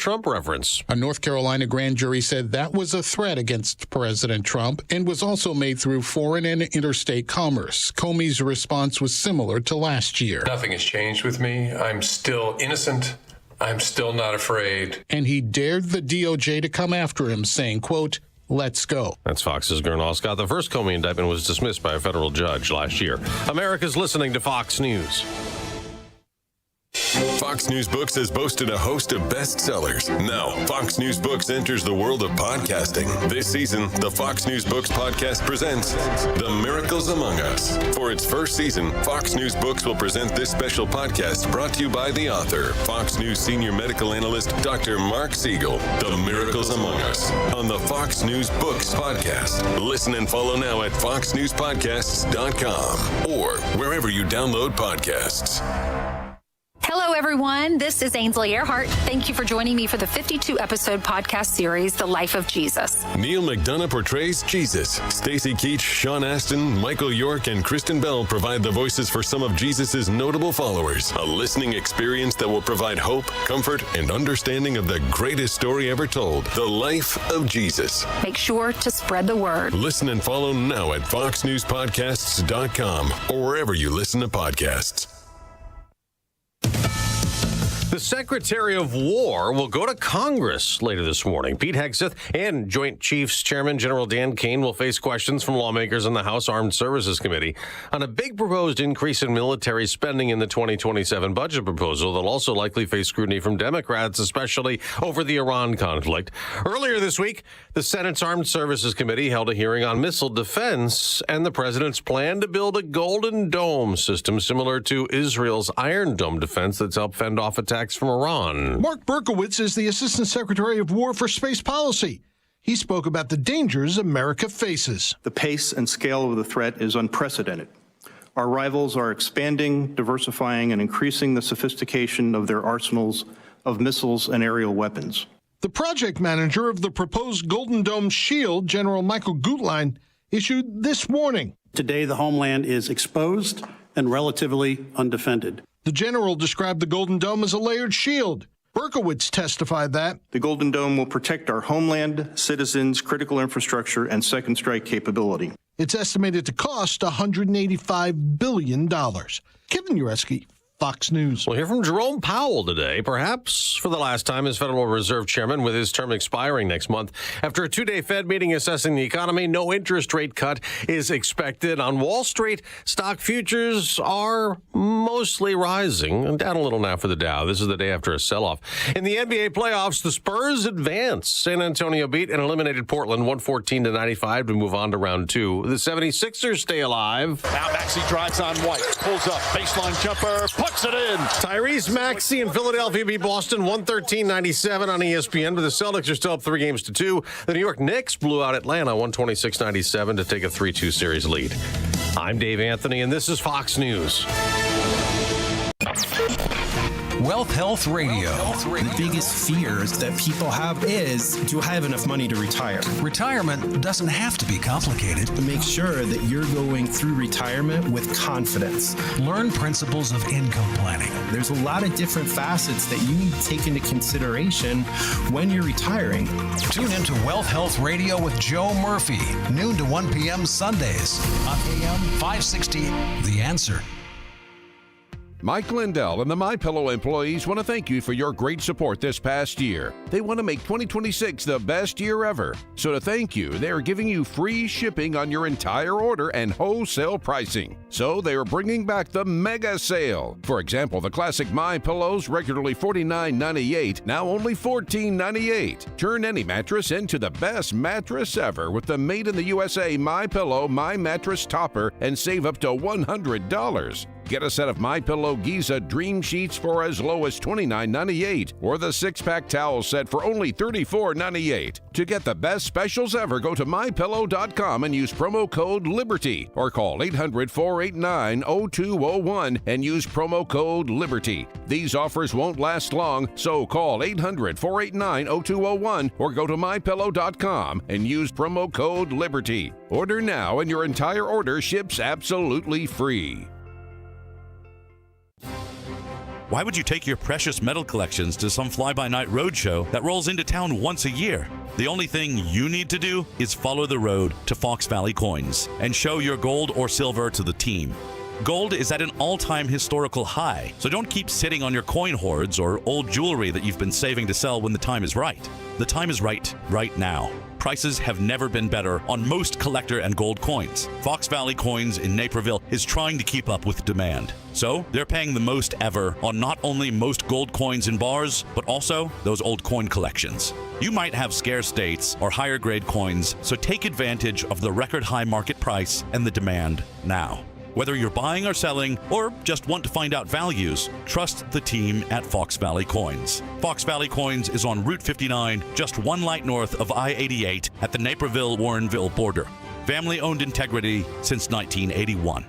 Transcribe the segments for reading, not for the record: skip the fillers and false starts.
Trump reference. A North Carolina grand jury said that was a threat against President Trump and was also made through foreign and interstate commerce. Comey's response was similar to last year. Nothing has changed with me. I'm still innocent. I'm still not afraid. And he dared the DOJ to come after him, saying, quote, "Let's go." That's Fox's Gernal Scott. The first Comey indictment was dismissed by a federal judge last year. America's listening to Fox News. Fox News Books has boasted a host of bestsellers. Now, Fox News Books enters the world of podcasting. This season, the Fox News Books podcast presents The Miracles Among Us. For its first season, Fox News Books will present this special podcast brought to you by the author, Fox News senior medical analyst, Dr. Mark Siegel. The Miracles Among Us on the Fox News Books podcast. Listen and follow now at foxnewspodcasts.com or wherever you download podcasts. Hello, everyone. This is Ainsley Earhart. Thank you for joining me for the 52-episode podcast series, The Life of Jesus. Neil McDonough portrays Jesus. Stacey Keach, Sean Astin, Michael York, and Kristen Bell provide the voices for some of Jesus' notable followers. A listening experience that will provide hope, comfort, and understanding of the greatest story ever told, The Life of Jesus. Make sure to spread the word. Listen and follow now at foxnewspodcasts.com or wherever you listen to podcasts. The Secretary of War will go to Congress later this morning. Pete Hegseth and Joint Chiefs Chairman General Dan Kane will face questions from lawmakers in the House Armed Services Committee on a big proposed increase in military spending in the 2027 budget proposal. They'll also likely face scrutiny from Democrats, especially over the Iran conflict. Earlier this week, the Senate's Armed Services Committee held a hearing on missile defense and the president's plan to build a Golden Dome system similar to Israel's Iron Dome defense that's helped fend off attacks from Iran. Mark Berkowitz is the Assistant Secretary of War for Space Policy. He spoke about the dangers America faces. The pace and scale of the threat is unprecedented. Our rivals are expanding, diversifying, and increasing the sophistication of their arsenals of missiles and aerial weapons. The project manager of the proposed Golden Dome shield, General Michael Gutlein, issued this warning. Today, the homeland is exposed and relatively undefended. The general described the Golden Dome as a layered shield. Berkowitz testified that the Golden Dome will protect our homeland, citizens, critical infrastructure, and second strike capability. It's estimated to cost $185 billion. Kevin Ureski, Fox News. We'll hear from Jerome Powell today, perhaps for the last time as Federal Reserve Chairman, with his term expiring next month. After a two-day Fed meeting assessing the economy, no interest rate cut is expected. On Wall Street, stock futures are mostly rising, and down a little now for the Dow. This is the day after a sell-off. In the NBA playoffs, the Spurs advance. San Antonio beat and eliminated Portland 114-95 to move on to round two. The 76ers stay alive. Now Maxey drives on White, pulls up, baseline jumper, puts it in. Tyrese Maxey in Philadelphia beat Boston 113-97 on ESPN, but the Celtics are still up 3-2. The New York Knicks blew out Atlanta 126-97 to take a 3-2 series lead. I'm Dave Anthony, and this is Fox News. Wealth Health Radio. The biggest fears that people have is, do I have enough money to retire? Retirement doesn't have to be complicated. To make sure that you're going through retirement with confidence. Learn principles of income planning. There's a lot of different facets that you need to take into consideration when you're retiring. Tune into Wealth Health Radio with Joe Murphy, noon to 1 p.m. Sundays on AM 560. The Answer. Mike Lindell and the MyPillow employees want to thank you for your great support this past year. They want to make 2026 the best year ever. So to thank you, they are giving you free shipping on your entire order and wholesale pricing. So they are bringing back the mega sale. For example, the classic MyPillows, regularly $49.98, now only $14.98. Turn any mattress into the best mattress ever with the made in the USA MyPillow My Mattress Topper and save up to $100. Get a set of MyPillow Giza Dream Sheets for as low as $29.98 or the 6-pack towel set for only $34.98. To get the best specials ever, go to MyPillow.com and use promo code LIBERTY or call 800-489-0201 and use promo code LIBERTY. These offers won't last long, so call 800-489-0201 or go to MyPillow.com and use promo code LIBERTY. Order now and your entire order ships absolutely free. Why would you take your precious metal collections to some fly-by-night roadshow that rolls into town once a year? The only thing you need to do is follow the road to Fox Valley Coins and show your gold or silver to the team. Gold is at an all-time historical high, so don't keep sitting on your coin hoards or old jewelry that you've been saving to sell when the time is right. The time is right now. Prices have never been better on most collector and gold coins. Fox Valley Coins in Naperville is trying to keep up with demand. So they're paying the most ever on not only most gold coins in bars, but also those old coin collections. You might have scarce dates or higher grade coins, so take advantage of the record high market price and the demand now. Whether you're buying or selling, or just want to find out values, trust the team at Fox Valley Coins. Fox Valley Coins is on Route 59, just one light north of I-88 at the Naperville-Warrenville border. Family-owned integrity since 1981.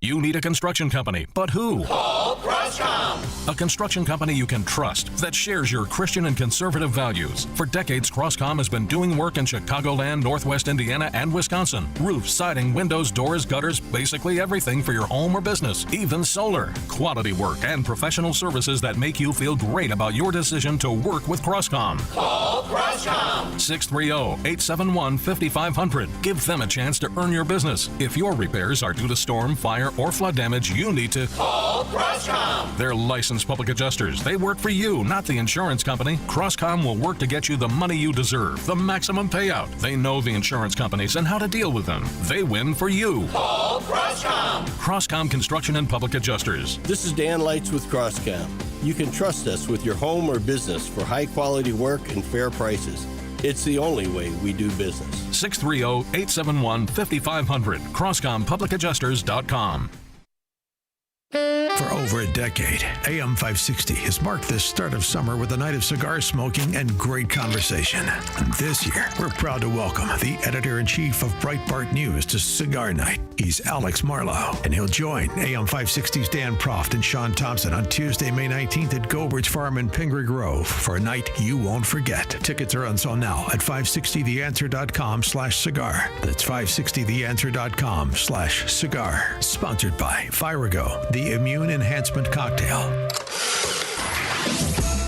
You need a construction company, but who? Call CrossCom. A construction company you can trust that shares your Christian and conservative values. For decades, CrossCom has been doing work in Chicagoland, Northwest Indiana, and Wisconsin. Roofs, siding, windows, doors, gutters, basically everything for your home or business, even solar. Quality work and professional services that make you feel great about your decision to work with CrossCom. Call CrossCom. 630-871-5500. Give them a chance to earn your business. If your repairs are due to storm, fire, or flood damage, you need to call CrossCom. They're licensed public adjusters. They work for you, not the insurance company. CrossCom will work to get you the money you deserve, the maximum payout. They know the insurance companies and how to deal with them. They win for you. Call CrossCom. CrossCom Construction and Public Adjusters. This is Dan Lights with CrossCom. You can trust us with your home or business for high quality work and fair prices. It's the only way we do business. 630-871-5500. CrossComPublicAdjusters.com. For over a decade, AM 560 has marked the start of summer with a night of cigar smoking and great conversation. And this year, we're proud to welcome the editor-in-chief of Breitbart News to Cigar Night. He's Alex Marlowe, and he'll join AM 560's Dan Proft and Sean Thompson on Tuesday, May 19th at Gobert's Farm in Pingree Grove for a night you won't forget. Tickets are on sale now at 560theanswer.com/cigar. That's 560theanswer.com/cigar. Sponsored by Vyrago, the immune enhancement cocktail.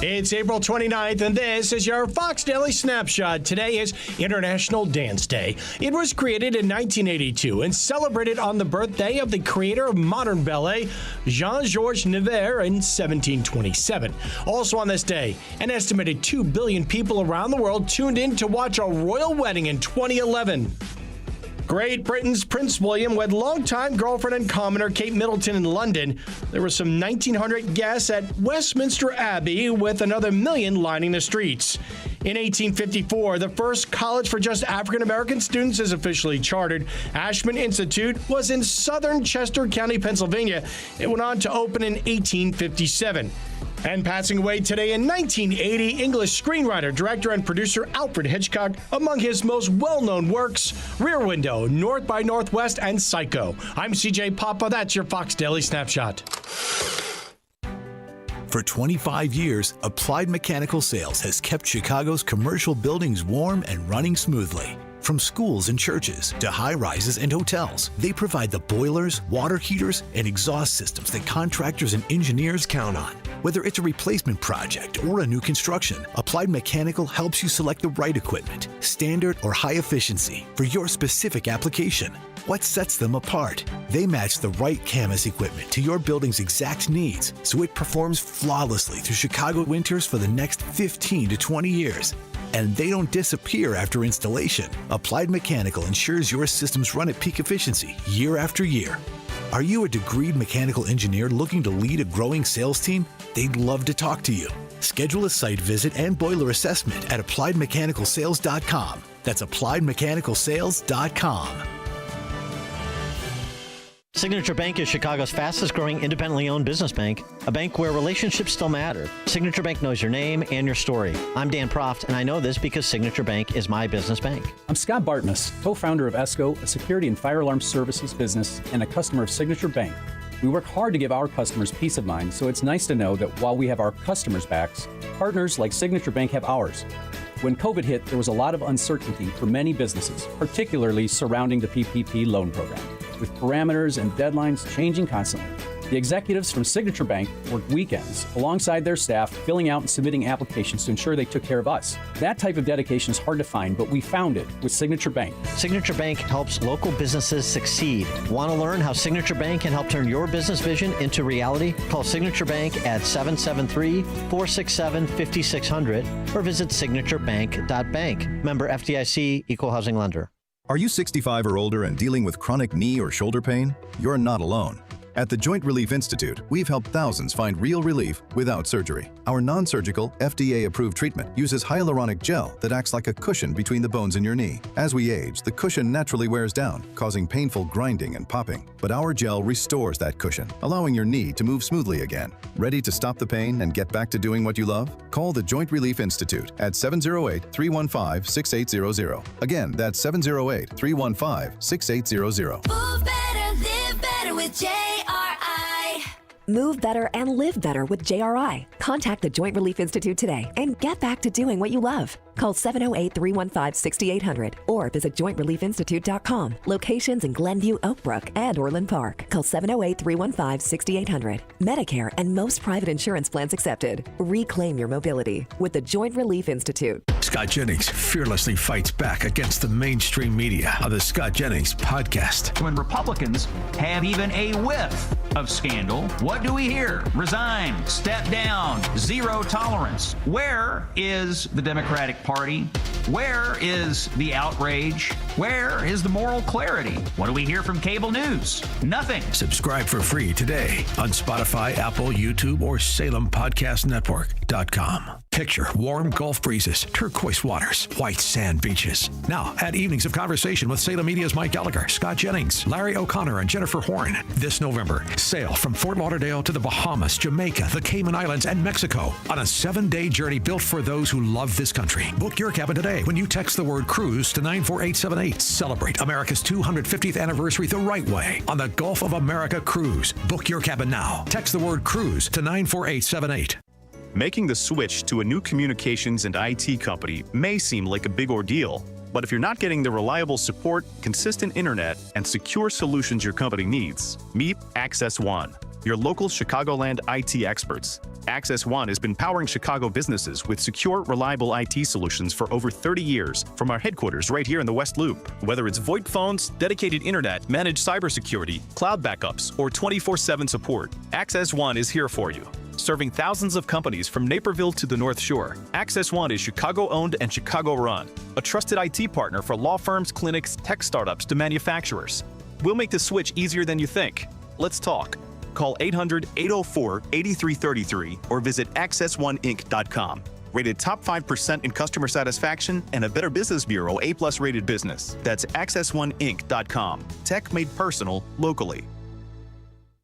It's April 29th, and this is your Fox Daily Snapshot. Today is International Dance Day. It was created in 1982 and celebrated on the birthday of the creator of modern ballet, Jean-Georges Nivert, in 1727. Also on this day, an estimated 2 billion people around the world tuned in to watch a royal wedding in 2011. Great Britain's Prince William wed longtime girlfriend and commoner Kate Middleton in London. There were some 1,900 guests at Westminster Abbey, with another million lining the streets. In 1854, the first college for just African-American students is officially chartered. Ashman Institute was in southern Chester County, Pennsylvania. It went on to open in 1857. And passing away today in 1980, English screenwriter, director, and producer Alfred Hitchcock. Among his most well-known works, Rear Window, North by Northwest, and Psycho. I'm CJ Papa. That's your Fox Daily Snapshot. For 25 years, Applied Mechanical Sales has kept Chicago's commercial buildings warm and running smoothly. From schools and churches to high-rises and hotels, they provide the boilers, water heaters, and exhaust systems that contractors and engineers count on. Whether it's a replacement project or a new construction, Applied Mechanical helps you select the right equipment, standard or high efficiency, for your specific application. What sets them apart? They match the right Camas equipment to your building's exact needs, so it performs flawlessly through Chicago winters for the next 15 to 20 years. And they don't disappear after installation. Applied Mechanical ensures your systems run at peak efficiency year after year. Are you a degreed mechanical engineer looking to lead a growing sales team? They'd love to talk to you. Schedule a site visit and boiler assessment at appliedmechanicalsales.com. That's appliedmechanicalsales.com. Signature Bank is Chicago's fastest growing independently owned business bank, a bank where relationships still matter. Signature Bank knows your name and your story. I'm Dan Proft, and I know this because Signature Bank is my business bank. I'm Scott Bartmus, co-founder of ESCO, a security and fire alarm services business, and a customer of Signature Bank. We work hard to give our customers peace of mind, so it's nice to know that while we have our customers' backs, partners like Signature Bank have ours. When COVID hit, there was a lot of uncertainty for many businesses, particularly surrounding the PPP loan program. with parameters and deadlines changing constantly. The executives from Signature Bank worked weekends alongside their staff, filling out and submitting applications to ensure they took care of us. That type of dedication is hard to find, but we found it with Signature Bank. Signature Bank helps local businesses succeed. Want to learn how Signature Bank can help turn your business vision into reality? Call Signature Bank at 773-467-5600 or visit signaturebank.bank. Member FDIC, Equal Housing Lender. Are you 65 or older and dealing with chronic knee or shoulder pain? You're not alone. At the Joint Relief Institute, we've helped thousands find real relief without surgery. Our non-surgical, FDA-approved treatment uses hyaluronic gel that acts like a cushion between the bones in your knee. As we age, the cushion naturally wears down, causing painful grinding and popping. But our gel restores that cushion, allowing your knee to move smoothly again. Ready to stop the pain and get back to doing what you love? Call the Joint Relief Institute at 708-315-6800. Again, that's 708-315-6800. Move better, live better with JRI. Move better and live better with JRI. Contact the Joint Relief Institute today and get back to doing what you love. Call 708-315-6800 or visit jointreliefinstitute.com. Locations in Glenview, Oak Brook, and Orland Park. Call 708-315-6800. Medicare and most private insurance plans accepted. Reclaim your mobility with the Joint Relief Institute. Scott Jennings fearlessly fights back against the mainstream media on the Scott Jennings podcast. When Republicans have even a whiff of scandal, what do we hear? Resign, step down, zero tolerance. Where is the Democratic Party? Where is the outrage? Where is the moral clarity? What do we hear from cable news? Nothing. Subscribe for free today on Spotify, Apple, YouTube, or SalemPodcastNetwork.com. Picture warm Gulf breezes, turquoise waters, white sand beaches. Now, add evenings of conversation with Salem Media's Mike Gallagher, Scott Jennings, Larry O'Connor, and Jennifer Horn. This November, sail from Fort Lauderdale to the Bahamas, Jamaica, the Cayman Islands, and Mexico on a 7-day journey built for those who love this country. Book your cabin today when you text the word cruise to 94878. Celebrate America's 250th anniversary the right way on the Gulf of America Cruise. Book your cabin now. Text the word cruise to 94878. Making the switch to a new communications and IT company may seem like a big ordeal, but if you're not getting the reliable support, consistent internet, and secure solutions your company needs, meet Access One, your local Chicagoland IT experts. Access One has been powering Chicago businesses with secure, reliable IT solutions for over 30 years from our headquarters right here in the West Loop. Whether it's VoIP phones, dedicated internet, managed cybersecurity, cloud backups, or 24/7 support, Access One is here for you. Serving thousands of companies from Naperville to the North Shore, Access One is Chicago-owned and Chicago-run, a trusted IT partner for law firms, clinics, tech startups to manufacturers. We'll make the switch easier than you think. Let's talk. Call 800-804-8333 or visit accessoneInc.com. Rated top 5% in customer satisfaction and a Better Business Bureau A+ rated business. That's accessoneInc.com. Tech made personal, locally.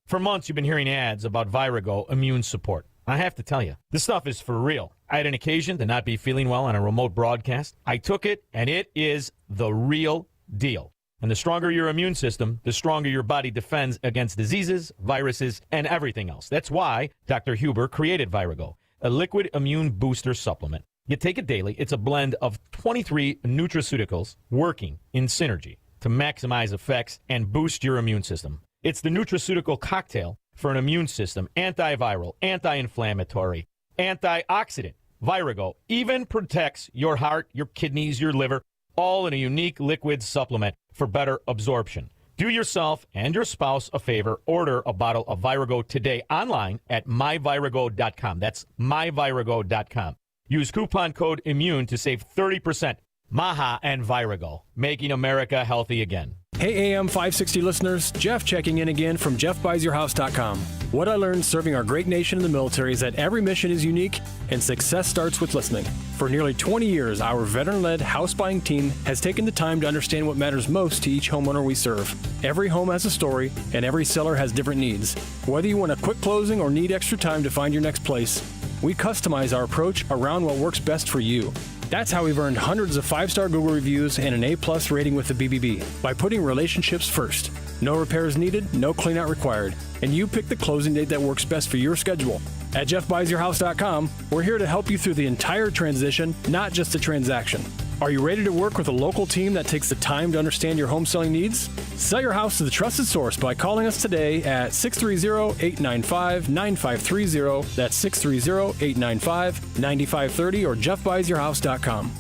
For months, you've been hearing ads about Vyrago immune support. I have to tell you, this stuff is for real. I had an occasion to not be feeling well on a remote broadcast. I took it, and it is the real deal. And the stronger your immune system, the stronger your body defends against diseases, viruses, and everything else. That's why Dr. Huber created Vyrago, a liquid immune booster supplement. You take it daily. It's a blend of 23 nutraceuticals working in synergy to maximize effects and boost your immune system. It's the nutraceutical cocktail for an immune system, antiviral, anti-inflammatory, antioxidant. Vyrago even protects your heart, your kidneys, your liver, all in a unique liquid supplement for better absorption. Do yourself and your spouse a favor. Order a bottle of Vyrago today online at myvyrago.com. That's myvyrago.com. Use coupon code IMMUNE to save 30%. Maha and Vyrago, making America healthy again. Hey AM 560 listeners, Jeff checking in again from jeffbuysyourhouse.com. What I learned serving our great nation in the military is that every mission is unique and success starts with listening. For nearly 20 years, our veteran-led house buying team has taken the time to understand what matters most to each homeowner we serve. Every home has a story and every seller has different needs. Whether you want a quick closing or need extra time to find your next place, we customize our approach around what works best for you. That's how we've earned hundreds of 5-star Google reviews and an A+ rating with the BBB, by putting relationships first. No repairs needed, no cleanout required, and you pick the closing date that works best for your schedule. At jeffbuysyourhouse.com, we're here to help you through the entire transition, not just the transaction. Are you ready to work with a local team that takes the time to understand your home selling needs? Sell your house to the trusted source by calling us today at 630-895-9530. That's 630-895-9530 or jeffbuysyourhouse.com.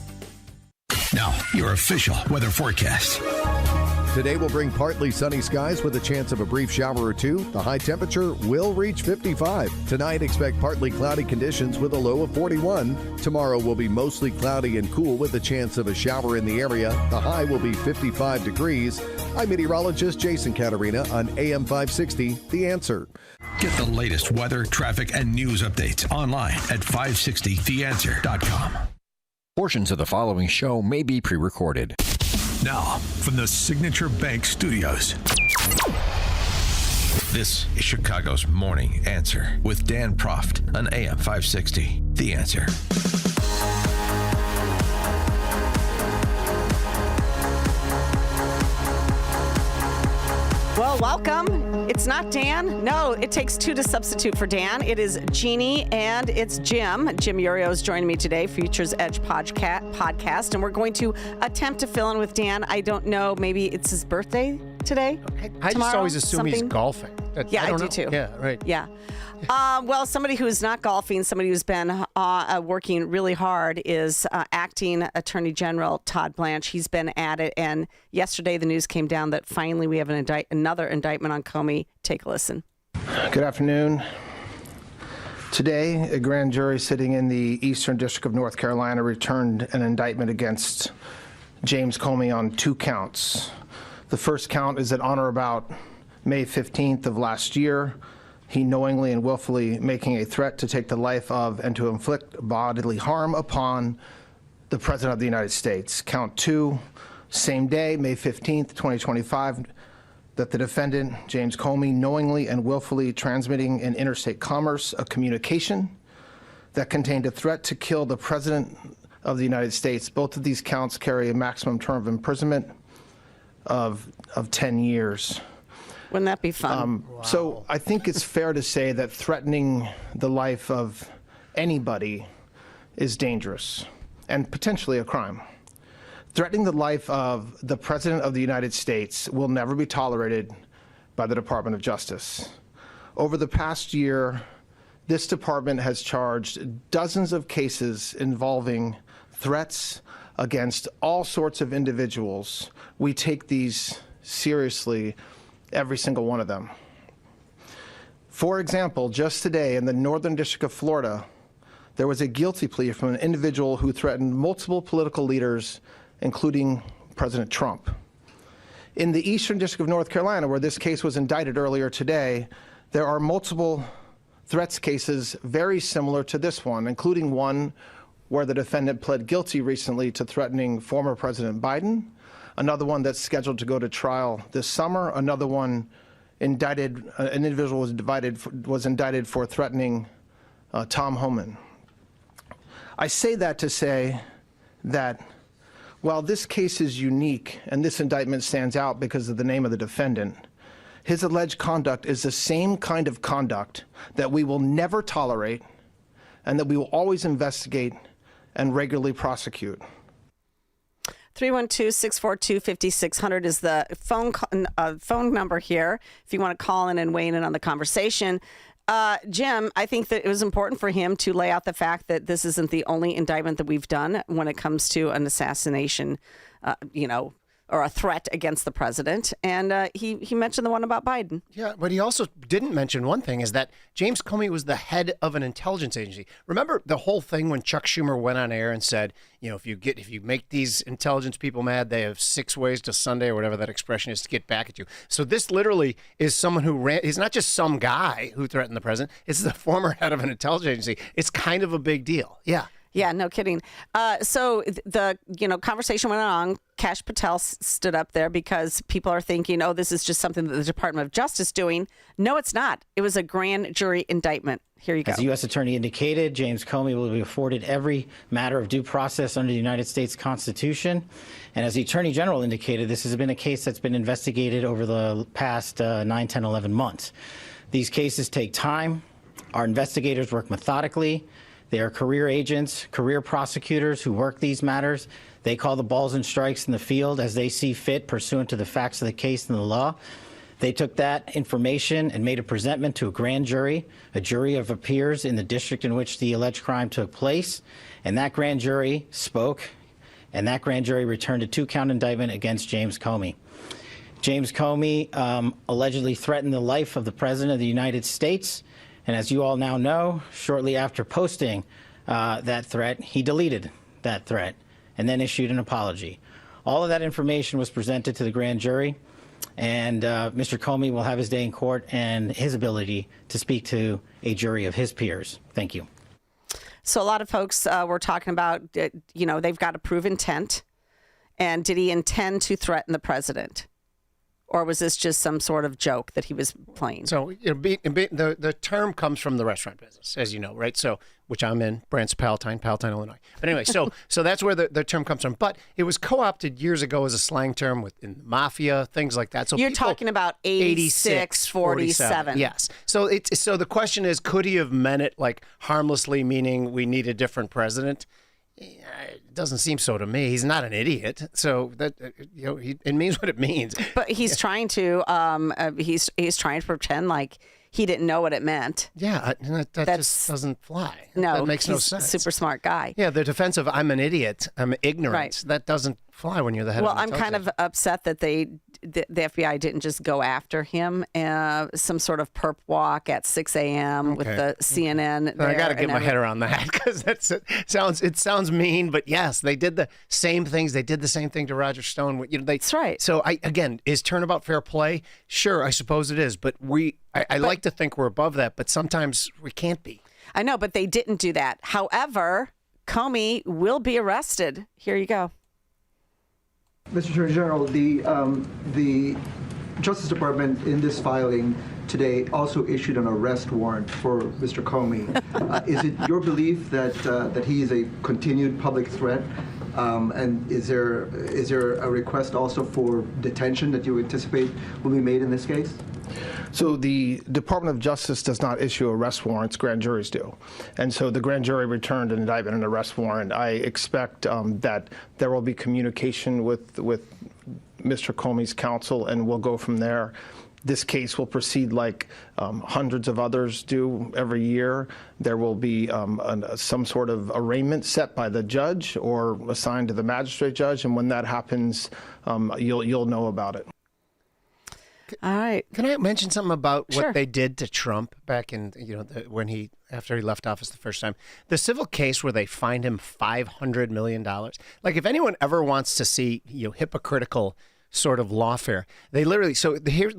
Now, your official weather forecast. Today will bring partly sunny skies with a chance of a brief shower or two. The high temperature will reach 55. Tonight, expect partly cloudy conditions with a low of 41. Tomorrow will be mostly cloudy and cool with a chance of a shower in the area. The high will be 55 degrees. I'm meteorologist Jason Caterina on AM 560, The Answer. Get the latest weather, traffic, and news updates online at 560theanswer.com. Portions of the following show may be pre-recorded. Now, from the Signature Bank Studios, this is Chicago's Morning Answer with Dan Proft on AM 560. The Answer. Well, welcome. It's not Dan. No, it takes two to substitute for Dan. It is Jeannie and it's Jim. Jim Urio is joining me today, Futures Edge podcast, and we're going to attempt to fill in with Dan. I don't know, maybe it's his birthday today? I just always assume he's golfing. Yeah, I do know. too. Yeah, right. Yeah. Well, somebody who's not golfing, somebody who's been working really hard is acting Attorney General Todd Blanche. He's been at it, and yesterday the news came down that finally we have another indictment on Comey. Take a listen. Good afternoon. Today, a grand jury sitting in the Eastern District of North Carolina returned an indictment against James Comey on 2 counts. The first count is that on or about May 15th of last year, he knowingly and willfully making a threat to take the life of and to inflict bodily harm upon the President of the United States. Count 2, same day, May 15th, 2025, that the defendant, James Comey, knowingly and willfully transmitting in interstate commerce a communication that contained a threat to kill the President of the United States. Both of these counts carry a maximum term of imprisonment of 10 years. Wouldn't that be fun? So I think it's fair to say that threatening the life of anybody is dangerous and potentially a crime. Threatening the life of the President of the United States will never be tolerated by the Department of Justice. Over the past year, this department has charged dozens of cases involving threats against all sorts of individuals. We take these seriously, every single one of them. For example, just today in the Northern District of Florida, there was a guilty plea from an individual who threatened multiple political leaders, including President Trump. In the Eastern District of North Carolina, where this case was indicted earlier today, there are multiple threats cases very similar to this one, including one where the defendant pled guilty recently to threatening former President Biden, another one that's scheduled to go to trial this summer, another one indicted, an individual was indicted for threatening Tom Homan. I say that to say that while this case is unique and this indictment stands out because of the name of the defendant, his alleged conduct is the same kind of conduct that we will never tolerate and that we will always investigate and regularly prosecute. 312-642-5600 is the phone number here if you want to call in and weigh in on the conversation. Jim, I think that it was important for him to lay out the fact that this isn't the only indictment that we've done when it comes to an assassination, or a threat against the president. And he mentioned the one about Biden. Yeah, but he also didn't mention one thing, is that James Comey was the head of an intelligence agency. Remember the whole thing when Chuck Schumer went on air and said, if you make these intelligence people mad, they have 6 ways to Sunday, or whatever that expression is, to get back at you. So this literally is someone who he's not just some guy who threatened the president. It's the former head of an intelligence agency. It's kind of a big deal. Yeah. Yeah, no kidding. So the conversation went on. Kash Patel stood up there because people are thinking, oh, this is just something that the Department of Justice is doing. No, it's not. It was a grand jury indictment. Here you go. As the U.S. Attorney indicated, James Comey will be afforded every matter of due process under the United States Constitution. And as the Attorney General indicated, this has been a case that's been investigated over the past 9, 10, 11 months. These cases take time. Our investigators work methodically. They are career agents, career prosecutors who work these matters. They call the balls and strikes in the field as they see fit pursuant to the facts of the case and the law. They took that information and made a presentment to a grand jury, a jury of peers in the district in which the alleged crime took place. And that grand jury spoke, and that grand jury returned a 2-count indictment against James Comey. James Comey allegedly threatened the life of the President of the United States. And as you all now know, shortly after posting that threat, he deleted that threat and then issued an apology. All of that information was presented to the grand jury, and Mr. Comey will have his day in court and his ability to speak to a jury of his peers. Thank you. So a lot of folks were talking about, they've got to prove intent. And did he intend to threaten the president? Or was this just some sort of joke that he was playing? So the term comes from the restaurant business, as you know, right? So, which I'm in, Branch Palatine, Illinois. But anyway, so that's where the term comes from. But it was co-opted years ago as a slang term in the mafia, things like that. So you're talking about 86, 47. Yes. So the question is, could he have meant it like harmlessly, meaning we need a different president? It doesn't seem so to me. He's not an idiot, so that it means what it means. But he's trying to he's trying to pretend like he didn't know what it meant. Yeah, that just doesn't fly. No, that makes no he's sense. A super smart guy. Yeah, the defense of I'm an idiot, I'm ignorant. Right. That doesn't fly when you're the head. Well, of an I'm kind of upset that the FBI didn't just go after him. Some sort of perp walk at 6 a.m. with the CNN. I got to get my head around that because it sounds mean, but yes, they did the same things. They did the same thing to Roger Stone. That's right. So is turnabout fair play? Sure, I suppose it is, but I like to think we're above that, but sometimes we can't be. I know, but they didn't do that. However, Comey will be arrested. Here you go. Mr. Attorney General, the Justice Department in this filing today also issued an arrest warrant for Mr. Comey. Is it your belief that he is a continued public threat? And is there a request also for detention that you anticipate will be made in this case? So the Department of Justice does not issue arrest warrants, grand juries do. And so the grand jury returned an indictment and arrest warrant. I expect that there will be communication with Mr. Comey's counsel, and we'll go from there. This case will proceed like hundreds of others do every year. There will be some sort of arraignment set by the judge or assigned to the magistrate judge, and when that happens, you'll know about it. All right. Can I mention something about Sure. what they did to Trump back in after he left office the first time? The civil case where they fined him $500 million. Like, if anyone ever wants to see hypocritical sort of lawfare, they literally. So here's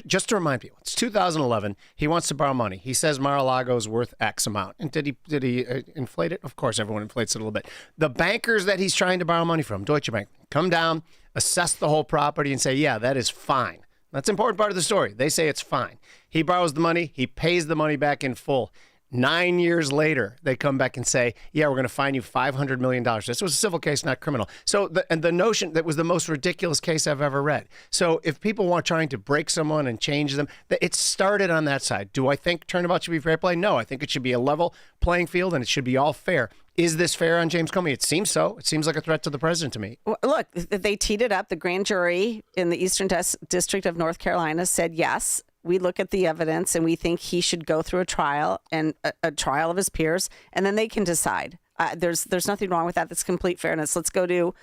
just to remind people, it's 2011. He wants to borrow money. He says Mar-a-Lago is worth X amount. And did he inflate it? Of course, everyone inflates it a little bit. The bankers that he's trying to borrow money from, Deutsche Bank, come down, assess the whole property, and say, yeah, that is fine. That's an important part of the story. They say it's fine. He borrows the money. He pays the money back in full. 9 years later, they come back and say, yeah, we're going to fine you $500 million. This was a civil case, not criminal. So the notion that was the most ridiculous case I've ever read. So if people want trying to break someone and change them, it started on that side. Do I think turnabout should be fair play? No, I think it should be a level playing field and it should be all fair. Is this fair on James Comey? It seems so. It seems like a threat to the president to me. Well, look, they teed it up. The grand jury in the Eastern District of North Carolina said, yes, we look at the evidence and we think he should go through a trial and a trial of his peers, and then they can decide. There's nothing wrong with that. That's complete fairness. Let's go to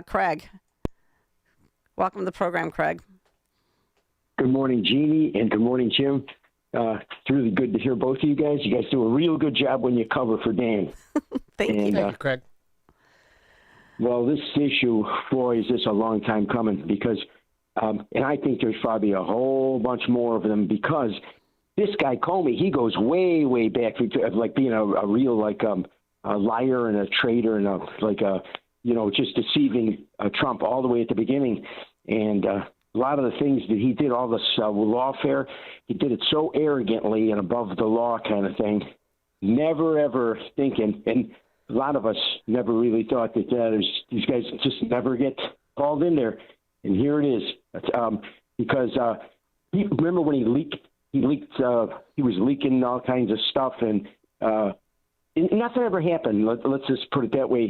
Craig. Welcome to the program, Craig. Good morning, Jeannie, and good morning, Jim. It's really good to hear both of you guys. You guys do a real good job when you cover for Dan. Thank you, Craig. Well, this issue, boy, is this a long time coming because, and I think there's probably a whole bunch more of them because this guy Comey, he goes way, way back to like being a real a liar and a traitor and just deceiving Trump all the way at the beginning. And a lot of the things that he did, all this lawfare, he did it so arrogantly and above the law kind of thing, never ever thinking, and a lot of us never really thought that these guys just never get called in there. And here it is, because remember when he was leaking all kinds of stuff, and nothing ever happened. Let's just put it that way.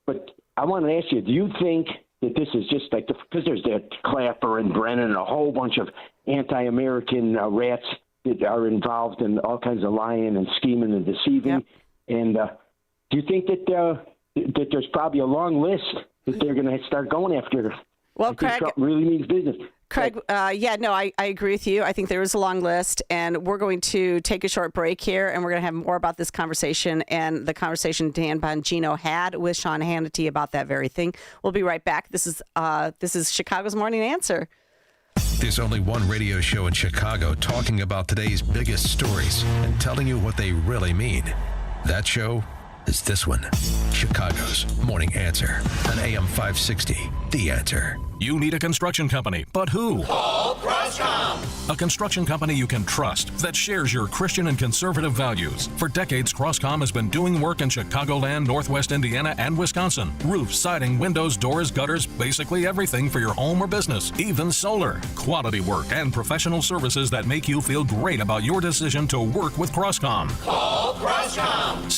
But I want to ask you, do you think that this is just like, because there's that Clapper and Brennan and a whole bunch of anti-American rats that are involved in all kinds of lying and scheming and deceiving. Yep. And do you think that there's probably a long list that they're going to start going after? Well, Craig, Trump really means business. Craig, I agree with you. I think there is a long list, and we're going to take a short break here, and we're going to have more about this conversation and the conversation Dan Bongino had with Sean Hannity about that very thing. We'll be right back. This is Chicago's Morning Answer. There's only one radio show in Chicago talking about today's biggest stories and telling you what they really mean. That show is this one, Chicago's Morning Answer on AM 560, The Answer. You need a construction company, but who? Call CrossCom. A construction company you can trust that shares your Christian and conservative values. For decades, CrossCom has been doing work in Chicagoland, Northwest Indiana, and Wisconsin. Roofs, siding, windows, doors, gutters, basically everything for your home or business, even solar. Quality work and professional services that make you feel great about your decision to work with CrossCom. Call CrossCom.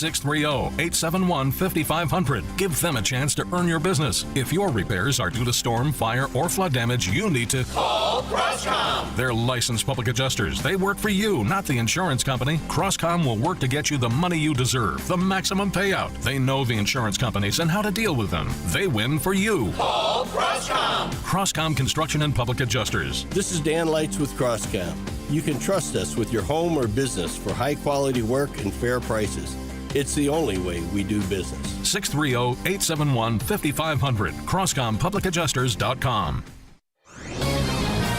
630-871-5500. Give them a chance to earn your business. If your repairs are due to storm, fire, or flood damage, you need to call CrossCom. They're licensed public adjusters. They work for you, not the insurance company. CrossCom will work to get you the money you deserve, the maximum payout. They know the insurance companies and how to deal with them. They win for you. Call CrossCom. CrossCom Construction and Public Adjusters. This is Dan Lights with CrossCom. You can trust us with your home or business for high quality work and fair prices. It's the only way we do business. 630-871-5500. CrossComPublicAdjusters.com.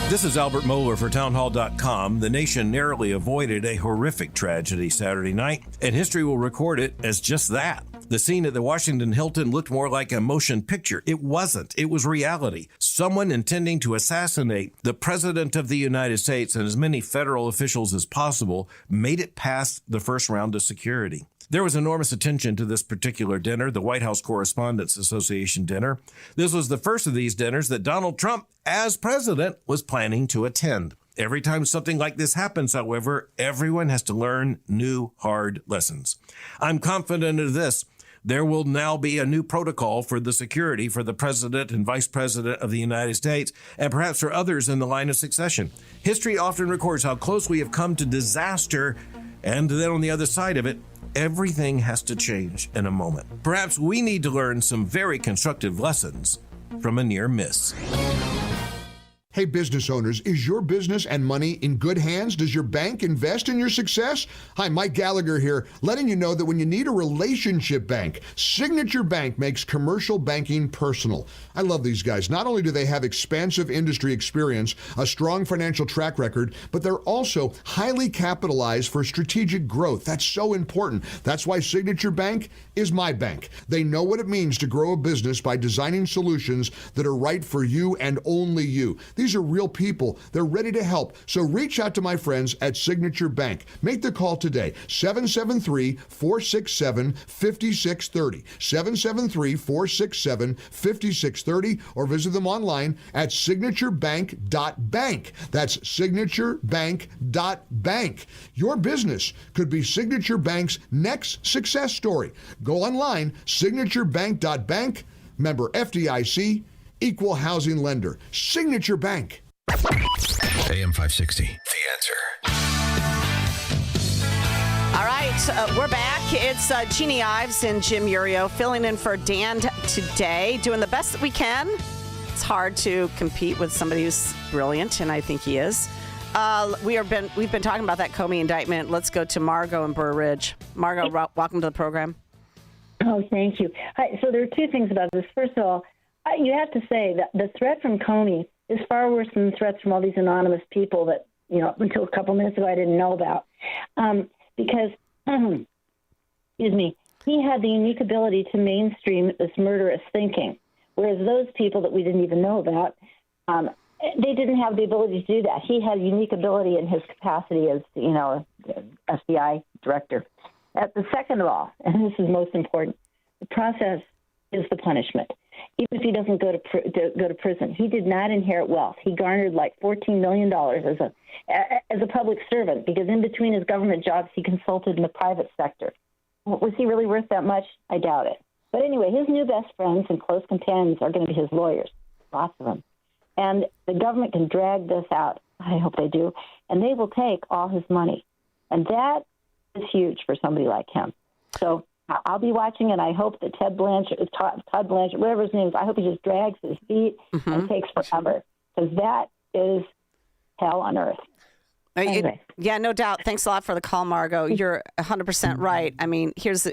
This is Albert Mohler for Townhall.com. The nation narrowly avoided a horrific tragedy Saturday night, and history will record it as just that. The scene at the Washington Hilton looked more like a motion picture. It wasn't. It was reality. Someone intending to assassinate the President of the United States and as many federal officials as possible made it past the first round of security. There was enormous attention to this particular dinner, the White House Correspondents Association dinner. This was the first of these dinners that Donald Trump, as president, was planning to attend. Every time something like this happens, however, everyone has to learn new hard lessons. I'm confident of this. There will now be a new protocol for the security for the President and Vice President of the United States, and perhaps for others in the line of succession. History often records how close we have come to disaster, and then on the other side of it, everything has to change in a moment. Perhaps we need to learn some very constructive lessons from a near miss. Hey, business owners, is your business and money in good hands? Does your bank invest in your success? Hi, Mike Gallagher here, letting you know that when you need a relationship bank, Signature Bank makes commercial banking personal. I love these guys. Not only do they have expansive industry experience, a strong financial track record, but they're also highly capitalized for strategic growth. That's so important. That's why Signature Bank is my bank. They know what it means to grow a business by designing solutions that are right for you and only you. These are real people. They're ready to help. So reach out to my friends at Signature Bank. Make the call today, 773-467-5630, 773-467-5630, or visit them online at signaturebank.bank. That's signaturebank.bank. Your business could be Signature Bank's next success story. Go online, signaturebank.bank, member FDIC, equal housing lender. Signature Bank. AM 560, The Answer. All right, we're back. It's Jeannie Ives and Jim Urio filling in for Dan today, doing the best that we can. It's hard to compete with somebody who's brilliant, and I think he is. We've been talking about that Comey indictment. Let's go to Margot in Burr Ridge. Margot, welcome to the program. Oh, thank you. Hi, so there are two things about this. First of all, you have to say that the threat from Comey is far worse than the threats from all these anonymous people that, until a couple minutes ago I didn't know about. Because, excuse me, he had the unique ability to mainstream this murderous thinking, whereas those people that we didn't even know about, they didn't have the ability to do that. He had unique ability in his capacity as, FBI director. The second of all, and this is most important, the process is the punishment. Even if he doesn't go to prison, he did not inherit wealth. He garnered like $14 million as a public servant because in between his government jobs, he consulted in the private sector. Was he really worth that much? I doubt it. But anyway, his new best friends and close companions are going to be his lawyers, lots of them. And the government can drag this out. I hope they do. And they will take all his money. And that is huge for somebody like him. So I'll be watching, and I hope that Todd Blanchard, whatever his name is, I hope he just drags his feet and takes forever, because that is hell on earth. Anyway. Yeah, no doubt. Thanks a lot for the call, Margot. You're 100% right. I mean, here's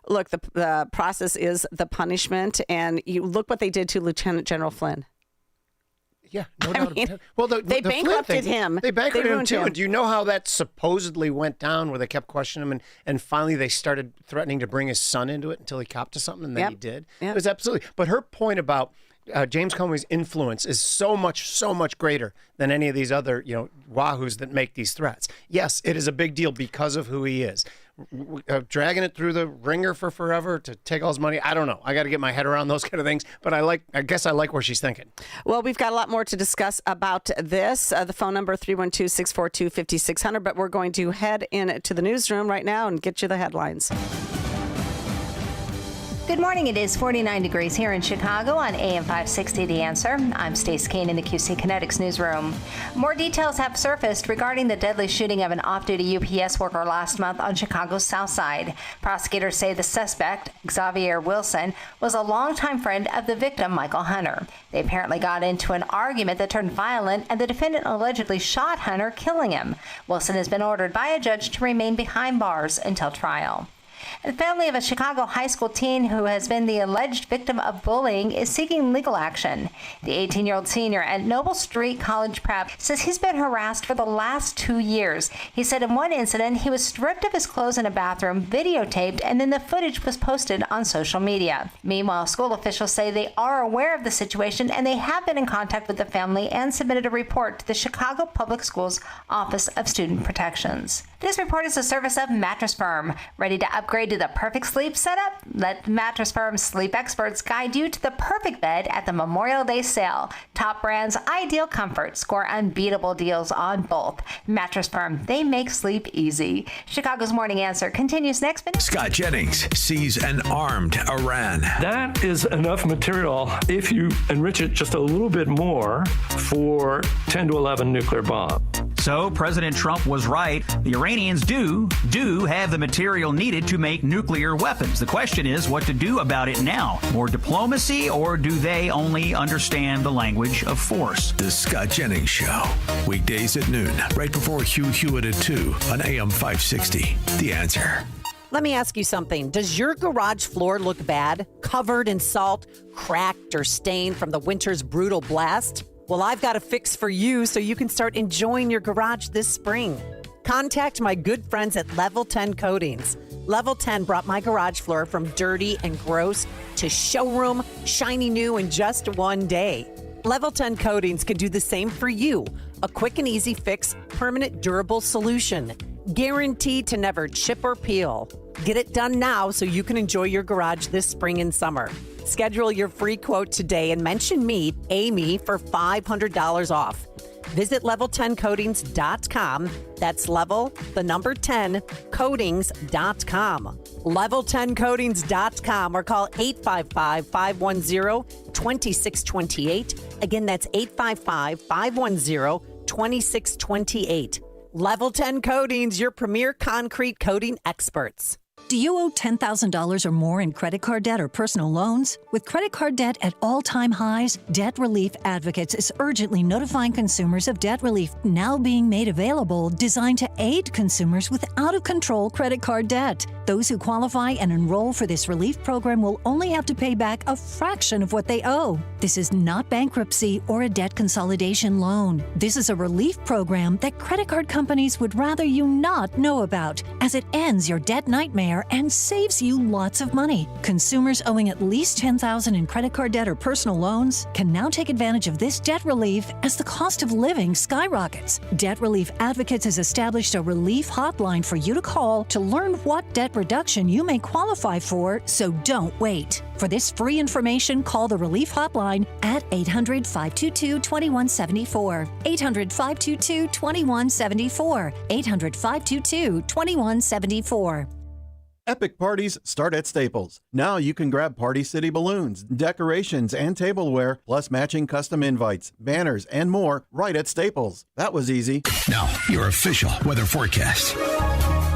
look, the process is the punishment, and you look what they did to Lieutenant General Flynn. Yeah, no doubt about it. Well, they bankrupted him. They bankrupted him, too. him. And do you know how that supposedly went down, where they kept questioning him, and finally they started threatening to bring his son into it until he copped to something, and then he did? It was absolutely. But her point about James Comey's influence is so much greater than any of these other, wahoos that make these threats. Yes, it is a big deal because of who he is. Dragging it through the ringer for forever to take all his money, I don't know. I got to get my head around those kind of things, but I guess I like where she's thinking. Well, we've got a lot more to discuss about this. The phone number 312-642-5600, but we're going to head into the newsroom right now and get you the headlines. Good morning. It is 49 degrees here in Chicago on AM 560 The Answer. I'm Stace Kane in the QC Kinetics newsroom. More details have surfaced regarding the deadly shooting of an off-duty UPS worker last month on Chicago's South Side. Prosecutors say the suspect, Xavier Wilson, was a longtime friend of the victim, Michael Hunter. They apparently got into an argument that turned violent, and the defendant allegedly shot Hunter, killing him. Wilson has been ordered by a judge to remain behind bars until trial. The family of a Chicago high school teen who has been the alleged victim of bullying is seeking legal action. The 18-year-old senior at Noble Street College Prep says he's been harassed for the last 2 years. He said in one incident he was stripped of his clothes in a bathroom, videotaped, and then the footage was posted on social media. Meanwhile, school officials say they are aware of the situation and they have been in contact with the family and submitted a report to the Chicago Public Schools Office of Student Protections. This report is a service of Mattress Firm. Ready to upgrade to the perfect sleep setup? Let Mattress Firm's sleep experts guide you to the perfect bed at the Memorial Day sale. Top brands, ideal comfort. Score unbeatable deals on both. Mattress Firm, they make sleep easy. Chicago's Morning Answer continues next. Scott Jennings sees an armed Iran. That is enough material, if you enrich it just a little bit more, for 10 to 11 nuclear bomb. So President Trump was right. The Iranians do have the material needed to make nuclear weapons. The question is what to do about it now. More diplomacy, or do they only understand the language of force? The Scott Jennings Show. Weekdays at noon, right before Hugh Hewitt at 2 on AM 560. The Answer. Let me ask you something. Does your garage floor look bad? Covered in salt, cracked, or stained from the winter's brutal blast? Well, I've got a fix for you so you can start enjoying your garage this spring. Contact my good friends at Level 10 Coatings. Level 10 brought my garage floor from dirty and gross to showroom, shiny new in just one day. Level 10 Coatings can do the same for you. A quick and easy fix, permanent durable solution. Guaranteed to never chip or peel. Get it done now so you can enjoy your garage this spring and summer. Schedule your free quote today and mention me, Amy, for $500 off. Visit level10coatings.com. That's level, the number 10, coatings.com. Level10coatings.com or call 855-510-2628. Again, that's 855-510-2628. Level 10 Coatings, your premier concrete coating experts. Do you owe $10,000 or more in credit card debt or personal loans? With credit card debt at all-time highs, Debt Relief Advocates is urgently notifying consumers of debt relief now being made available, designed to aid consumers with out-of-control credit card debt. Those who qualify and enroll for this relief program will only have to pay back a fraction of what they owe. This is not bankruptcy or a debt consolidation loan. This is a relief program that credit card companies would rather you not know about, as it ends your debt nightmare and saves you lots of money. Consumers owing at least $10,000 in credit card debt or personal loans can now take advantage of this debt relief as the cost of living skyrockets. Debt Relief Advocates has established a relief hotline for you to call to learn what debt reduction you may qualify for, so don't wait. For this free information, call the Relief Hotline at 800-522-2174. 800-522-2174. 800-522-2174. Epic parties start at Staples. Now you can grab Party City balloons, decorations, and tableware, plus matching custom invites, banners, and more right at Staples. That was easy. Now, your official weather forecast.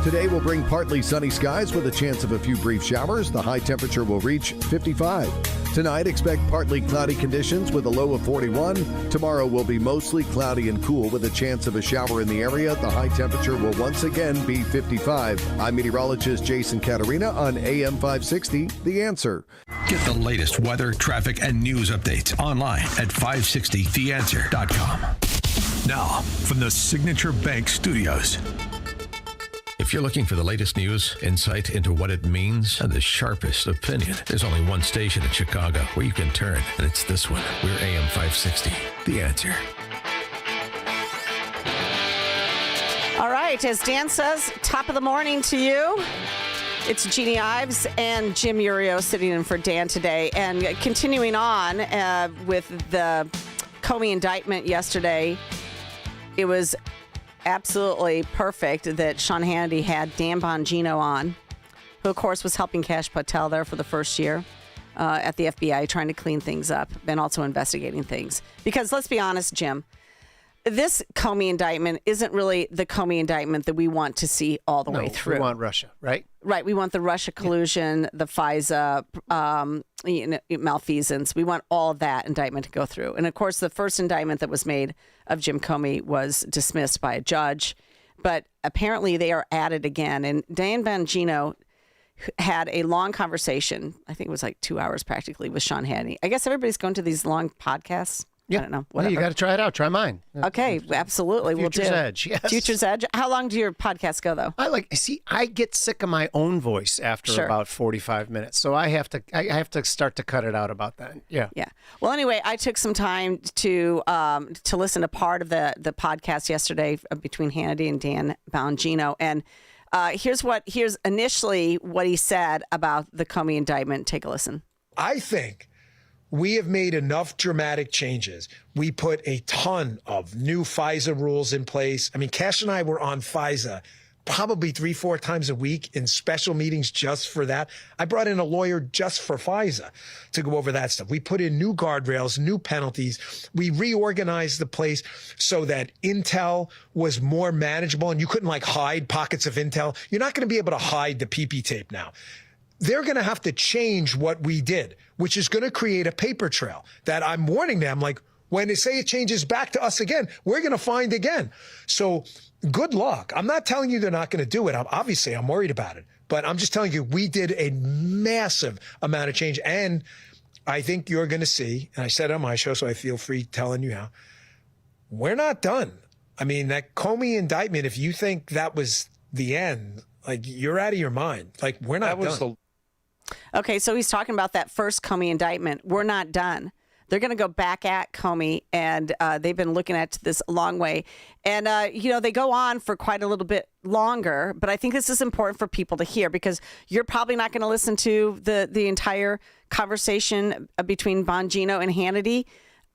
Today will bring partly sunny skies with a chance of a few brief showers. The high temperature will reach 55. Tonight, expect partly cloudy conditions with a low of 41. Tomorrow will be mostly cloudy and cool with a chance of a shower in the area. The high temperature will once again be 55. I'm meteorologist Jason Caterina on AM 560, The Answer. Get the latest weather, traffic, and news updates online at 560theanswer.com. Now, from the Signature Bank Studios. If you're looking for the latest news, insight into what it means, and the sharpest opinion, there's only one station in Chicago where you can turn, and it's this one. We're AM 560, The Answer. All right, as Dan says, top of the morning to you. It's Jeannie Ives and Jim Urio sitting in for Dan today. And continuing on with the Comey indictment yesterday, it was absolutely perfect that Sean Hannity had Dan Bonino on, who, of course, was helping Kash Patel there for the first year at the FBI, trying to clean things up and also investigating things. Because let's be honest, Jim, this Comey indictment isn't really the Comey indictment that we want to see all the way through. We want Russia, right? Right. We want the Russia collusion, the FISA malfeasance. We want all of that indictment to go through. And of course, the first indictment that was made of Jim Comey was dismissed by a judge. But apparently they are at it again. And Dan Bongino had a long conversation, I think it was like 2 hours practically, with Sean Hannity. I guess everybody's going to these long podcasts. Yeah. I don't know. Whatever. Yeah, you got to try it out. Try mine. Okay, absolutely. Future's Edge. Yes. Future's Edge. How long do your podcasts go, though? I get sick of my own voice after about 45 minutes, so I have to start to cut it out about that. Yeah. Yeah. Well, anyway, I took some time to listen to part of the podcast yesterday between Hannity and Dan Bongino, and here's initially what he said about the Comey indictment. Take a listen. I think we have made enough dramatic changes. We put a ton of new FISA rules in place. I mean, Kash and I were on FISA probably 3-4 times a week in special meetings just for that. I brought in a lawyer just for FISA to go over that stuff. We put in new guardrails, new penalties. We reorganized the place so that intel was more manageable and you couldn't hide pockets of intel. You're not going to be able to hide the PP tape now. They're going to have to change what we did, which is going to create a paper trail that I'm warning them, when they say it changes back to us again, we're going to find again. So good luck. I'm not telling you they're not going to do it. I'm worried about it. But I'm just telling you, we did a massive amount of change. And I think you're going to see, and I said it on my show, so I feel free telling you how, we're not done. I mean, that Comey indictment, if you think that was the end, you're out of your mind. We're not done. Okay, so he's talking about that first Comey indictment. We're not done. They're going to go back at Comey, and they've been looking at this a long way. And, they go on for quite a little bit longer, but I think this is important for people to hear because you're probably not going to listen to the entire conversation between Bongino and Hannity.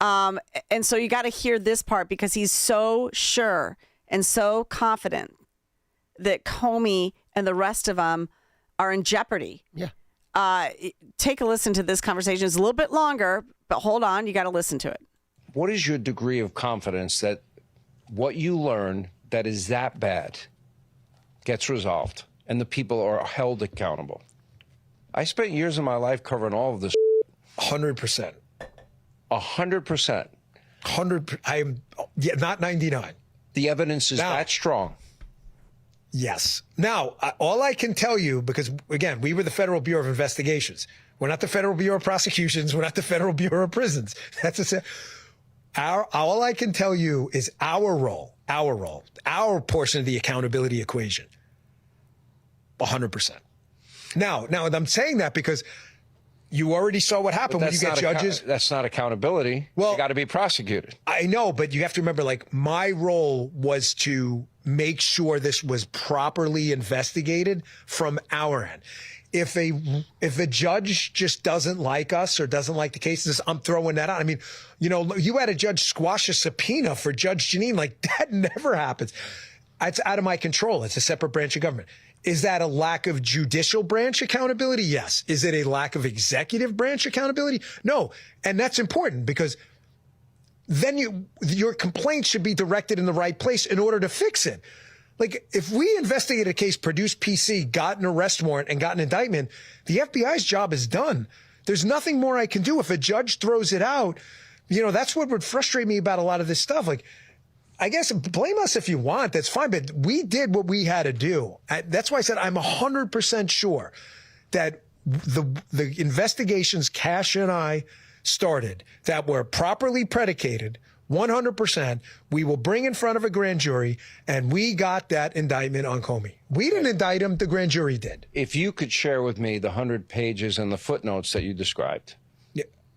And so you got to hear this part because he's so sure and so confident that Comey and the rest of them are in jeopardy. Yeah. Take a listen to this conversation. It's a little bit longer, but hold on. You got to listen to it. What is your degree of confidence that what you learn that is that bad gets resolved and the people are held accountable? I spent years of my life covering all of this. 100%. 100%. 100. I'm not 99. The evidence is that strong. Yes. Now, all I can tell you, because, again, we were the Federal Bureau of Investigations. We're not the Federal Bureau of Prosecutions. We're not the Federal Bureau of Prisons. All I can tell you is our role, our portion of the accountability equation, 100%. Now, I'm saying that because you already saw what happened when you get judges. That's not accountability. Well, you got to be prosecuted. I know, but you have to remember, my role was to make sure this was properly investigated from our end. If a judge just doesn't like us or doesn't like the cases, I'm throwing that out. I mean, you had a judge squash a subpoena for Judge Jeanine. That never happens. It's out of my control. It's a separate branch of government. Is that a lack of judicial branch accountability? Yes. Is it a lack of executive branch accountability? No. And that's important because then your complaint should be directed in the right place in order to fix it. Like, if we investigate a case, produced PC, got an arrest warrant, and got an indictment, the FBI's job is done. There's nothing more I can do. If a judge throws it out, that's what would frustrate me about a lot of this stuff. Like, I guess blame us if you want. That's fine. But we did what we had to do. That's why I said I'm 100% sure that the investigations Cash and I started that were properly predicated, 100%, we will bring in front of a grand jury, and we got that indictment on Comey. We didn't indict him. The grand jury did. If you could share with me the 100 pages and the footnotes that you described.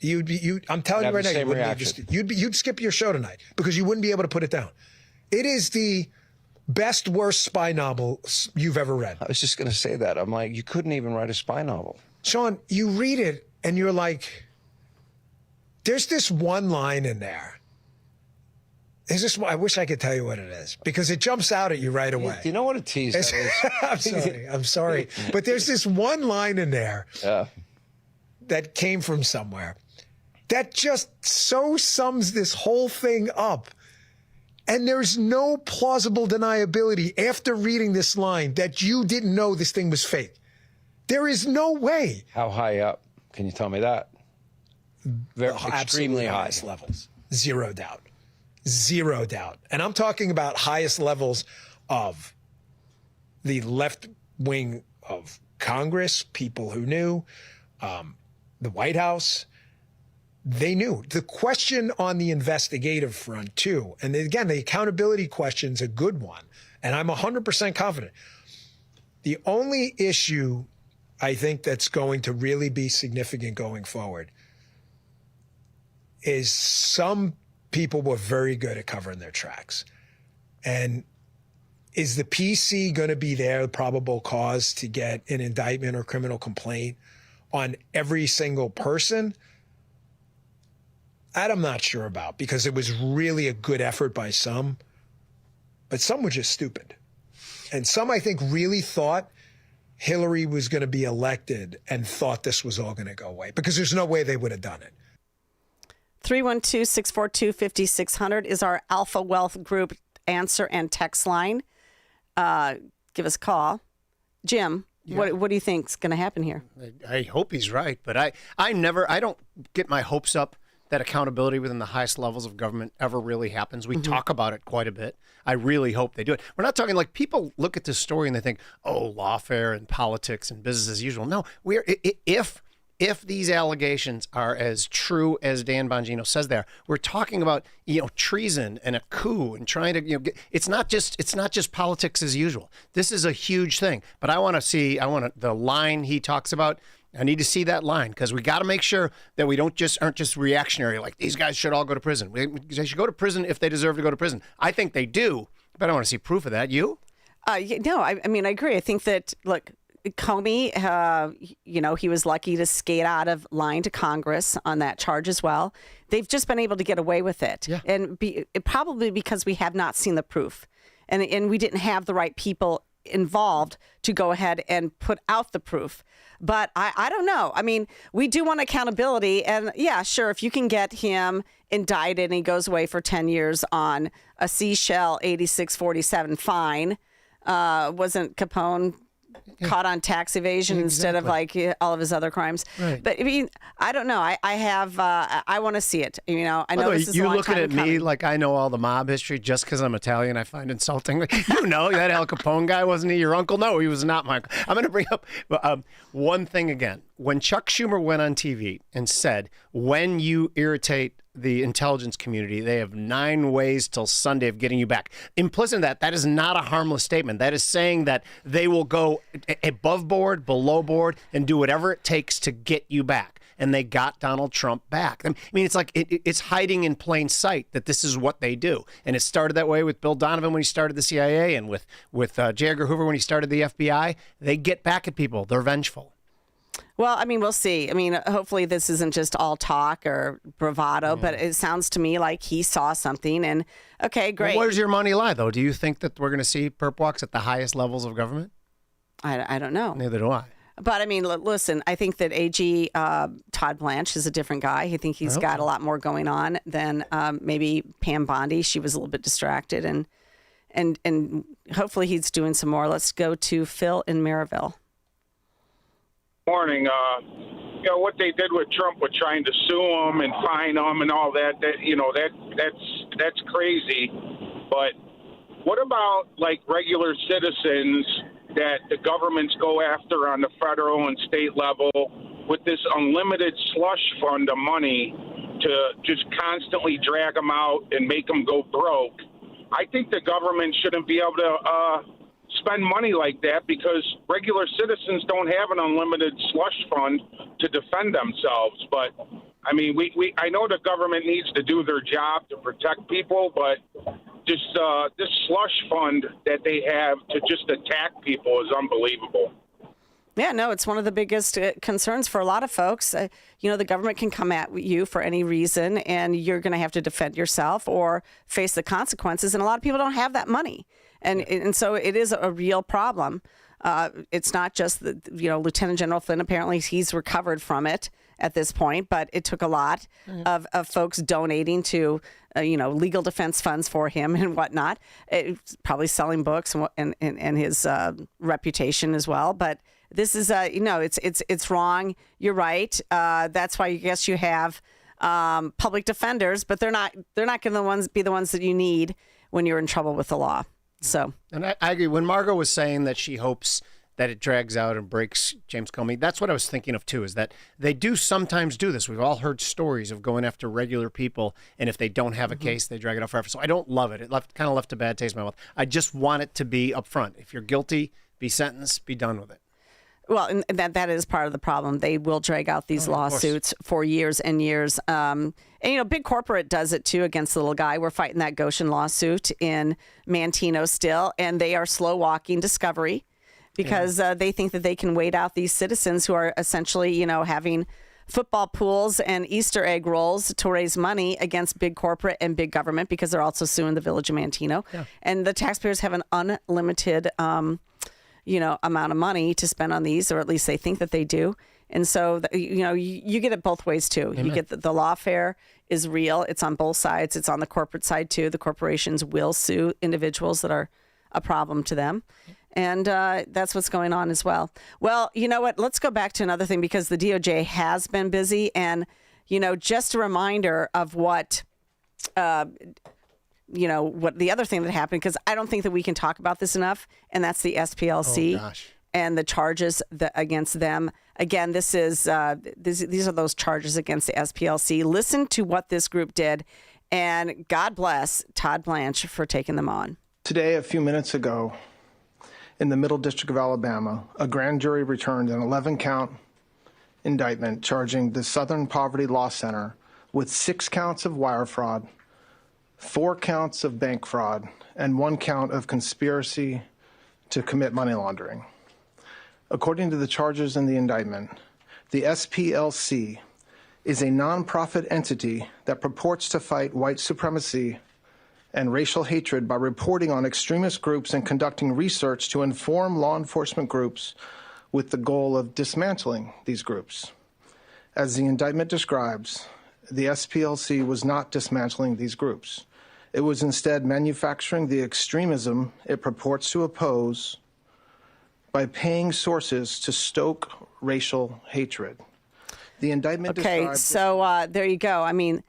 I'm telling you right now, you'd skip your show tonight because you wouldn't be able to put it down. It is the best, worst spy novel you've ever read. I was just going to say that. I'm like, you couldn't even write a spy novel. Sean, you read it and you're like, there's this one line in there. I wish I could tell you what it is because it jumps out at you right away. Do you know what a tease that is? I'm sorry. But there's this one line in there that came from somewhere that just so sums this whole thing up. And there's no plausible deniability after reading this line that you didn't know this thing was fake. There is no way. How high up? Can you tell me that? Extremely high levels. Zero doubt. Zero doubt. And I'm talking about highest levels of the left wing of Congress, people who knew, the White House. They knew. The question on the investigative front, too, and again, the accountability question's a good one, and I'm 100% confident. The only issue I think that's going to really be significant going forward is some people were very good at covering their tracks. And is the PC going to be their probable cause to get an indictment or criminal complaint on every single person? That I'm not sure about because it was really a good effort by some, but some were just stupid. And some, I think, really thought Hillary was going to be elected and thought this was all going to go away because there's no way they would have done it. 312-642-5600 is our Alpha Wealth Group answer and text line. Give us a call. Jim, what do you think is going to happen here? I hope he's right, but I don't get my hopes up that accountability within the highest levels of government ever really happens. We talk about it quite a bit. I really hope they do it. We're not talking like people look at this story and they think, oh, lawfare and politics and business as usual. No, if these allegations are as true as Dan Bonino says they are, we're talking about treason and a coup and trying to it's not just politics as usual. This is a huge thing. But I want the line he talks about. I need to see that line because we got to make sure that we aren't just reactionary. Like these guys should all go to prison. They should go to prison if they deserve to go to prison. I think they do, but I want to see proof of that. You? No, I mean I agree. I think that Comey, he was lucky to skate out of line to Congress on that charge as well. They've just been able to get away with it, and probably because we have not seen the proof, and we didn't have the right people involved to go ahead and put out the proof. But I don't know. I mean, we do want accountability. And yeah, sure, if you can get him indicted and he goes away for 10 years on a seashell 8647 fine, wasn't Capone caught on tax evasion instead of all of his other crimes? Right. But I mean, I don't know. I want to see it. I know this is a long looking time at me coming. like I know all the mob history just because I'm Italian. I find insulting. That Al Capone guy, wasn't he your uncle? No, he was not my uncle. I'm going to bring up one thing again. When Chuck Schumer went on TV and said, when you irritate the intelligence community, they have 9 ways till Sunday of getting you back. Implicit in that is not a harmless statement. That is saying that they will go above board, below board, and do whatever it takes to get you back. And they got Donald Trump back. I mean, it's like it's hiding in plain sight that this is what they do. And it started that way with Bill Donovan when he started the CIA and with J. Edgar Hoover when he started the FBI. They get back at people. They're vengeful. Well, I mean, we'll see. I mean, hopefully this isn't just all talk or bravado, but it sounds to me like he saw something and, okay, great. Well, where's your money lie, though? Do you think that we're going to see perp walks at the highest levels of government? I don't know. Neither do I. But I mean, listen, I think that AG Todd Blanche is a different guy. I think he's got a lot more going on than maybe Pam Bondi. She was a little bit distracted, and hopefully he's doing some more. Let's go to Phil in Maryville. Morning. What they did with Trump with trying to sue him and fine him and all that, that's crazy. But what about like regular citizens that the governments go after on the federal and state level with this unlimited slush fund of money to just constantly drag them out and make them go broke? I think the government shouldn't be able to spend money like that because regular citizens don't have an unlimited slush fund to defend themselves. But I mean, I know the government needs to do their job to protect people, but this slush fund that they have to just attack people is unbelievable. Yeah, no, it's one of the biggest concerns for a lot of folks. The government can come at you for any reason, and you're going to have to defend yourself or face the consequences. And a lot of people don't have that money. And so it is a real problem. It's not just Lieutenant General Flynn. Apparently, he's recovered from it at this point, but it took a lot of folks donating to legal defense funds for him and whatnot. It's probably selling books and his reputation as well. But this is it's wrong. You're right. That's why I guess you have public defenders, but they're not going to be the ones that you need when you're in trouble with the law. So, and I agree. When Margot was saying that she hopes that it drags out and breaks James Comey, that's what I was thinking of too, is that they do sometimes do this. We've all heard stories of going after regular people, and if they don't have a case, they drag it out forever. So I don't love it. It kind of left a bad taste in my mouth. I just want it to be upfront. If you're guilty, be sentenced, be done with it. Well, and that is part of the problem. They will drag out these lawsuits for years and years. And, big corporate does it, too, against the little guy. We're fighting that Goshen lawsuit in Manteno still, and they are slow-walking discovery because they think that they can wait out these citizens who are essentially, having football pools and Easter egg rolls to raise money against big corporate and big government because they're also suing the village of Manteno. Yeah. And the taxpayers have an unlimited amount of money to spend on these, or at least they think that they do. And so, you get it both ways, too. Amen. You get the lawfare is real. It's on both sides. It's on the corporate side, too. The corporations will sue individuals that are a problem to them. And that's what's going on as well. Well, you know what? Let's go back to another thing because the DOJ has been busy. And, just a reminder of what the other thing that happened, because I don't think that we can talk about this enough, and that's the SPLC and the charges against them. Again, these are those charges against the SPLC. Listen to what this group did, and God bless Todd Blanche for taking them on. Today, a few minutes ago, in the Middle District of Alabama, a grand jury returned an 11-count indictment charging the Southern Poverty Law Center with 6 counts of wire fraud, 4 counts of bank fraud, and 1 count of conspiracy to commit money laundering. According to the charges in the indictment, the SPLC is a nonprofit entity that purports to fight white supremacy and racial hatred by reporting on extremist groups and conducting research to inform law enforcement groups with the goal of dismantling these groups. As the indictment describes, the SPLC was not dismantling these groups. It was instead manufacturing the extremism it purports to oppose by paying sources to stoke racial hatred. The indictment describes... So there you go. I mean,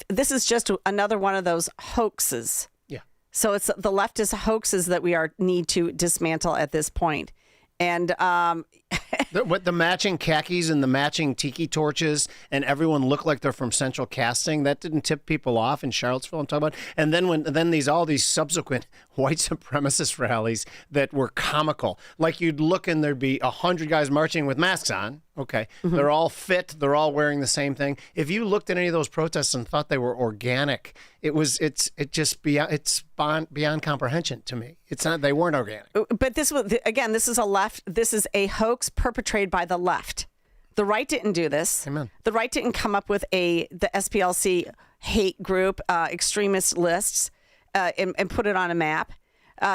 this is just another one of those hoaxes. Yeah. So it's the leftist hoaxes that we need to dismantle at this point. And the matching khakis and the matching tiki torches, and everyone looked like they're from Central Casting. That didn't tip people off in Charlottesville. I'm talking about. And then all these subsequent white supremacist rallies that were comical. Like you'd look and there'd be 100 guys marching with masks on. Okay, They're all fit. They're all wearing the same thing. If you looked at any of those protests and thought they were organic, it's beyond comprehension to me. It's not. They weren't organic. But this is a hoax perpetrated by the left. The right didn't do this. Amen. The right didn't come up with the SPLC hate group extremist lists and put it on a map.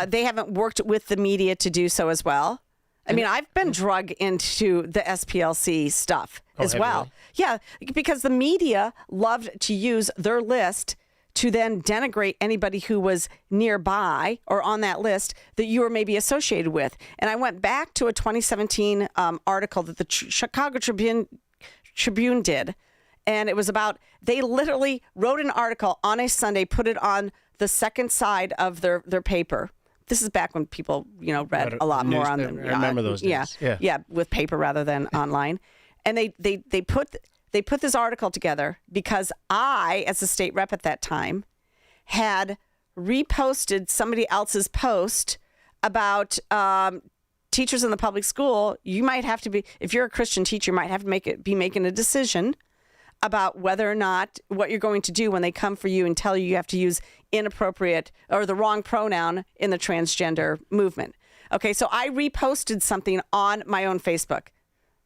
They haven't worked with the media to do so as well. I mean, I've been drug into the SPLC stuff as well. Really? Yeah, because the media loved to use their list to then denigrate anybody who was nearby or on that list that you were maybe associated with. And I went back to a 2017 article that the Chicago Tribune did. And it was about, they literally wrote an article on a Sunday, put it on the second side of their paper. This is back when people, read a lot more on them. I remember those days. Yeah, with paper rather than online. And they put this article together because I, as a state rep at that time, had reposted somebody else's post about teachers in the public school. You might have to be, if you're a Christian teacher, you might have to be making a decision about whether or not what you're going to do when they come for you and tell you have to use inappropriate or the wrong pronoun in the transgender movement. Okay, so I reposted something on my own Facebook,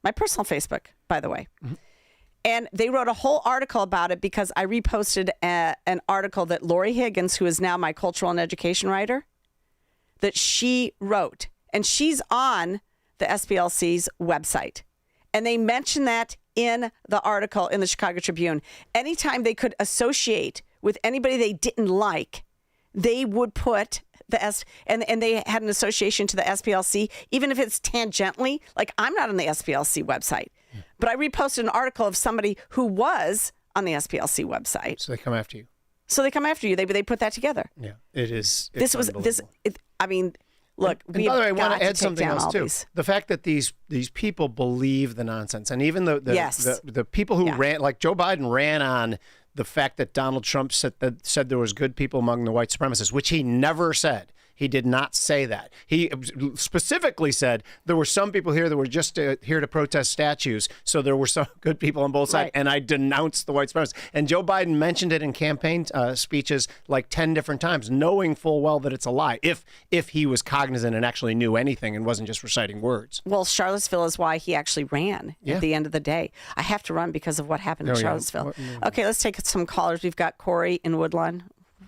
my personal Facebook, by the way. Mm-hmm. And they wrote a whole article about it because I reposted an article that Lori Higgins, who is now my cultural and education writer, that she wrote. And she's on the SPLC's website. And they mentioned that in the article in the Chicago Tribune. Anytime they could associate with anybody they didn't like, they would put and they had an association to the SPLC, even if it's tangentially. Like, I'm not on the SPLC website, but I reposted an article of somebody who was on the SPLC website. So they come after you. They put that together. Yeah, it is. Look, and by the way, I want to add something else too. The fact that these people believe the nonsense, and even the people who ran, like Joe Biden, ran on the fact that Donald Trump said there was good people among the white supremacists, which he never said. He did not say that. He specifically said there were some people here that were just here to protest statues, so there were some good people on both sides, and I denounced the white supremacists. And Joe Biden mentioned it in campaign speeches like 10 different times, knowing full well that it's a lie, if he was cognizant and actually knew anything and wasn't just reciting words. Well, Charlottesville is why he actually ran at the end of the day. I have to run because of what happened in Charlottesville. Okay, let's take some callers. We've got Corey in Woodlawn.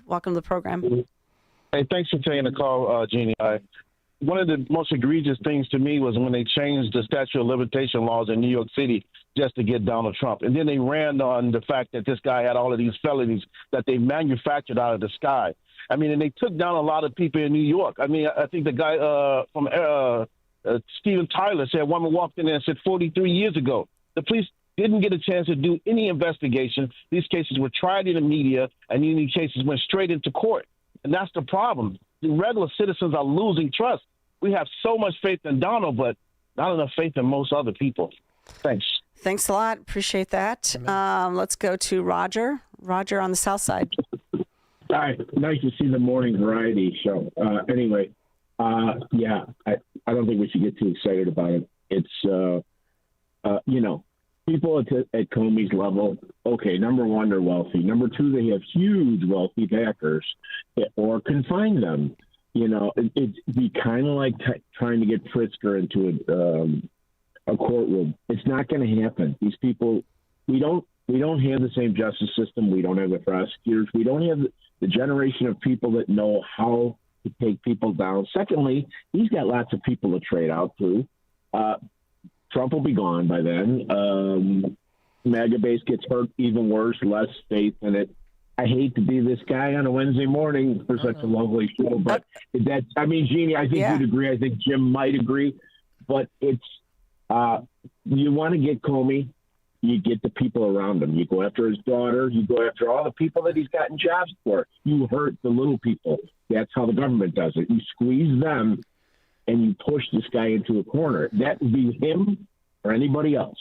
Welcome to the program. Hey, thanks for taking the call, Jeannie. One of the most egregious things to me was when they changed the statute of limitation laws in New York City just to get Donald Trump. And then they ran on the fact that this guy had all of these felonies that they manufactured out of the sky. I mean, and they took down a lot of people in New York. I mean, I think the guy from Steven Tyler said a woman walked in there and said 43 years ago. The police didn't get a chance to do any investigation. These cases were tried in the media, and these cases went straight into court. And that's the problem. The regular citizens are losing trust. We have so much faith in Donald, but not enough faith in most other people. Thanks. Thanks a lot. Appreciate that. Let's go to Roger. Roger on the south side. Hi. Nice to see the morning variety show. Anyway, I don't think we should get too excited about it. It's, people at Comey's level, okay, number one, they're wealthy. Number two, they have huge wealthy backers or confine them. It'd be kind of like trying to get Pritzker into a courtroom. It's not going to happen. These people, we don't have the same justice system. We don't have the prosecutors. We don't have the generation of people that know how to take people down. Secondly, he's got lots of people to trade out to. Trump will be gone by then. MAGA base gets hurt even worse, less faith in it. I hate to be this guy on a Wednesday morning for such a lovely show, but Jeannie, I think you'd agree. I think Jim might agree, but it's, you want to get Comey, you get the people around him. You go after his daughter, you go after all the people that he's gotten jobs for. You hurt the little people. That's how the government does it. You squeeze them and you push this guy into a corner. That would be him or anybody else.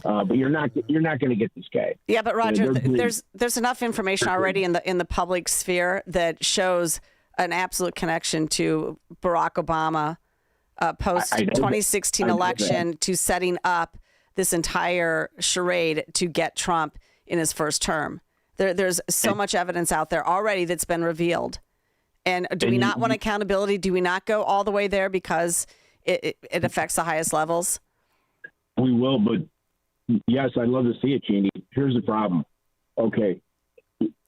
But you're not going to get this guy. Yeah, but Roger, there's enough information already in the public sphere that shows an absolute connection to Barack Obama post 2016 election to setting up this entire charade to get Trump in his first term. There's so much evidence out there already that's been revealed. And do we not want accountability? Do we not go all the way there because it affects the highest levels? We will, but yes, I'd love to see it, Jeannie. Here's the problem. Okay,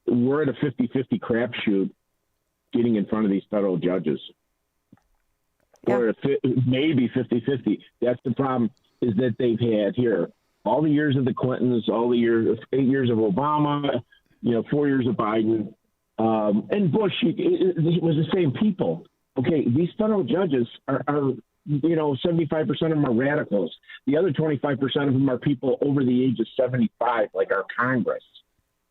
we're at a 50-50 crapshoot getting in front of these federal judges. or maybe 50-50. That's the problem, is that they've had here all the years of the Clintons, all the 8 years of Obama, 4 years of Biden, and Bush. It was the same people. Okay, these federal judges are 75% of them are radicals. The other 25% of them are people over the age of 75, like our Congress.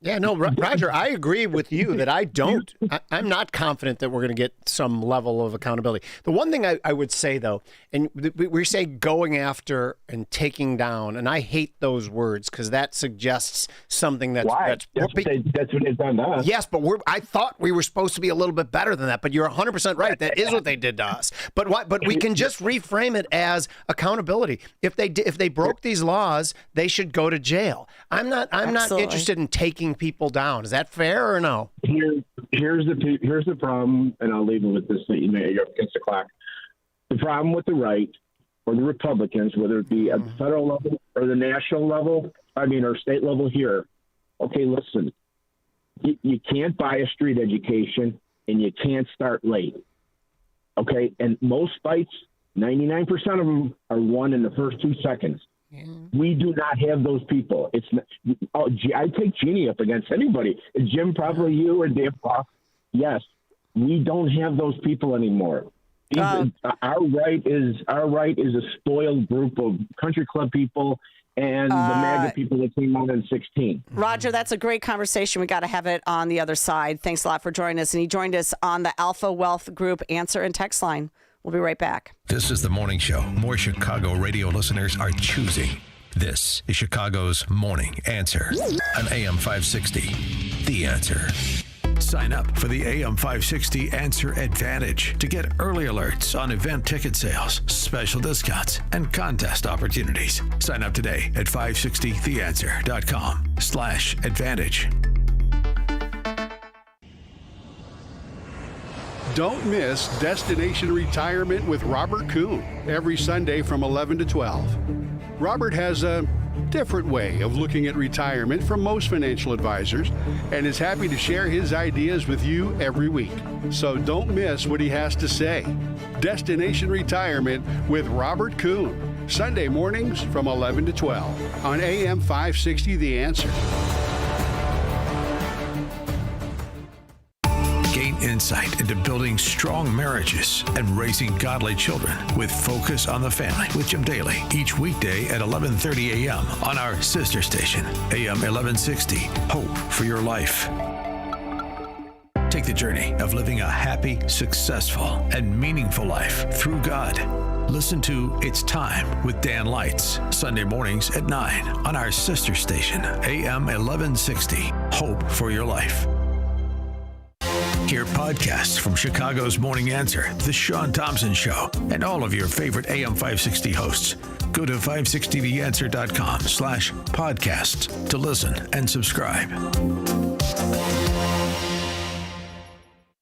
Yeah, no, Roger, I agree with you that I'm not confident that we're going to get some level of accountability. The one thing I would say, though, and we say going after and taking down, and I hate those words because that suggests something that's... Why? That's what they've done to us. Yes, but I thought we were supposed to be a little bit better than that, but you're 100% right. That is what they did to us. But we can just reframe it as accountability. If they broke these laws, they should go to jail. I'm not interested in taking people down. Is that fair or no? Here's the problem, and I'll leave it with this. You're up against the clock. The problem with the right or the Republicans, whether it be at the federal level or the national level, or state level here. Okay, listen, you can't buy a street education and you can't start late. Okay, and most fights, 99% of them are won in the first 2 seconds. We do not have those people. It's not, I take Jeannie up against anybody. Jim, probably you or Dave. Yes, we don't have those people anymore. Our right is a spoiled group of country club people and the MAGA people that came out in 16. Roger, that's a great conversation. We got to have it on the other side. Thanks a lot for joining us. And he joined us on the Alpha Wealth Group answer and text line. We'll be right back. This is the morning show more Chicago radio listeners are choosing. This is Chicago's Morning Answer on AM 560. The Answer. Sign up for the AM 560 Answer Advantage to get early alerts on event ticket sales, special discounts, and contest opportunities. Sign up today at 560theanswer.com/advantage. Don't miss Destination Retirement with Robert Kuhn every Sunday from 11 to 12. Robert has a different way of looking at retirement from most financial advisors and is happy to share his ideas with you every week. So don't miss what he has to say. Destination Retirement with Robert Kuhn, Sunday mornings from 11 to 12 on AM 560 The Answer. Gain insight into building strong marriages and raising godly children with Focus on the Family with Jim Daly each weekday at 11:30 a.m. on our sister station, AM 1160, Hope for Your Life. Take the journey of living a happy, successful, and meaningful life through God. Listen to It's Time with Dan Lights, Sunday mornings at 9 on our sister station, AM 1160, Hope for Your Life. Hear podcasts from Chicago's Morning Answer, The Sean Thompson Show, and all of your favorite AM 560 hosts. Go to 560theanswer.com/podcast to listen and subscribe.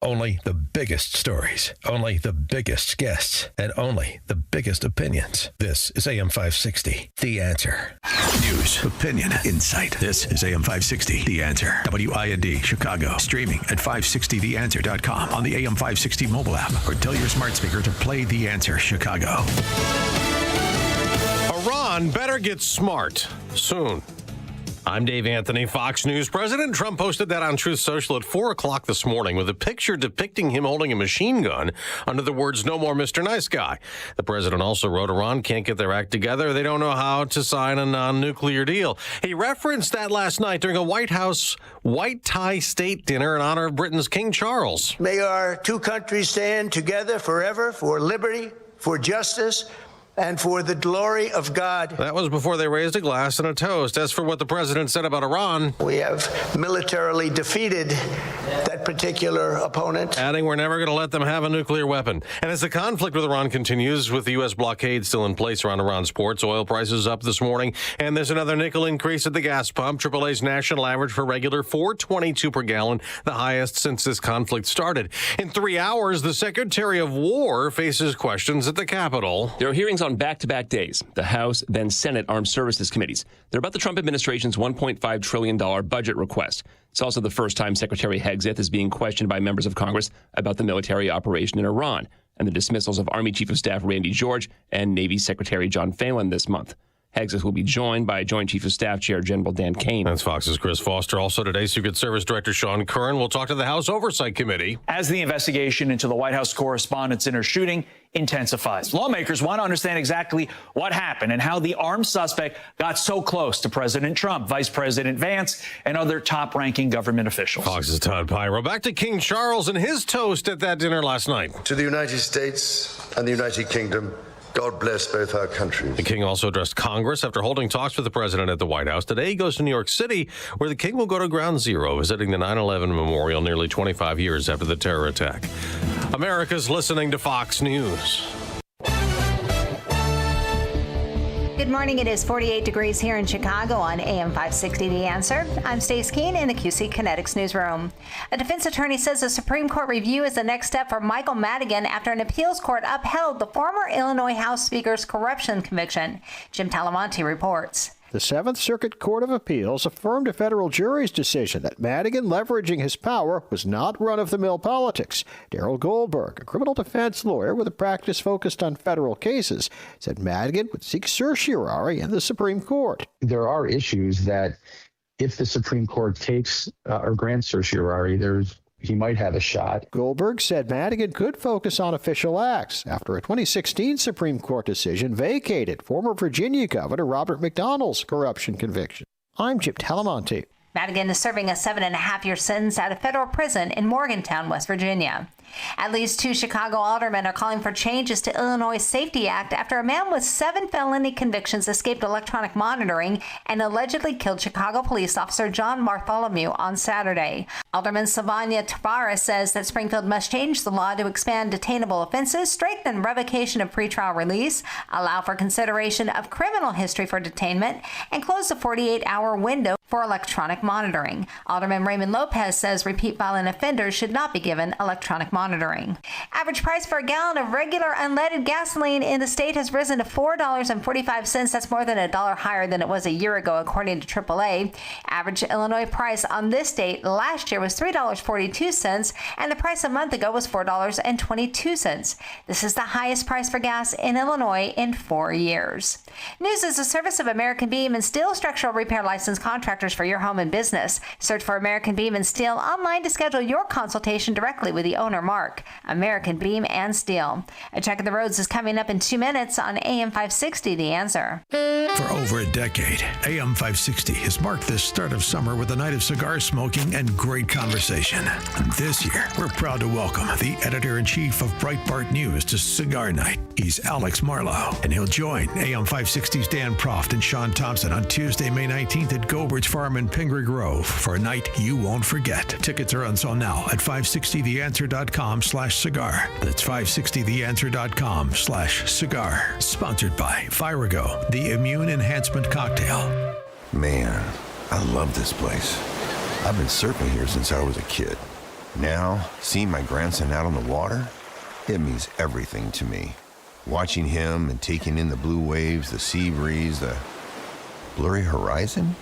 Only the biggest stories, only the biggest guests, and only the biggest opinions. This is AM 560, The Answer. News, opinion, insight. This is AM 560, The Answer. WIND, Chicago. Streaming at 560theanswer.com on the AM 560 mobile app, or tell your smart speaker to play The Answer Chicago. Iran better get smart soon. I'm Dave Anthony, Fox News. President Trump posted that on Truth Social at 4 o'clock this morning with a picture depicting him holding a machine gun under the words, "No more Mr. Nice Guy." The president also wrote, Iran can't get their act together. They don't know how to sign a non-nuclear deal. He referenced that last night during a White House white tie state dinner in honor of Britain's King Charles. May our two countries stand together forever for liberty, for justice, and for the glory of God. That was before they raised a glass and a toast. As for what the president said about Iran, we have militarily defeated that particular opponent. Adding, we're never going to let them have a nuclear weapon. And as the conflict with Iran continues, with the U.S. blockade still in place around Iran's ports, oil prices up this morning, and there's another nickel increase at the gas pump. AAA's national average for regular $4.22 per gallon, the highest since this conflict started. In 3 hours, the Secretary of War faces questions at the Capitol. There are hearings on back-to-back days, the House, then Senate Armed Services Committees. They're about the Trump administration's $1.5 trillion budget request. It's also the first time Secretary Hegseth is being questioned by members of Congress about the military operation in Iran and the dismissals of Army Chief of Staff Randy George and Navy Secretary John Phelan this month. Hegseth will be joined by Joint Chief of Staff Chair General Dan Kane. That's Fox's Chris Foster. Also today, Secret Service Director Sean Curran will talk to the House Oversight Committee. As the investigation into the White House Correspondents' Center shooting intensifies, lawmakers want to understand exactly what happened and how the armed suspect got so close to President Trump, Vice President Vance, and other top-ranking government officials. Fox's Todd Pyro. Back to King Charles and his toast at that dinner last night. To the United States and the United Kingdom, God bless both our countries. The king also addressed Congress after holding talks with the president at the White House. Today he goes to New York City, where the king will go to Ground Zero, visiting the 9/11 memorial nearly 25 years after the terror attack. America's listening to Fox News. Good morning. It is 48 degrees here in Chicago on AM 560 The Answer. I'm Stace Keene in the QC Kinetics newsroom. A defense attorney says a Supreme Court review is the next step for Michael Madigan after an appeals court upheld the former Illinois House Speaker's corruption conviction. Jim Talamonte reports. The Seventh Circuit Court of Appeals affirmed a federal jury's decision that Madigan leveraging his power was not run-of-the-mill politics. Darrell Goldberg, a criminal defense lawyer with a practice focused on federal cases, said Madigan would seek certiorari in the Supreme Court. There are issues that if the Supreme Court takes or grants certiorari, he might have a shot. Goldberg said Madigan could focus on official acts after a 2016 Supreme Court decision vacated former Virginia Governor Robert McDonnell's corruption conviction. I'm Jim Talamonte. Madigan is serving a 7.5-year sentence at a federal prison in Morgantown, West Virginia. At least 2 Chicago aldermen are calling for changes to Illinois' Safety Act after a man with 7 felony convictions escaped electronic monitoring and allegedly killed Chicago police officer John Bartholomew on Saturday. Alderman Sylvania Tavares says that Springfield must change the law to expand detainable offenses, strengthen revocation of pretrial release, allow for consideration of criminal history for detainment, and close the 48-hour window for electronic monitoring. Alderman Raymond Lopez says repeat violent offenders should not be given electronic monitoring. Average price for a gallon of regular unleaded gasoline in the state has risen to $4.45. That's more than $1 higher than it was a year ago, according to AAA. Average Illinois price on this date last year was $3.42, and the price a month ago was $4.22. This is the highest price for gas in Illinois in 4 years. News is a service of American Beam and Steel Structural Repair License Contractors for your home and business. Search for American Beam and Steel online to schedule your consultation directly with the owner, Mark. American Beam and Steel. A check of the roads is coming up in 2 minutes on AM 560 The Answer. For over a decade, AM 560 has marked the start of summer with a night of cigar smoking and great conversation. And this year, we're proud to welcome the editor-in-chief of Breitbart News to Cigar Night. He's Alex Marlowe, and he'll join AM 560's Dan Proft and Sean Thompson on Tuesday, May 19th at Gobert's Farm in Pingree Grove for a night you won't forget. Tickets are on sale now at 560theanswer.com/cigar. That's 560theanswer.com/cigar. Sponsored by Vyrago, the immune enhancement cocktail. Man, I love this place. I've been surfing here since I was a kid. Now, seeing my grandson out on the water, it means everything to me. Watching him and taking in the blue waves, the sea breeze, the blurry horizon.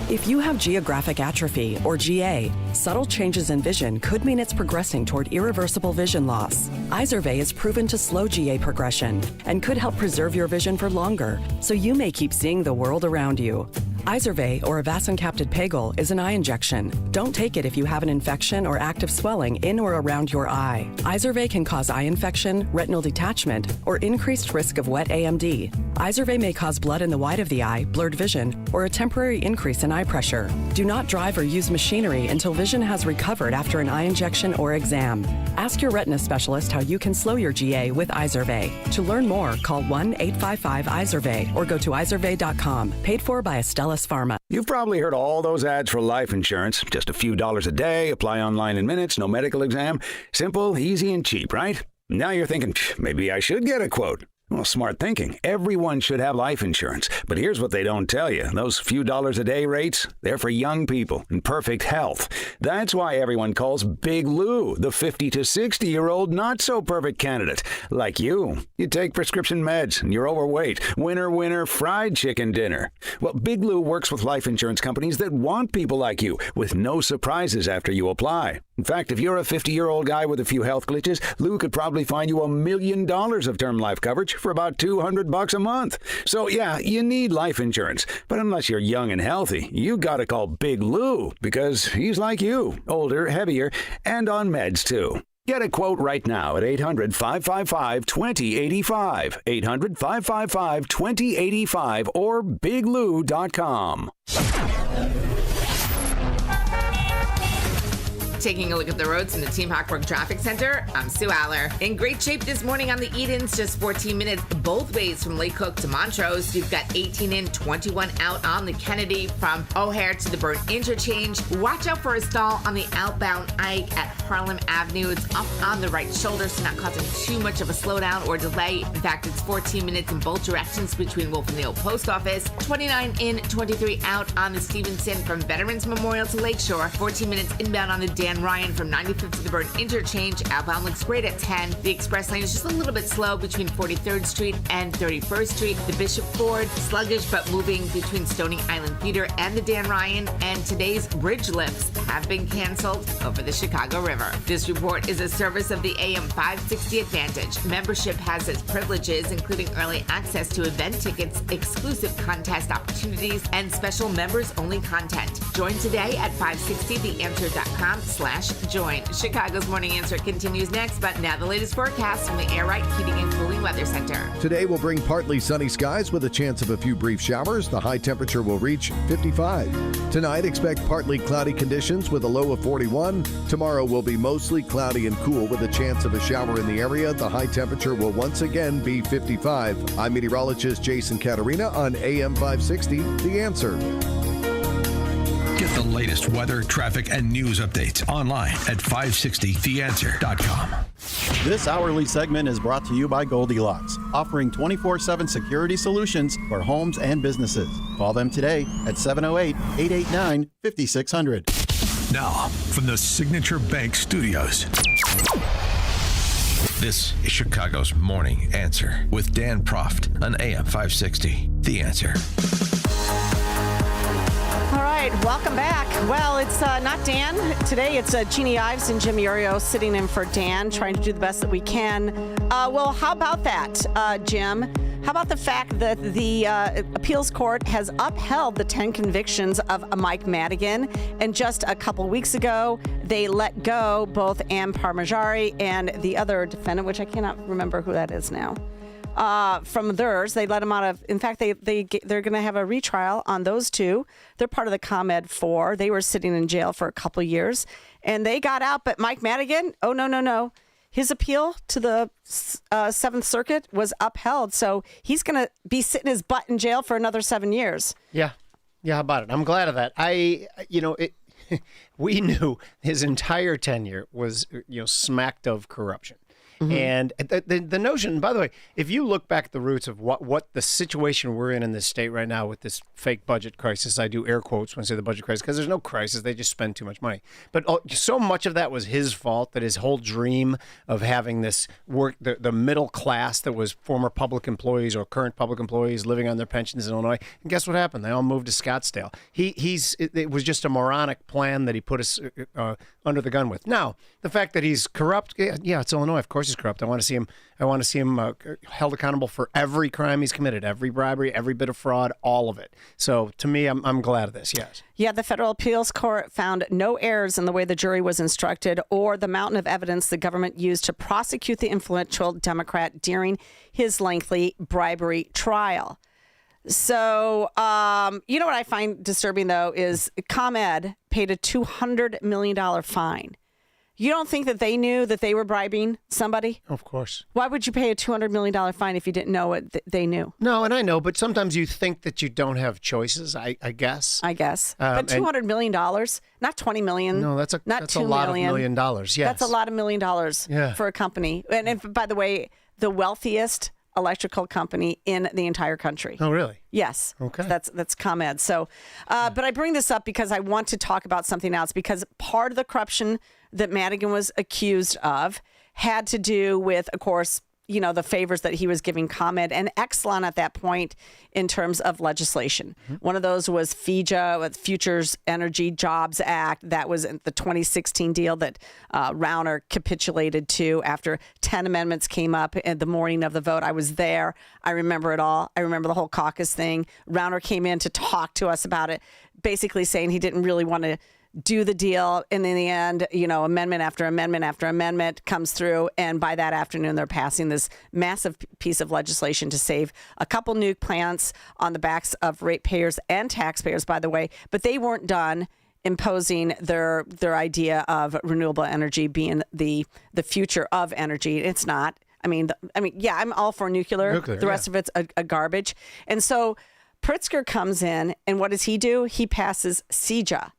If you have geographic atrophy, or GA, subtle changes in vision could mean it's progressing toward irreversible vision loss. Izervay is proven to slow GA progression and could help preserve your vision for longer, so you may keep seeing the world around you. Izervay, or avacincaptad pegol, is an eye injection. Don't take it if you have an infection or active swelling in or around your eye. Izervay can cause eye infection, retinal detachment, or increased risk of wet AMD. Izervay may cause blood in the white of the eye, blurred vision, or a temporary increase in eye pressure. Do not drive or use machinery until vision has recovered after an eye injection or exam. Ask your retina specialist how you can slow your GA with Izervay. To learn more, call 1-855-IZERVAY or go to izervay.com. Paid for by Astellas Pharma. You've probably heard all those ads for life insurance. Just a few dollars a day, apply online in minutes, no medical exam. Simple, easy, and cheap, right? Now you're thinking, maybe I should get a quote. Well, smart thinking. Everyone should have life insurance. But here's what they don't tell you. Those few dollars a day rates, they're for young people in perfect health. That's why everyone calls Big Lou the 50 to 60-year-old not-so-perfect candidate. Like you. You take prescription meds and you're overweight. Winner, fried chicken dinner. Well, Big Lou works with life insurance companies that want people like you with no surprises after you apply. In fact, if you're a 50-year-old guy with a few health glitches, Lou could probably find you $1 million of term life coverage for about $200 a month. So yeah, you need life insurance. But unless you're young and healthy, you gotta call Big Lou because he's like you, older, heavier, and on meds too. Get a quote right now at 800-555-2085, 800-555-2085, or biglou.com. Taking a look at the roads in the Team Hawkbrook Traffic Center, I'm Sue Aller. In great shape this morning on the Edens, just 14 minutes both ways from Lake Cook to Montrose. You've got 18 in, 21 out on the Kennedy from O'Hare to the Burn Interchange. Watch out for a stall on the outbound Ike at Harlem Avenue. It's up on the right shoulder, so not causing too much of a slowdown or delay. In fact, it's 14 minutes in both directions between Wolf and the Old Post Office. 29 in, 23 out on the Stevenson from Veterans Memorial to Lakeshore. 14 minutes inbound on the Dan Ryan from 95th to the Burn Interchange. Outbound looks great at 10. The express lane is just a little bit slow between 43rd Street and 31st Street. The Bishop Ford, sluggish but moving between Stony Island Theater and the Dan Ryan. And today's bridge lifts have been canceled over the Chicago River. This report is a service of the AM 560 Advantage. Membership has its privileges, including early access to event tickets, exclusive contest opportunities, and special members-only content. Join today at 560theanswer.com/join. Chicago's Morning Answer continues next, but now the latest forecast from the Air Right Heating and Cooling Weather Center. Today will bring partly sunny skies with a chance of a few brief showers. The high temperature will reach 55. Tonight, expect partly cloudy conditions with a low of 41. Tomorrow will be mostly cloudy and cool with a chance of a shower in the area. The high temperature will once again be 55. I'm meteorologist Jason Caterina on AM 560, The Answer. Get the latest weather, traffic, and news updates online at 560theanswer.com. This hourly segment is brought to you by Goldilocks, offering 24/7 security solutions for homes and businesses. Call them today at 708-889-5600. Now, from the Signature Bank Studios, this is Chicago's Morning Answer with Dan Proft on AM 560, The Answer. All right, welcome back. Well, it's not Dan. Today it's Jeannie Ives and Jim Uriot sitting in for Dan, trying to do the best that we can. Well, how about that, Jim? How about the fact that the appeals court has upheld the 10 convictions of Mike Madigan, and just a couple weeks ago, they let go both Ann Parmigiani and the other defendant, which I cannot remember who that is now. From theirs, they let them out of. In fact, they're going to have a retrial on those two. They're part of the ComEd 4. They were sitting in jail for a couple years, and they got out. But Mike Madigan, oh no, his appeal to the Seventh Circuit was upheld, so he's going to be sitting his butt in jail for another 7 years. Yeah, how about it? I'm glad of that. We knew his entire tenure was smacked of corruption. Mm-hmm. And the notion, by the way, if you look back at the roots of what the situation we're in this state right now with this fake budget crisis, I do air quotes when I say the budget crisis because there's no crisis, they just spend too much money. But so much of that was his fault, that his whole dream of having this work, the middle class that was former public employees or current public employees living on their pensions in Illinois. And guess what happened? They all moved to Scottsdale. It was just a moronic plan that he put us under the gun with. Now, the fact that he's corrupt, yeah, it's Illinois. Of course he's corrupt. I want to see him held accountable for every crime he's committed, every bribery, every bit of fraud, all of it. So to me, I'm glad of this. Yes. Yeah, the federal appeals court found no errors in the way the jury was instructed or the mountain of evidence the government used to prosecute the influential Democrat during his lengthy bribery trial. So, you know what I find disturbing, though, is ComEd paid a $200 million fine. You don't think that they knew that they were bribing somebody? Of course. Why would you pay a $200 million fine if you didn't know what they knew? No, and I know, but sometimes you think that you don't have choices, I guess. But $200 million, not $20 million. No, that's a lot of $1 million, yes. That's a lot of $1 million for a company. And by the way, the wealthiest electrical company in the entire country. Oh, really? Yes. Okay. That's ComEd. So, but I bring this up because I want to talk about something else, because part of the corruption that Madigan was accused of had to do with, of course, the favors that he was giving ComEd and Exelon at that point in terms of legislation. One of those was FEJA, with Futures Energy Jobs Act. That was the 2016 deal that Rauner capitulated to after 10 amendments came up in the morning of the vote. I was there. I remember it all. I remember the whole caucus thing. Rauner came in to talk to us about it, basically saying he didn't really want to do the deal. And in the end, amendment after amendment after amendment comes through. And by that afternoon, they're passing this massive piece of legislation to save a couple nuke plants on the backs of ratepayers and taxpayers, by the way. But they weren't done imposing their idea of renewable energy being the future of energy. It's not. Yeah, I'm all for nuclear. The rest of it's a garbage. And so Pritzker comes in, and what does he do? He passes CEJA,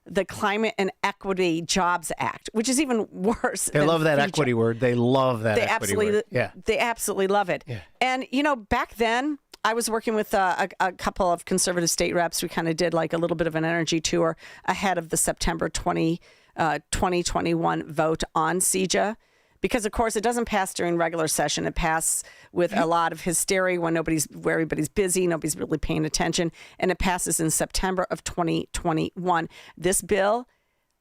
the Climate and Equity Jobs Act, which is even worse. They love that FEJA. equity word. They love that equity word. Yeah. They absolutely love it. Yeah. And, back then, I was working with a couple of conservative state reps. We kind of did like a little bit of an energy tour ahead of the September 2021 vote on CEJA. Because, of course, it doesn't pass during regular session. It passes with a lot of hysteria where everybody's busy, nobody's really paying attention, and it passes in September of 2021. This bill,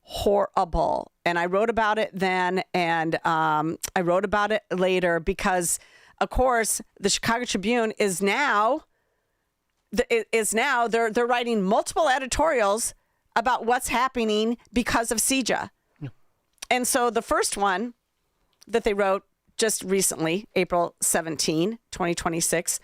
horrible. And I wrote about it then, and I wrote about it later because, of course, the Chicago Tribune is now they're writing multiple editorials about what's happening because of CEJA. Yeah. And so the first one that they wrote just recently, April 17, 2026.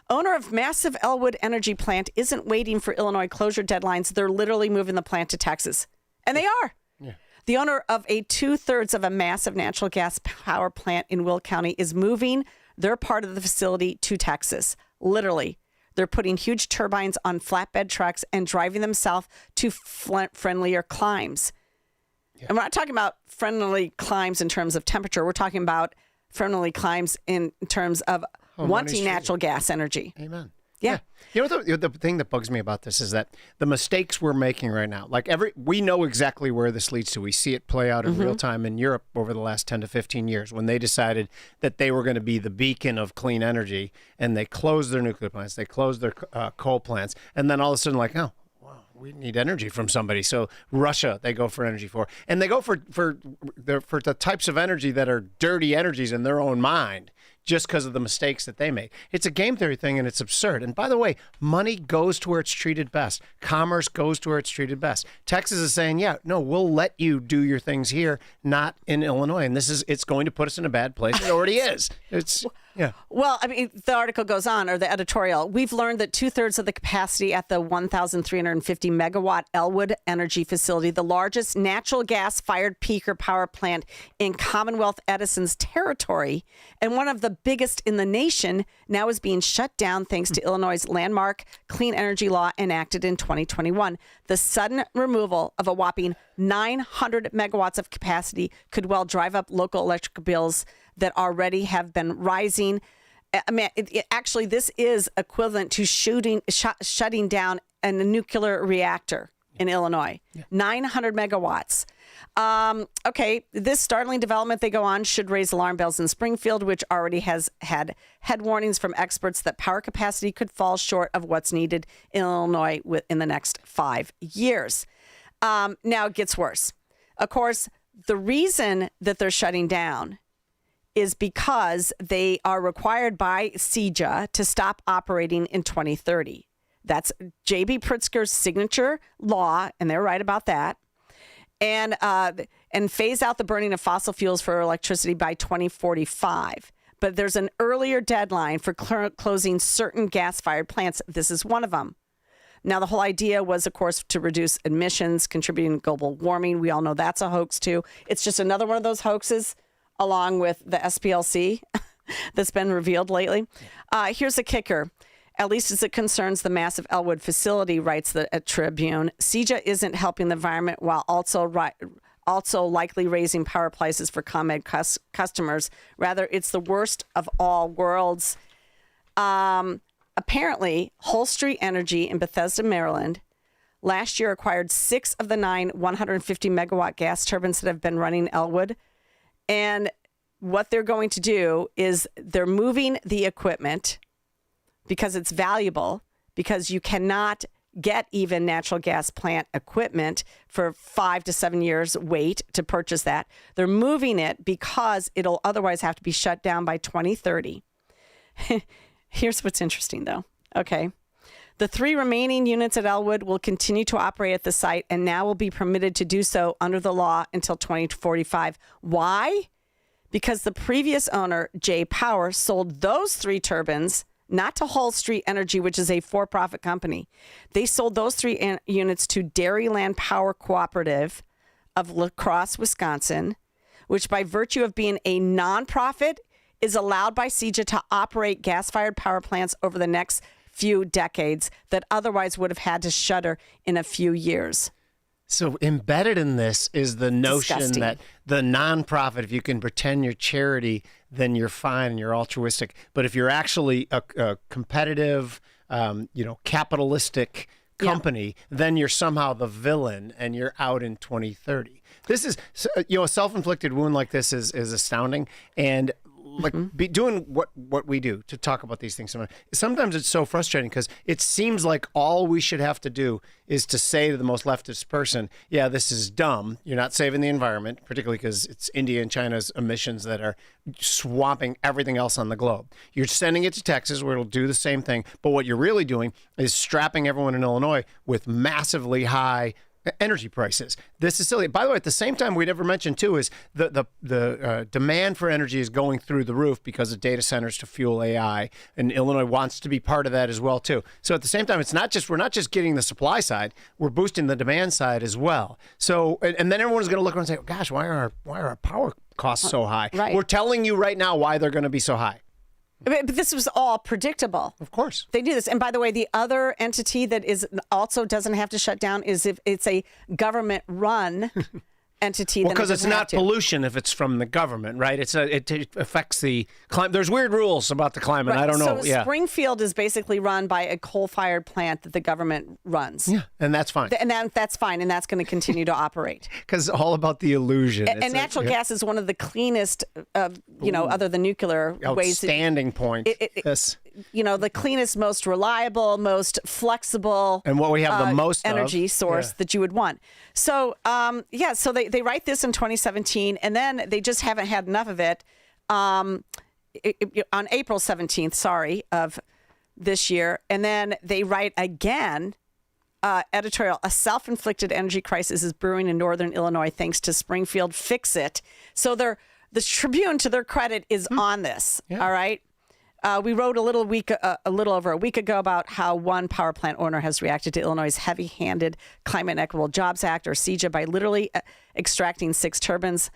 Owner of massive Elwood energy plant isn't waiting for Illinois closure deadlines. They're literally moving the plant to Texas. And they are. Yeah. The owner of 2/3 of a massive natural gas power plant in Will County is moving their part of the facility to Texas. Literally. They're putting huge turbines on flatbed trucks and driving them south to friendlier climes. Yeah. And we're not talking about friendly climes in terms of temperature. We're talking about friendly climes in terms of wanting natural gas energy. Amen. Yeah. The thing that bugs me about this is that the mistakes we're making right now, we know exactly where this leads to. We see it play out in real time in Europe over the last 10 to 15 years when they decided that they were going to be the beacon of clean energy, and they closed their nuclear plants, they closed their coal plants, and then all of a sudden we need energy from somebody. So Russia, they go for energy for, and they go for the types of energy that are dirty energies in their own mind, just because of the mistakes that they make. It's a game theory thing, and it's absurd. And by the way, money goes to where it's treated best. Commerce goes to where it's treated best. Texas is saying, we'll let you do your things here, not in Illinois. And it's going to put us in a bad place. It already is. Yeah. Well, the article goes on, or the editorial. We've learned that 2/3 of the capacity at the 1,350 megawatt Elwood Energy Facility, the largest natural gas-fired peaker power plant in Commonwealth Edison's territory, and one of the biggest in the nation, now is being shut down thanks to Illinois' landmark clean energy law enacted in 2021. The sudden removal of a whopping 900 megawatts of capacity could well drive up local electric bills that already have been rising. Actually, this is equivalent to shutting down a nuclear reactor in Illinois. Yeah. 900 megawatts. Okay, this startling development, they go on, should raise alarm bells in Springfield, which already has had head warnings from experts that power capacity could fall short of what's needed in Illinois in the next 5 years. Now it gets worse. Of course, the reason that they're shutting down is because they are required by CEJA to stop operating in 2030. That's J.B. Pritzker's signature law, and they're right about that. And phase out the burning of fossil fuels for electricity by 2045. But there's an earlier deadline for closing certain gas-fired plants. This is one of them. Now, the whole idea was, of course, to reduce emissions, contributing to global warming. We all know that's a hoax, too. It's just another one of those hoaxes, along with the SPLC that's been revealed lately. Here's the kicker. At least as it concerns the massive Elwood facility, writes the Tribune, CEJA isn't helping the environment while also also likely raising power prices for ComEd customers. Rather, it's the worst of all worlds. Apparently, Hull Street Energy in Bethesda, Maryland, last year acquired 6 of the 9 150 megawatt gas turbines that have been running in Elwood. And what they're going to do is they're moving the equipment because it's valuable, because you cannot get even natural gas plant equipment for 5 to 7 years wait to purchase that. They're moving it because it'll otherwise have to be shut down by 2030. Here's what's interesting, though. Okay. The 3 remaining units at Elwood will continue to operate at the site and now will be permitted to do so under the law until 2045. Why? Because the previous owner, J Power, sold those 3 turbines not to Hull Street Energy, which is a for-profit company. They sold those 3 units to Dairyland Power Cooperative of La Crosse, Wisconsin, which by virtue of being a nonprofit is allowed by CEJA to operate gas-fired power plants over the next few decades that otherwise would have had to shutter in a few years. So embedded in this is the notion that the nonprofit, if you can pretend you're charity, then you're fine and you're altruistic. But if you're actually a competitive, capitalistic company, then you're somehow the villain and you're out in 2030. This is, a self-inflicted wound like this is astounding. And doing what we do to talk about these things. Sometimes it's so frustrating because it seems like all we should have to do is to say to the most leftist person, yeah, this is dumb. You're not saving the environment, particularly because it's India and China's emissions that are swamping everything else on the globe. You're sending it to Texas where it'll do the same thing. But what you're really doing is strapping everyone in Illinois with massively high energy prices. This is silly. By the way, at the same time, we never mentioned too is the demand for energy is going through the roof because of data centers to fuel AI, and Illinois wants to be part of that as well too. So at the same time, we're not just getting the supply side, we're boosting the demand side as well. So and then everyone's going to look around and say, oh, "Gosh, why are our power costs so high?" Right. We're telling you right now why they're going to be so high. But this was all predictable. Of course. They do this. And by the way, the other entity that is also doesn't have to shut down is if it's a government-run entity. Well, because it's not pollution if it's from the government, right? It affects the climate. There's weird rules about the climate. Right. I don't know. So Springfield is basically run by a coal-fired plant that the government runs. Yeah, and that's fine. And that's fine, and that's going to continue to operate. Because all about the illusion. And natural gas is one of the cleanest, other than nuclear ways. Outstanding point. Yes. The cleanest, most reliable, most flexible, and what we have the most energy source that you would want. So, so they write this in 2017, and then they just haven't had enough of it. On April 17th, of this year, and then they write again. Editorial: a self-inflicted energy crisis is brewing in northern Illinois thanks to Springfield Fix It. So the Tribune, to their credit, is on this. Yeah. All right. We wrote a little over a week ago about how one power plant owner has reacted to Illinois' heavy-handed Climate and Equitable Jobs Act, or CEJA, by literally extracting 6 turbines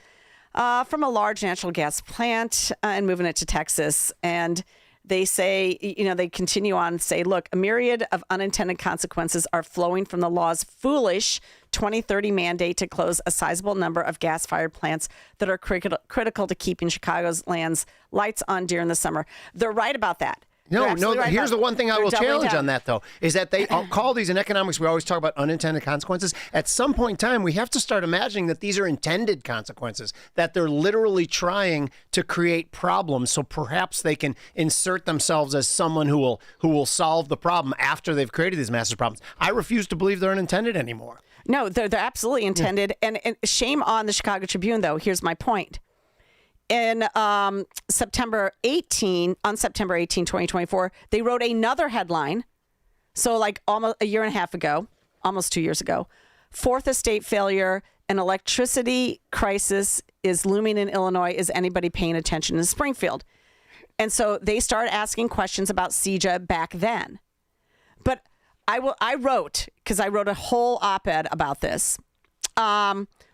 from a large natural gas plant and moving it to Texas. And they say, they continue on and say, look, a myriad of unintended consequences are flowing from the law's foolish 2030 mandate to close a sizable number of gas-fired plants that are critical to keeping Chicago's lands lights on during the summer. They're right about that. No. Right. Here's the one thing I will challenge on that, though, is that they call these in economics. We always talk about unintended consequences. At some point in time, we have to start imagining that these are intended consequences, that they're literally trying to create problems. So perhaps they can insert themselves as someone who will solve the problem after they've created these massive problems. I refuse to believe they're unintended anymore. No, they're absolutely intended. Yeah. And shame on the Chicago Tribune, though. Here's my point. In September 18, 2024, they wrote another headline. So like almost a year and a half ago, almost 2 years ago, fourth estate failure, an electricity crisis is looming in Illinois. Is anybody paying attention in Springfield? And so they started asking questions about CEJA back then. But I wrote a whole op-ed about this.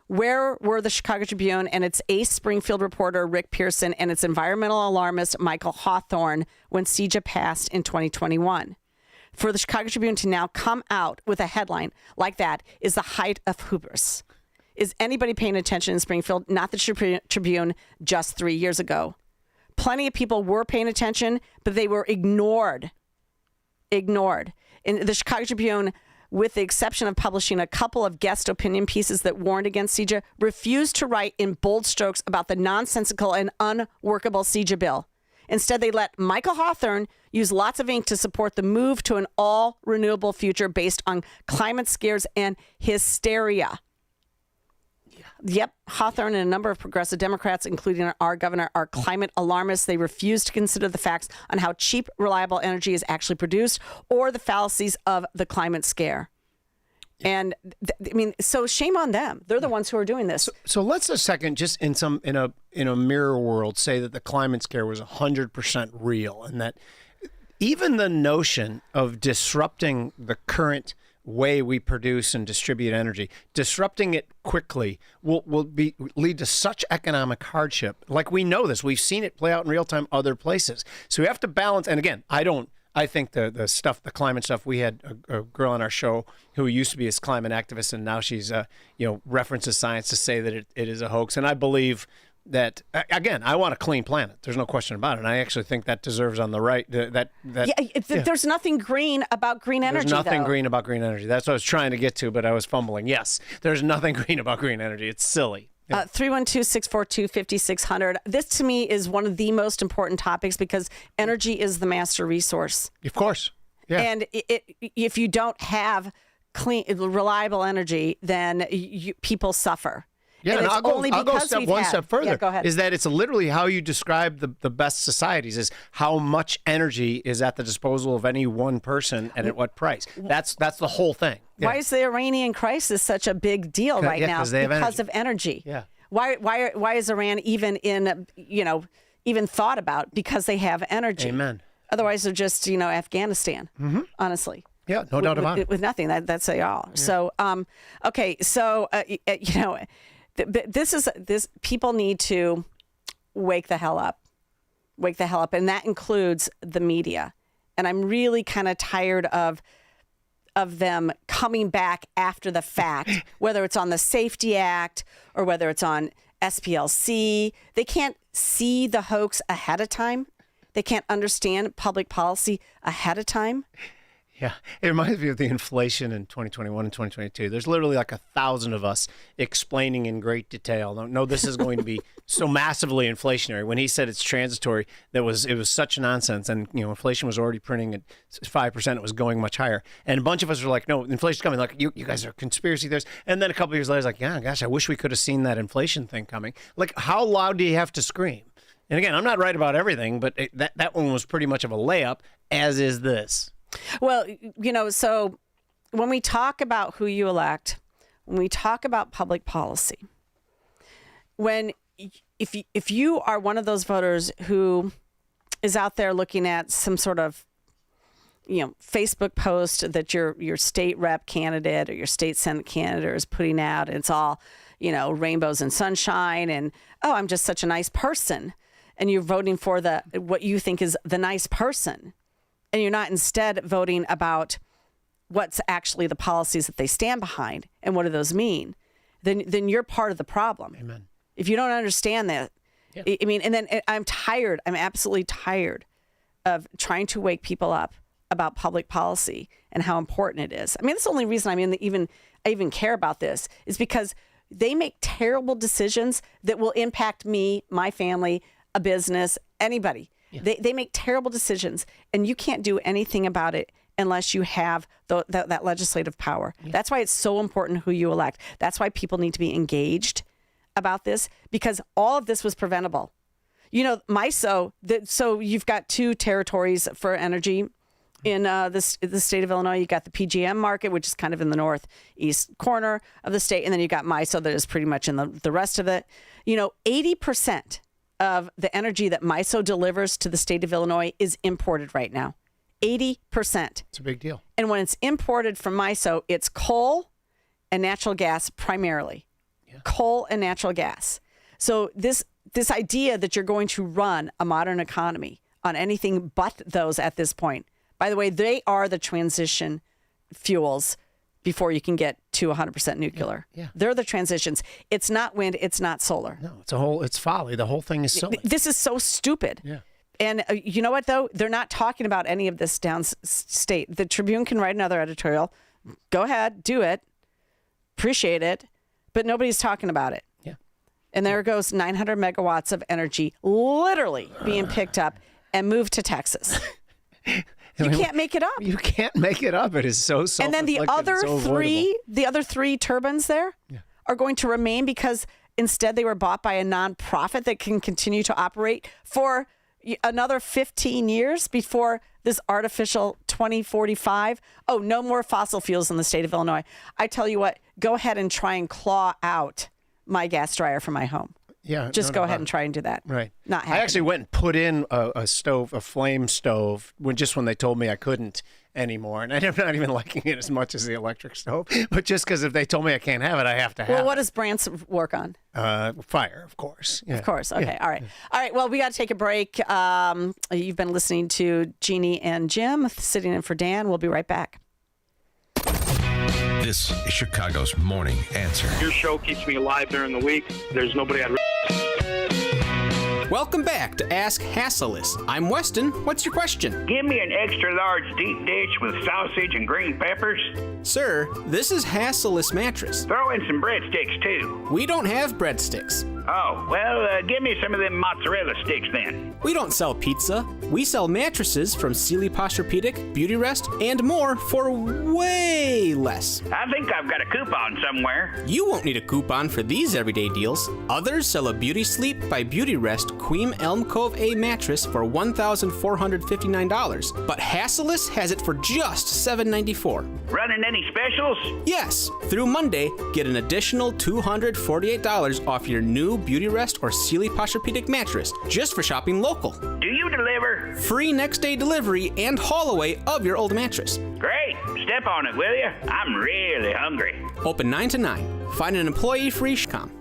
Where were the Chicago Tribune and its ace Springfield reporter, Rick Pearson, and its environmental alarmist, Michael Hawthorne, when CEJA passed in 2021? For the Chicago Tribune to now come out with a headline like that is the height of hubris. Is anybody paying attention in Springfield? Not the Tribune just 3 years ago. Plenty of people were paying attention, but they were ignored. Ignored. In the Chicago Tribune, with the exception of publishing a couple of guest opinion pieces that warned against CEJA, refused to write in bold strokes about the nonsensical and unworkable CEJA bill. Instead, they let Michael Hawthorne use lots of ink to support the move to an all-renewable future based on climate scares and hysteria. Yep, Hawthorne and a number of progressive Democrats, including our governor, are climate alarmists. They refuse to consider the facts on how cheap, reliable energy is actually produced or the fallacies of the climate scare. And I mean, so shame on them. They're the ones who are doing this. So let's a second, just in a mirror world, say that the climate scare was 100% real, and that even the notion of disrupting the current way we produce and distribute energy, disrupting it quickly will lead to such economic hardship. Like, we know this, we've seen it play out in real time other places. So we have to balance. And again, I think the climate stuff, we had a girl on our show who used to be a climate activist, and now she's references science to say that it is a hoax. And I believe that, again, I want a clean planet. There's no question about it. And I actually think that deserves on the right. There's nothing green about green energy. There's nothing green about green energy. That's what I was trying to get to, but I was fumbling. Yes, there's nothing green about green energy. It's silly. 312-642-5600. This, to me, is one of the most important topics because energy is the master resource. Of course. Yeah. And if you don't have clean, reliable energy, then people suffer. Yeah, and I'll go one step further. Yeah, go ahead. Is that it's literally how you describe the best societies is how much energy is at the disposal of any one person and at what price. That's the whole thing. Yeah. Why is the Iranian crisis such a big deal right now? Because of energy. Yeah. Why is Iran even thought about? Because they have energy. Amen. Otherwise, they're just Afghanistan. Mm-hmm. Honestly. Yeah, no doubt about it. With nothing. That's all. Yeah. So okay. So this people need to wake the hell up, and that includes the media. And I'm really kind of tired of them coming back after the fact, whether it's on the Safety Act or whether it's on SPLC. They can't see the hoax ahead of time. They can't understand public policy ahead of time. Yeah, it reminds me of the inflation in 2021 and 2022. There's literally like 1,000 of us explaining in great detail. No, this is going to be so massively inflationary. When he said it's transitory, it was such nonsense. And inflation was already printing at 5%. It was going much higher. And a bunch of us were like, no, inflation's coming. Like, you guys are conspiracy theorists. And then a couple of years later, it's like, yeah, gosh, I wish we could have seen that inflation thing coming. Like, how loud do you have to scream? And again, I'm not right about everything, but that one was pretty much of a layup, as is this. Well, so when we talk about who you elect, when we talk about public policy, if you are one of those voters who is out there looking at some sort of Facebook post that your state rep candidate or your state senate candidate is putting out, and it's all rainbows and sunshine, and I'm just such a nice person, and you're voting for what you think is the nice person. And you're not instead voting about what's actually the policies that they stand behind and what do those mean, then you're part of the problem. Amen. If you don't understand that, yeah. I mean, and then I'm absolutely tired of trying to wake people up about public policy and how important it is. I mean, that's the only reason I even care about this is because they make terrible decisions that will impact me, my family, a business, anybody. Yeah. They make terrible decisions, and you can't do anything about it unless you have that legislative power. Yeah. That's why it's so important who you elect. That's why people need to be engaged about this, because all of this was preventable. MISO, so you've got two territories for energy in the state of Illinois. You got the PJM market, which is kind of in the northeast corner of the state, and then you got MISO that is pretty much in the rest of it. 80% of the energy that MISO delivers to the state of Illinois is imported right now. 80%. It's a big deal. And when it's imported from MISO, it's coal and natural gas primarily. Yeah. Coal and natural gas. So this idea that you're going to run a modern economy on anything but those at this point. By the way, they are the transition fuels before you can get to 100% nuclear. Yeah. They're the transitions. It's not wind. It's not solar. No, it's folly. The whole thing is silly. This is so stupid. Yeah. And you know what, though? They're not talking about any of this downstate. The Tribune can write another editorial. Go ahead, do it. Appreciate it. But nobody's talking about it. Yeah. And there goes 900 megawatts of energy literally being picked up and moved to Texas. You can't make it up. You can't make it up. It is so self-inflicted. And then the other three turbines there are going to remain because instead they were bought by a nonprofit that can continue to operate for another 15 years before this artificial 2045. Oh, no more fossil fuels in the state of Illinois. I tell you what, go ahead and try and claw out my gas dryer from my home. Yeah, just go ahead and try and do that. Right. Not happening. I actually went and put in a stove, a flame stove, when they told me I couldn't anymore. And I'm not even liking it as much as the electric stove. But just because if they told me I can't have it, I have to have it. Well, what does Brant's work on? Fire, of course. Yeah. Of course. Okay. Yeah. All right. All right. Well, we got to take a break. You've been listening to Jeannie and Jim sitting in for Dan. We'll be right back. This is Chicago's Morning Answer. Your show keeps me alive during the week. There's nobody I'd... Welcome back to Ask Hasselus. I'm Weston. What's your question? Give me an extra large deep dish with sausage and green peppers. Sir, this is Hasselus Mattress. Throw in some breadsticks, too. We don't have breadsticks. Oh, well, give me some of them mozzarella sticks then. We don't sell pizza. We sell mattresses from Sealy Posturepedic, Beauty Rest, and more for way less. I think I've got a coupon somewhere. You won't need a coupon for these everyday deals. Others sell a Beauty Sleep by Beauty Rest Queen Elm Cove A mattress for $1,459, but Hasselus has it for just $794. Running any specials? Yes. Through Monday, get an additional $248 off your new Beauty Rest or Sealy Posturepedic mattress just for shopping local. Do you deliver? Free next day delivery and haul away of your old mattress. Great. Step on it, will you? I'm really hungry. Open 9 to 9. Find an employee-free CrossCom.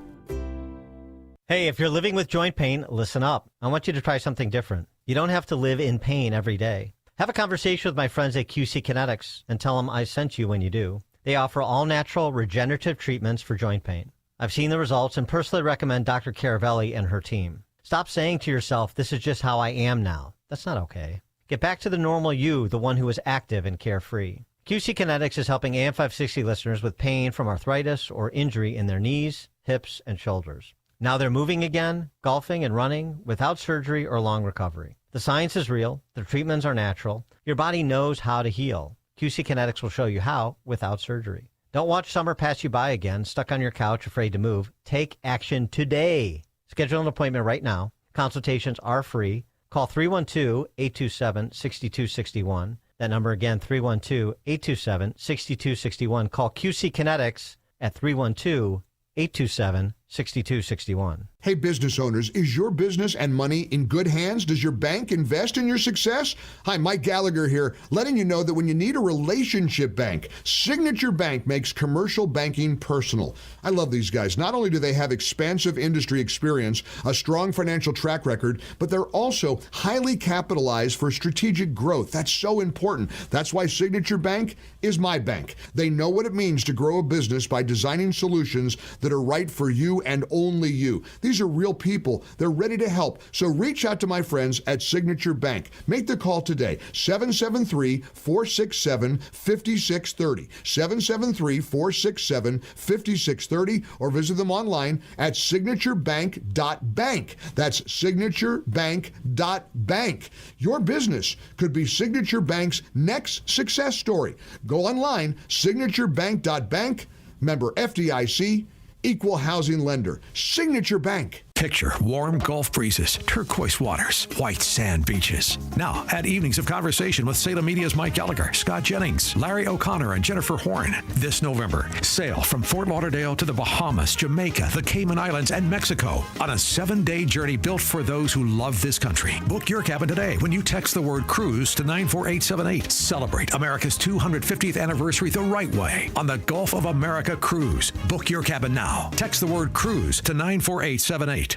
Hey, if you're living with joint pain, listen up. I want you to try something different. You don't have to live in pain every day. Have a conversation with my friends at QC Kinetics and tell them I sent you when you do. They offer all-natural regenerative treatments for joint pain. I've seen the results and personally recommend Dr. Caravelli and her team. Stop saying to yourself, this is just how I am now. That's not okay. Get back to the normal you, the one who is active and carefree. QC Kinetics is helping AM 560 listeners with pain from arthritis or injury in their knees, hips, and shoulders. Now they're moving again, golfing and running without surgery or long recovery. The science is real. The treatments are natural. Your body knows how to heal. QC Kinetics will show you how without surgery. Don't watch summer pass you by again, stuck on your couch, afraid to move. Take action today. Schedule an appointment right now. Consultations are free. Call 312-827-6261. That number again, 312-827-6261. Call QC Kinetics at 312-827-6261. Hey, business owners, is your business and money in good hands? Does your bank invest in your success? Hi, Mike Gallagher here, letting you know that when you need a relationship bank, Signature Bank makes commercial banking personal. I love these guys. Not only do they have expansive industry experience, a strong financial track record, but they're also highly capitalized for strategic growth. That's so important. That's why Signature Bank is my bank. They know what it means to grow a business by designing solutions that are right for you and only you. These are real people. They're ready to help. So reach out to my friends at Signature Bank. Make the call today, 773-467-5630, 773-467-5630, or visit them online at signaturebank.bank. That's signaturebank.bank. Your business could be Signature Bank's next success story. Go online, signaturebank.bank, member FDIC, equal housing lender. Signature Bank. Picture warm Gulf breezes, turquoise waters, white sand beaches. Now, add evenings of conversation with Salem Media's Mike Gallagher, Scott Jennings, Larry O'Connor, and Jennifer Horn. This November, sail from Fort Lauderdale to the Bahamas, Jamaica, the Cayman Islands, and Mexico on a 7-day journey built for those who love this country. Book your cabin today when you text the word cruise to 94878. Celebrate America's 250th anniversary the right way on the Gulf of America Cruise. Book your cabin now. Text the word cruise to 94878.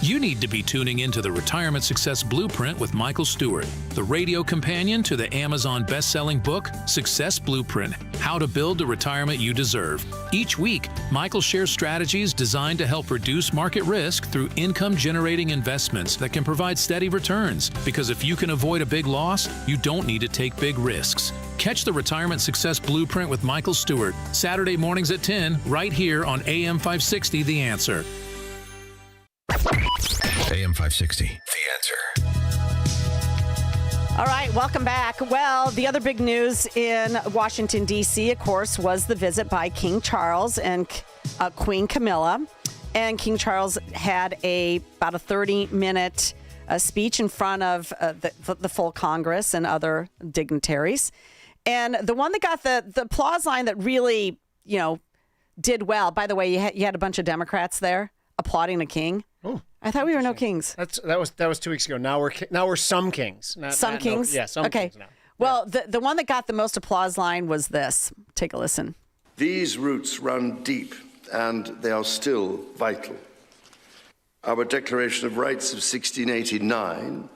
You need to be tuning into the Retirement Success Blueprint with Michael Stewart, the radio companion to the Amazon best-selling book, Success Blueprint, How to Build the Retirement You Deserve. Each week, Michael shares strategies designed to help reduce market risk through income-generating investments that can provide steady returns. Because if you can avoid a big loss, you don't need to take big risks. Catch the Retirement Success Blueprint with Michael Stewart, Saturday mornings at 10, right here on AM 560, The Answer. AM 560, The Answer. All right, welcome back. Well, the other big news in Washington, D.C., of course, was the visit by King Charles and Queen Camilla. And King Charles had about a 30-minute speech in front of the full Congress and other dignitaries. And the one that got the applause line that really, did well, by the way, you had a bunch of Democrats there applauding the king. Oh, I thought we were no kings. That was 2 weeks ago. Now we're some kings. Some kings? Some kings now. Well, the one that got the most applause line was this. Take a listen. These roots run deep, and they are still vital. Our Declaration of Rights of 1689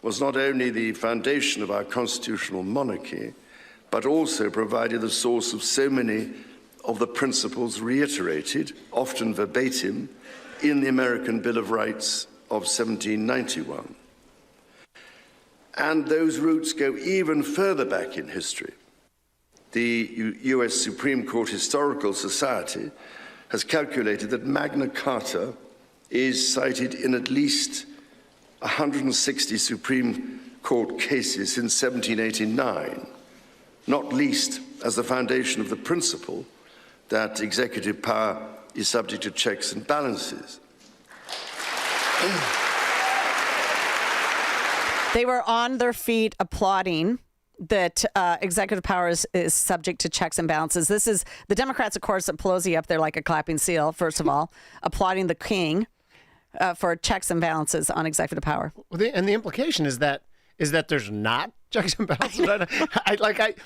was not only the foundation of our constitutional monarchy, but also provided the source of so many of the principles reiterated, often verbatim, in the American Bill of Rights of 1791. And those roots go even further back in history. The U.S. Supreme Court Historical Society has calculated that Magna Carta is cited in at least 160 Supreme Court cases since 1789, not least as the foundation of the principle that executive power is subject to checks and balances. They were on their feet applauding that executive power is subject to checks and balances. This is the Democrats, of course, at Pelosi up there like a clapping seal, first of all, applauding the king for checks and balances on executive power. Well, and the implication is that there's not checks and balances.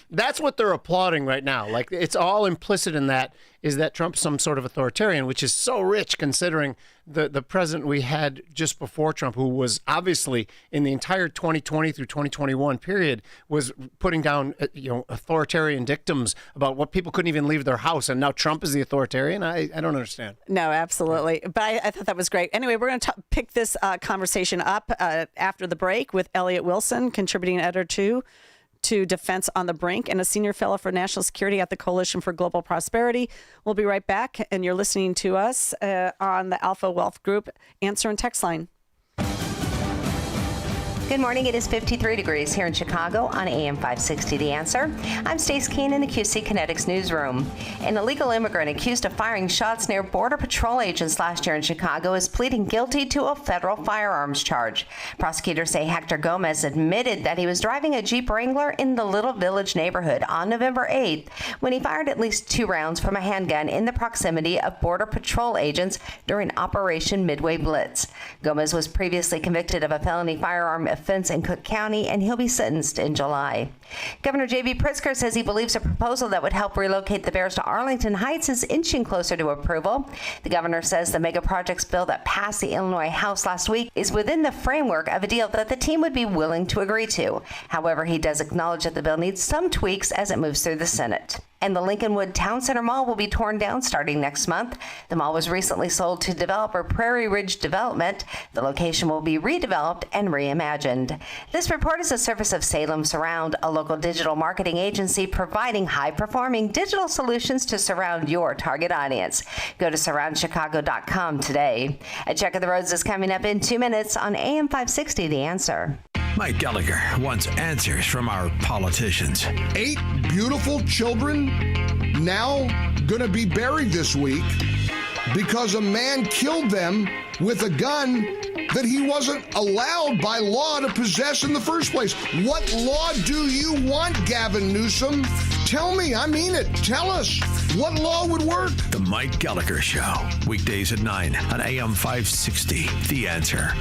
That's what they're applauding right now. Like, it's all implicit in that is that Trump's some sort of authoritarian, which is so rich considering the president we had just before Trump, who was obviously in the entire 2020 through 2021 period was putting down authoritarian dictums about what people couldn't even leave their house, and now Trump is the authoritarian. I don't understand. No, absolutely. But I thought that was great. Anyway, we're going to pick this conversation up after the break with Elliot Wilson, contributing editor to Defense on the Brink and a senior fellow for national security at the Coalition for Global Prosperity. We'll be right back, and you're listening to us on the Alpha Wealth Group Answer and Text line. Good morning. It is 53 degrees here in Chicago on AM 560 The Answer. I'm Stace Kane in the QC Kinetics newsroom. An illegal immigrant accused of firing shots near Border Patrol agents last year in Chicago is pleading guilty to a federal firearms charge. Prosecutors say Hector Gomez admitted that he was driving a Jeep Wrangler in the Little Village neighborhood on November 8th when he fired at least 2 rounds from a handgun in the proximity of Border Patrol agents during Operation Midway Blitz. Gomez was previously convicted of a felony firearm offense in Cook County, and he'll be sentenced in July. Governor J.B. Pritzker says he believes a proposal that would help relocate the Bears to Arlington Heights is inching closer to approval. The governor says the mega projects bill that passed the Illinois House last week is within the framework of a deal that the team would be willing to agree to. However, he does acknowledge that the bill needs some tweaks as it moves through the Senate. And the Lincolnwood Town Center Mall will be torn down starting next month. The mall was recently sold to developer Prairie Ridge Development. The location will be redeveloped and reimagined. This report is a service of Salem Surround, a local digital marketing agency providing high-performing digital solutions to surround your target audience. Go to surroundchicago.com today. A check of the roads is coming up in 2 minutes on AM 560 The Answer. Mike Gallagher wants answers from our politicians. 8 beautiful children now going to be buried this week because a man killed them with a gun that he wasn't allowed by law to possess in the first place. What law do you want, Gavin Newsom? Tell me. I mean it. Tell us. What law would work? The Mike Gallagher Show. Weekdays at 9 on AM 560. The Answer.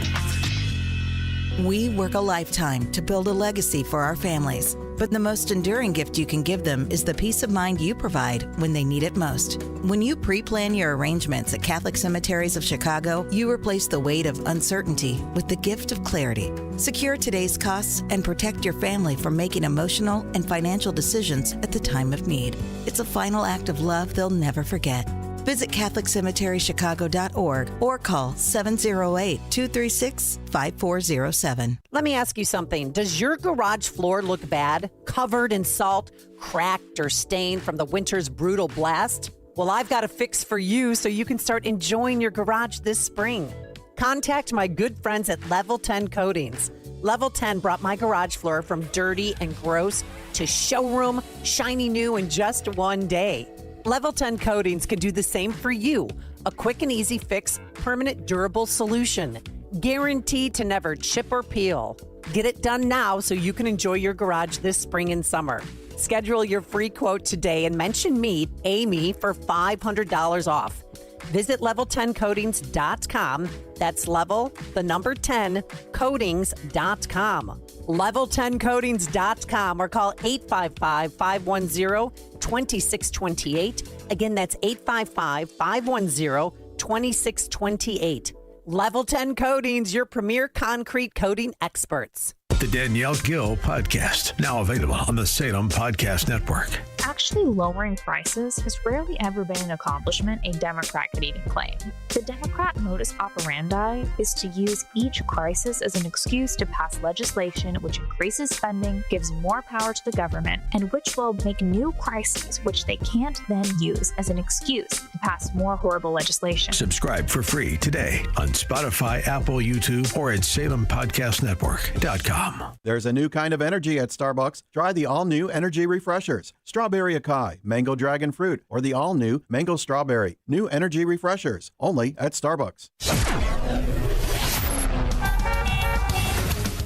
We work a lifetime to build a legacy for our families. But the most enduring gift you can give them is the peace of mind you provide when they need it most. When you pre-plan your arrangements at Catholic Cemeteries of Chicago, you replace the weight of uncertainty with the gift of clarity. Secure today's costs and protect your family from making emotional and financial decisions at the time of need. It's a final act of love they'll never forget. Visit CatholicCemeteryChicago.org or call 708-236-5407. Let me ask you something. Does your garage floor look bad? Covered in salt, cracked, or stained from the winter's brutal blast? Well, I've got a fix for you so you can start enjoying your garage this spring. Contact my good friends at Level 10 Coatings. Level 10 brought my garage floor from dirty and gross to showroom, shiny new in just one day. Level 10 Coatings can do the same for you. A quick and easy fix, permanent durable solution. Guaranteed to never chip or peel. Get it done now so you can enjoy your garage this spring and summer. Schedule your free quote today and mention me, Amy, for $500 off. Visit level10coatings.com. That's level, the number 10, coatings.com. Level10coatings.com or call 855-510-2628. Again, that's 855-510-2628. Level 10 Coatings, your premier concrete coating experts. The Danielle Gill Podcast, now available on the Salem Podcast Network. Actually lowering prices has rarely ever been an accomplishment a Democrat could even claim. The Democrat modus operandi is to use each crisis as an excuse to pass legislation which increases spending, gives more power to the government, and which will make new crises which they can't then use as an excuse to pass more horrible legislation. Subscribe for free today on Spotify, Apple, YouTube, or at SalemPodcastNetwork.com. There's a new kind of energy at Starbucks. Try the all-new Energy Refreshers. Strawberry acai, mango dragon fruit, or the all-new mango strawberry. New Energy Refreshers, only at Starbucks.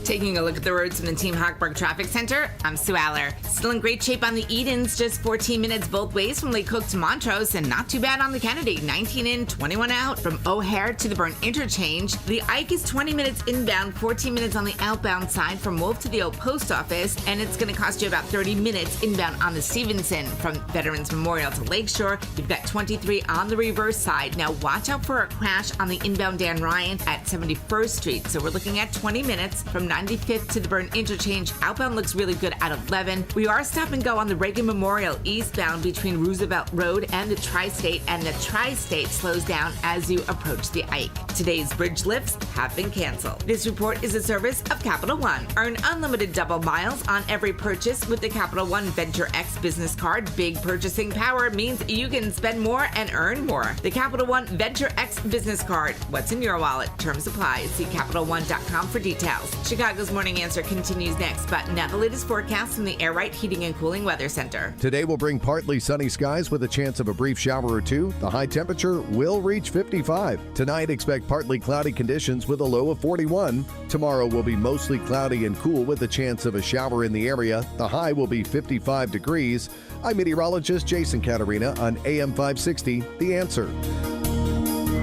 Taking a look at the roads from the Team Hochberg Traffic Center, I'm Sue Aller. Still in great shape on the Edens, just 14 minutes both ways from Lake Cook to Montrose, and not too bad on the Kennedy, 19 in, 21 out. From O'Hare to the Burn Interchange, the Ike is 20 minutes inbound, 14 minutes on the outbound side from Wolf to the old post office, and it's going to cost you about 30 minutes inbound on the Stevenson. From Veterans Memorial to Lakeshore, you've got 23 on the reverse side. Now watch out for a crash on the inbound Dan Ryan at 71st Street. So we're looking at 20 minutes from 95th to the Burn Interchange. Outbound looks really good at 11. We are stop and go on the Reagan Memorial eastbound between Roosevelt Road and the Tri-State, and the Tri-State slows down as you approach the Ike. Today's bridge lifts have been canceled. This report is a service of Capital One. Earn unlimited double miles on every purchase with the Capital One Venture X business card. Big purchasing power means you can spend more and earn more. The Capital One Venture X business card. What's in your wallet? Terms apply. See CapitalOne.com for details. Chicago's Morning Answer continues next, but now the latest forecast from the Air Right Heating and Cooling Weather Center. Today will bring partly sunny skies with a chance of a brief shower or two. The high temperature will reach 55. Tonight, expect partly cloudy conditions with a low of 41. Tomorrow will be mostly cloudy and cool with a chance of a shower in the area. The high will be 55 degrees. I'm meteorologist Jason Caterina on AM 560, The Answer.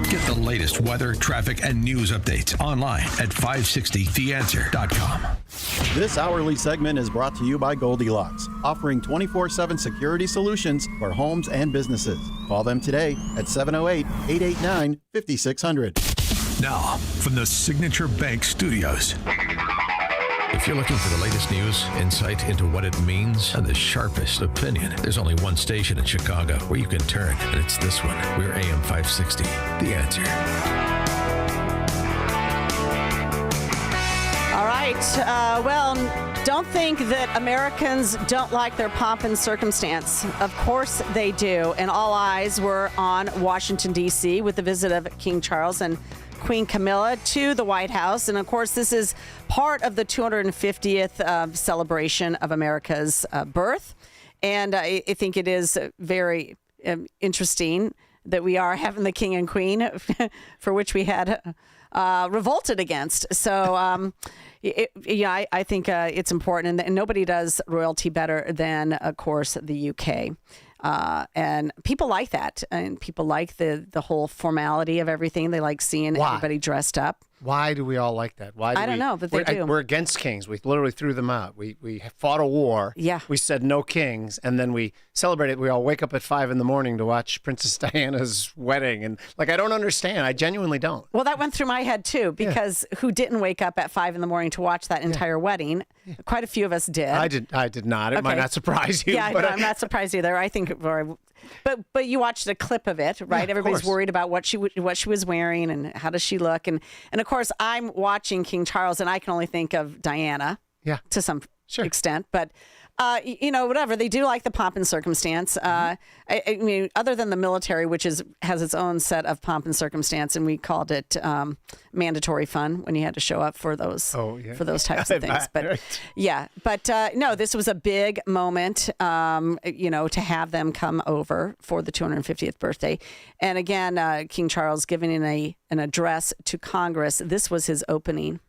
Get the latest weather, traffic, and news updates online at 560theanswer.com. This hourly segment is brought to you by Goldilocks, offering 24/7 security solutions for homes and businesses. Call them today at 708-889-5600. Now, from the Signature Bank Studios. If you're looking for the latest news, insight into what it means, and the sharpest opinion, there's only one station in Chicago where you can turn, and it's this one. We're AM 560, The Answer. All right. Well, don't think that Americans don't like their pomp and circumstance. Of course they do. And all eyes were on Washington, D.C. with the visit of King Charles and Queen Camilla to the White House. And of course, this is part of the 250th celebration of America's birth. And I think it is very interesting that we are having the king and queen for which we had revolted against. So, I think it's important. And nobody does royalty better than, of course, the UK. And people like that. And people like the whole formality of everything. They like seeing everybody dressed up. Why do we all like that? Why? I don't know, but they do. We're against kings. We literally threw them out. We fought a war. Yeah. We said no kings, and then we celebrated. We all wake up at 5 a.m. to watch Princess Diana's wedding, and I don't understand. I genuinely don't. Well, that went through my head too, because who didn't wake up at 5 a.m. to watch that entire wedding? Quite a few of us did. I did not. It might not surprise you. Yeah, but I'm not surprised either. I think, but you watched a clip of it, right? Yeah, Everybody's course. worried about what she was wearing and how does she look, and of course I'm watching King Charles, and I can only think of Diana. Yeah. To some extent, but. Whatever. They do like the pomp and circumstance. I mean, other than the military, which has its own set of pomp and circumstance, and we called it mandatory fun when you had to show up for those for those types of things. But no, this was a big moment. To have them come over for the 250th birthday, and again, King Charles giving an address to Congress. This was his opening.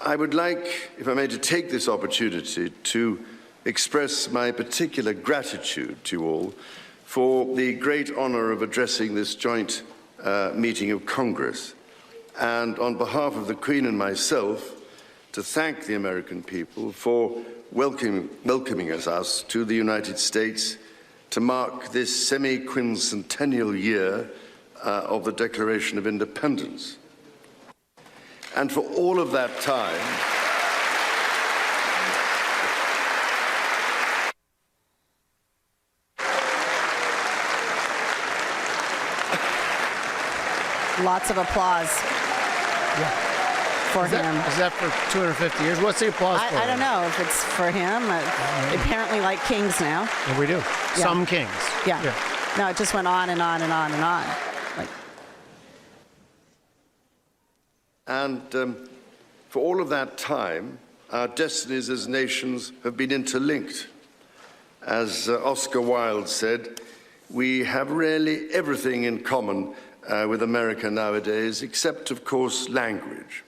I would like, if I may, to take this opportunity to express my particular gratitude to you all for the great honor of addressing this joint meeting of Congress, and on behalf of the Queen and myself, to thank the American people for welcoming us to the United States to mark this semi-quincentennial year of the Declaration of Independence. And for all of that time, lots of applause for him. Is that for 250 years? What's the applause for? I don't know if it's for him. They apparently like kings now. And we do. Yeah. Some kings. Yeah. No, it just went on and on and on and on. And for all of that time, our destinies as nations have been interlinked. As Oscar Wilde said, we have really everything in common with America nowadays, except, of course, language.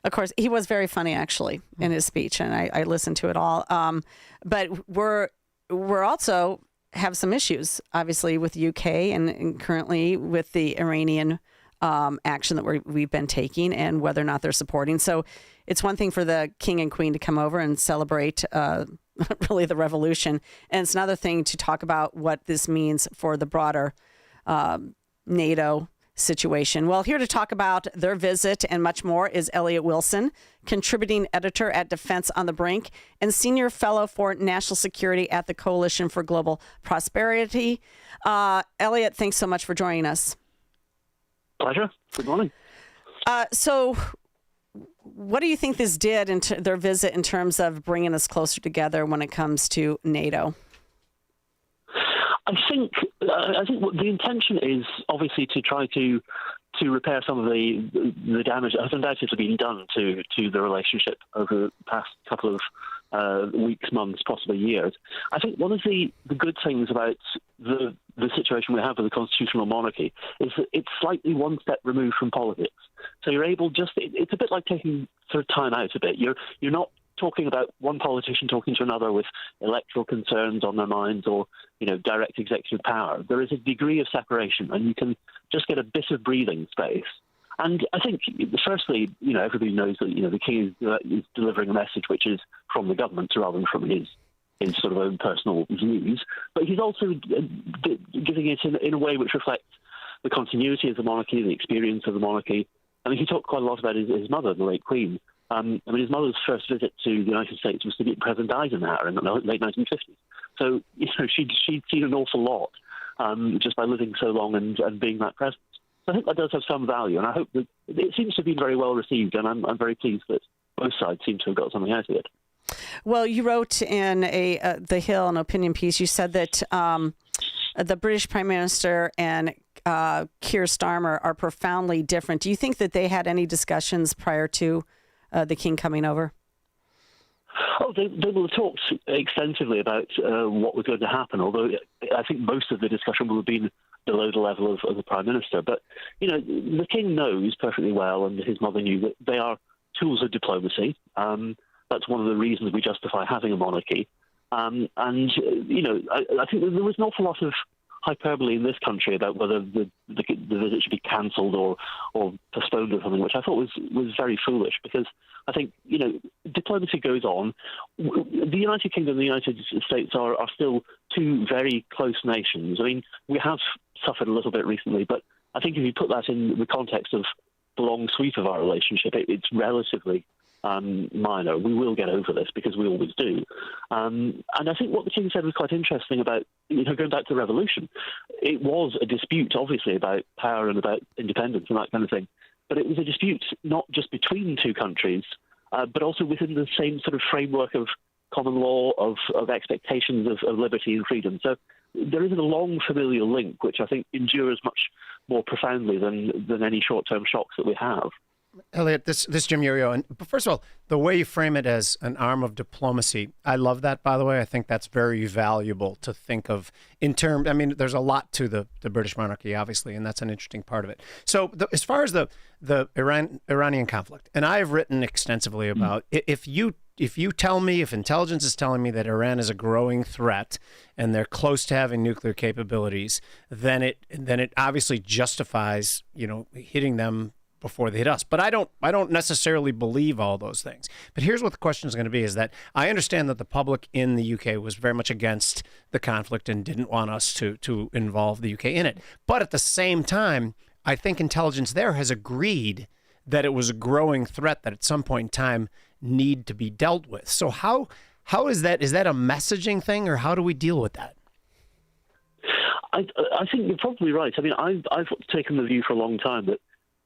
Of course, he was very funny, actually, in his speech, and I listened to it all. But we're also have some issues, obviously, with the UK and currently with the Iranian action that we've been taking and whether or not they're supporting. So it's one thing for the king and queen to come over and celebrate really the revolution. And it's another thing to talk about what this means for the broader NATO situation. Well, here to talk about their visit and much more is Elliot Wilson, contributing editor at Defense on the Brink and senior fellow for national security at the Coalition for Global Prosperity. Elliot, thanks so much for joining us. Pleasure. Good morning. So what do you think this did in their visit in terms of bringing us closer together when it comes to NATO? I think what the intention is obviously to try to repair some of the damage that has undoubtedly been done to the relationship over the past couple of weeks, months, possibly years. I think one of the good things about the situation we have with the constitutional monarchy is that it's slightly one step removed from politics. So you're able it's a bit like taking sort of time out a bit. You're not talking about one politician talking to another with electoral concerns on their minds or, direct executive power. There is a degree of separation and you can just get a bit of breathing space. And I think, firstly, everybody knows that, the king is delivering a message which is from the government rather than from his sort of own personal views. But he's also giving it in a way which reflects the continuity of the monarchy, the experience of the monarchy. I mean, he talked quite a lot about his mother, the late Queen. His mother's first visit to the United States was to meet President Eisenhower in the late 1950s. So, she'd seen an awful lot just by living so long and being that present. So I think that does have some value, and I hope that it seems to have been very well received, and I'm very pleased that both sides seem to have got something out of it. Well, you wrote in The Hill, an opinion piece, you said that the British Prime Minister and Keir Starmer are profoundly different. Do you think that they had any discussions prior to the king coming over? Oh, they will have talked extensively about what was going to happen, although I think most of the discussion will have been below the level of the Prime Minister. But, the king knows perfectly well, and his mother knew, that they are tools of diplomacy. That's one of the reasons we justify having a monarchy. I think there was an awful lot of hyperbole in this country about whether the visit should be cancelled or postponed or something, which I thought was very foolish, because I think, diplomacy goes on. The United Kingdom and the United States are still two very close nations. I mean, we have suffered a little bit recently, but I think if you put that in the context of the long sweep of our relationship, it's relatively minor. We will get over this, because we always do. And I think what the King said was quite interesting about, going back to the revolution. It was a dispute, obviously, about power and about independence and that kind of thing. But it was a dispute not just between two countries, but also within the same sort of framework of common law, of expectations of liberty and freedom. So there is a long familial link, which I think endures much more profoundly than any short-term shocks that we have. Elliot, this Jim Uriel, and first of all, the way you frame it as an arm of diplomacy, I love that, by the way. I think that's very valuable to think of in terms. I mean, there's a lot to the British monarchy, obviously, and that's an interesting part of it. So as far as the Iranian conflict, and I've written extensively about if you tell me, if intelligence is telling me that Iran is a growing threat and they're close to having nuclear capabilities, then it obviously justifies, hitting them before they hit us. But I don't necessarily believe all those things. But here's what the question is going to be, is that I understand that the public in the UK was very much against the conflict and didn't want us to involve the UK in it. But at the same time, I think intelligence there has agreed that it was a growing threat that at some point in time need to be dealt with. So how is that? Is that a messaging thing, or how do we deal with that? I think you're probably right. I mean, I've taken the view for a long time that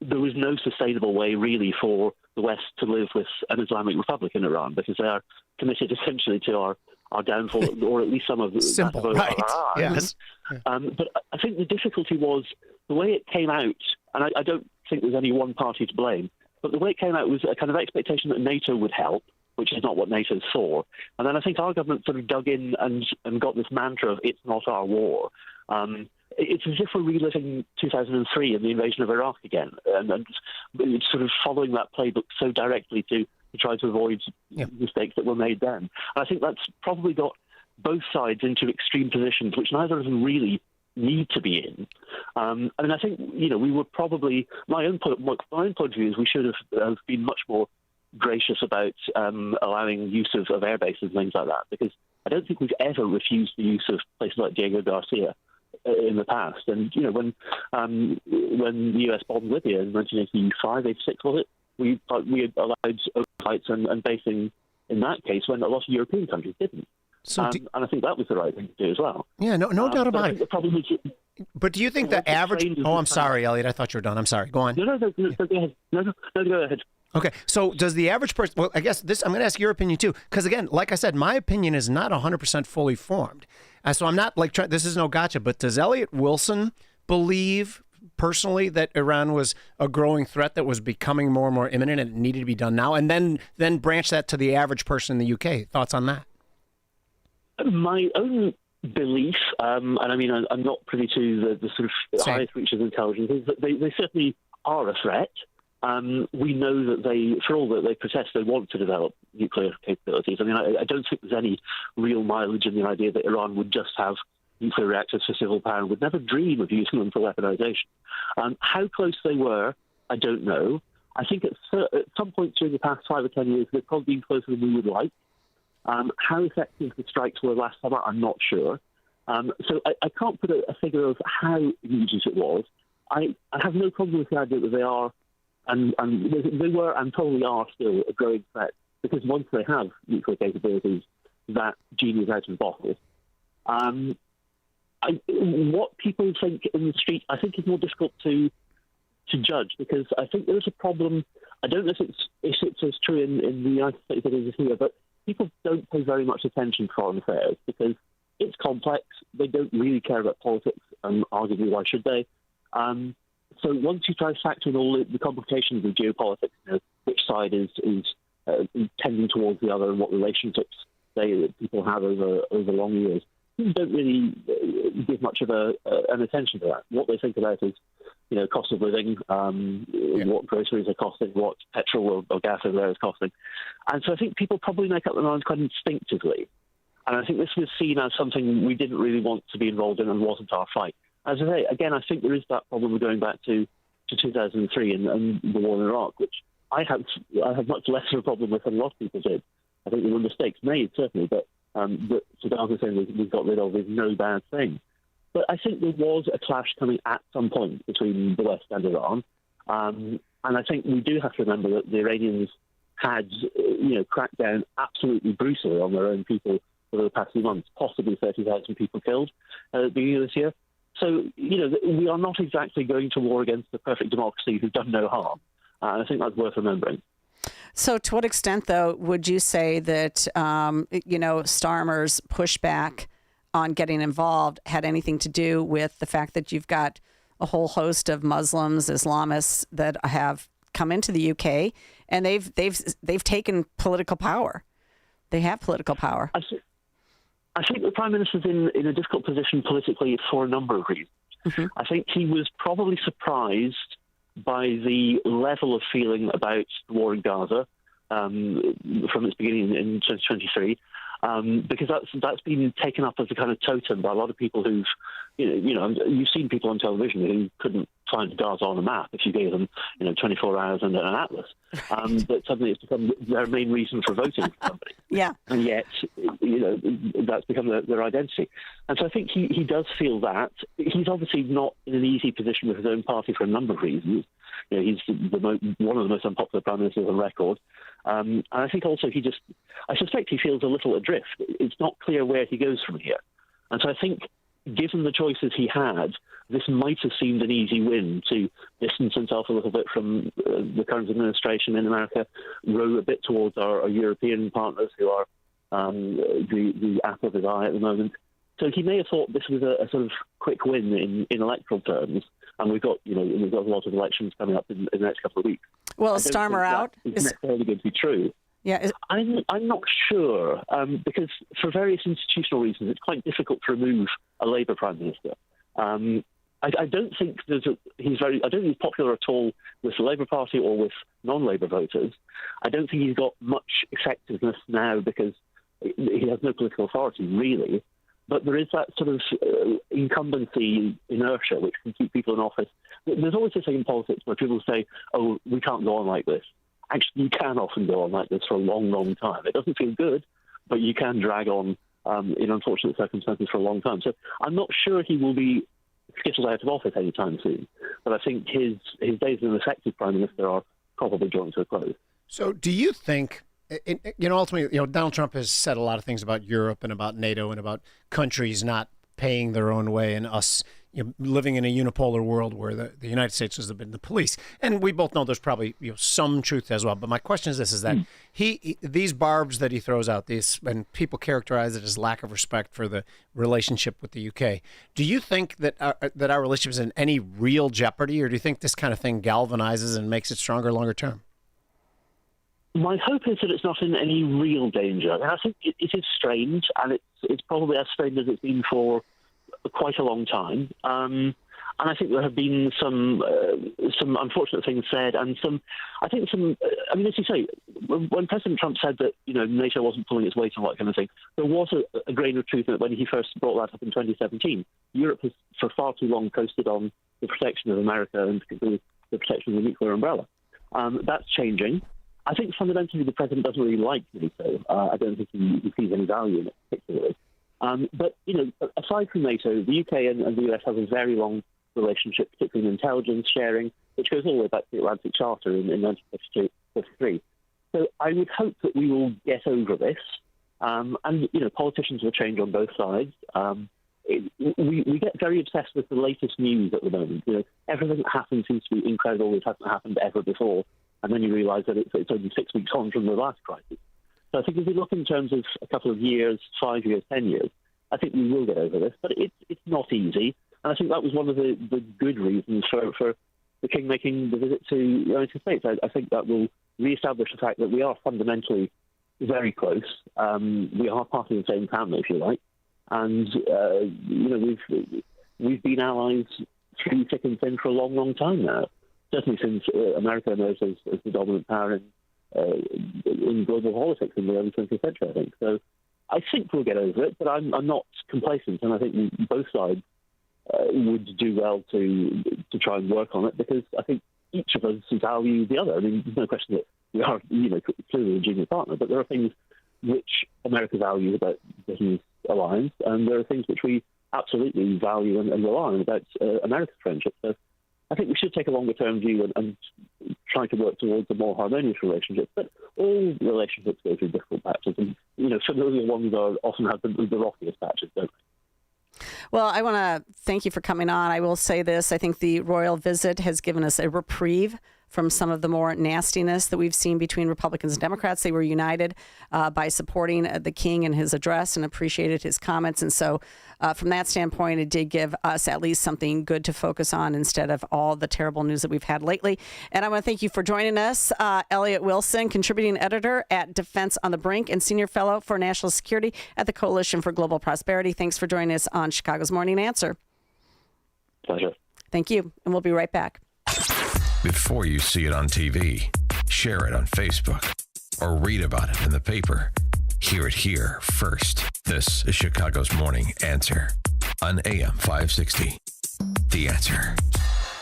there was no sustainable way, really, for the West to live with an Islamic Republic in Iran, because they are committed essentially to our downfall, or at least some of the simple, right? Yes. But I think the difficulty was the way it came out, and I don't think there's any one party to blame, but the way it came out was a kind of expectation that NATO would help, which is not what NATO's for. And then I think our government sort of dug in and got this mantra of "it's not our war." It's as if we're reliving 2003 and the invasion of Iraq again, and it's sort of following that playbook so directly to try to avoid mistakes that were made then. And I think that's probably got both sides into extreme positions, which neither of them really need to be in. I mean, I think, we were probably, my own point of view is we should have been much more gracious about allowing use of air bases and things like that, because I don't think we've ever refused the use of places like Diego Garcia in the past. And when the US bombed Libya in 1985, 86 was it? We allowed flights and basing in that case when a lot of European countries didn't. So and I think that was the right thing to do as well. Yeah, no doubt about it. The problem is, but do you think the average? Oh, I'm sorry, Elliot. I thought you were done. I'm sorry. Go on. No, go ahead. No, go ahead. Okay, so does the average person, well, I guess I'm going to ask your opinion too, because again, like I said, my opinion is not 100% fully formed. So I'm not like, this is no gotcha, but does Elliot Wilson believe personally that Iran was a growing threat that was becoming more and more imminent and it needed to be done now? And then branch that to the average person in the UK. Thoughts on that? My own belief, and I mean, I'm not privy to the sort of highest reaches of intelligence, is that they certainly are a threat. We know that for all that they protest, they want to develop nuclear capabilities. I mean, I don't think there's any real mileage in the idea that Iran would just have nuclear reactors for civil power and would never dream of using them for weaponization. How close they were, I don't know. I think at some point during the past 5 or 10 years, they've probably been closer than we would like. How effective the strikes were last summer, I'm not sure. So I can't put a figure of how egregious it was. I have no problem with the idea that they are, and they were and probably are still a growing threat, because once they have nuclear capabilities, that genie is out of the bottle. What people think in the street, I think, is more difficult to judge, because I think there's a problem. I don't know if it's as true in the United States as it is here, but people don't pay very much attention to foreign affairs because it's complex. They don't really care about politics, and arguably, why should they? So once you try to factor in all the complications of geopolitics, which side is tending towards the other and what relationships people have over long years, people don't really give much of an attention to that. What they think about is, cost of living, what groceries are costing, what petrol or gas over there is costing. And so I think people probably make up their minds quite instinctively. And I think this was seen as something we didn't really want to be involved in and wasn't our fight. As I say, again, I think there is that problem of going back to 2003 and the war in Iraq, which I have much less of a problem with than a lot of people did. I think there were mistakes made, certainly, but Saddam Hussein was got rid of is no bad thing. But I think there was a clash coming at some point between the West and Iran. And I think we do have to remember that the Iranians had, cracked down absolutely brutally on their own people over the past few months, possibly 30,000 people killed at the beginning of this year. So, we are not exactly going to war against a perfect democracy who've done no harm. And I think that's worth remembering. So to what extent, though, would you say that, Starmer's pushback on getting involved had anything to do with the fact that you've got a whole host of Muslims, Islamists that have come into the UK and they've taken political power? They have political power. I think the Prime Minister's in a difficult position politically for a number of reasons. Mm-hmm. I think he was probably surprised by the level of feeling about the war in Gaza from its beginning in 2023, because that's been taken up as a kind of totem by a lot of people who've, you've seen people on television who couldn't find Gaza on a map if you gave them, 24 hours and an atlas. But suddenly it's become their main reason for voting for somebody. Yeah. And yet, that's become their identity. And so I think he does feel that. He's obviously not in an easy position with his own party for a number of reasons. He's one of the most unpopular prime ministers on record. And I think also I suspect he feels a little adrift. It's not clear where he goes from here. And so I think, given the choices he had, this might have seemed an easy win to distance himself a little bit from the current administration in America, row a bit towards our European partners who are the apple of his eye at the moment. So he may have thought this was a sort of quick win in electoral terms, and we've got a lot of elections coming up in the next couple of weeks. Well, is Starmer out? It's necessarily going to be true. Yeah, I'm not sure because for various institutional reasons, it's quite difficult to remove a Labour Prime Minister. I don't think I don't think he's popular at all with the Labour Party or with non-Labour voters. I don't think he's got much effectiveness now because he has no political authority really. But there is that sort of incumbency inertia which can keep people in office. There's always this thing in politics where people say, "Oh, we can't go on like this." Actually, you can often go on like this for a long, long time. It doesn't feel good, but you can drag on in unfortunate circumstances for a long time. So I'm not sure he will be skittled out of office anytime soon. But I think his days as an effective prime minister are probably drawing to a close. So do you think, ultimately, Donald Trump has said a lot of things about Europe and about NATO and about countries not paying their own way and us living in a unipolar world where the United States has been the police. And we both know there's probably some truth as well. But my question is this, is that these barbs that he throws out, and people characterize it as lack of respect for the relationship with the UK. Do you think that our relationship is in any real jeopardy, or do you think this kind of thing galvanizes and makes it stronger longer term? My hope is that it's not in any real danger. And I think it is strange, and it's probably as strange as it's been for quite a long time. And I think there have been some unfortunate things said, and I mean, as you say, when President Trump said that NATO wasn't pulling its weight on that kind of thing, there was a grain of truth in it when he first brought that up in 2017. Europe has for far too long coasted on the protection of America and particularly the protection of the nuclear umbrella. That's changing. I think fundamentally the president doesn't really like NATO. I don't think he sees any value in it particularly. But, aside from NATO, the UK and the US have a very long relationship, particularly in intelligence sharing, which goes all the way back to the Atlantic Charter in 1953. So I would hope that we will get over this. And politicians will change on both sides. We get very obsessed with the latest news at the moment. Everything that happens seems to be incredible. It hasn't happened ever before. And then you realise that it's only 6 weeks on from the last crisis. So I think if we look in terms of a couple of years, 5 years, 10 years, I think we will get over this. But it's not easy. And I think that was one of the good reasons for the King making the visit to the United States. I think that will re-establish the fact that we are fundamentally very close. We are part of the same family, if you like. And, we've been allies through thick and thin for a long, long time now. Certainly since America emerged as the dominant power in global politics in the early 20th century, I think. So I think we'll get over it, but I'm not complacent, and I think both sides would do well to try and work on it, because I think each of us value the other. I mean, there's no question that we are, clearly a junior partner, but there are things which America values about Britain's alliance, and there are things which we absolutely value and rely on about America's friendship. So I think we should take a longer-term view and try to work towards a more harmonious relationship. But all relationships go through difficult patches, and familiar ones often have the rockiest patches, don't they? Well, I want to thank you for coming on. I will say this. I think the royal visit has given us a reprieve from some of the more nastiness that we've seen between Republicans and Democrats. They were united by supporting the king and his address and appreciated his comments. And so from that standpoint, it did give us at least something good to focus on instead of all the terrible news that we've had lately. And I want to thank you for joining us, Elliot Wilson, contributing editor at Defense on the Brink and senior fellow for national security at the Coalition for Global Prosperity. Thanks for joining us on Chicago's Morning Answer. Pleasure. Thank you. And we'll be right back. Before you see it on TV, share it on Facebook, or read about it in the paper. Hear it here first. This is Chicago's Morning Answer on AM 560. The Answer.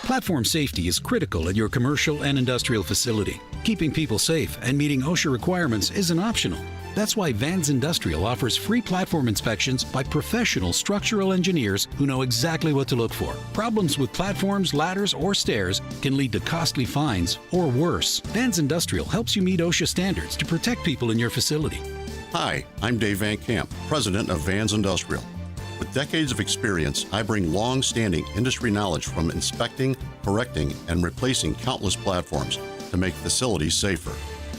Platform safety is critical at your commercial and industrial facility. Keeping people safe and meeting OSHA requirements isn't optional. That's why Vans Industrial offers free platform inspections by professional structural engineers who know exactly what to look for. Problems with platforms, ladders, or stairs can lead to costly fines or worse. Vans Industrial helps you meet OSHA standards to protect people in your facility. Hi, I'm Dave Van Camp, president of Vans Industrial. With decades of experience, I bring long-standing industry knowledge from inspecting, correcting, and replacing countless platforms to make facilities safer.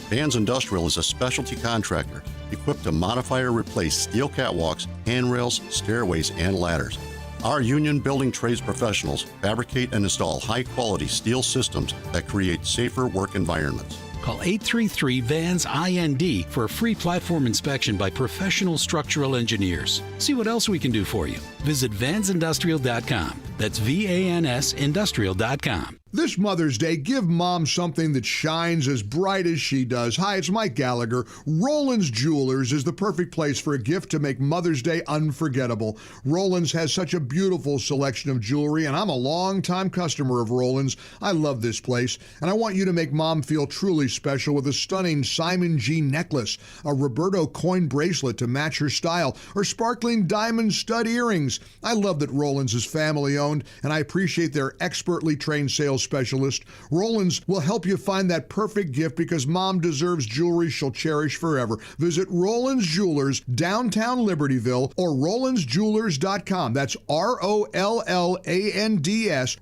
Vans Industrial is a specialty contractor equipped to modify or replace steel catwalks, handrails, stairways, and ladders. Our union building trades professionals fabricate and install high-quality steel systems that create safer work environments. Call 833-VANS-IND for a free platform inspection by professional structural engineers. See what else we can do for you. Visit vansindustrial.com. That's VANSindustrial.com. This Mother's Day, give Mom something that shines as bright as she does. Hi, it's Mike Gallagher. Roland's Jewelers is the perfect place for a gift to make Mother's Day unforgettable. Roland's has such a beautiful selection of jewelry, and I'm a longtime customer of Roland's. I love this place, and I want you to make Mom feel truly special with a stunning Simon G necklace, a Roberto coin bracelet to match her style, or sparkling diamond stud earrings. I love that Roland's is family-owned, and I appreciate their expertly trained sales specialist. Roland's will help you find that perfect gift because Mom deserves jewelry she'll cherish forever. Visit Roland's Jewelers, downtown Libertyville, or RolandsJewelers.com. That's ROLLANDS,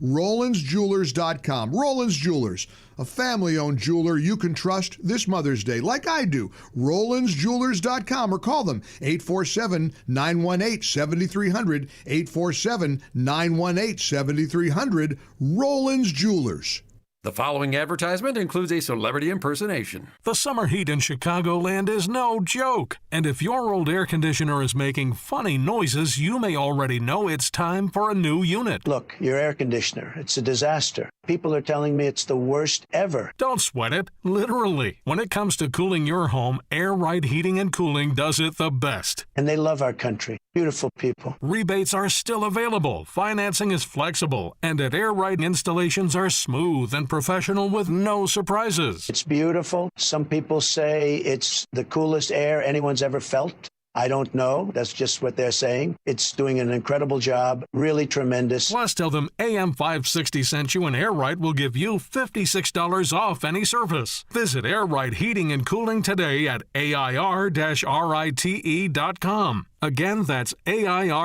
RolandsJewelers.com. Roland's Jewelers, a family-owned jeweler you can trust this Mother's Day, like I do. RolandsJewelers.com, or call them 847-918-7300, 847-918-7300, Roland's Jewelers. The following advertisement includes a celebrity impersonation. The summer heat in Chicagoland is no joke. And if your old air conditioner is making funny noises, you may already know it's time for a new unit. Look, your air conditioner, it's a disaster. People are telling me it's the worst ever. Don't sweat it, literally. When it comes to cooling your home, Air Right Heating and Cooling does it the best. And they love our country. Beautiful people. Rebates are still available. Financing is flexible. And at Air Right, installations are smooth and professional with no surprises. It's beautiful. Some people say it's the coolest air anyone's ever felt. I don't know. That's just what they're saying. It's doing an incredible job. Really tremendous. Plus, tell them AM 560 sent you, and Air Right will give you $56 off any service. Visit Air Right Heating and Cooling today at AIR-RITE.com. Again, that's AIR-RITE.com.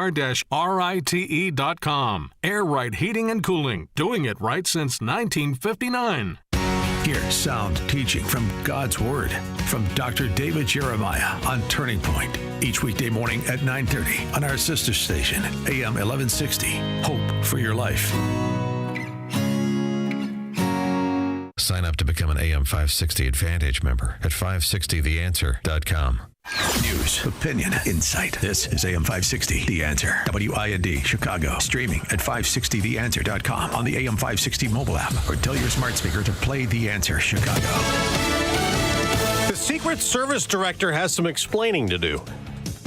Air Right Heating and Cooling, doing it right since 1959. Here's sound teaching from God's Word from Dr. David Jeremiah on Turning Point. Each weekday morning at 9:30 on our sister station, AM 1160. Hope for your life. Sign up to become an AM 560 Advantage member at 560theanswer.com. News, opinion, insight. This is AM 560, The Answer. WIND, Chicago. Streaming at 560theanswer.com on the AM 560 mobile app, or tell your smart speaker to play The Answer Chicago. The Secret Service director has some explaining to do.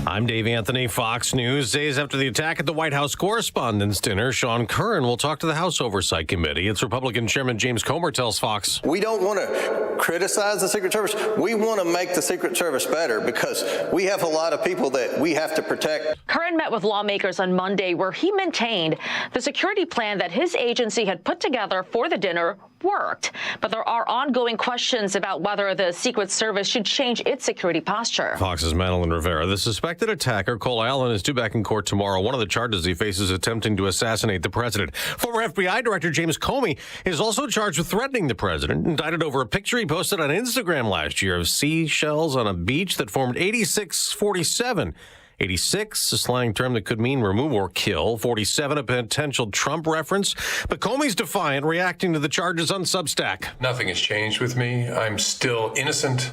I'm Dave Anthony, Fox News. Days after the attack at the White House Correspondents' Dinner, Sean Curran will talk to the House Oversight Committee. It's Republican Chairman James Comer tells Fox. We don't want to criticize the Secret Service. We want to make the Secret Service better because we have a lot of people that we have to protect. Curran met with lawmakers on Monday where he maintained the security plan that his agency had put together for the dinner worked. But there are ongoing questions about whether the Secret Service should change its security posture. Fox's Madeline Rivera. The suspected attacker, Cole Allen, is due back in court tomorrow. One of the charges he faces attempting to assassinate the president. Former FBI Director James Comey is also charged with threatening the president, indicted over a picture he posted on Instagram last year of seashells on a beach that formed 8647. 86, a slang term that could mean remove or kill. 47, a potential Trump reference. But Comey's defiant, reacting to the charges on Substack. Nothing has changed with me. I'm still innocent.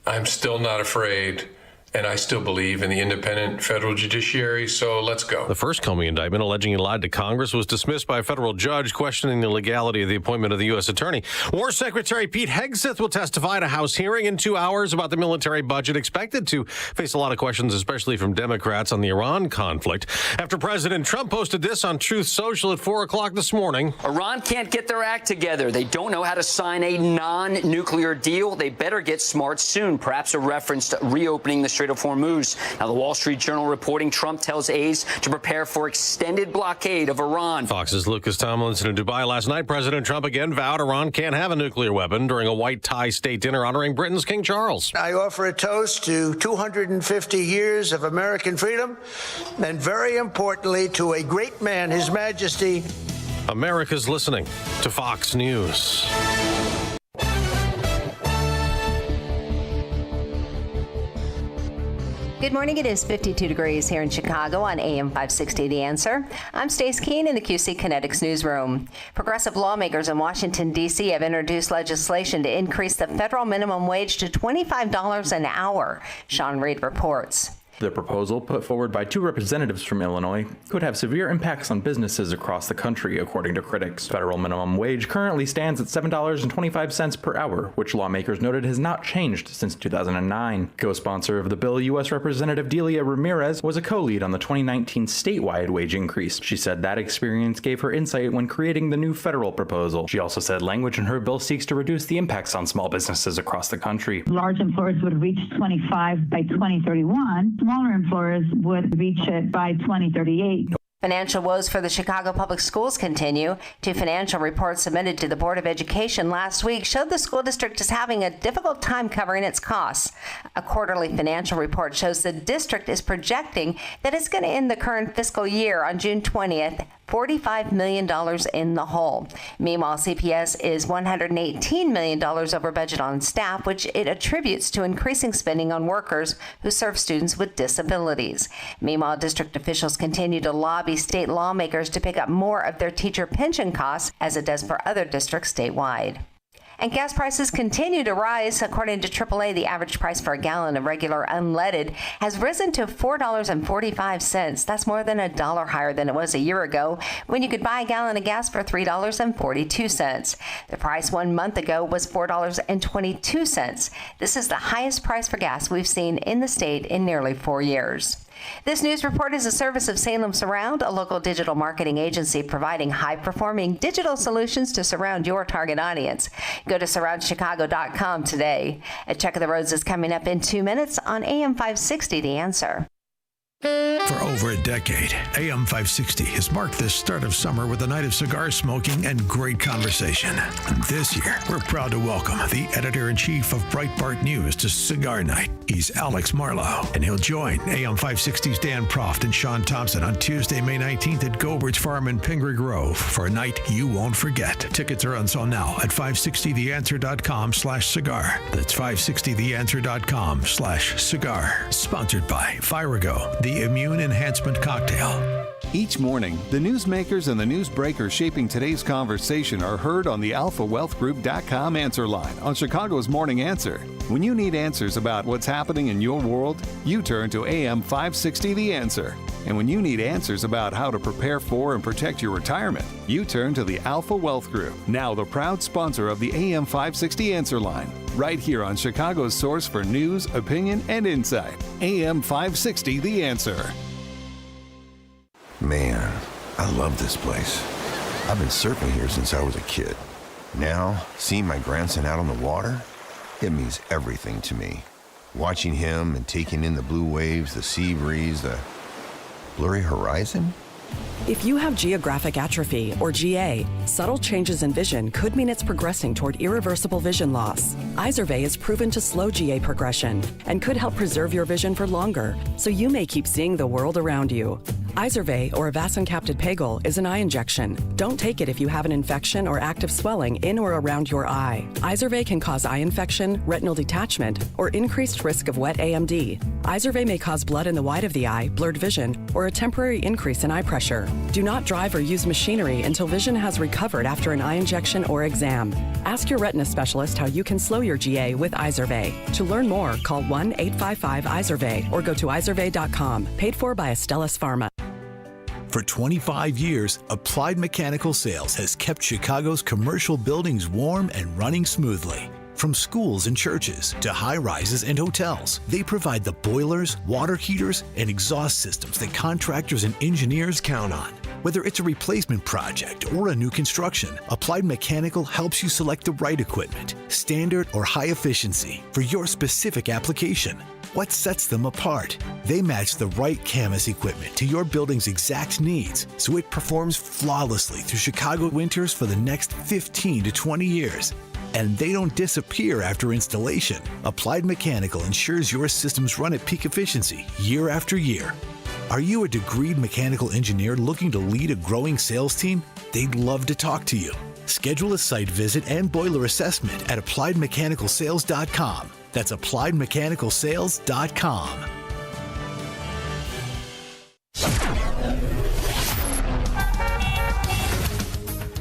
I'm still not afraid. And I still believe in the independent federal judiciary, so let's go. The first Comey indictment alleging he lied to Congress was dismissed by a federal judge questioning the legality of the appointment of the U.S. Attorney. War Secretary Pete Hegseth will testify at a House hearing in 2 hours about the military budget, expected to face a lot of questions, especially from Democrats, on the Iran conflict. After President Trump posted this on Truth Social at 4 o'clock this morning. Iran can't get their act together. They don't know how to sign a non-nuclear deal. They better get smart soon, perhaps a reference to reopening the Strait of Hormuz. Now, the Wall Street Journal reporting Trump tells aides to prepare for extended blockade of Iran. Fox's Lucas Tomlinson in Dubai last night. President Trump again vowed Iran can't have a nuclear weapon during a white tie state dinner honoring Britain's King Charles. I offer a toast to 250 years of American freedom, and very importantly, to a great man, His Majesty. America's listening to Fox News. Good morning. It is 52 degrees here in Chicago on AM 560 The Answer. I'm Stace Keene in the QC Kinetics newsroom. Progressive lawmakers in Washington, D.C. have introduced legislation to increase the federal minimum wage to $25 an hour. Sean Reed reports. The proposal, put forward by two representatives from Illinois, could have severe impacts on businesses across the country, according to critics. Federal minimum wage currently stands at $7.25 per hour, which lawmakers noted has not changed since 2009. Co-sponsor of the bill, U.S. Representative Delia Ramirez, was a co-lead on the 2019 statewide wage increase. She said that experience gave her insight when creating the new federal proposal. She also said language in her bill seeks to reduce the impacts on small businesses across the country. Large employers would reach 25 by 2031. Smaller employers would reach it by 2038. Financial woes for the Chicago Public Schools continue. Two financial reports submitted to the Board of Education last week showed the school district is having a difficult time covering its costs. A quarterly financial report shows the district is projecting that it's going to end the current fiscal year on June 20th, $45 million in the hole. Meanwhile, CPS is $118 million over budget on staff, which it attributes to increasing spending on workers who serve students with disabilities. Meanwhile, district officials continue to lobby state lawmakers to pick up more of their teacher pension costs, as it does for other districts statewide. And gas prices continue to rise. According to AAA, the average price for a gallon of regular unleaded has risen to $4.45. That's more than $1 higher than it was a year ago, when you could buy a gallon of gas for $3.42. The price 1 month ago was $4.22. This is the highest price for gas we've seen in the state in nearly 4 years. This news report is a service of Salem Surround, a local digital marketing agency providing high-performing digital solutions to surround your target audience. Go to surroundchicago.com today. A Check of the Roads is coming up in 2 minutes on AM 560 The Answer. For over a decade, AM 560 has marked the start of summer with a night of cigar smoking and great conversation. And this year, we're proud to welcome the editor-in-chief of Breitbart News to Cigar Night. He's Alex Marlowe, and he'll join AM 560's Dan Proft and Sean Thompson on Tuesday, May 19th at Gobridge Farm in Pingree Grove for a night you won't forget. Tickets are on sale now at 560theanswer.com/cigar. That's 560theanswer.com/cigar. Sponsored by Vyrago, the immune enhancement cocktail. Each morning, the newsmakers and the newsbreakers shaping today's conversation are heard on the AlphaWealthGroup.com answer line on Chicago's Morning Answer. When you need answers about what's happening in your world, you turn to AM 560 The Answer. And when you need answers about how to prepare for and protect your retirement, you turn to the Alpha Wealth Group, now the proud sponsor of the AM 560 Answer line. right here on Chicago's source for news, opinion, and insight. AM 560, The Answer. Man, I love this place. I've been surfing here since I was a kid. Now, seeing my grandson out on the water, it means everything to me. Watching him and taking in the blue waves, the sea breeze, the blurry horizon. If you have geographic atrophy, or GA, subtle changes in vision could mean it's progressing toward irreversible vision loss. Izervay is proven to slow GA progression and could help preserve your vision for longer, so you may keep seeing the world around you. Izervay, or avacincaptad pegol, is an eye injection. Don't take it if you have an infection or active swelling in or around your eye. Izervay can cause eye infection, retinal detachment, or increased risk of wet AMD. Izervay may cause blood in the white of the eye, blurred vision, or a temporary increase in eye pressure. Do not drive or use machinery until vision has recovered after an eye injection or exam. Ask your retina specialist how you can slow your GA with Izervay. To learn more, call 1-855-IZERVAY or go to izervay.com. Paid for by Astellas Pharma. For 25 years, Applied Mechanical Sales has kept Chicago's commercial buildings warm and running smoothly. From schools and churches to high-rises and hotels, they provide the boilers, water heaters, and exhaust systems that contractors and engineers count on. Whether it's a replacement project or a new construction, Applied Mechanical helps you select the right equipment, standard or high efficiency, for your specific application. What sets them apart? They match the right Camas equipment to your building's exact needs, so it performs flawlessly through Chicago winters for the next 15 to 20 years. And they don't disappear after installation. Applied Mechanical ensures your systems run at peak efficiency year after year. Are you a degreed mechanical engineer looking to lead a growing sales team? They'd love to talk to you. Schedule a site visit and boiler assessment at appliedmechanicalsales.com. That's appliedmechanicalsales.com.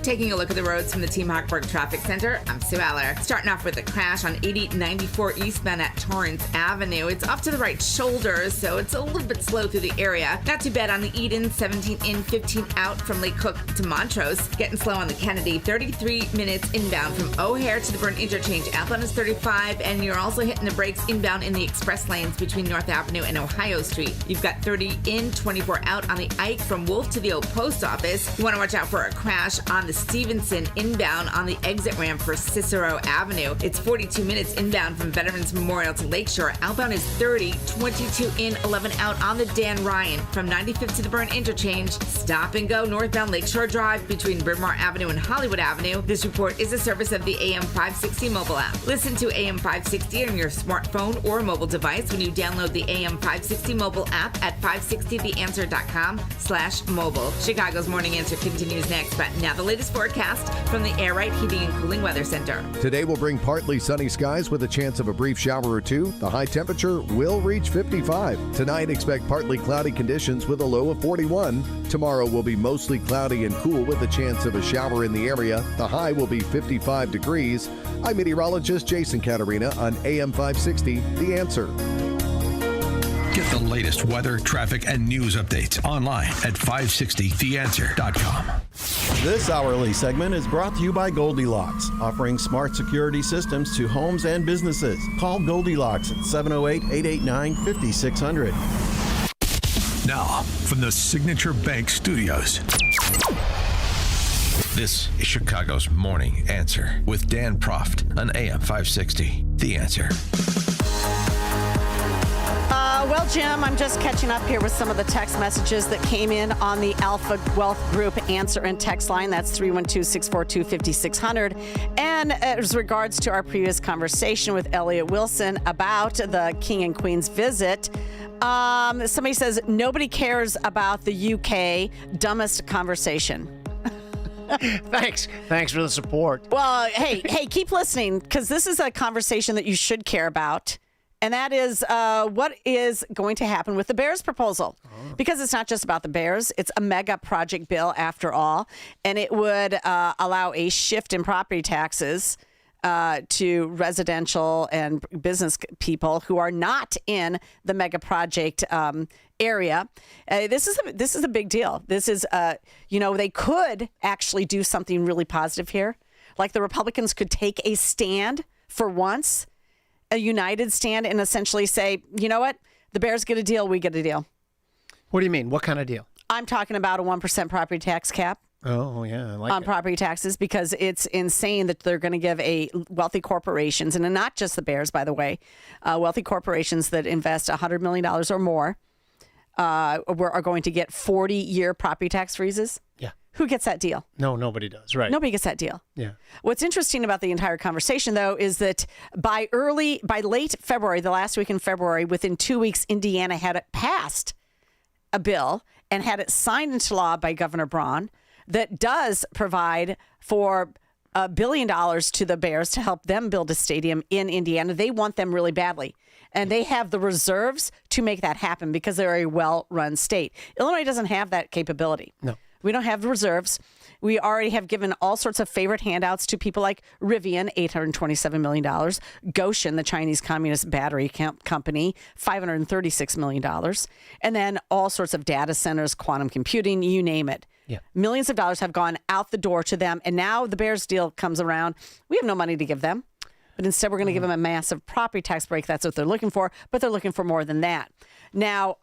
Taking a look at the roads from the Team Hochberg Traffic Center, I'm Sue Aller. Starting off with a crash on 8094 eastbound at Torrance Avenue. It's off to the right shoulder, so it's a little bit slow through the area. Not too bad on the Eden, 17 in, 15 out from Lake Cook to Montrose. Getting slow on the Kennedy, 33 minutes inbound from O'Hare to the Burn Interchange. Outbound is 35, and you're also hitting the brakes inbound in the express lanes between North Avenue and Ohio Street. You've got 30 in, 24 out on the Ike from Wolf to the old post office. You want to watch out for a crash on the Stevenson inbound on the exit ramp for Cicero Avenue. It's 42 minutes inbound from Veterans Memorial to Lakeshore. Outbound is 30, 22 in, 11 out on the Dan Ryan. From 95th to the Burn Interchange, stop and go northbound Lakeshore Drive between Bryn Mawr Avenue and Hollywood Avenue. This report is a service of the AM 560 mobile app. Listen to AM 560 on your smartphone or mobile device when you download the AM 560 mobile app at 560theanswer.com/mobile. Chicago's Morning Answer continues next, but now the latest forecast from the Air Right Heating and Cooling Weather Center. Today will bring partly sunny skies with a chance of a brief shower or two. The high temperature will reach 55. Tonight, expect partly cloudy conditions with a low of 41. Tomorrow will be mostly cloudy and cool with a chance of a shower in the area. The high will be 55 degrees. I'm meteorologist Jason Caterina on AM 560, The Answer. Get the latest weather, traffic, and news updates online at 560theanswer.com. This hourly segment is brought to you by Goldilocks, offering smart security systems to homes and businesses. Call Goldilocks at 708-889-5600. Now, from the Signature Bank Studios, this is Chicago's Morning Answer with Dan Proft on AM 560. The Answer. Well, Jim, I'm just catching up here with some of the text messages that came in on the Alpha Wealth Group answer and text line. That's 312-642-5600. And as regards to our previous conversation with Elliot Wilson about the King and Queen's visit, somebody says, nobody cares about the UK dumbest conversation. Thanks for the support. Well, hey, keep listening, because this is a conversation that you should care about. And that is what is going to happen with the Bears proposal. Because it's not just about the Bears. It's a mega project bill after all. And it would allow a shift in property taxes to residential and business people who are not in the mega project area. This is a big deal. This is, they could actually do something really positive here. Like the Republicans could take a stand for once, a united stand and essentially say, you know what? The Bears get a deal, we get a deal. What do you mean? What kind of deal? I'm talking about a 1% property tax cap. Oh, yeah, I like on property taxes, because it's insane that they're going to give wealthy corporations, and not just the Bears, by the way, wealthy corporations that invest $100 million or more are going to get 40-year property tax freezes. Yeah. Who gets that deal? No, nobody does. Right. Nobody gets that deal. Yeah. What's interesting about the entire conversation, though, is that by late February, the last week in February, within 2 weeks, Indiana had it passed a bill and had it signed into law by Governor Braun that does provide for $1 billion to the Bears to help them build a stadium in Indiana. They want them really badly. And they have the reserves to make that happen because they're a well-run state. Illinois doesn't have that capability. No. We don't have the reserves. We already have given all sorts of favorite handouts to people like Rivian, $827 million. Goshen, the Chinese Communist battery company, $536 million. And then all sorts of data centers, quantum computing, you name it. Yeah. Millions of dollars have gone out the door to them. And now the Bears deal comes around. We have no money to give them. But instead, we're going to give them a massive property tax break. That's what they're looking for. But they're looking for more than that. Now,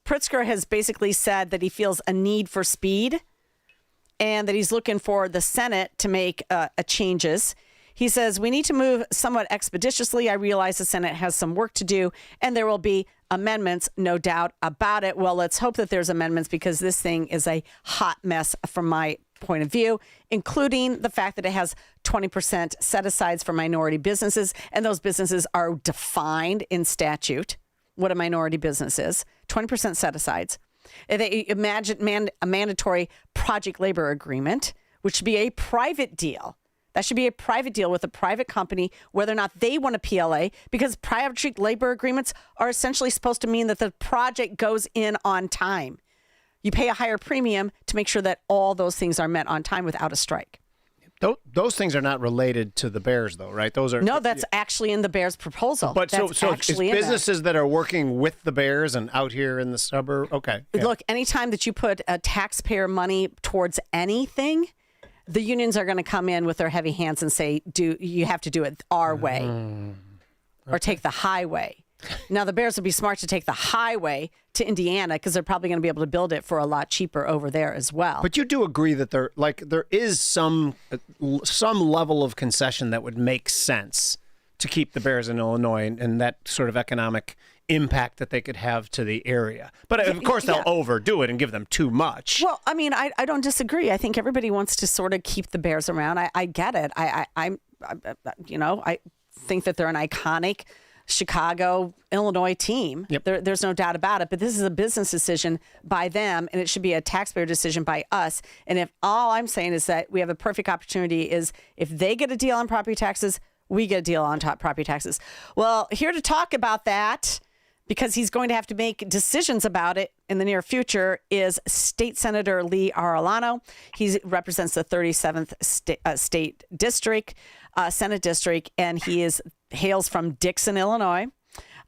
Pritzker has basically said that he feels a need for speed and that he's looking for the Senate to make changes. He says, we need to move somewhat expeditiously. I realize the Senate has some work to do, and there will be amendments, no doubt about it. Well, let's hope that there's amendments, because this thing is a hot mess from my point of view, including the fact that it has 20% set-asides for minority businesses, and those businesses are defined in statute what a minority business is, 20% set-asides. They imagine a mandatory project labor agreement, which should be a private deal. That should be a private deal with a private company, whether or not they want a PLA, because project labor agreements are essentially supposed to mean that the project goes in on time. You pay a higher premium to make sure that all those things are met on time without a strike. Those things are not related to the Bears, though, right? Those are that's actually in the Bears proposal. But that's so it's businesses that are working with the Bears and out here in the suburb. Okay. Yeah. Look, anytime that you put taxpayer money towards anything, the unions are going to come in with their heavy hands and say, you have to do it our way or take the highway. Now, the Bears would be smart to take the highway to Indiana, because they're probably going to be able to build it for a lot cheaper over there as well. But you do agree that there is some level of concession that would make sense to keep the Bears in Illinois and that sort of economic impact that they could have to the area. But of course, they'll overdo it and give them too much. Well, I mean, I don't disagree. I think everybody wants to sort of keep the Bears around. I get it. I think that they're an iconic Chicago, Illinois team. Yep. There's no doubt about it. But this is a business decision by them, and it should be a taxpayer decision by us. And if all I'm saying is that we have a perfect opportunity is if they get a deal on property taxes, we get a deal on top property taxes. Well, here to talk about that, because he's going to have to make decisions about it in the near future, is State Senator Lee Arellano. He represents the 37th State District, Senate District, and he hails from Dixon, Illinois.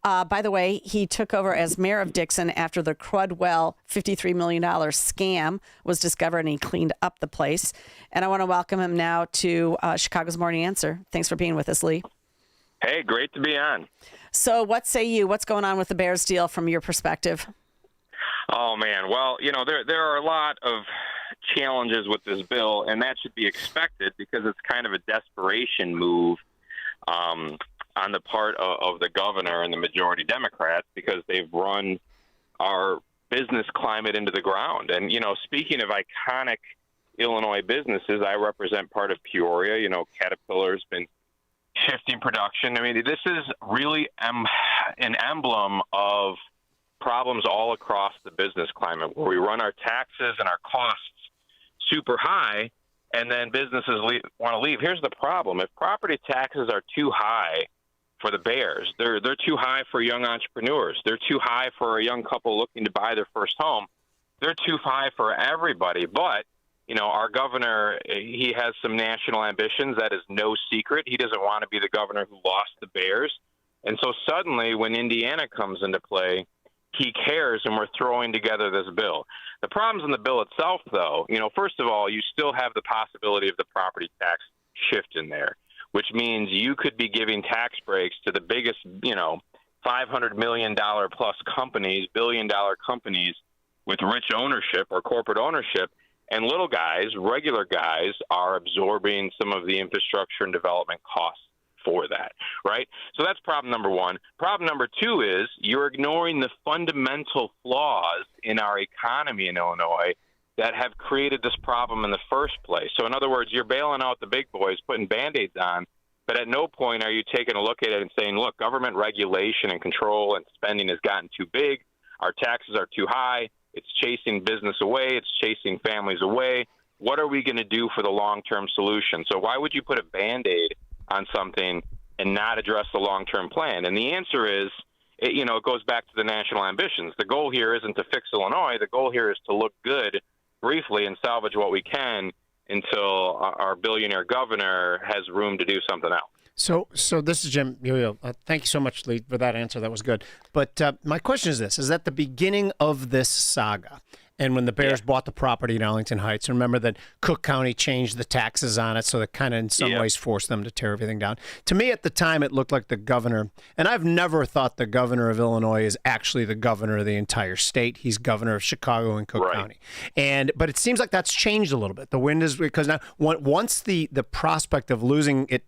By the way, he took over as mayor of Dixon after the Crudwell $53 million scam was discovered, and he cleaned up the place. And I want to welcome him now to Chicago's Morning Answer. Thanks for being with us, Lee. Hey, great to be on. So what say you? What's going on with the Bears deal from your perspective? Oh, man. Well, there are a lot of challenges with this bill, and that should be expected because it's kind of a desperation move on the part of the governor and the majority Democrats, because they've run our business climate into the ground. And, speaking of iconic Illinois businesses, I represent part of Peoria. Caterpillar's been shifting production. I mean, this is really an emblem of problems all across the business climate, where we run our taxes and our costs super high, and then businesses want to leave. Here's the problem. If property taxes are too high for the Bears, they're too high for young entrepreneurs. They're too high for a young couple looking to buy their first home. They're too high for everybody. But our governor, he has some national ambitions. That is no secret. He doesn't want to be the governor who lost the Bears. And so suddenly when Indiana comes into play, he cares, and we're throwing together this bill. The problems in the bill itself, though, first of all, you still have the possibility of the property tax shift in there. which means you could be giving tax breaks to the biggest, $500 million plus companies, billion-dollar companies with rich ownership or corporate ownership, and little guys, regular guys, are absorbing some of the infrastructure and development costs for that, right? So that's problem number one. Problem number two is you're ignoring the fundamental flaws in our economy in Illinois that have created this problem in the first place. So in other words, you're bailing out the big boys, putting Band-Aids on, but at no point are you taking a look at it and saying, look, government regulation and control and spending has gotten too big. Our taxes are too high. It's chasing business away. It's chasing families away. What are we going to do for the long-term solution? So why would you put a Band-Aid on something and not address the long-term plan? And the answer is, it goes back to the national ambitions. The goal here isn't to fix Illinois. The goal here is to look good briefly and salvage what we can until our billionaire governor has room to do something else. So this is Jim. Thank you so much, Lee, for that answer. That was good. But my question is this: is at the beginning of this saga, and when the Bears bought the property in Arlington Heights, remember that Cook County changed the taxes on it, so that kind of in some ways forced them to tear everything down. To me, at the time, it looked like the governor, and I've never thought the governor of Illinois is actually the governor of the entire state. He's governor of Chicago and Cook County. But it seems like that's changed a little bit. The wind is, because now once the prospect of losing it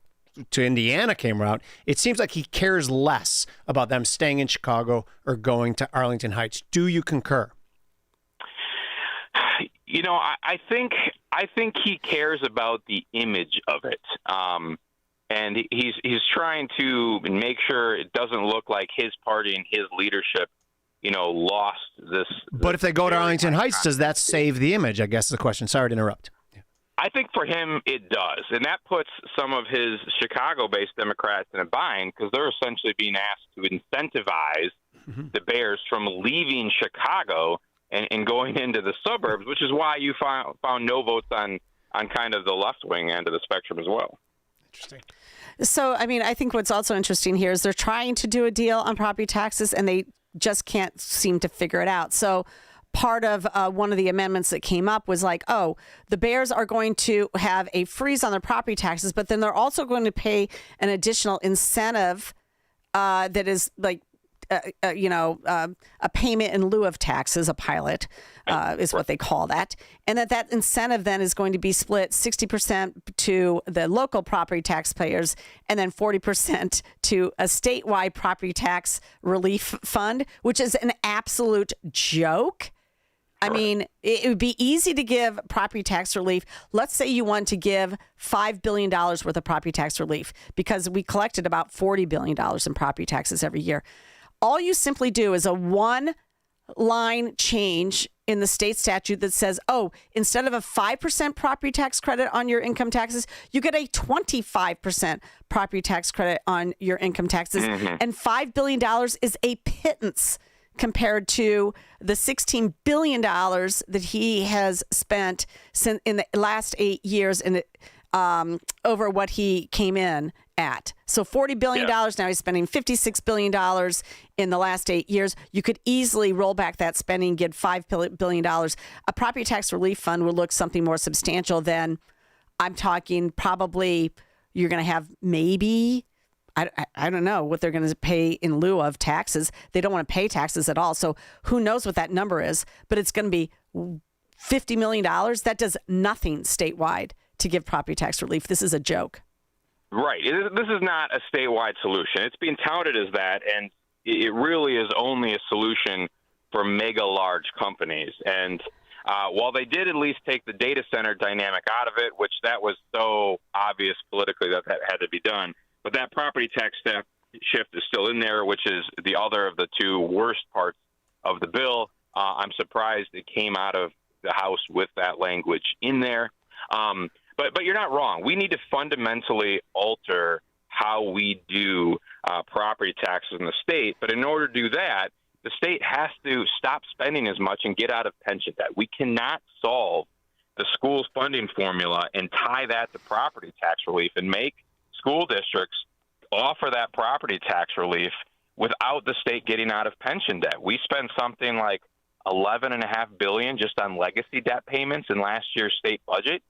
to Indiana came around, it seems like he cares less about them staying in Chicago or going to Arlington Heights. Do you concur? I think he cares about the image of it, and he's trying to make sure it doesn't look like his party and his leadership, lost this. But if they go to Arlington Heights, does that save the image? I guess is the question. Sorry to interrupt. I think for him it does, and that puts some of his Chicago-based Democrats in a bind because they're essentially being asked to incentivize the Bears from leaving Chicago and going into the suburbs, which is why you found no votes on kind of the left-wing end of the spectrum as well. Interesting. So, I think what's also interesting here is they're trying to do a deal on property taxes, and they just can't seem to figure it out. So part of one of the amendments that came up was like, the Bears are going to have a freeze on their property taxes, but then they're also going to pay an additional incentive that is like, a payment in lieu of taxes, a pilot is what they call that. And that incentive then is going to be split 60% to the local property taxpayers and then 40% to a statewide property tax relief fund, which is an absolute joke. It would be easy to give property tax relief. Let's say you want to give $5 billion worth of property tax relief because we collected about $40 billion in property taxes every year. All you simply do is a one-line change in the state statute that says, instead of a 5% property tax credit on your income taxes, you get a 25% property tax credit on your income taxes. And $5 billion is a pittance compared to the $16 billion that he has spent in the last 8 years over what he came in at. So $40 billion now, he's spending $56 billion in the last 8 years. You could easily roll back that spending, get $5 billion. A property tax relief fund would look something more substantial than, I'm talking probably you're going to have maybe, I don't know what they're going to pay in lieu of taxes. They don't want to pay taxes at all. So who knows what that number is, but it's going to be $50 million. That does nothing statewide to give property tax relief. This is a joke. Right. This is not a statewide solution. It's being touted as that, and it really is only a solution for mega large companies. And while they did at least take the data center dynamic out of it, which that was so obvious politically that had to be done, but that property tax shift is still in there, which is the other of the two worst parts of the bill. I'm surprised it came out of the House with that language in there. But you're not wrong. We need to fundamentally alter how we do property taxes in the state. But in order to do that, the state has to stop spending as much and get out of pension debt. We cannot solve the school's funding formula and tie that to property tax relief and make school districts offer that property tax relief without the state getting out of pension debt. We spent something like $11.5 billion just on legacy debt payments in last year's state budget.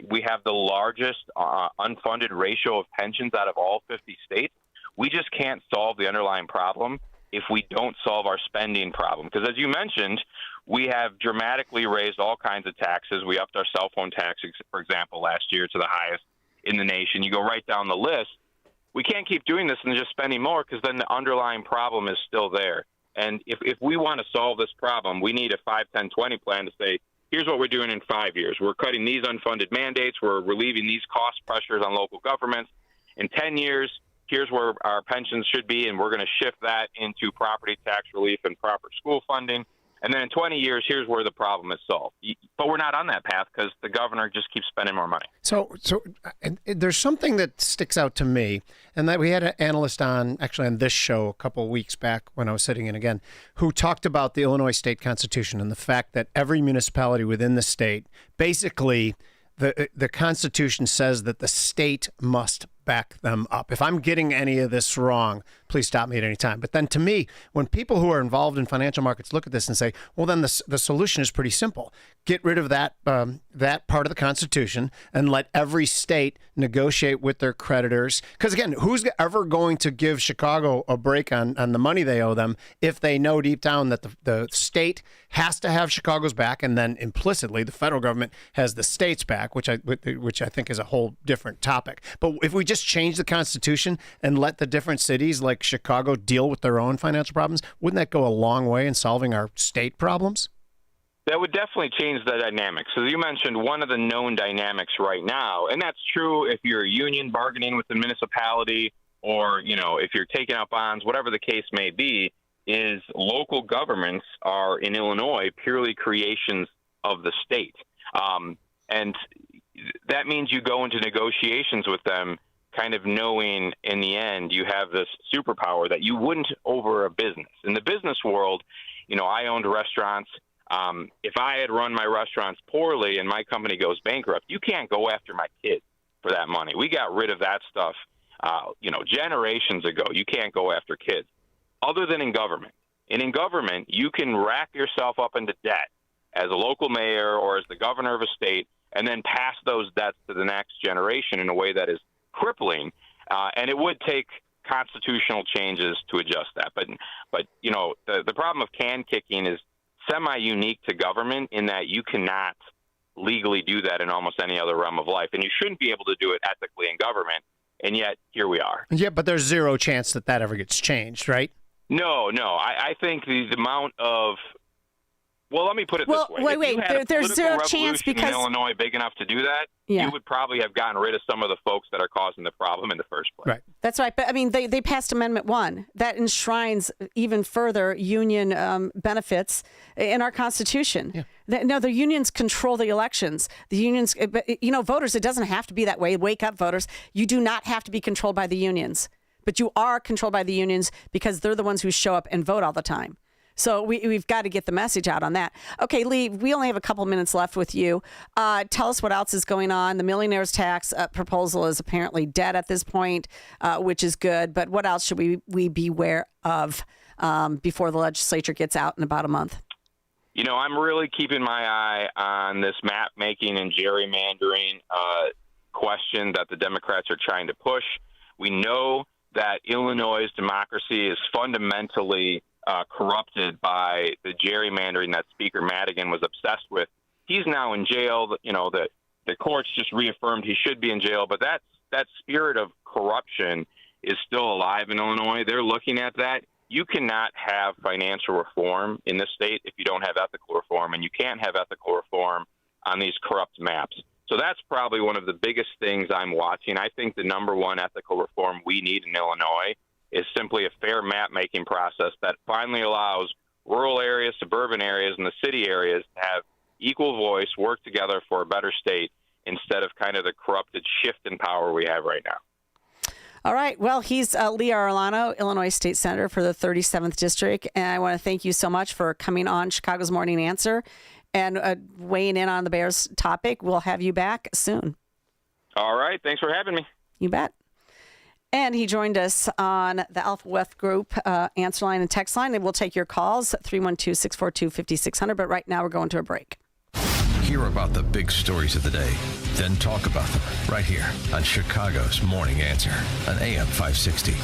We have the largest unfunded ratio of pensions out of all 50 states. We just can't solve the underlying problem if we don't solve our spending problem. Because as you mentioned, we have dramatically raised all kinds of taxes. We upped our cell phone tax, for example, last year to the highest in the nation. You go right down the list. We can't keep doing this and just spending more, because then the underlying problem is still there. And if we want to solve this problem, we need a 5, 10, 20 plan to say, here's what we're doing in 5 years. We're cutting these unfunded mandates. We're relieving these cost pressures on local governments. In 10 years, here's where our pensions should be, and we're going to shift that into property tax relief and proper school funding. And then in 20 years, here's where the problem is solved. But we're not on that path because the governor just keeps spending more money. So there's something that sticks out to me, and that we had an analyst on this show a couple of weeks back when I was sitting in again, who talked about the Illinois state constitution and the fact that every municipality within the state, basically the Constitution says that the state must back them up. If I'm getting any of this wrong, please stop me at any time. But then to me, when people who are involved in financial markets look at this and say, well, then the solution is pretty simple. Get rid of that part of the Constitution and let every state negotiate with their creditors. Because again, who's ever going to give Chicago a break on the money they owe them if they know deep down that the state has to have Chicago's back, and then implicitly the federal government has the state's back, which I think is a whole different topic. But if we just change the Constitution and let the different cities like Chicago deal with their own financial problems, wouldn't that go a long way in solving our state problems? That would definitely change the dynamics. So you mentioned one of the known dynamics right now, and that's true if you're a union bargaining with the municipality, or if you're taking out bonds, whatever the case may be, is local governments are in Illinois purely creations of the state. And that means you go into negotiations with them kind of knowing in the end you have this superpower that you wouldn't over a business. In the business world, I owned restaurants. If I had run my restaurants poorly and my company goes bankrupt, you can't go after my kids for that money. We got rid of that stuff, generations ago. You can't go after kids, other than in government. And in government, you can rack yourself up into debt as a local mayor or as the governor of a state, and then pass those debts to the next generation in a way that is crippling. And it would take constitutional changes to adjust that. But the problem of can kicking is semi-unique to government in that you cannot legally do that in almost any other realm of life. And you shouldn't be able to do it ethically in government. And yet, here we are. Yeah, but there's zero chance that ever gets changed, right? No. I think the amount of... Well, let me put it this way. Wait. There's zero chance because... in Illinois big enough to do that, you would probably have gotten rid of some of the folks that are causing the problem in the first place. Right. That's right. But, I mean, they passed Amendment 1. That enshrines even further union benefits in our Constitution. Yeah. No, the unions control the elections. The unions, voters, it doesn't have to be that way. Wake up, voters. You do not have to be controlled by the unions. But you are controlled by the unions because they're the ones who show up and vote all the time. So we've got to get the message out on that. Okay, Lee, we only have a couple minutes left with you. Tell us what else is going on. The millionaire's tax proposal is apparently dead at this point, which is good. But what else should we be aware of before the legislature gets out in about a month? I'm really keeping my eye on this map making and gerrymandering question that the Democrats are trying to push. We know that Illinois' democracy is fundamentally corrupted by the gerrymandering that Speaker Madigan was obsessed with. He's now in jail. The courts just reaffirmed he should be in jail, but that spirit of corruption is still alive in Illinois. They're looking at that. You cannot have financial reform in this state if you don't have ethical reform, and you can't have ethical reform on these corrupt maps. So that's probably one of the biggest things I'm watching. I think the number one ethical reform we need in Illinois is simply a fair map-making process that finally allows rural areas, suburban areas, and the city areas to have equal voice, work together for a better state instead of kind of the corrupted shift in power we have right now. All right. Well, he's Lee Arellano, Illinois State Senator for the 37th District, and I want to thank you so much for coming on Chicago's Morning Answer and weighing in on the Bears topic. We'll have you back soon. All right. Thanks for having me. You bet. And he joined us on the Alpha Wealth Group answer line and text line. And we'll take your calls, 312-642-5600. But right now we're going to a break. Hear about the big stories of the day, then talk about them right here on Chicago's Morning Answer on AM 560.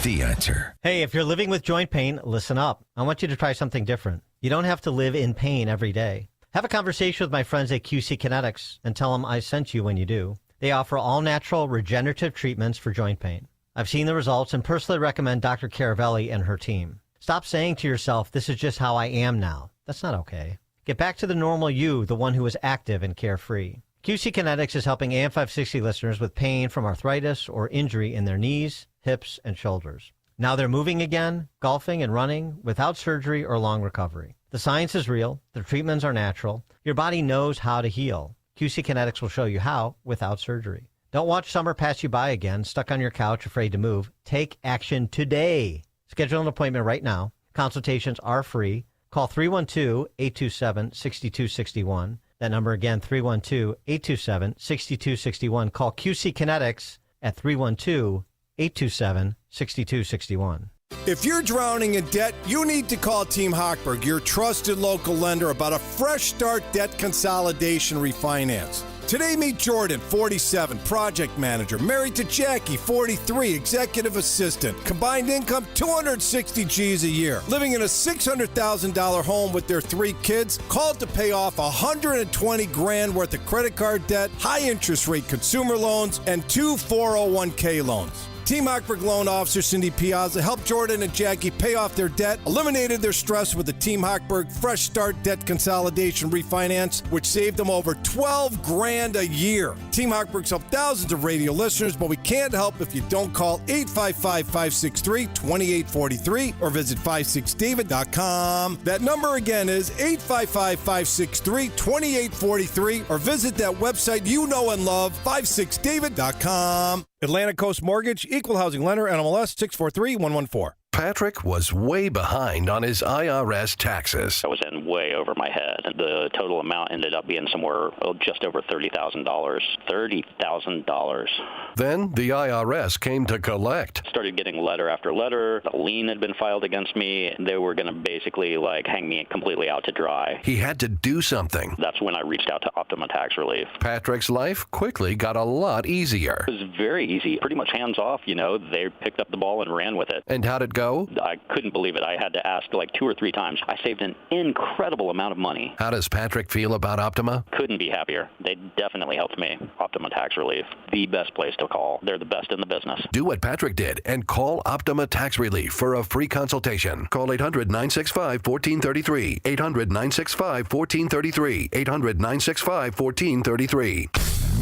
The Answer. Hey, if you're living with joint pain, listen up. I want you to try something different. You don't have to live in pain every day. Have a conversation with my friends at QC Kinetics and tell them I sent you when you do. They offer all-natural regenerative treatments for joint pain. I've seen the results and personally recommend Dr. Caravelli and her team. Stop saying to yourself, this is just how I am now. That's not okay. Get back to the normal you, the one who is active and carefree. QC Kinetics is helping AM 560 listeners with pain from arthritis or injury in their knees, hips, and shoulders. Now they're moving again, golfing and running without surgery or long recovery. The science is real. The treatments are natural. Your body knows how to heal. QC Kinetics will show you how without surgery. Don't watch summer pass you by again, stuck on your couch, afraid to move. Take action today. Schedule an appointment right now. Consultations are free. Call 312-827-6261. That number again, 312-827-6261. Call QC Kinetics at 312-827-6261. If you're drowning in debt, you need to call Team Hochberg, your trusted local lender, about a fresh start debt consolidation refinance. Today, meet Jordan, 47, project manager, married to Jackie, 43, executive assistant, combined income 260 G's a year, living in a $600,000 home with their 3 kids, called to pay off $120,000 worth of credit card debt, high interest rate consumer loans, and 2 401k loans. Team Hochberg loan officer Cindy Piazza helped Jordan and Jackie pay off their debt, eliminated their stress with the Team Hochberg Fresh Start Debt Consolidation Refinance, which saved them over $12,000 a year. Team Hochberg's helped thousands of radio listeners, but we can't help if you don't call 855-563-2843 or visit 56david.com. That number again is 855-563-2843 or visit that website you know and love, 56david.com. Atlantic Coast Mortgage, Equal Housing Lender, NMLS 643114. Patrick was way behind on his IRS taxes. I was in way over my head. The total amount ended up being somewhere just over $30,000. $30,000. Then the IRS came to collect. Started getting letter after letter. A lien had been filed against me. They were going to basically hang me completely out to dry. He had to do something. That's when I reached out to Optima Tax Relief. Patrick's life quickly got a lot easier. It was very easy. Pretty much hands off, They picked up the ball and ran with it. And how'd it go? I couldn't believe it. I had to ask 2 or 3 times. I saved an incredible amount of money. How does Patrick feel about Optima? Couldn't be happier. They definitely helped me. Optima Tax Relief, the best place to call. They're the best in the business. Do what Patrick did and call Optima Tax Relief for a free consultation. Call 800-965-1433. 800-965-1433. 800-965-1433.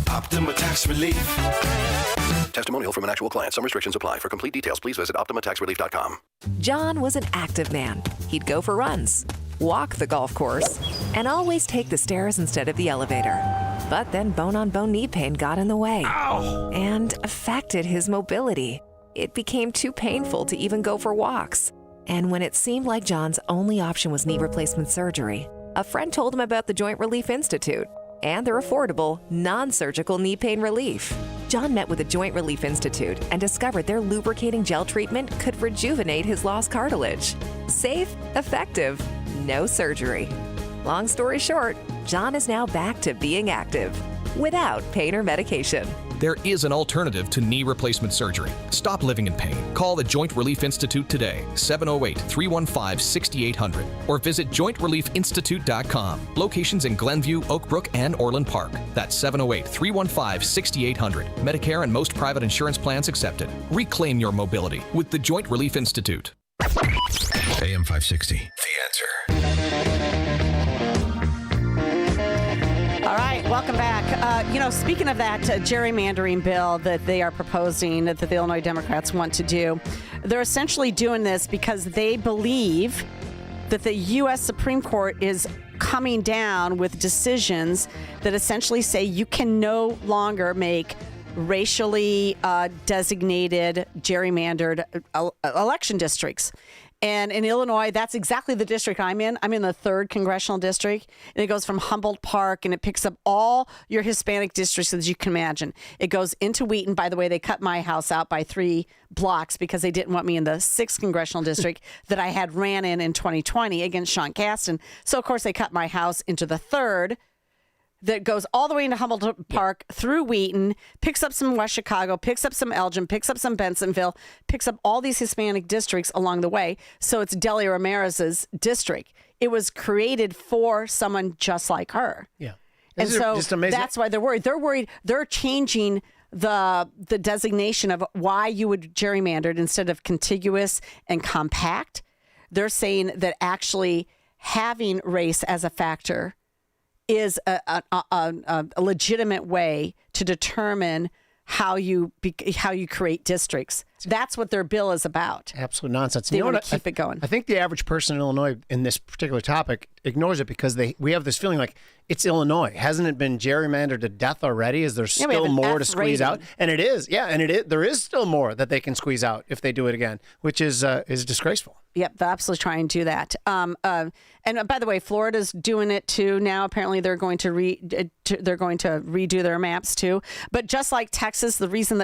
Optima Tax Relief. Testimonial from an actual client. Some restrictions apply. For complete details, please visit OptimaTaxRelief.com. John was an active man. He'd go for runs, walk the golf course, and always take the stairs instead of the elevator. But then bone-on-bone knee pain got in the way. Ow! And affected his mobility. It became too painful to even go for walks. And when it seemed like John's only option was knee replacement surgery, a friend told him about the Joint Relief Institute and their affordable, non-surgical knee pain relief. John met with the Joint Relief Institute and discovered their lubricating gel treatment could rejuvenate his lost cartilage. Safe, effective, no surgery. Long story short, John is now back to being active without pain or medication. There is an alternative to knee replacement surgery. Stop living in pain. Call the Joint Relief Institute today, 708-315-6800, or visit jointreliefinstitute.com. Locations in Glenview, Oak Brook, and Orland Park. That's 708-315-6800. Medicare and most private insurance plans accepted. Reclaim your mobility with the Joint Relief Institute. AM 560, The Answer. All right, welcome back. Speaking of that gerrymandering bill that they are proposing, that the Illinois Democrats want to do, they're essentially doing this because they believe that the U.S. Supreme Court is coming down with decisions that essentially say you can no longer make racially designated gerrymandered election districts. And in Illinois, that's exactly the district I'm in. I'm in the 3rd Congressional District, and it goes from Humboldt Park, and it picks up all your Hispanic districts as you can imagine. It goes into Wheaton. By the way, they cut my house out by 3 blocks because they didn't want me in the 6th Congressional District that I had ran in 2020 against Sean Casten. So, of course, they cut my house into the 3rd. that goes all the way into Humboldt Park through Wheaton, picks up some West Chicago, picks up some Elgin, picks up some Bensonville, picks up all these Hispanic districts along the way. So it's Delia Ramirez's district. It was created for someone just like her. Yeah. And This is so just amazing. that's why they're worried. They're worried. They're changing the designation of why you would gerrymandered instead of contiguous and compact. They're saying that actually having race as a factor is a legitimate way to determine how you create districts. That's what their bill is about. Absolute nonsense. They You know want what? to keep it going. I think the average person in Illinois in this particular topic ignores it because we have this feeling like it's Illinois. Hasn't it been gerrymandered to death already? Is there we still have an more F to squeeze out? rating. And it is. Yeah, and there is still more that they can squeeze out if they do it again, which is disgraceful. Yep, they're absolutely trying to do that. And by the way, Florida's doing it too now. Apparently, they're going to redo their maps too. But just like Texas,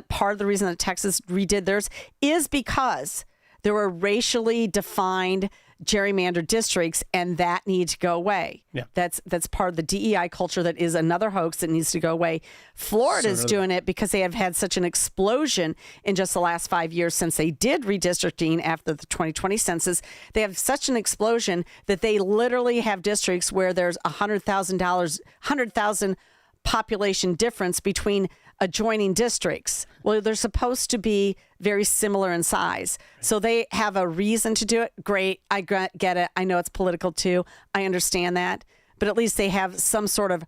part of the reason that Texas redid theirs is because there were racially defined gerrymandered districts, and that needs to go away. Yeah. That's part of the DEI culture that is another hoax that needs to go away. Florida's doing it because they have had such an explosion in just the last 5 years since they did redistricting after the 2020 census. They have such an explosion that they literally have districts where there's $100,000 population difference between adjoining districts. Well, they're supposed to be very similar in size. So they have a reason to do it. Great. I get it. I know it's political too. I understand that. But at least they have some sort of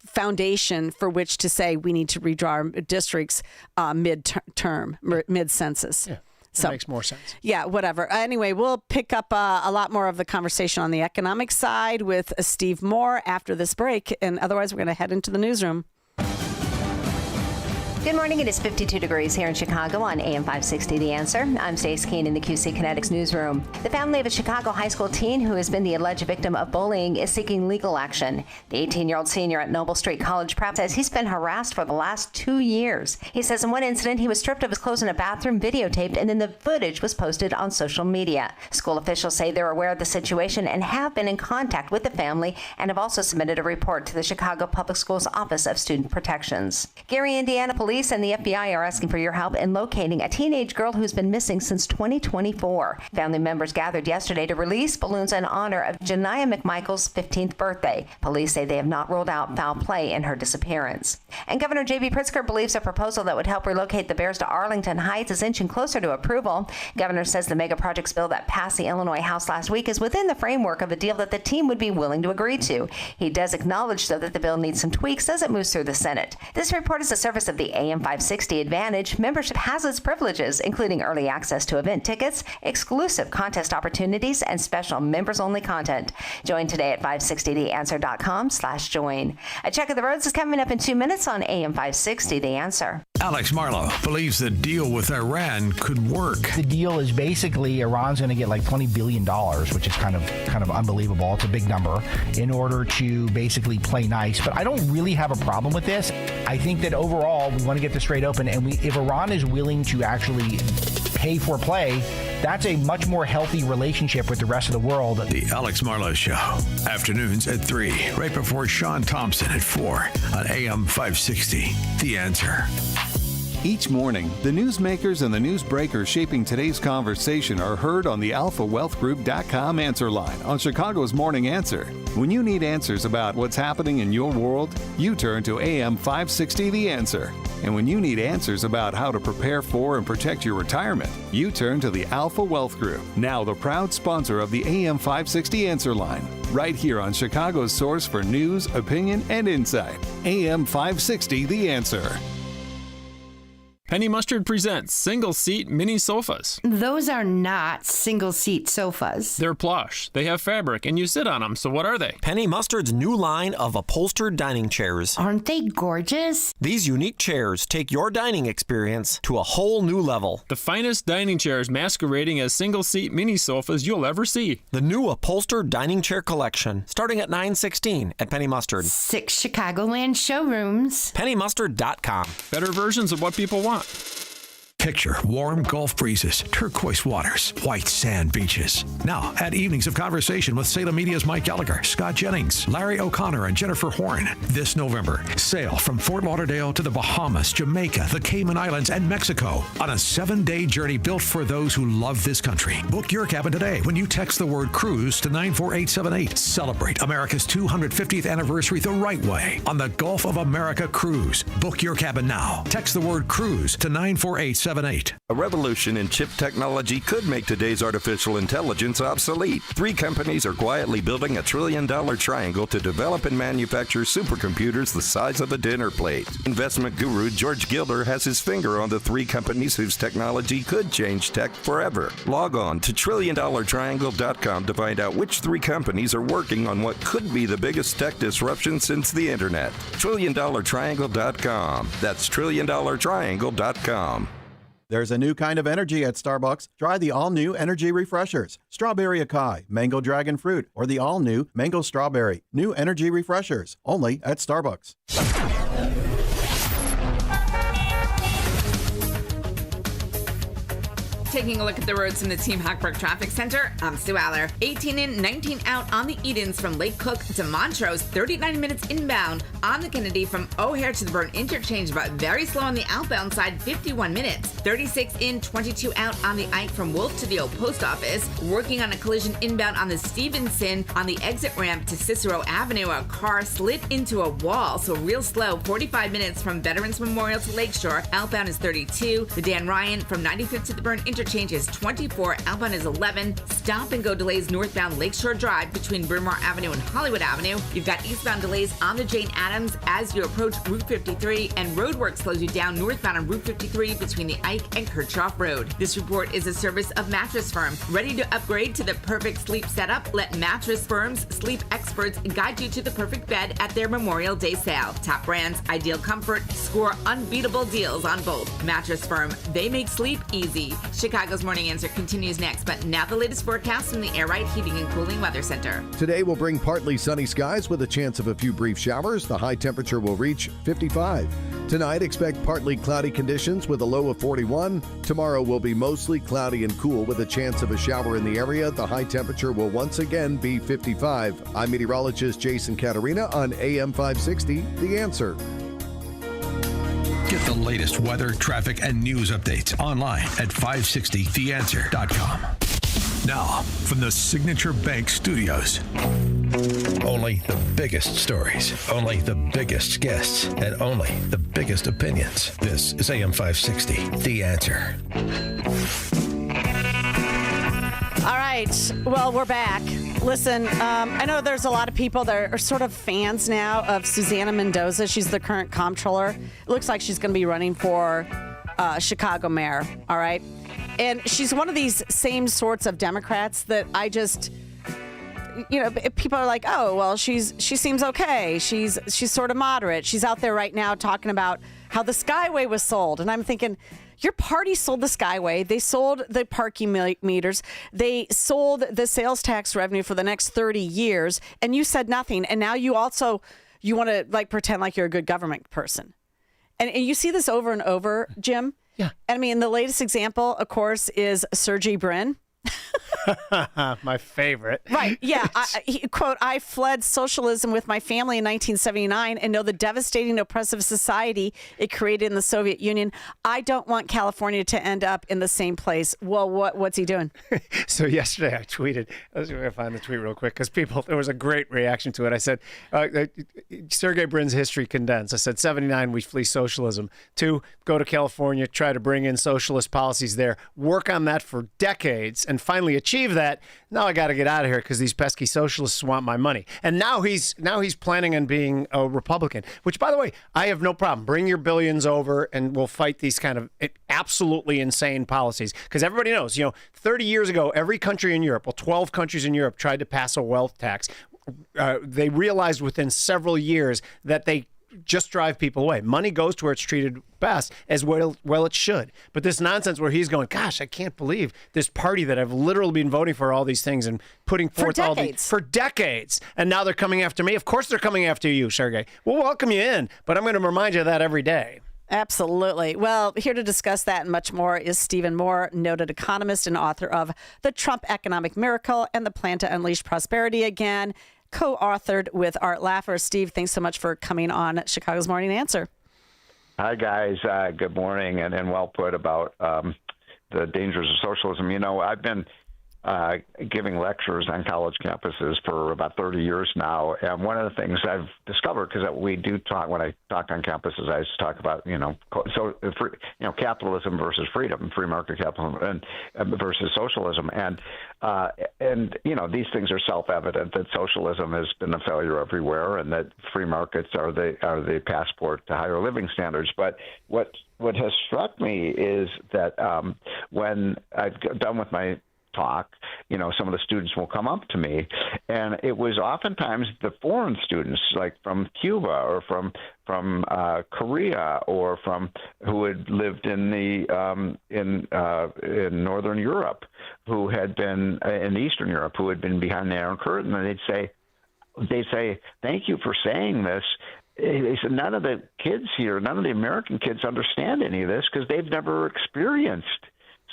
foundation for which to say we need to redraw our districts mid-census. Yeah. So That makes more sense. Yeah, whatever. Anyway, we'll pick up a lot more of the conversation on the economic side with Steve Moore after this break. And otherwise, we're going to head into the newsroom. Good morning. It is 52 degrees here in Chicago on AM 560 The Answer. I'm Stace Kane in the QC Kinetics newsroom. The family of a Chicago high school teen who has been the alleged victim of bullying is seeking legal action. The 18-year-old senior at Noble Street College Prep says he's been harassed for the last 2 years. He says in one incident he was stripped of his clothes in a bathroom, videotaped, and then the footage was posted on social media. School officials say they're aware of the situation and have been in contact with the family and have also submitted a report to the Chicago Public Schools Office of Student Protections. Gary, Indiana police and the FBI are asking for your help in locating a teenage girl who's been missing since 2024. Family members gathered yesterday to release balloons in honor of Janiah McMichael's 15th birthday. Police say they have not ruled out foul play in her disappearance. And Governor J.B. Pritzker believes a proposal that would help relocate the Bears to Arlington Heights is inching closer to approval. Governor says the mega projects bill that passed the Illinois House last week is within the framework of a deal that the team would be willing to agree to. He does acknowledge, though, that the bill needs some tweaks as it moves through the Senate. This report is a service of the AM 560 Advantage. Membership has its privileges, including early access to event tickets, exclusive contest opportunities, and special members-only content. Join today at 560theanswer.com/join. A check of the roads is coming up in 2 minutes on AM 560 The Answer. Alex Marlowe believes the deal with Iran could work. The deal is basically Iran's going to get like $20 billion, which is kind of unbelievable. It's a big number in order to basically play nice. But I don't really have a problem with this. I think that overall we want to get this trade open, and if Iran is willing to actually pay for play, that's a much more healthy relationship with the rest of the world. The Alex Marlowe Show, afternoons at 3, right before Sean Thompson at 4 on AM 560. The Answer. Each morning, the newsmakers and the newsbreakers shaping today's conversation are heard on the AlphaWealthGroup.com answer line on Chicago's Morning Answer. When you need answers about what's happening in your world, you turn to AM 560 The Answer. And when you need answers about how to prepare for and protect your retirement, you turn to the Alpha Wealth Group, now the proud sponsor of the AM 560 Answer line, right here on Chicago's source for news, opinion, and insight. AM 560 The Answer. Penny Mustard presents single-seat mini sofas. Those are not single-seat sofas. They're plush, they have fabric, and you sit on them, so what are they? Penny Mustard's new line of upholstered dining chairs. Aren't they gorgeous? These unique chairs take your dining experience to a whole new level. The finest dining chairs masquerading as single-seat mini sofas you'll ever see. The new upholstered dining chair collection, starting at $916 at Penny Mustard. 6 Chicagoland showrooms. PennyMustard.com. Better versions of what people want. Picture warm Gulf breezes, turquoise waters, white sand beaches. Now, add evenings of conversation with Salem Media's Mike Gallagher, Scott Jennings, Larry O'Connor, and Jennifer Horn. This November, sail from Fort Lauderdale to the Bahamas, Jamaica, the Cayman Islands, and Mexico on a 7-day journey built for those who love this country. Book your cabin today when you text the word cruise to 94878. Celebrate America's 250th anniversary the right way on the Gulf of America Cruise. Book your cabin now. Text the word cruise to 94878. A revolution in chip technology could make today's artificial intelligence obsolete. 3 companies are quietly building a $1 trillion triangle to develop and manufacture supercomputers the size of a dinner plate. Investment guru George Gilder has his finger on the 3 companies whose technology could change tech forever. Log on to $1,000,000,triangle.com to find out which 3 companies are working on what could be the biggest tech disruption since the internet. $1,000,000,triangle.com. That's $1,000,000,triangle.com. There's a new kind of energy at Starbucks. Try the all-new Energy Refreshers. Strawberry Acai, Mango Dragon Fruit, or the all-new Mango Strawberry. New Energy Refreshers. Only at Starbucks. Taking a look at the roads from the Team Hochberg Traffic Center, I'm Sue Aller. 18 in, 19 out on the Edens from Lake Cook to Montrose, 39 minutes inbound on the Kennedy from O'Hare to the Burn Interchange, but very slow on the outbound side, 51 minutes. 36 in, 22 out on the Ike from Wolf to the old post office. Working on a collision inbound on the Stevenson on the exit ramp to Cicero Avenue. A car slid into a wall, so real slow. 45 minutes from Veterans Memorial to Lakeshore. Outbound is 32. The Dan Ryan from 95th to the Burn Interchange is 24, outbound is 11. Stop and go delays northbound Lakeshore Drive between Bryn Mawr Avenue and Hollywood Avenue. You've got eastbound delays on the Jane Addams as you approach Route 53, and roadwork slows you down northbound on Route 53 between the Ike and Kirchhoff Road. This report is a service of Mattress Firm. Ready to upgrade to the perfect sleep setup? Let Mattress Firm's sleep experts guide you to the perfect bed at their Memorial Day sale. Top brands, ideal comfort, score unbeatable deals on both. Mattress Firm, they make sleep easy. Chicago's Morning Answer continues next, but now the latest forecast from the Air Right Heating and Cooling Weather Center. Today will bring partly sunny skies with a chance of a few brief showers. The high temperature will reach 55. Tonight, expect partly cloudy conditions with a low of 41. Tomorrow will be mostly cloudy and cool with a chance of a shower in the area. The high temperature will once again be 55. I'm meteorologist Jason Caterina on AM 560, The Answer. Get the latest weather, traffic, and news updates online at 560theanswer.com. Now, from the Signature Bank Studios. Only the biggest stories, only the biggest guests, and only the biggest opinions. This is AM 560, The Answer. All right. Well, we're back. Listen, I know there's a lot of people that are sort of fans now of Susana Mendoza. She's the current comptroller. It looks like she's going to be running for Chicago mayor. All right. And she's one of these same sorts of Democrats that I just, you know, people are like, oh, well, she seems okay. She's sort of moderate. She's out there right now talking about how the Skyway was sold. And I'm thinking, your party sold the Skyway. They sold the parking meters. They sold the sales tax revenue for the next 30 years. And you said nothing. And now you want to like pretend like you're a good government person. And you see this over and over, Jim. Yeah. I mean, the latest example, of course, is Sergey Brin. My favorite. Right. Yeah. Quote, I fled socialism with my family in 1979 and know the devastating oppressive society it created in the Soviet Union. I don't want California to end up in the same place. Well, what's he doing? So yesterday I tweeted, I was going to find the tweet real quick because there was a great reaction to it. I said, Sergey Brin's history condensed. I said, 79, we flee socialism. 2, go to California, try to bring in socialist policies there, work on that for decades, and finally achieve that. Now I got to get out of here because these pesky socialists want my money. And now he's planning on being a Republican, which, by the way, I have no problem. Bring your billions over and we'll fight these kind of absolutely insane policies. Because everybody knows, 30 years ago, every country in Europe, 12 countries in Europe tried to pass a wealth tax. They realized within several years that they just drive people away. Money goes to where it's treated best, as well it should. But this nonsense where he's going, gosh, I can't believe this party that I've literally been voting for all these things and putting forth for decades, and now they're coming after me. Of course they're coming after you, Sergey. We'll welcome you in, but I'm going to remind you of that every day. Absolutely. Well, here to discuss that and much more is Stephen Moore, noted economist and author of The Trump Economic Miracle and the Plan to Unleash Prosperity Again, co-authored with Art Laffer. Steve, thanks so much for coming on Chicago's Morning Answer. Hi, guys. Good morning, and well put about the dangers of socialism. You know, I've been giving lectures on college campuses for about 30 years now, and one of the things I've discovered, because we do talk when I talk on campuses, I just talk about capitalism versus freedom, free market capitalism, and versus socialism, and these things are self-evident that socialism has been a failure everywhere, and that free markets are the passport to higher living standards. But what has struck me is that when I've done with my talk, some of the students will come up to me, and it was oftentimes the foreign students, like from Cuba or from Korea, or from who had lived in Northern Europe, who had been in Eastern Europe, who had been behind the Iron Curtain, and they'd say, "Thank you for saying this." They said, none of the kids here, none of the American kids understand any of this because they've never experienced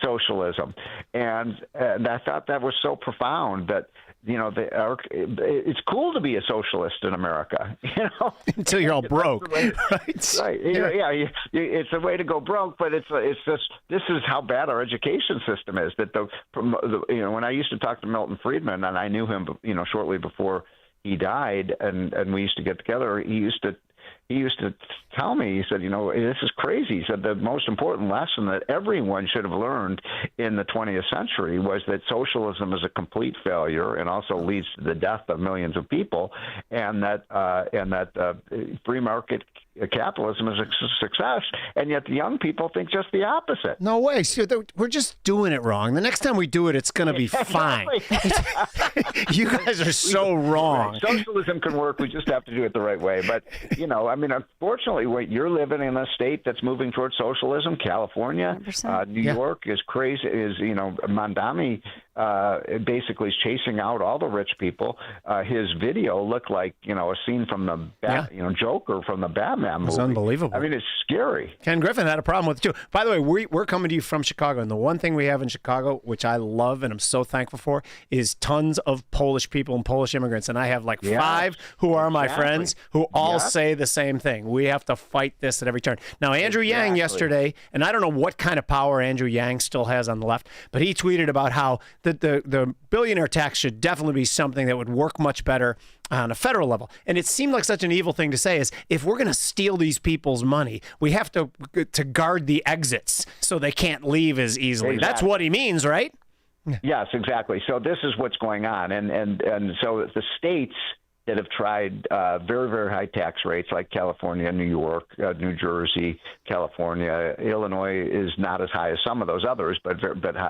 socialism, and I thought that was so profound that it's cool to be a socialist in America, until you're all broke, right? Yeah, it's a way to go broke, but it's just this is how bad our education system is. That when I used to talk to Milton Friedman, and I knew him, shortly before he died, and we used to get together, he used to tell me, he said, this is crazy. He said the most important lesson that everyone should have learned in the 20th century was that socialism is a complete failure and also leads to the death of millions of people, and that free market capitalism is a success, and yet the young people think just the opposite. No way. See, we're just doing it wrong. The next time we do it, it's going to be fine. You guys are so wrong. Socialism can work. We just have to do it the right way. But, unfortunately, you're living in a state that's moving towards socialism. California, New York is crazy. Mandami basically is chasing out all the rich people. His video looked like, a scene from the Joker from the Batman movie. It's unbelievable. I mean, it's scary. Ken Griffin had a problem with it too. By the way, we're coming to you from Chicago, and the one thing we have in Chicago, which I love and I'm so thankful for, is tons of Polish people and Polish immigrants. And I have 5 who are my friends who all say the same thing. We have to fight this at every turn. Now, Andrew Yang yesterday, and I don't know what kind of power Andrew Yang still has on the left, but he tweeted about how the billionaire tax should definitely be something that would work much better on a federal level. And it seemed like such an evil thing to say, is if we're going to steal these people's money, we have to guard the exits so they can't leave as easily. Exactly. That's what he means, right? Yes, exactly. So this is what's going on. And so the states that have tried very, very high tax rates, like California, New York, New Jersey, California, Illinois is not as high as some of those others, but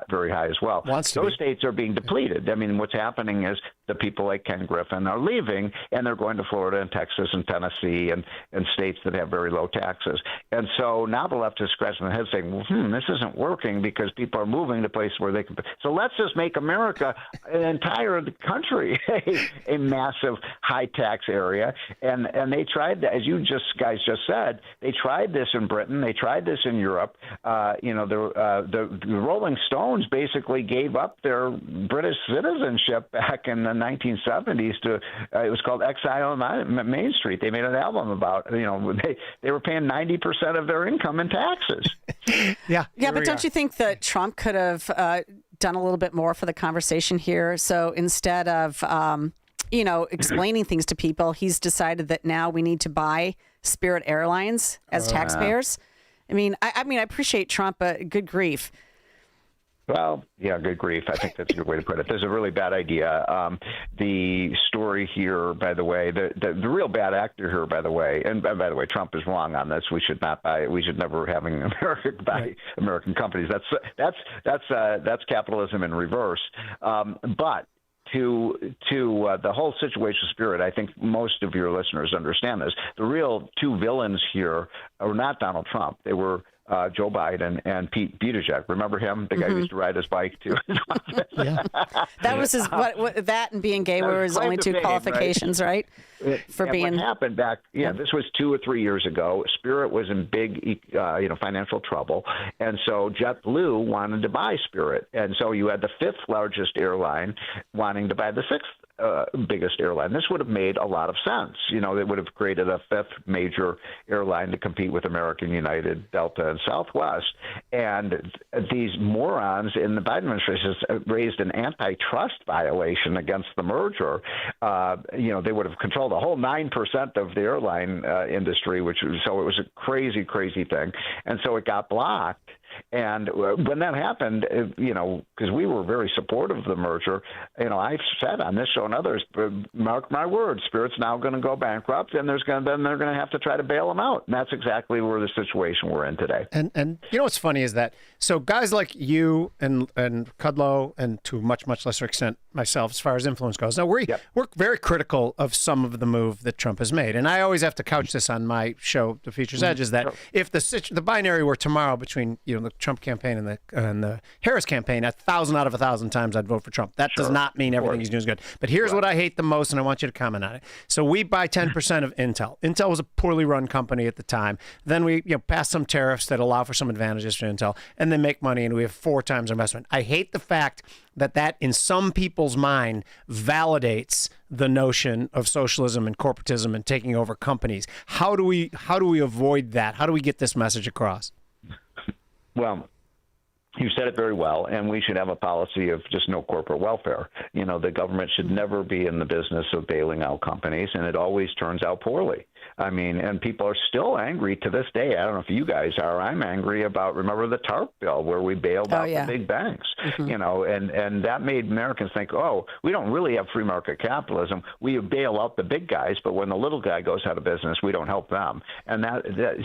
very high as well. Those states are being depleted. I mean, what's happening is the people like Ken Griffin are leaving, and they're going to Florida and Texas and Tennessee and states that have very low taxes. And so now the left is scratching their head saying, well, this isn't working because people are moving to places where they can. So let's just make America, an entire country, a massive high tax area. And they tried that, as you guys just said, they tried this in Britain. They tried this in Europe. The Rolling Stones basically gave up their British citizenship back in the 1970s to it was called Exile on Main Street. They made an album about they were paying 90% of their income in taxes. Yeah, but don't you think that Trump could have done a little bit more for the conversation here? So instead of explaining things to people, he's decided that now we need to buy Spirit Airlines as taxpayers. I mean, I appreciate Trump, but good grief. Well, yeah, good grief. I think that's a good way to put it. This is a really bad idea. The story here, by the way, the real bad actor here, by the way, and by the way, Trump is wrong on this. We should not buy. We should never having America buy American companies. That's capitalism in reverse. But to the whole situation of Spirit, I think most of your listeners understand this. The real two villains here are not Donald Trump. They were Joe Biden and Pete Buttigieg. Remember him? The guy who used to ride his bike too. That was his that and being gay were his only two qualifications, right? For being. What happened back? This was 2 or 3 years ago. Spirit was in big, financial trouble, and so JetBlue wanted to buy Spirit, and so you had the 5th largest airline wanting to buy the 6th biggest airline. This would have made a lot of sense. They would have created a 5th major airline to compete with American, United, Delta, and Southwest. And these morons in the Biden administration raised an antitrust violation against the merger. They would have controlled the whole 9% of the airline industry, so it was a crazy, crazy thing. And so it got blocked. And when that happened, because we were very supportive of the merger, I've said on this show and others, mark my words, Spirit's now going to go bankrupt, and they're going to have to try to bail them out. And that's exactly where the situation we're in today. And what's funny is that guys like you and Kudlow, and to a much, much lesser extent myself, as far as influence goes, now we're very critical of some of the move that Trump has made. And I always have to couch this on my show, The Features Edge, is that if the binary were tomorrow between the Trump campaign and the Harris campaign, 1,000 out of 1,000 times I'd vote for Trump. That does not mean everything he's doing is good. But here's what I hate the most, and I want you to comment on it. So we buy 10% of Intel. Intel was a poorly run company at the time. Then we pass some tariffs that allow for some advantages for Intel, and then make money, and we have 4 times our investment. I hate the fact that in some people's mind validates the notion of socialism and corporatism and taking over companies. How do we avoid that? How do we get this message across? Well, you said it very well, and we should have a policy of just no corporate welfare. The government should never be in the business of bailing out companies, and it always turns out poorly. And people are still angry to this day. I don't know if you guys are. I'm angry about, remember the TARP bill where we bailed out the big banks, and that made Americans think, we don't really have free market capitalism. We bail out the big guys, but when the little guy goes out of business, we don't help them. And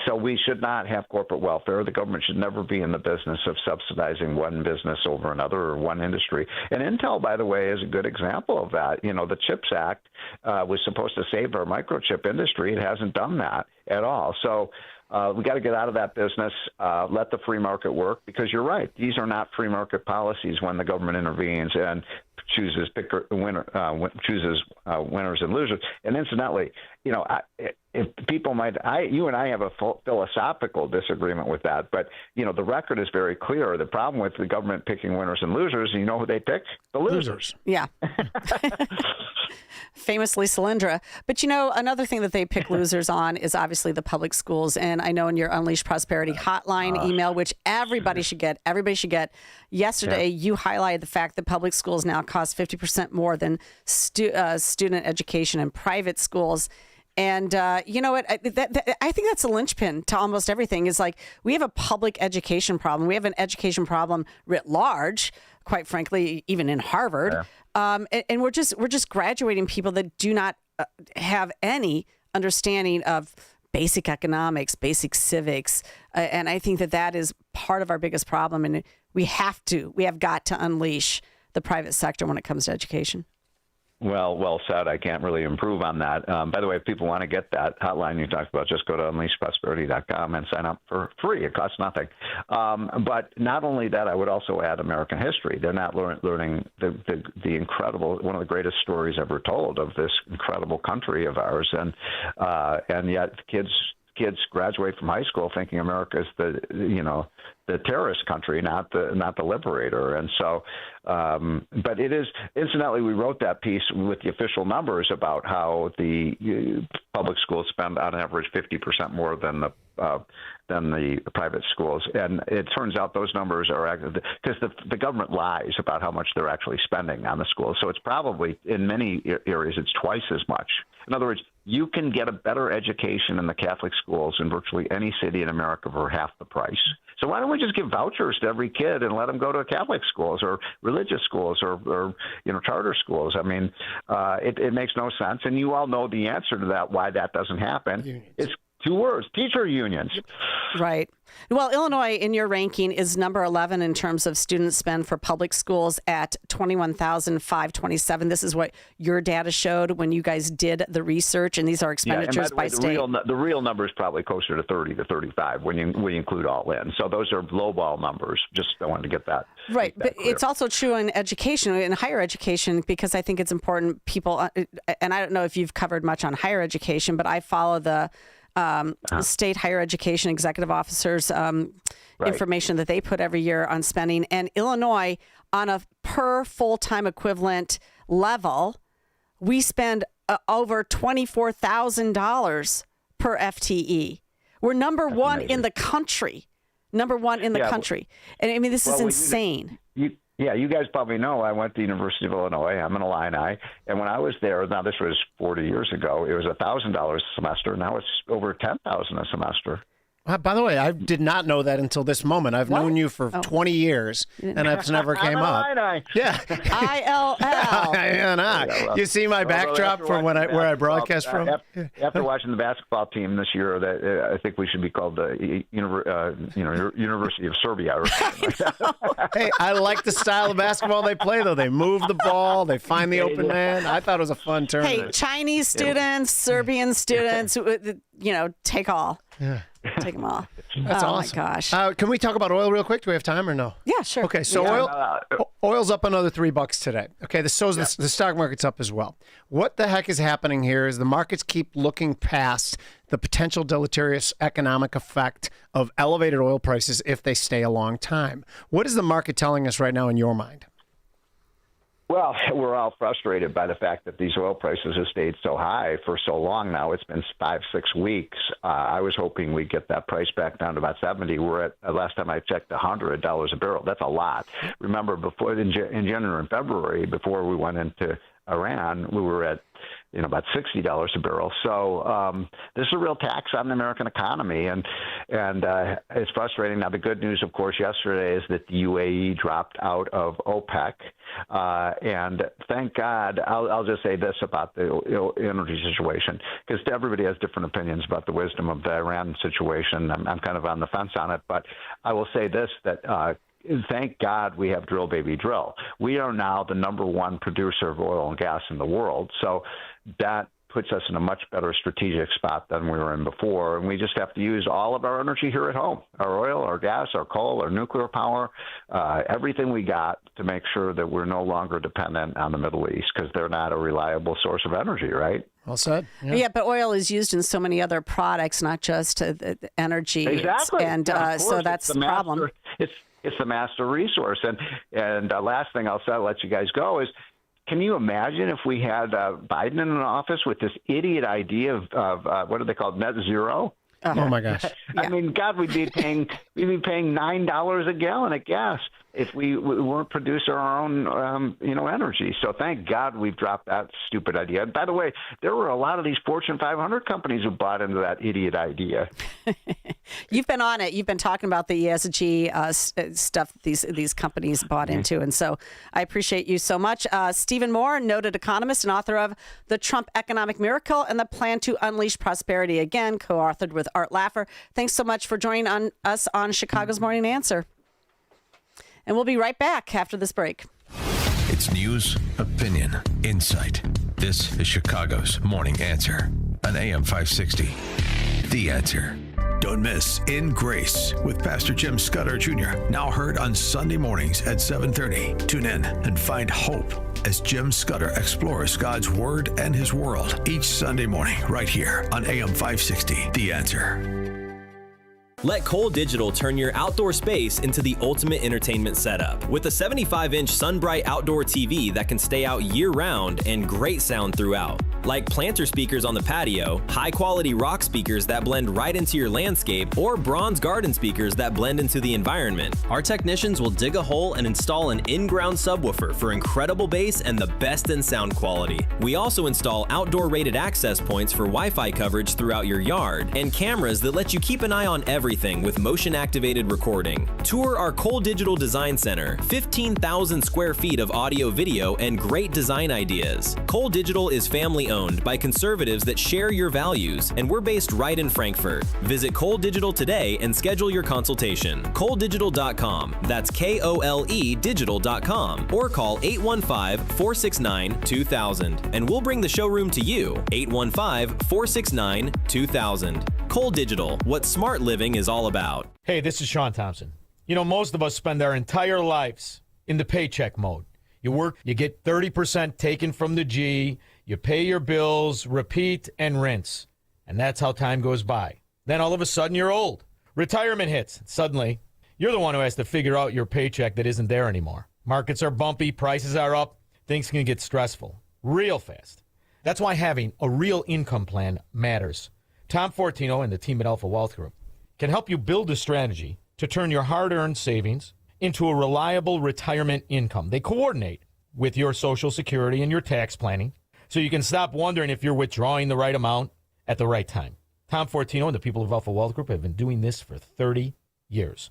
so we should not have corporate welfare. The government should never be in the business of subsidizing one business over another or one industry. And Intel, by the way, is a good example of that. The CHIPS Act was supposed to save our microchip industry. It hasn't done that at all. So we got to get out of that business, let the free market work, because you're right. These are not free market policies when the government intervenes and chooses winners and losers. And incidentally, if people you and I have a philosophical disagreement with that, but the record is very clear. The problem with the government picking winners and losers, you know who they pick? The losers. Yeah. Famously Solyndra. But another thing that they pick losers on is obviously the public schools. And I know in your Unleash Prosperity hotline email, which everybody should get, yesterday you highlighted the fact that public schools now cost 50% more than student education in private schools. And you know what? I think that's a linchpin to almost everything. Is like we have a public education problem. We have an education problem writ large, quite frankly, even in Harvard. And we're just graduating people that do not have any understanding of basic economics, basic civics. And I think that is part of our biggest problem. And we have got to unleash the private sector when it comes to education. Well said. I can't really improve on that. By the way, if people want to get that hotline you talked about, just go to unleashprosperity.com and sign up for free. It costs nothing. But not only that, I would also add American history. They're not learning the incredible, one of the greatest stories ever told of this incredible country of ours. And yet kids graduate from high school thinking America is the terrorist country, not the liberator. And so, but it is, incidentally, we wrote that piece with the official numbers about how the public schools spend on average 50% more than the private schools. And it turns out those numbers are because the government lies about how much they're actually spending on the schools. So it's probably, in many areas, it's twice as much. In other words, you can get a better education in the Catholic schools in virtually any city in America for half the price. So why don't we just give vouchers to every kid and let them go to Catholic schools or religious schools or charter schools? I mean, it makes no sense. And you all know the answer to that, why that doesn't happen. 2 words, teacher unions. Right. Well, Illinois, in your ranking, is number 11 in terms of student spend for public schools at $21,527. This is what your data showed when you guys did the research, and these are expenditures by state. The real number is probably closer to 30 to 35 when you include all in. So those are lowball numbers. Just I wanted to get that. Right, but clear. it's also true in education, in higher education, because I think it's important people, and I don't know if you've covered much on higher education, but I follow the state higher education executive officers information that they put every year on spending. And Illinois, on a per full-time equivalent level, we spend over $24,000 per FTE. We're number one in the country. Number one in the country. And I mean, this is insane. You guys probably know I went to the University of Illinois. I'm an Illini. And when I was there, now this was 40 years ago, it was $1,000 a semester. Now it's over $10,000 a semester. By the way, I did not know that until this moment. I've known you for 20 years, and it's never came up. Yeah. ILL. You see my backdrop from where I broadcast from? After watching the basketball team this year, that I think we should be called the University of Serbia or something like that. Hey, I like the style of basketball they play, though. They move the ball. They find the open man. I thought it was a fun tournament. Hey, Chinese students, Serbian students, take all. Yeah. Take them all. That's awesome. Oh, my gosh. Can we talk about oil real quick? Do we have time or no? Yeah, sure. Okay, so oil's up another $3 today. Okay, the stock market's up as well. What the heck is happening here is the markets keep looking past the potential deleterious economic effect of elevated oil prices if they stay a long time. What is the market telling us right now in your mind? Well, we're all frustrated by the fact that these oil prices have stayed so high for so long now. It's been 5-6 weeks. I was hoping we'd get that price back down to about 70. We're at, last time I checked, $100 a barrel. That's a lot. Remember, before in January and February, before we went into Iran, we were at about $60 a barrel. So this is a real tax on the American economy, and it's frustrating. Now, the good news, of course, yesterday is that the UAE dropped out of OPEC, and thank God. I'll just say this about the energy situation, because everybody has different opinions about the wisdom of the Iran situation. I'm kind of on the fence on it, but I will say this, that thank God we have drill, baby, drill. We are now the number one producer of oil and gas in the world. So that puts us in a much better strategic spot than we were in before. And we just have to use all of our energy here at home, our oil, our gas, our coal, our nuclear power, everything we got to make sure that we're no longer dependent on the Middle East, because they're not a reliable source of energy, right? Well said. Yeah, but oil is used in so many other products, not just energy. Exactly. And so that's the problem. It's the master resource. And last thing I'll say, I'll let you guys go, is can you imagine if we had Biden in an office with this idiot idea of what are they called, net zero? Oh my gosh! I mean, God, we'd be paying $9 a gallon of gas if we weren't producing our own, energy. So thank God we've dropped that stupid idea. And by the way, there were a lot of these Fortune 500 companies who bought into that idiot idea. You've been on it. You've been talking about the ESG stuff these companies bought into. And so I appreciate you so much. Stephen Moore, noted economist and author of The Trump Economic Miracle and the Plan to Unleash Prosperity, again, co-authored with Art Laffer. Thanks so much for joining us on Chicago's Morning Answer. And we'll be right back after this break. It's news, opinion, insight. This is Chicago's Morning Answer on AM 560. The Answer. Don't miss In Grace with Pastor Jim Scudder Jr. Now heard on Sunday mornings at 7:30. Tune in and find hope as Jim Scudder explores God's Word and His world each Sunday morning right here on AM 560. The Answer. Let Cole Digital turn your outdoor space into the ultimate entertainment setup. With a 75-inch SunBright outdoor TV that can stay out year-round and great sound throughout. Like planter speakers on the patio, high-quality rock speakers that blend right into your landscape, or bronze garden speakers that blend into the environment. Our technicians will dig a hole and install an in-ground subwoofer for incredible bass and the best in sound quality. We also install outdoor-rated access points for Wi-Fi coverage throughout your yard, and cameras that let you keep an eye on everything with motion-activated recording. Tour our Cole Digital Design Center, 15,000 square feet of audio, video, and great design ideas. Cole Digital is family family-owned by conservatives that share your values, and we're based right in Frankfurt. Visit Cole Digital today and schedule your consultation. ColeDigital.com. That's KOLE digital.com. Or call 815-469-2000. And we'll bring the showroom to you. 815-469-2000. Cole Digital, what smart living is all about. Hey, this is Sean Thompson. You know, most of us spend our entire lives in the paycheck mode. You work, you get 30% taken from the G, you pay your bills, repeat and rinse. And that's how time goes by. Then all of a sudden you're old. Retirement hits. Suddenly, you're the one who has to figure out your paycheck that isn't there anymore. Markets are bumpy, prices are up, things can get stressful real fast. That's why having a real income plan matters. Tom Fortino and the team at Alpha Wealth Group can help you build a strategy to turn your hard-earned savings into a reliable retirement income. They coordinate with your Social Security and your tax planning so you can stop wondering if you're withdrawing the right amount at the right time. Tom Fortino and the people of Alpha Wealth Group have been doing this for 30 years.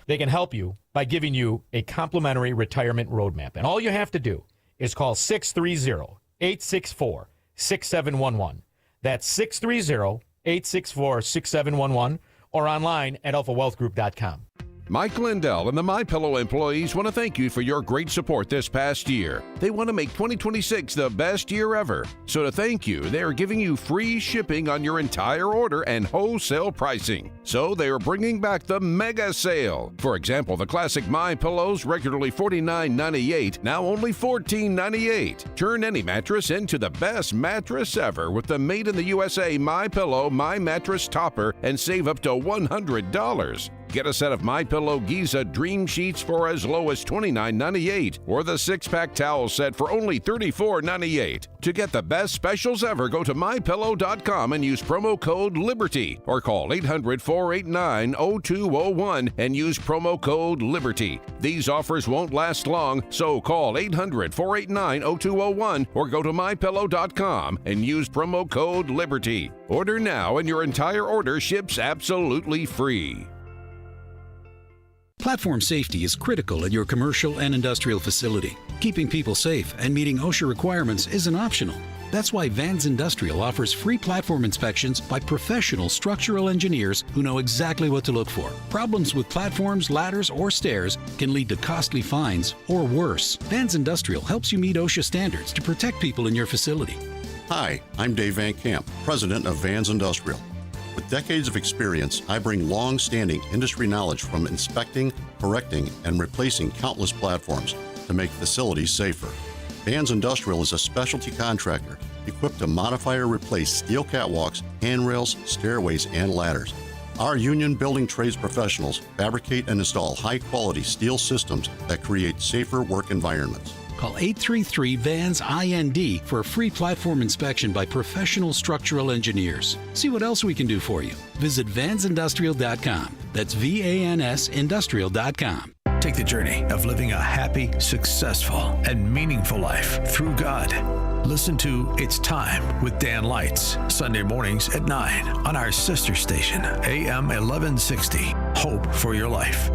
They can help you by giving you a complimentary retirement roadmap. And all you have to do is call 630-864-6711. That's 630-864-6711 or online at alphawealthgroup.com. Mike Lindell and the MyPillow employees want to thank you for your great support this past year. They want to make 2026 the best year ever. So to thank you, they are giving you free shipping on your entire order and wholesale pricing. So they are bringing back the mega sale. For example, the classic MyPillows, regularly $49.98, now only $14.98. Turn any mattress into the best mattress ever with the Made in the USA MyPillow My Mattress Topper and save up to $100. Get a set of MyPillow Giza Dream Sheets for as low as $29.98 or the 6-pack towel set for only $34.98. To get the best specials ever, go to MyPillow.com and use promo code LIBERTY or call 800-489-0201 and use promo code LIBERTY. These offers won't last long, so call 800-489-0201 or go to MyPillow.com and use promo code LIBERTY. Order now and your entire order ships absolutely free. Platform safety is critical at your commercial and industrial facility. Keeping people safe and meeting OSHA requirements isn't optional. That's why Vans Industrial offers free platform inspections by professional structural engineers who know exactly what to look for. Problems with platforms, ladders, or stairs can lead to costly fines or worse. Vans Industrial helps you meet OSHA standards to protect people in your facility. Hi, I'm Dave Van Camp, president of Vans Industrial. With decades of experience, I bring long-standing industry knowledge from inspecting, correcting, and replacing countless platforms to make facilities safer. Vans Industrial is a specialty contractor equipped to modify or replace steel catwalks, handrails, stairways, and ladders. Our union building trades professionals fabricate and install high-quality steel systems that create safer work environments. Call 833-VANS-IND for a free platform inspection by professional structural engineers. See what else we can do for you. Visit vansindustrial.com. That's VANS Industrial.com. Take the journey of living a happy, successful, and meaningful life through God. Listen to It's Time with Dan Lights, Sunday mornings at 9 on our sister station, AM 1160. Hope for your life.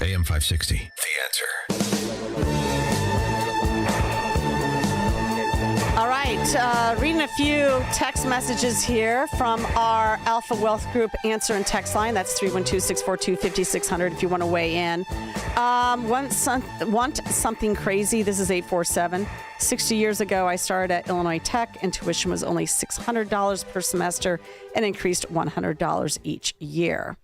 AM 560, The Answer. All right, reading a few text messages here from our Alpha Wealth Group answer and text line. That's 312-642-5600 if you want to weigh in. Want something crazy? This is 847. 60 years ago, I started at Illinois Tech, and tuition was only $600 per semester and increased $100 each year.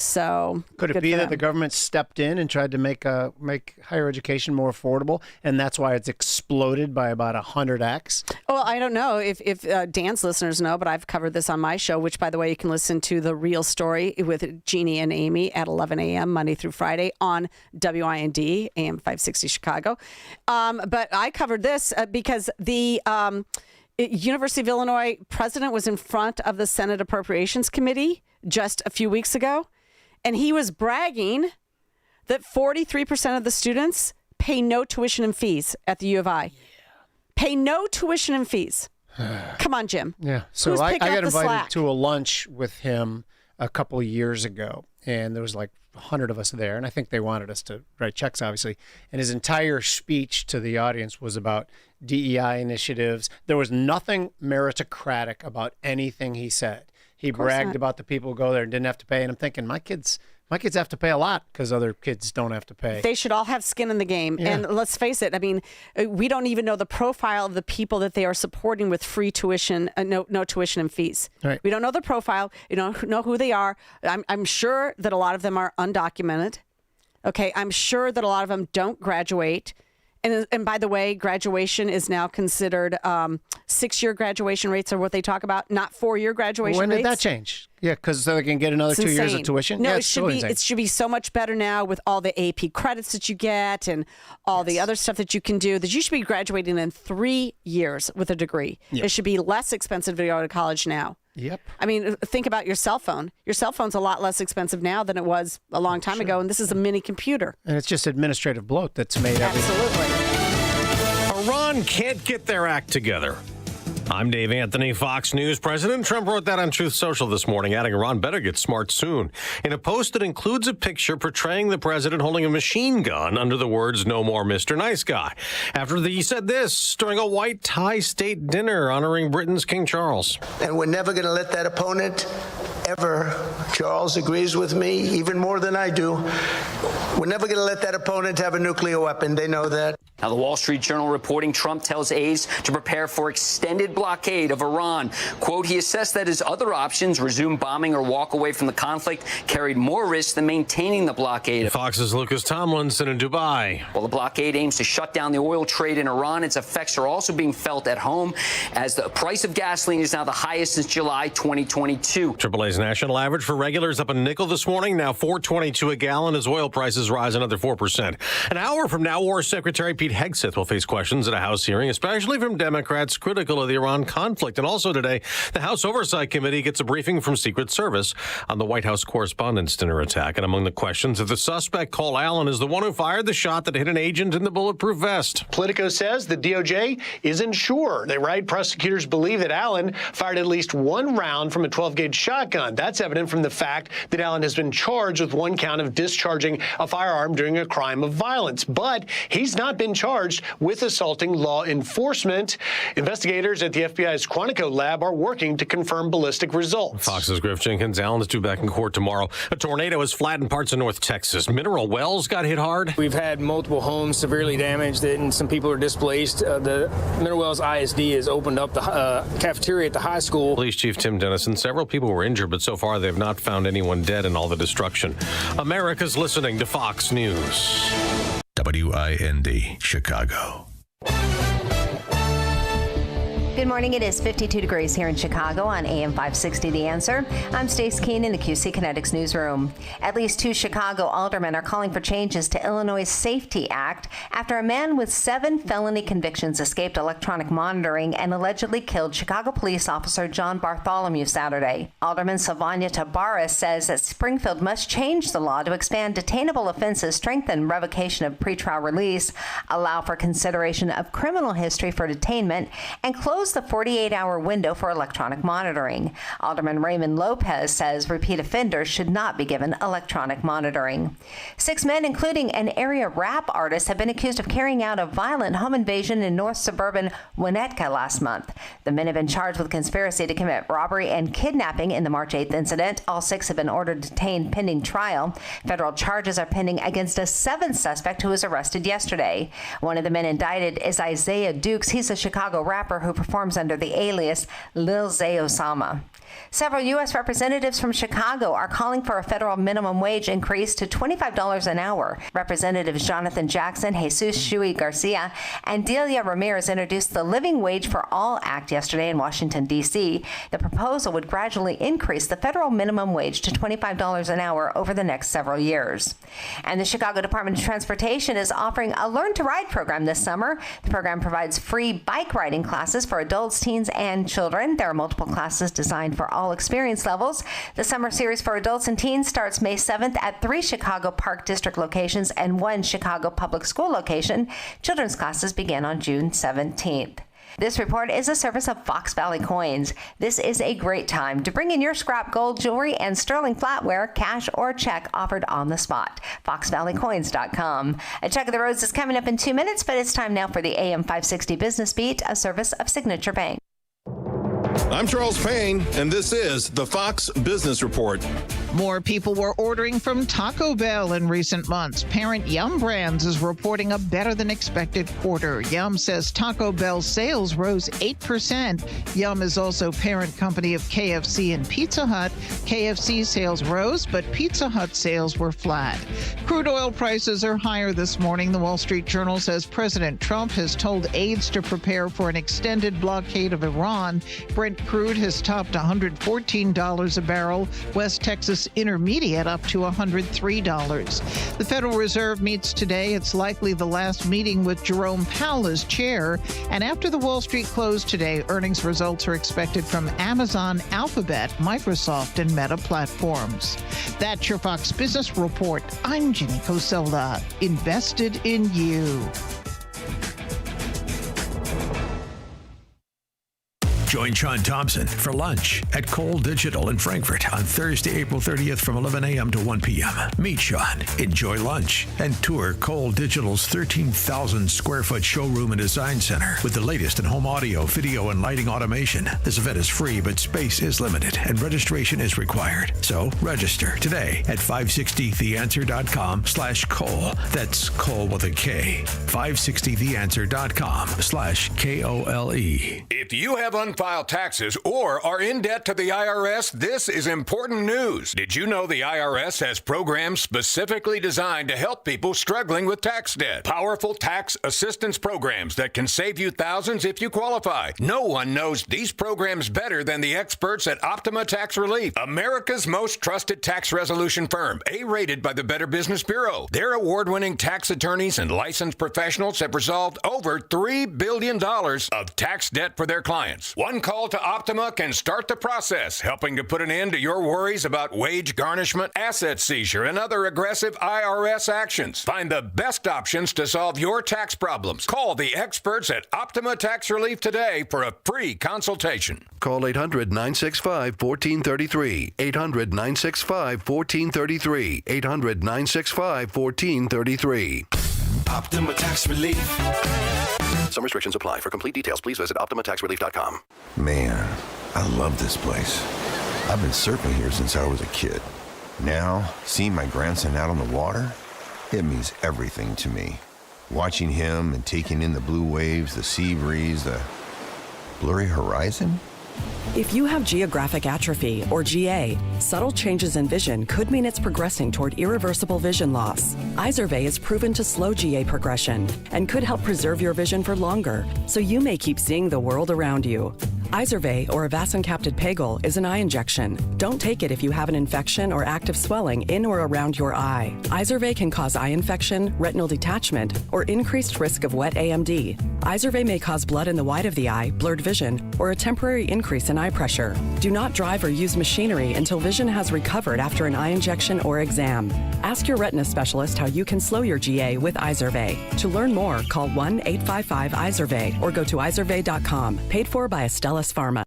So could it be that the government stepped in and tried to make higher education more affordable, and that's why it's exploded by about 100x? Well, I don't know if Dan's listeners know, but I've covered this on my show, which, by the way, you can listen to The Real Story with Jeannie and Amy at 11 a.m. Monday through Friday on WIND, AM 560 Chicago. But I covered this because the University of Illinois president was in front of the Senate Appropriations Committee just a few weeks ago. And he was bragging that 43% of the students pay no tuition and fees at the U of I. Yeah. Pay no tuition and fees. Come on, Jim. Yeah. So I got invited to a lunch with him a couple of years ago, and there was like 100 of us there, and I think they wanted us to write checks, obviously. And his entire speech to the audience was about DEI initiatives. There was nothing meritocratic about anything he said. He bragged about the people who go there and didn't have to pay, and I'm thinking, my kids have to pay a lot because other kids don't have to pay. They should all have skin in the game. Yeah. And let's face it, I mean, we don't even know the profile of the people that they are supporting with free tuition, no tuition and fees. Right. We don't know their profile. You don't know who they are. I'm sure that a lot of them are undocumented. Okay, I'm sure that a lot of them don't graduate. And by the way, graduation is now considered 6-year graduation rates are what they talk about, not 4-year graduation rates. When did that change? Yeah, because so they can get another 2 years of tuition? No, yeah, it should be so much better now with all the AP credits that you get and all the other stuff that you can do, that you should be graduating in 3 years with a degree. Yep. It should be less expensive to go to college now. Yep. I mean, think about your cell phone. Your cell phone's a lot less expensive now than it was a long time ago, and this is a mini computer. And it's just administrative bloat that's made Absolutely. Iran can't get their act together. I'm Dave Anthony, Fox News. President Trump wrote that on Truth Social this morning, adding Iran better get smart soon. In a post that includes a picture portraying the president holding a machine gun under the words, "No more Mr. Nice Guy." After he said this during a white tie state dinner honoring Britain's King Charles. And we're never going to let that opponent ever. Charles agrees with me even more than I do. We're never going to let that opponent have a nuclear weapon. They know that. Now, the Wall Street Journal reporting Trump tells aides to prepare for extended blockade of Iran. Quote, he assessed that his other options, resume bombing or walk away from the conflict, carried more risk than maintaining the blockade. Fox's Lucas Tomlinson in Dubai. While the blockade aims to shut down the oil trade in Iran, its effects are also being felt at home as the price of gasoline is now the highest since July 2022. AAA's national average for regulars up a nickel this morning, now $4.22 a gallon as oil prices rise another 4%. An hour from now, War Secretary Pete Hegseth will face questions at a House hearing, especially from Democrats critical of the Iran conflict. And also today, the House Oversight Committee gets a briefing from Secret Service on the White House Correspondents' Dinner attack. And among the questions, if the suspect, Cole Allen, is the one who fired the shot that hit an agent in the bulletproof vest. Politico says the DOJ isn't sure. They write prosecutors believe that Allen fired at least one round from a 12-gauge shotgun. That's evident from the fact that Allen has been charged with one count of discharging a firearm during a crime of violence. But he's not been charged with assaulting law enforcement. Investigators at the FBI's Quantico lab are working to confirm ballistic results. Fox's Griff Jenkins. Allen is due back in court tomorrow. A tornado has flattened parts of North Texas. Mineral wells got hit hard. We've had multiple homes severely damaged and some people are displaced. The Mineral Wells ISD has opened up the cafeteria at the high school. Police Chief Tim Dennison. Several people were injured, but so far they have not found anyone dead in all the destruction. America's listening to Fox News. WIND, Chicago. Good morning. It is 52 degrees here in Chicago on AM 560 The Answer. I'm Stace Keene in the QC Kinetics newsroom. At least 2 Chicago aldermen are calling for changes to Illinois' Safety Act after a man with 7 felony convictions escaped electronic monitoring and allegedly killed Chicago police officer John Bartholomew Saturday. Alderman Sylvania Tabares says that Springfield must change the law to expand detainable offenses, strengthen revocation of pretrial release, allow for consideration of criminal history for detainment, and close the 48-hour window for electronic monitoring. Alderman Raymond Lopez says repeat offenders should not be given electronic monitoring. 6 men, including an area rap artist, have been accused of carrying out a violent home invasion in north suburban Winnetka last month. The men have been charged with conspiracy to commit robbery and kidnapping in the March 8th incident. All 6 have been ordered detained pending trial. Federal charges are pending against a 7th suspect who was arrested yesterday. One of the men indicted is Isaiah Dukes. He's a Chicago rapper who performs under the alias Lil Zay Osama. Several U.S. representatives from Chicago are calling for a federal minimum wage increase to $25 an hour. Representatives Jonathan Jackson, Jesus Shui Garcia, and Delia Ramirez introduced the Living Wage for All Act yesterday in Washington, D.C. The proposal would gradually increase the federal minimum wage to $25 an hour over the next several years. And the Chicago Department of Transportation is offering a Learn to Ride program this summer. The program provides free bike riding classes for adults, teens, and children. There are multiple classes designed for all experience levels. The summer series for adults and teens starts May 7th at 3 Chicago Park District locations and 1 Chicago Public School location. Children's classes begin on June 17th. This report is a service of Fox Valley Coins. This is a great time to bring in your scrap gold jewelry and sterling flatware, cash or check offered on the spot. FoxValleyCoins.com. A check of the roads is coming up in 2 minutes, but it's time now for the AM 560 Business Beat, a service of Signature Bank. I'm Charles Payne, and this is the Fox Business Report. More people were ordering from Taco Bell in recent months. Parent Yum Brands is reporting a better-than-expected quarter. Yum says Taco Bell sales rose 8%. Yum is also parent company of KFC and Pizza Hut. KFC sales rose, but Pizza Hut sales were flat. Crude oil prices are higher this morning. The Wall Street Journal says President Trump has told aides to prepare for an extended blockade of Iran. Brent crude has topped $114 a barrel. West Texas Intermediate up to $103. The Federal Reserve meets today. It's likely the last meeting with Jerome Powell as chair. And after the Wall Street closed today, earnings results are expected from Amazon, Alphabet, Microsoft, and Meta platforms. That's your Fox Business Report. I'm Jenny Coselda. Invested in you. Join Sean Thompson for lunch at Cole Digital in Frankfurt on Thursday, April 30th from 11 a.m. to 1 p.m. Meet Sean, enjoy lunch, and tour Cole Digital's 13,000 square foot showroom and design center with the latest in home audio, video, and lighting automation. This event is free, but space is limited and registration is required. So register today at 560theanswer.com/Cole. That's Cole with a K. 560theanswer.com/KOLE. If you have unfiled taxes or are in debt to the IRS, this is important news. Did you know the IRS has programs specifically designed to help people struggling with tax debt? Powerful tax assistance programs that can save you thousands if you qualify. No one knows these programs better than the experts at Optima Tax Relief, America's most trusted tax resolution firm, A-rated by the Better Business Bureau. Their award-winning tax attorneys and licensed professionals have resolved over $3 billion of tax debt for their clients. One call to Optima can start the process, helping to put an end to your worries about wage garnishment, asset seizure, and other aggressive IRS actions. Find the best options to solve your tax problems. Call the experts at Optima Tax Relief today for a free consultation. Call 800-965-1433. 800-965-1433. 800-965-1433. Optima Tax Relief. Some restrictions apply. For complete details, please visit OptimaTaxRelief.com. Man, I love this place. I've been surfing here since I was a kid. Now, seeing my grandson out on the water, it means everything to me. Watching him and taking in the blue waves, the sea breeze, the blurry horizon. If you have geographic atrophy, or GA, subtle changes in vision could mean it's progressing toward irreversible vision loss. Izervay is proven to slow GA progression and could help preserve your vision for longer, so you may keep seeing the world around you. Izervay, or avacincaptad pegol, is an eye injection. Don't take it if you have an infection or active swelling in or around your eye. Izervay can cause eye infection, retinal detachment, or increased risk of wet AMD. Izervay may cause blood in the white of the eye, blurred vision, or a temporary increase in eye pressure. Do not drive or use machinery until vision has recovered after an eye injection or exam. Ask your retina specialist how you can slow your GA with Izervay. To learn more, call 1-855-IZERVAY or go to izervay.com. Paid for by Astellas Pharma.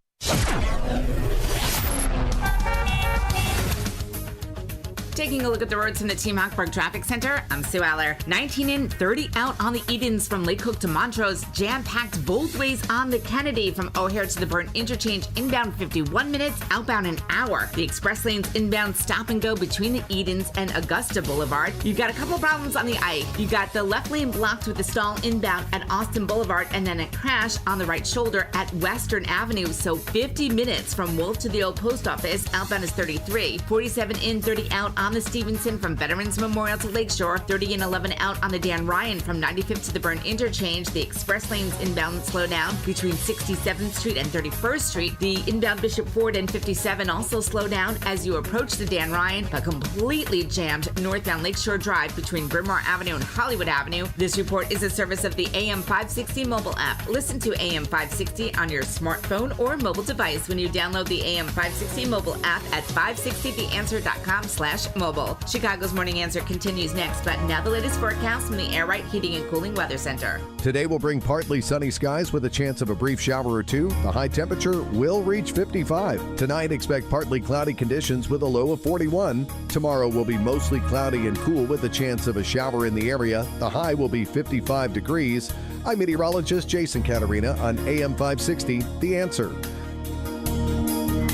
Taking a look at the roads from the Team Hochberg Traffic Center, I'm Sue Aller. 19 in, 30 out on the Edens from Lake Cook to Montrose. Jam-packed both ways on the Kennedy from O'Hare to the Burn Interchange. Inbound 51 minutes, outbound an hour. The express lanes inbound stop and go between the Edens and Augusta Boulevard. You've got a couple problems on the Ike. You got the left lane blocked with a stall inbound at Austin Boulevard and then a crash on the right shoulder at Western Avenue. So 50 minutes from Wolf to the old post office. Outbound is 33. 47 in, 30 out on the Stevenson from Veterans Memorial to Lakeshore. 30 and 11 out on the Dan Ryan from 95th to the Burn Interchange. The express lanes inbound slow down between 67th Street and 31st Street. The inbound Bishop Ford and 57 also slow down as you approach the Dan Ryan, but completely jammed northbound Lakeshore Drive between Bryn Mawr Avenue and Hollywood Avenue. This report is a service of the AM 560 mobile app. Listen to AM 560 on your smartphone or mobile device when you download the AM 560 mobile app at 560theanswer.com/mobile. Mobile. Chicago's Morning Answer continues next, but now the latest forecast from the Air Right Heating and Cooling Weather Center. Today will bring partly sunny skies with a chance of a brief shower or two. The high temperature will reach 55. Tonight, expect partly cloudy conditions with a low of 41. Tomorrow will be mostly cloudy and cool with a chance of a shower in the area. The high will be 55 degrees. I'm meteorologist Jason Catarina on AM 560, The Answer.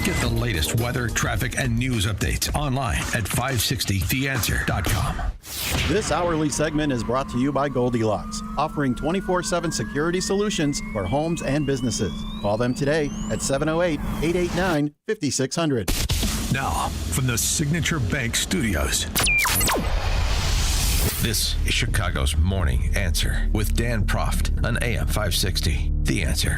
Get the latest weather, traffic, and news updates online at 560theanswer.com. This hourly segment is brought to you by Goldilocks, offering 24/7 security solutions for homes and businesses. Call them today at 708-889-5600. Now, from the Signature Bank Studios. This is Chicago's Morning Answer with Dan Proft on AM 560. The Answer.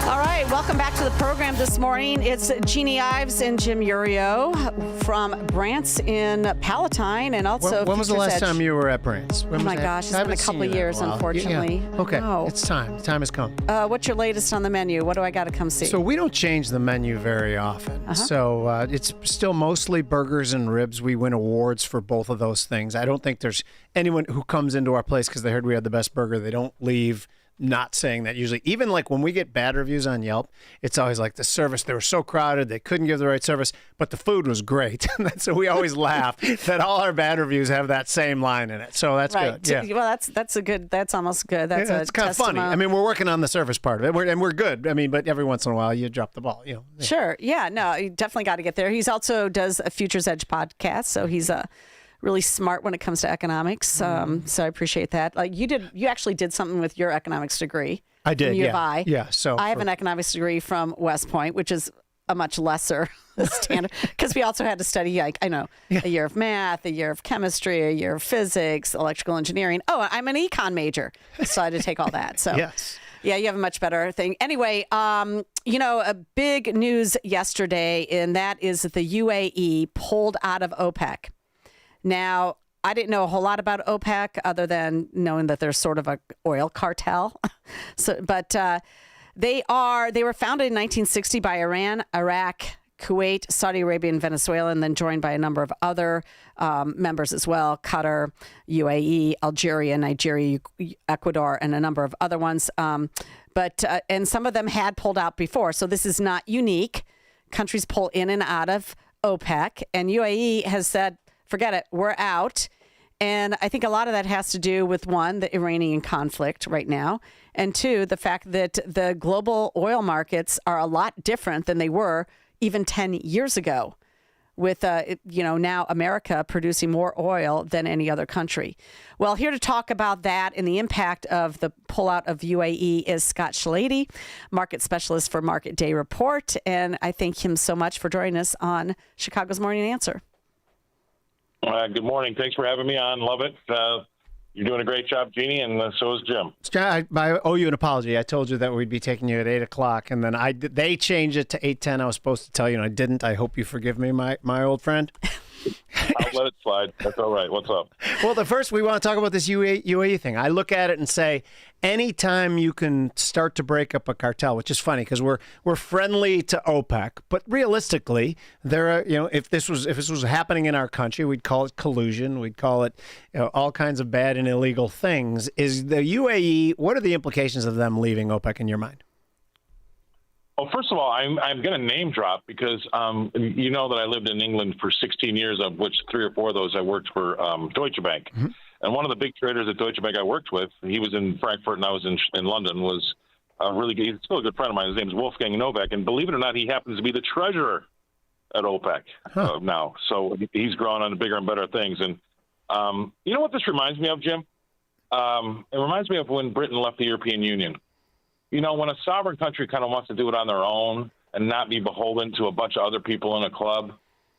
All right, welcome back to the program this morning. It's Jeannie Ives and Jim Urio from Brant's in Palatine, and also When was the Futures last Edge. time you were at Brant's? Oh my gosh, it's been a couple of years, unfortunately. Yeah. Okay, No. it's time. The time has come. What's your latest on the menu? What do I got to come see? So we don't change the menu very often. So it's still mostly burgers and ribs. We win awards for both of those things. I don't think there's anyone who comes into our place because they heard we had the best burger. They don't leave not saying that usually. Even like when we get bad reviews on Yelp, it's always like the service, they were so crowded, they couldn't give the right service, but the food was great. So we always laugh that all our bad reviews have that same line in it. So that's good. Yeah. Well, that's almost good. That's it's kind of funny. I mean, we're working on the service part of it, and we're good. I mean, but every once in a while you drop the ball. Yeah. Sure. Yeah. No, you definitely got to get there. He's also does a Futures Edge podcast, so he's really smart when it comes to economics. So I appreciate that. Like you actually did something with your economics degree. I did. From U of I. Yeah. So I have an economics degree from West Point, which is a much lesser standard because we also had to study a year of math, a year of chemistry, a year of physics, electrical engineering. Oh, I'm an econ major, so I had to take all that. So yes. Yeah, you have a much better thing. Anyway, a big news yesterday, and that is that the UAE pulled out of OPEC. Now, I didn't know a whole lot about OPEC other than knowing that there's sort of an oil cartel. But they were founded in 1960 by Iran, Iraq, Kuwait, Saudi Arabia, and Venezuela, and then joined by a number of other members as well: Qatar, UAE, Algeria, Nigeria, Ecuador, and a number of other ones. And some of them had pulled out before, so this is not unique. Countries pull in and out of OPEC, and UAE has said, forget it, we're out. And I think a lot of that has to do with, one, the Iranian conflict right now, and two, the fact that the global oil markets are a lot different than they were even 10 years ago, with now America producing more oil than any other country. Well, here to talk about that and the impact of the pullout of UAE is Scott Shalady, market specialist for Market Day Report, and I thank him so much for joining us on Chicago's Morning Answer. Good morning. Thanks for having me on. Love it. You're doing a great job, Jeannie, and so is Jim. I owe you an apology. I told you that we'd be taking you at 8 o'clock, and then they changed it to 8:10. I was supposed to tell you, and I didn't. I hope you forgive me, my old friend. I'll let it slide. That's all right. What's up? Well, first we want to talk about this UAE thing. I look at it and say, anytime you can start to break up a cartel, which is funny because we're friendly to OPEC, but realistically, there are if this was happening in our country, we'd call it collusion. We'd call it all kinds of bad and illegal things. Is the UAE? What are the implications of them leaving OPEC in your mind? Well, first of all, I'm going to name drop because you know that I lived in England for 16 years, of which 3 or 4 of those I worked for Deutsche Bank. Mm-hmm. And one of the big traders at Deutsche Bank I worked with, he was in Frankfurt and I was in London, was really good. He's still a good friend of mine. His name is Wolfgang Novak. And believe it or not, he happens to be the treasurer at OPEC now. So he's growing on bigger and better things. And you know what this reminds me of, Jim? It reminds me of when Britain left the European Union. You know, when a sovereign country kind of wants to do it on their own and not be beholden to a bunch of other people in a club.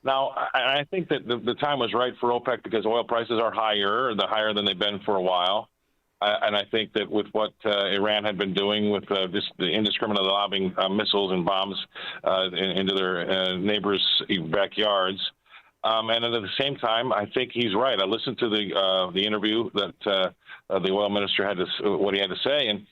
Now, I think that the time was right for OPEC because oil prices are higher than they've been for a while. And I think that with what Iran had been doing with the indiscriminate lobbing missiles and bombs into their neighbors' backyards, and at the same time, I think he's right. I listened to the interview that the oil minister what he had to say, and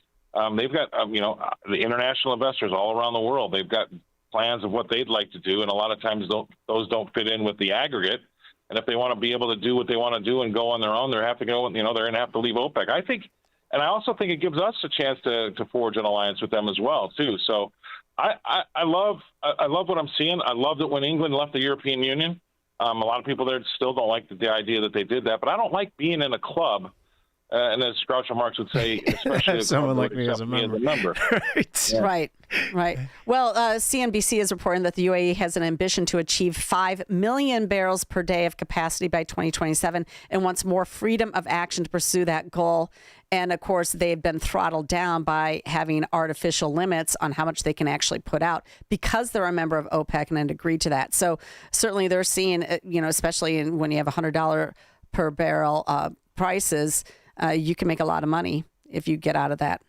they've got, the international investors all around the world. They've got plans of what they'd like to do, and a lot of times those don't fit in with the aggregate. And if they want to be able to do what they want to do and go on their own, they have to go. They're going to have to leave OPEC. I think, and I also think it gives us a chance to forge an alliance with them as well, too. So I love what I'm seeing. I loved it when England left the European Union. A lot of people there still don't like the idea that they did that, but I don't like being in a club. And as Groucho Marx would say, especially someone like me as a member. Right. Yeah. Right. Well, CNBC is reporting that the UAE has an ambition to achieve 5 million barrels per day of capacity by 2027 and wants more freedom of action to pursue that goal. And of course, they've been throttled down by having artificial limits on how much they can actually put out because they're a member of OPEC and had agreed to that. So certainly they're seeing, especially when you have $100 per barrel prices, you can make a lot of money if you get out of that.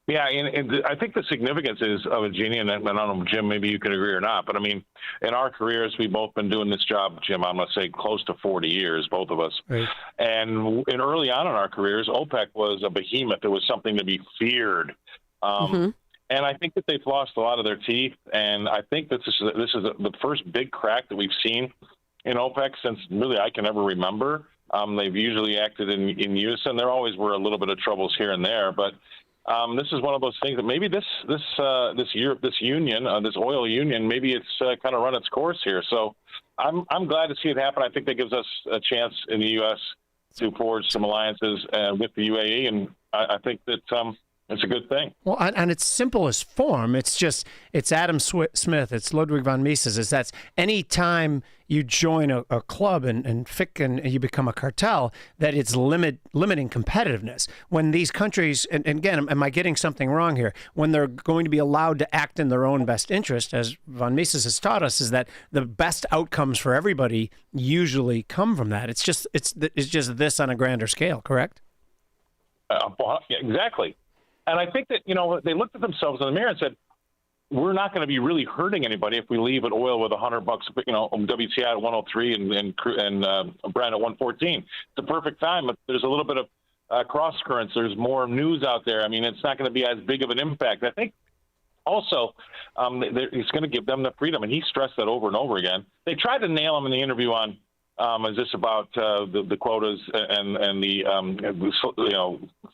Yeah, and I think the significance is of it, Jeannie, and I don't know, Jim, maybe you can agree or not, but I mean, in our careers, we've both been doing this job, Jim, I'm going to say close to 40 years, both of us. Right. And early on in our careers, OPEC was a behemoth. It was something to be feared. And I think that they've lost a lot of their teeth, and I think that this is the first big crack that we've seen in OPEC since really I can ever remember. They've usually acted in unison. There always were a little bit of troubles here and there, but this is one of those things that maybe this oil union, maybe it's kind of run its course here. So I'm glad to see it happen. I think that gives us a chance in the U.S. to forge some alliances with the UAE, and I think that it's a good thing. Well, and its simplest form, it's Adam Smith, it's Ludwig von Mises, is that's any time you join a club and you become a cartel, that it's limiting competitiveness. When these countries, and again, am I getting something wrong here? When they're going to be allowed to act in their own best interest, as von Mises has taught us, is that the best outcomes for everybody usually come from that. It's just this on a grander scale, correct? Exactly. And I think that, they looked at themselves in the mirror and said, we're not going to be really hurting anybody if we leave at oil with $100, WTI at 103 and Brent at 114. It's the perfect time. But there's a little bit of cross currents. There's more news out there. I mean, it's not going to be as big of an impact. I think also it's going to give them the freedom. And he stressed that over and over again. They tried to nail him in the interview on, is this about the quotas and the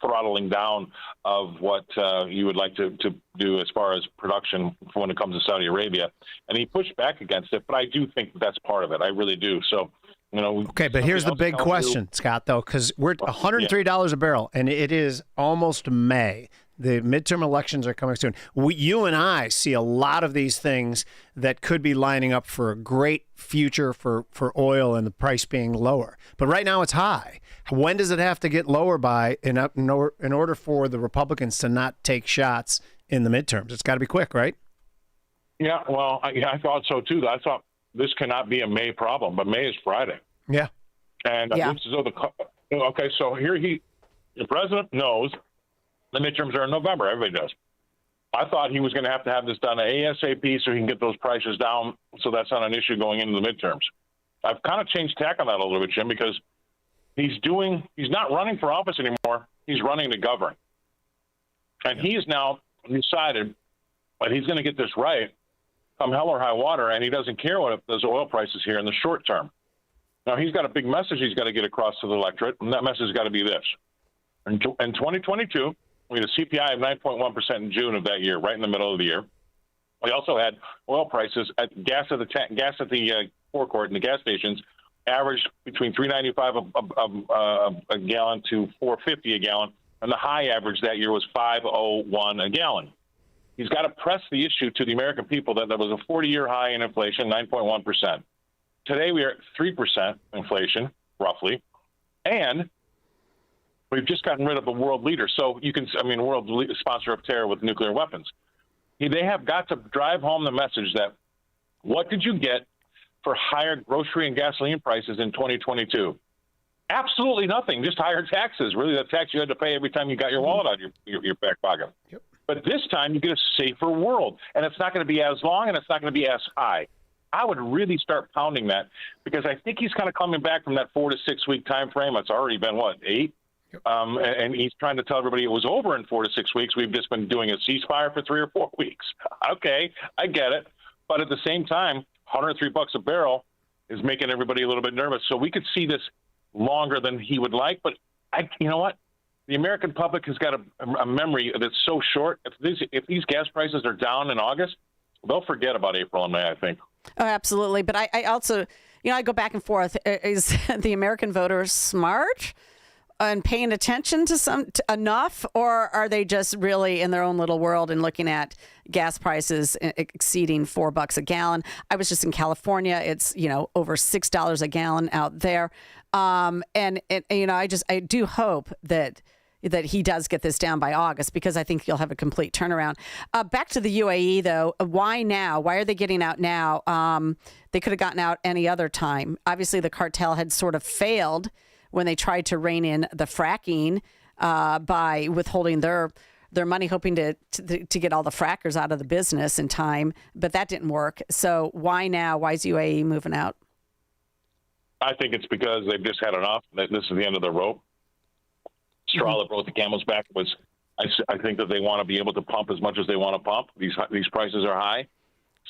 throttling down of what you would like to do as far as production when it comes to Saudi Arabia? And he pushed back against it, but I do think that's part of it. I really do. So, Okay, but here's the big question, Scott, though, because we're $103 a barrel, and it is almost May. The midterm elections are coming soon. You and I see a lot of these things that could be lining up for a great future for oil and the price being lower. But right now it's high. When does it have to get lower by in order for the Republicans to not take shots in the midterms? It's got to be quick, right? Yeah, well, I thought so, too. I thought this cannot be a May problem, but May is Friday. Yeah. And it looks as though okay, so here the president knows the midterms are in November. Everybody does. I thought he was going to have this done ASAP so he can get those prices down so that's not an issue going into the midterms. I've kind of changed tack on that a little bit, Jim, because he's not running for office anymore. He's running to govern. And he's now decided that he's going to get this right come hell or high water, and he doesn't care what those oil prices here in the short term. Now, he's got a big message he's got to get across to the electorate, and that message has got to be this. In 2022, we had a CPI of 9.1% in June of that year, right in the middle of the year. We also had oil prices at gas at the forecourt and the gas stations averaged between $3.95 a gallon to $4.50 a gallon, and the high average that year was $5.01 a gallon. He's got to press the issue to the American people that there was a 40-year high in inflation, 9.1%. Today we are at 3% inflation, roughly, and we've just gotten rid of a world leader. So world sponsor of terror with nuclear weapons. They have got to drive home the message that what did you get for higher grocery and gasoline prices in 2022? Absolutely nothing, just higher taxes. Really, the tax you had to pay every time you got your wallet out of your back pocket. Yep. But this time you get a safer world, and it's not going to be as long and it's not going to be as high. I would really start pounding that because I think he's kind of coming back from that 4 to 6 week time frame. It's already been, 8? And he's trying to tell everybody it was over in 4 to 6 weeks. We've just been doing a ceasefire for 3 or 4 weeks. Okay, I get it. But at the same time, $103 a barrel is making everybody a little bit nervous. So we could see this longer than he would like. But you know what? The American public has got a memory that's so short. If these gas prices are down in August, they'll forget about April and May, I think. Oh, absolutely. But I also, I go back and forth. Is the American voter smart and paying attention to enough, or are they just really in their own little world and looking at gas prices exceeding $4 a gallon? I was just in California. It's, over $6 a gallon out there. I do hope that he does get this down by August, because I think you'll have a complete turnaround. Back to the UAE, though. Why now? Why are they getting out now? They could have gotten out any other time. Obviously, the cartel had sort of failed when they tried to rein in the fracking by withholding their money, hoping to get all the frackers out of the business in time. But that didn't work. So why now? Why is UAE moving out? I think it's because they've just had enough. This is the end of the rope. Straw that broke the camel's back was, I think that they want to be able to pump as much as they want to pump. These prices are high.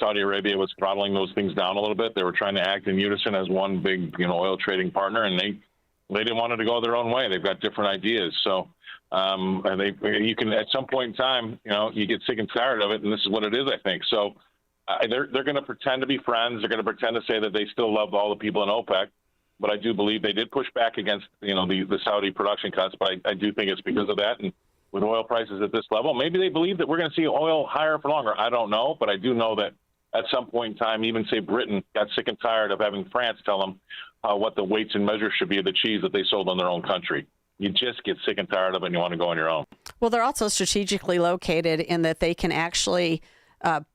Saudi Arabia was throttling those things down a little bit. They were trying to act in unison as one big, oil trading partner, and they didn't want it to go their own way. They've got different ideas. So, you can, at some point in time, you get sick and tired of it, and this is what it is, I think. So, they're going to pretend to be friends. They're going to pretend to say that they still love all the people in OPEC. But I do believe they did push back against, the Saudi production cuts. But I do think it's because of that. And with oil prices at this level, maybe they believe that we're going to see oil higher for longer. I don't know. But I do know that at some point in time, even, say, Britain got sick and tired of having France tell them what the weights and measures should be of the cheese that they sold in their own country. You just get sick and tired of it, and you want to go on your own. Well, they're also strategically located in that they can actually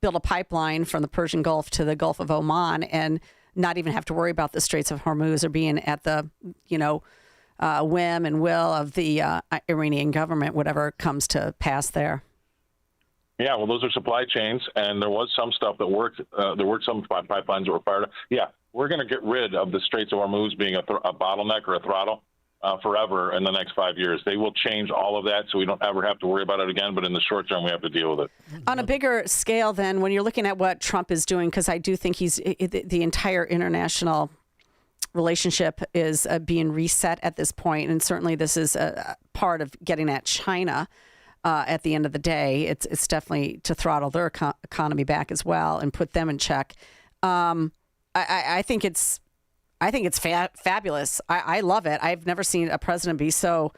build a pipeline from the Persian Gulf to the Gulf of Oman and not even have to worry about the Straits of Hormuz or being at the, whim and will of the Iranian government, whatever comes to pass there. Yeah, well, those are supply chains, and there was some stuff that worked. There were some pipelines that were fired up. Yeah, we're going to get rid of the Straits of Hormuz being a bottleneck or a throttle forever in the next 5 years. They will change all of that so we don't ever have to worry about it again, but in the short term, we have to deal with it. On a bigger scale, then, when you're looking at what Trump is doing, because I do think the entire international relationship is being reset at this point, and certainly this is a part of getting at China. At the end of the day, it's definitely to throttle their economy back as well and put them in check. I think it's fabulous. I love it. I've never seen a president be so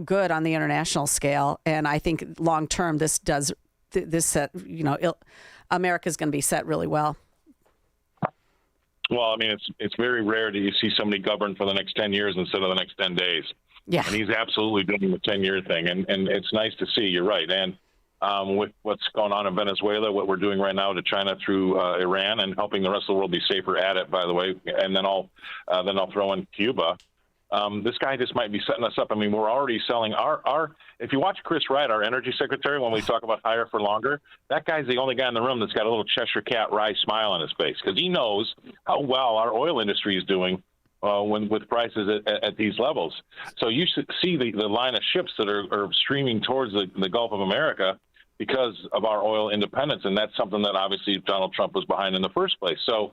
good on the international scale, and I think long term this set. America's going to be set really well. Well, I mean, it's very rare that you see somebody govern for the next 10 years instead of the next 10 days. Yeah, and he's absolutely doing the 10-year thing, and it's nice to see. You're right, and with what's going on in Venezuela, what we're doing right now to China through Iran, and helping the rest of the world be safer at it, by the way, and then I'll throw in Cuba. This guy just might be setting us up. I mean, we're already selling our if you watch Chris Wright, our energy secretary, when we talk about higher for longer, that guy's the only guy in the room that's got a little Cheshire Cat wry smile on his face, because he knows how well our oil industry is doing with prices at these levels. So you should see the line of ships that are streaming towards the Gulf of America because of our oil independence, and that's something that obviously Donald Trump was behind in the first place. So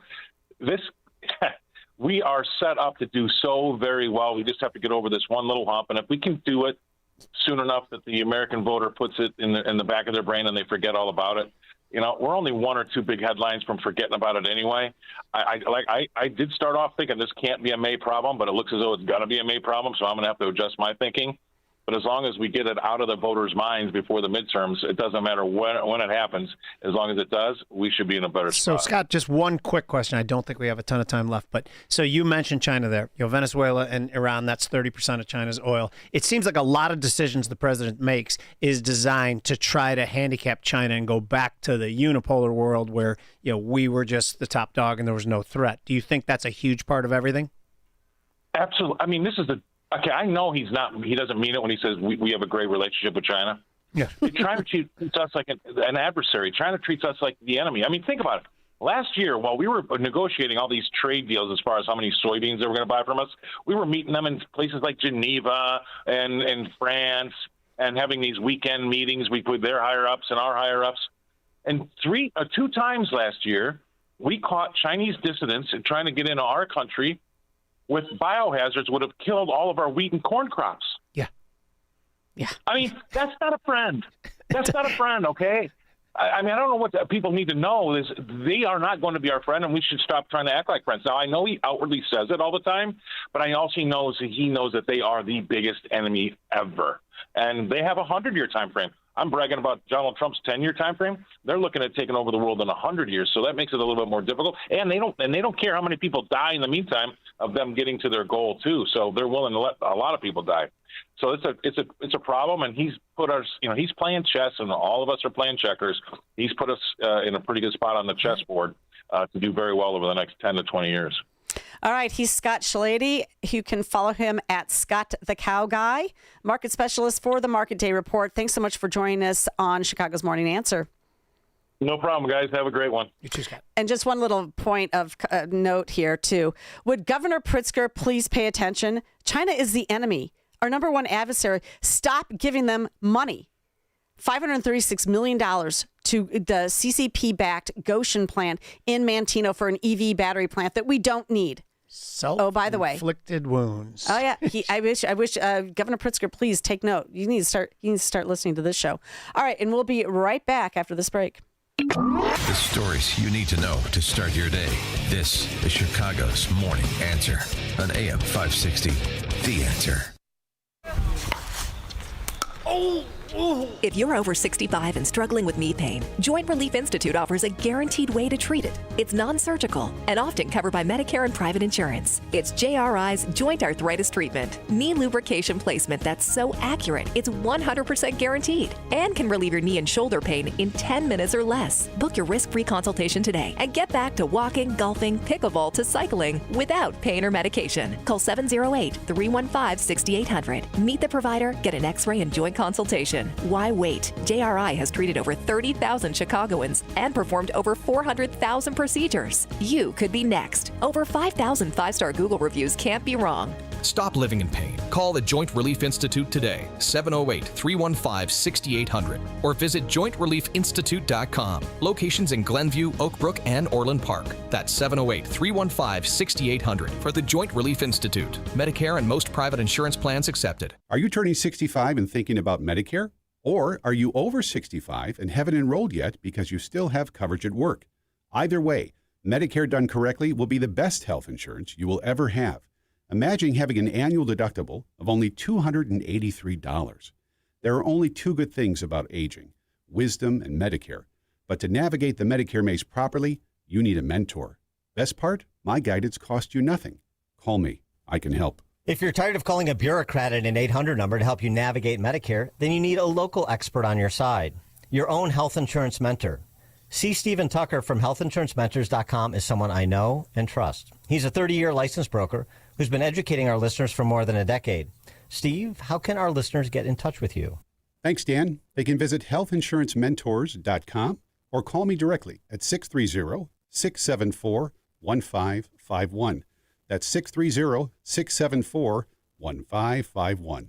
we are set up to do so very well. We just have to get over this one little hump, and if we can do it soon enough that the American voter puts it in the back of their brain and they forget all about it, we're only one or two big headlines from forgetting about it anyway. I did start off thinking this can't be a May problem, but it looks as though it's going to be a May problem, so I'm going to have to adjust my thinking. But as long as we get it out of the voters' minds before the midterms, it doesn't matter when it happens. As long as it does, we should be in a better spot. So, Scott, just one quick question. I don't think we have a ton of time left. But so you mentioned China there. Venezuela and Iran, that's 30% of China's oil. It seems like a lot of decisions the president makes is designed to try to handicap China and go back to the unipolar world where, we were just the top dog and there was no threat. Do you think that's a huge part of everything? Absolutely. I mean, this is okay, I know he doesn't mean it when he says we have a great relationship with China. Yeah. China treats us like an adversary. China treats us like the enemy. I mean, think about it. Last year, while we were negotiating all these trade deals as far as how many soybeans they were going to buy from us, we were meeting them in places like Geneva and France and having these weekend meetings with their higher-ups and our higher-ups. And 2 times last year, we caught Chinese dissidents trying to get into our country with biohazards would have killed all of our wheat and corn crops. Yeah. I mean, that's not a friend. That's not a friend, okay? I mean, I don't know what people need to know is they are not going to be our friend, and we should stop trying to act like friends. Now, I know he outwardly says it all the time, but I also knows that they are the biggest enemy ever, and they have a 100-year time frame. I'm bragging about Donald Trump's 10-year time frame. They're looking at taking over the world in 100 years, so that makes it a little bit more difficult. And they don't care how many people die in the meantime of them getting to their goal too. So they're willing to let a lot of people die. So it's a problem, and he's put us, he's playing chess, and all of us are playing checkers. He's put us in a pretty good spot on the chessboard to do very well over the next 10 to 20 years. All right, he's Scott Schlady. You can follow him at Scott the Cow Guy, market specialist for the Market Day Report. Thanks so much for joining us on Chicago's Morning Answer. No problem, guys. Have a great one. You too, Scott. And just one little point of note here, too. Would Governor Pritzker please pay attention? China is the enemy, our number one adversary. Stop giving them money. $536 million to the CCP-backed Goshen plant in Manteno for an EV battery plant that we don't need. By the way, inflicted wounds. Oh yeah, I wish Governor Pritzker, please take note. You need to start listening to this show. All right, and we'll be right back after this break. The stories you need to know to start your day. This is Chicago's Morning Answer on AM 560. The Answer. If you're over 65 and struggling with knee pain, Joint Relief Institute offers a guaranteed way to treat it. It's non-surgical and often covered by Medicare and private insurance. It's JRI's Joint Arthritis Treatment, knee lubrication placement that's so accurate it's 100% guaranteed and can relieve your knee and shoulder pain in 10 minutes or less. Book your risk-free consultation today and get back to walking, golfing, pickleball to cycling without pain or medication. Call 708-315-6800. Meet the provider, get an x-ray and joint consultation. Why wait? JRI has treated over 30,000 Chicagoans and performed over 400,000 procedures. You could be next. Over 5,000 five-star Google reviews can't be wrong. Stop living in pain. Call the Joint Relief Institute today, 708-315-6800, or visit jointreliefinstitute.com. Locations in Glenview, Oak Brook, and Orland Park. That's 708-315-6800 for the Joint Relief Institute. Medicare and most private insurance plans accepted. Are you turning 65 and thinking about Medicare? Or are you over 65 and haven't enrolled yet because you still have coverage at work? Either way, Medicare done correctly will be the best health insurance you will ever have. Imagine having an annual deductible of only $283. There are only two good things about aging, wisdom and Medicare. But to navigate the Medicare maze properly, you need a mentor. Best part? My guidance costs you nothing. Call me. I can help. If you're tired of calling a bureaucrat at an 800 number to help you navigate Medicare, then you need a local expert on your side. Your own health insurance mentor. C. Stephen Tucker from healthinsurancementors.com is someone I know and trust. He's a 30-year licensed broker who's been educating our listeners for more than a decade. Steve, how can our listeners get in touch with you? Thanks, Dan. They can visit healthinsurancementors.com or call me directly at 630-674-1551. That's 630-674-1551.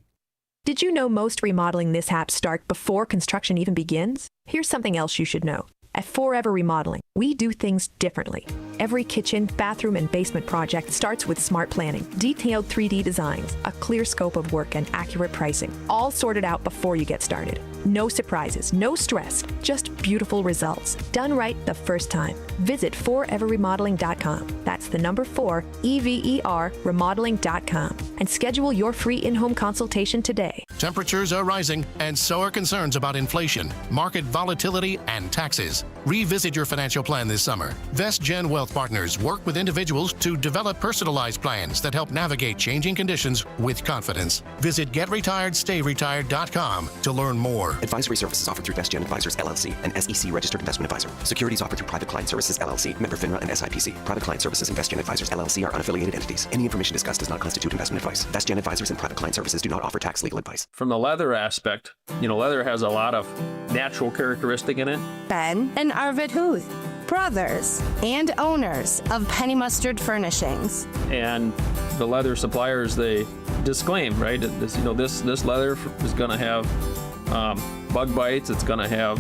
Did you know most remodeling mishaps start before construction even begins? Here's something else you should know. At Forever Remodeling, we do things differently. Every kitchen, bathroom, and basement project starts with smart planning, detailed 3D designs, a clear scope of work, and accurate pricing, all sorted out before you get started. No surprises, no stress, just beautiful results. Done right the first time. Visit foreverremodeling.com. That's the number 4, EVER, remodeling.com. And schedule your free in-home consultation today. Temperatures are rising, and so are concerns about inflation, market volatility, and taxes. Revisit your financial plan this summer. VestGen Wealth Partners work with individuals to develop personalized plans that help navigate changing conditions with confidence. Visit GetRetiredStayRetired.com to learn more. Advisory services offered through VestGen Advisors, LLC, an SEC registered investment advisor. Securities offered through Private Client Services, LLC, member FINRA and SIPC. Private Client Services and VestGen Advisors, LLC are unaffiliated entities. Any information discussed does not constitute investment advice. VestGen Advisors and Private Client Services do not offer tax legal advice. From the leather aspect, leather has a lot of natural characteristic in it. Ben and Arvid Huth, brothers, and owners of Penny Mustard Furnishings. And the leather suppliers, they disclaim, right? This leather is going to have bug bites. It's going to have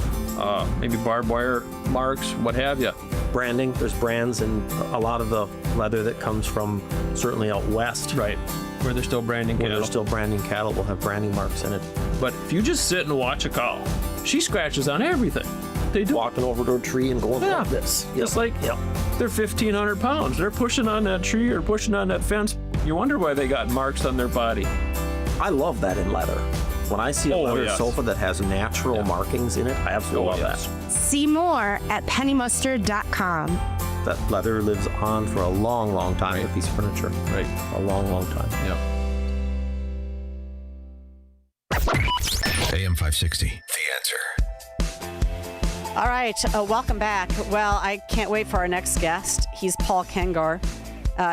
maybe barbed wire marks, what have you. Branding. There's brands in a lot of the leather that comes from certainly out west. Right. Where they're still branding cattle. Where they're still branding cattle will have branding marks in it. But if you just sit and watch a cow, she scratches on everything. They do. Walking over to a tree and going like this. Just like they're 1,500 pounds. They're pushing on that tree or pushing on that fence. You wonder why they got marks on their body. I love that in leather. When I see a leather sofa that has natural markings in it, I absolutely love that. See more at pennymustard.com. That leather lives on for a long, long time with piece of furniture. Right. A long, long time. Yeah. AM 560, The Answer. All right, welcome back. Well, I can't wait for our next guest. He's Paul Kengar.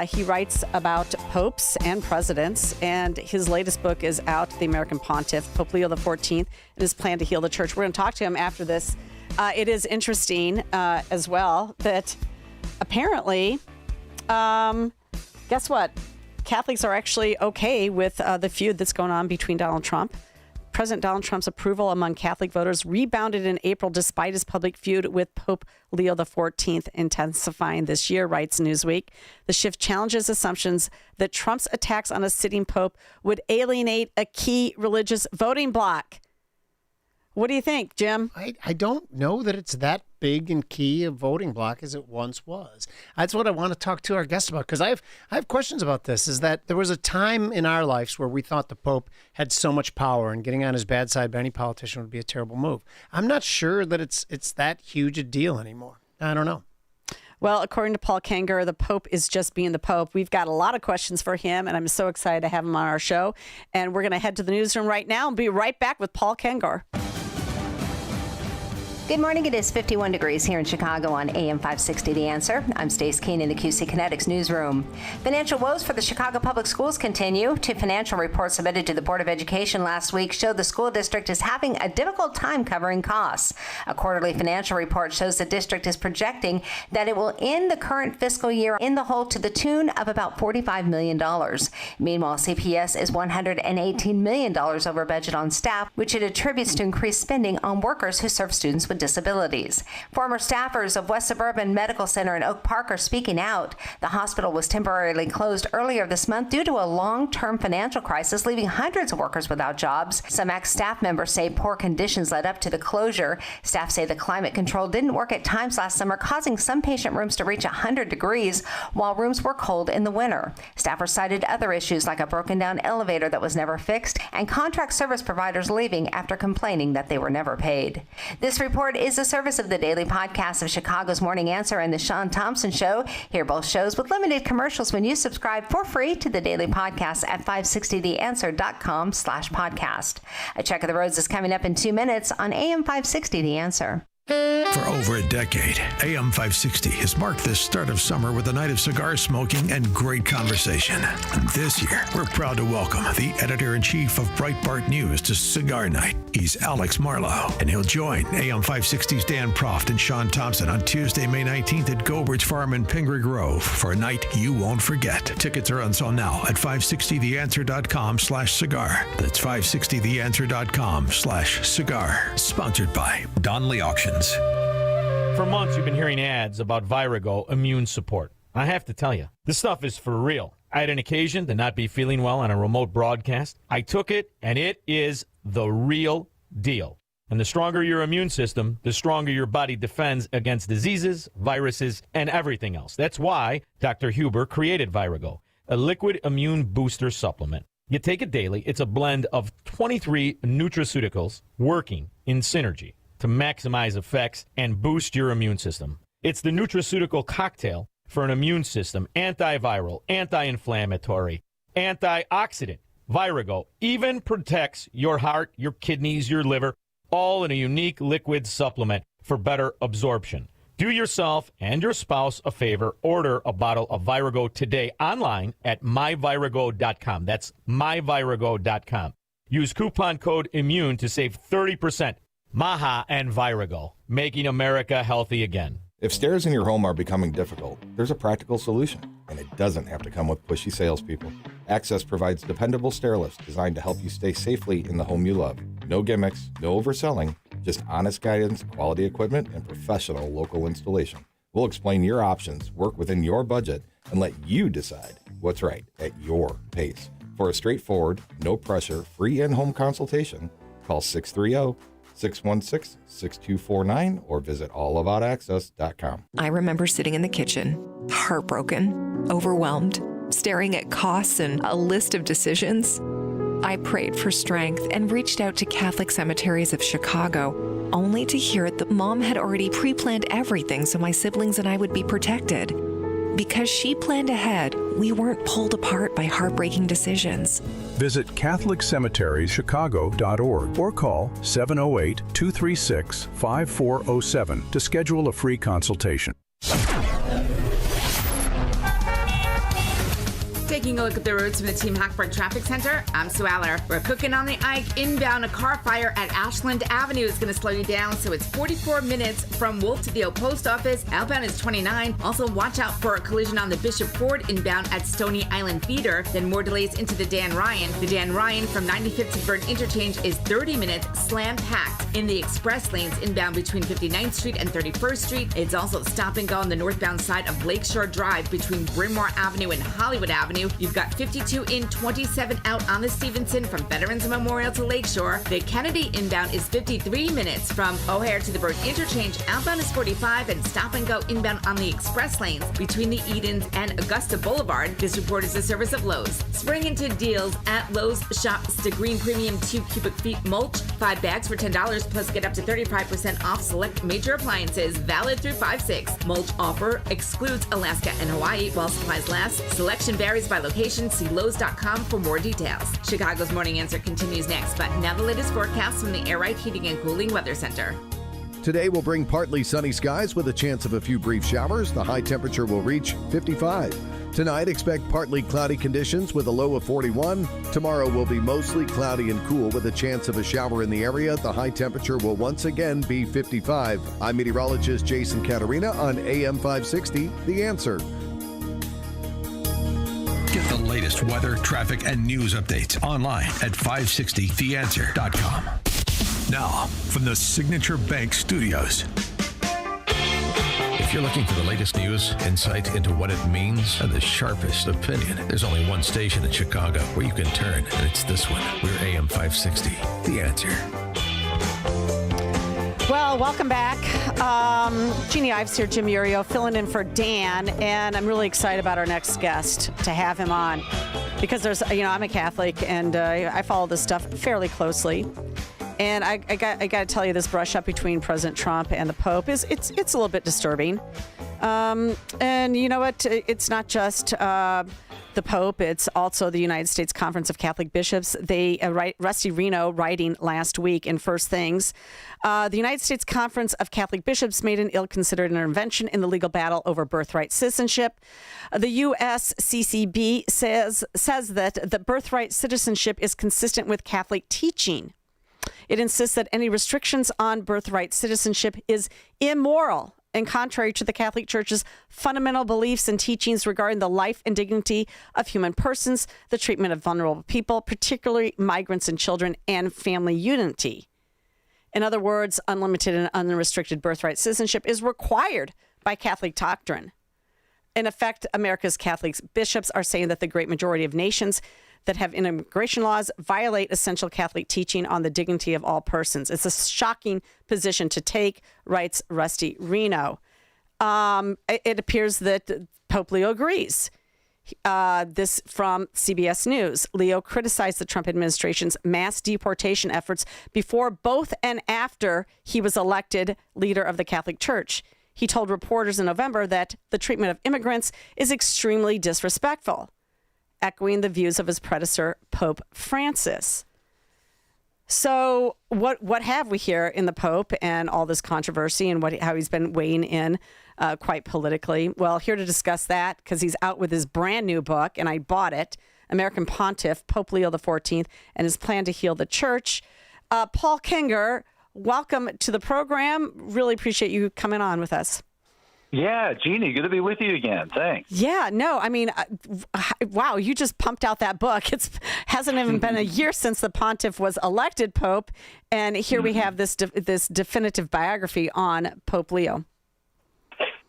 He writes about popes and presidents, and his latest book is out, The American Pontiff, Pope Leo XIV, and his plan to heal the church. We're going to talk to him after this. It is interesting as well that apparently, guess what? Catholics are actually okay with the feud that's going on between Donald Trump. President Donald Trump's approval among Catholic voters rebounded in April despite his public feud with Pope Leo XIV intensifying this year, writes Newsweek. The shift challenges assumptions that Trump's attacks on a sitting pope would alienate a key religious voting bloc. What do you think, Jim? I don't know that it's that big and key a voting block as it once was. That's what I want to talk to our guest about, because I have questions about this. Is that there was a time in our lives where we thought the Pope had so much power and getting on his bad side by any politician would be a terrible move. I'm not sure that it's that huge a deal anymore. I don't know. Well, according to Paul Kengar, the Pope is just being the Pope. We've got a lot of questions for him, and I'm so excited to have him on our show. And we're going to head to the newsroom right now and be right back with Paul Kengar. Good morning. It is 51 degrees here in Chicago on AM 560 The Answer. I'm Stace Keene in the QC Kinetics newsroom. Financial woes for the Chicago Public Schools continue. Two financial reports submitted to the Board of Education last week showed the school district is having a difficult time covering costs. A quarterly financial report shows the district is projecting that it will end the current fiscal year in the hole to the tune of about $45 million. Meanwhile, CPS is $118 million over budget on staff, which it attributes to increased spending on workers who serve students with disabilities. Former staffers of West Suburban Medical Center in Oak Park are speaking out. The hospital was temporarily closed earlier this month due to a long-term financial crisis, leaving hundreds of workers without jobs. Some ex-staff members say poor conditions led up to the closure. Staff say the climate control didn't work at times last summer, causing some patient rooms to reach 100 degrees while rooms were cold in the winter. Staffers cited other issues like a broken-down elevator that was never fixed and contract service providers leaving after complaining that they were never paid. This report is a service of the daily podcast of Chicago's Morning Answer and the Sean Thompson Show. Hear both shows with limited commercials when you subscribe for free to the daily podcast at 560theanswer.com/podcast. A check of the roads is coming up in 2 minutes on AM 560 The Answer. For over a decade, AM 560 has marked the start of summer with a night of cigar smoking and great conversation. And this year, we're proud to welcome the editor-in-chief of Breitbart News to Cigar Night. He's Alex Marlowe, and he'll join AM 560's Dan Proft and Sean Thompson on Tuesday, May 19th at Gobert's Farm in Pingree Grove for a night you won't forget. Tickets are on sale now at 560theanswer.com/cigar. That's 560theanswer.com/cigar. Sponsored by Donnelly Auctions. For months, you've been hearing ads about Vyrago immune support. I have to tell you, this stuff is for real. I had an occasion to not be feeling well on a remote broadcast. I took it, and it is the real deal. And the stronger your immune system, the stronger your body defends against diseases, viruses, and everything else. That's why Dr. Huber created Vyrago, a liquid immune booster supplement. You take it daily. It's a blend of 23 nutraceuticals working in synergy to maximize effects and boost your immune system. It's the nutraceutical cocktail for an immune system, antiviral, anti-inflammatory, antioxidant. Vyrago even protects your heart, your kidneys, your liver, all in a unique liquid supplement for better absorption. Do yourself and your spouse a favor. Order a bottle of Vyrago today online at myvyrago.com. That's myvyrago.com. Use coupon code IMMUNE to save 30%. Maha and Vyrago, making America healthy again. If stairs in your home are becoming difficult, there's a practical solution, and it doesn't have to come with pushy salespeople. Access provides dependable stair lifts designed to help you stay safely in the home you love. No gimmicks, no overselling, just honest guidance, quality equipment, and professional local installation. We'll explain your options, work within your budget, and let you decide what's right at your pace. For a straightforward, no pressure, free in-home consultation, call 630-616-6249 or visit allaboutaccess.com. I remember sitting in the kitchen, heartbroken, overwhelmed, staring at costs and a list of decisions. I prayed for strength and reached out to Catholic Cemeteries of Chicago, only to hear that Mom had already pre-planned everything so my siblings and I would be protected. Because she planned ahead, we weren't pulled apart by heartbreaking decisions. Visit CatholicCemeteriesChicago.org or call 708-236-5407 to schedule a free consultation. Taking a look at the roads from the Team Hackberg Traffic Center, I'm Sue Aller. We're cooking on the Ike. Inbound, a car fire at Ashland Avenue is going to slow you down, so it's 44 minutes from Wolf to the old post office. Outbound is 29. Also, watch out for a collision on the Bishop Ford inbound at Stony Island Feeder. Then more delays into the Dan Ryan. The Dan Ryan from 95th to Burn Interchange is 30 minutes slam-packed. In the express lanes inbound between 59th Street and 31st Street, it's also stop and go on the northbound side of Lakeshore Drive between Bryn Mawr Avenue and Hollywood Avenue. You've got 52 in, 27 out on the Stevenson from Veterans Memorial to Lakeshore. The Kennedy inbound is 53 minutes from O'Hare to the Burn Interchange. Outbound is 45 and stop and go inbound on the express lanes between the Edens and Augusta Boulevard. This report is a service of Lowe's. Spring into deals at Lowe's. Shop Green Premium 2 cubic feet mulch. 5 bags for $10 plus get up to 35% off select major appliances. Valid through 5/6. Mulch offer excludes Alaska and Hawaii while supplies last. Selection varies by location. See Lowe's.com for more details. Chicago's Morning Answer continues next, but now the latest forecast from the Air Right Heating and Cooling Weather Center. Today will bring partly sunny skies with a chance of a few brief showers. The high temperature will reach 55. Tonight, expect partly cloudy conditions with a low of 41. Tomorrow will be mostly cloudy and cool with a chance of a shower in the area. The high temperature will once again be 55. I'm meteorologist Jason Caterina on AM 560, The Answer. Get the latest weather, traffic, and news updates online at 560theanswer.com. Now, from the Signature Bank Studios. If you're looking for the latest news, insight into what it means, and the sharpest opinion, there's only one station in Chicago where you can turn, and it's this one. We're AM 560, The Answer. Well, welcome back. Jeannie Ives here, Jim Urio, filling in for Dan, and I'm really excited about our next guest to have him on because I'm a Catholic and I follow this stuff fairly closely. And I got to tell you, this brush up between President Trump and the Pope it's a little bit disturbing. And you know what? It's not just the Pope. It's also the United States Conference of Catholic Bishops. Rusty Reno writing last week in First Things. The United States Conference of Catholic Bishops made an ill-considered intervention in the legal battle over birthright citizenship. The USCCB says that the birthright citizenship is consistent with Catholic teaching. It insists that any restrictions on birthright citizenship is immoral and contrary to the Catholic Church's fundamental beliefs and teachings regarding the life and dignity of human persons, the treatment of vulnerable people, particularly migrants and children, and family unity. In other words, unlimited and unrestricted birthright citizenship is required by Catholic doctrine. In effect, America's Catholic bishops are saying that the great majority of nations that have immigration laws violate essential Catholic teaching on the dignity of all persons. It's a shocking position to take, writes Rusty Reno. It appears that Pope Leo agrees. This from CBS News. Leo criticized the Trump administration's mass deportation efforts before, both, and after he was elected leader of the Catholic Church. He told reporters in November that the treatment of immigrants is extremely disrespectful, echoing the views of his predecessor, Pope Francis. So what have we here in the Pope and all this controversy and how he's been weighing in quite politically? Well, here to discuss that, because he's out with his brand new book, and I bought it, American Pontiff, Pope Leo XIV, and his plan to heal the church. Paul Kenger, welcome to the program. Really appreciate you coming on with us. Yeah, Jeannie, good to be with you again. Thanks. Yeah, no, I mean, wow, you just pumped out that book. It hasn't even been a year since the pontiff was elected Pope, and here we have this definitive biography on Pope Leo.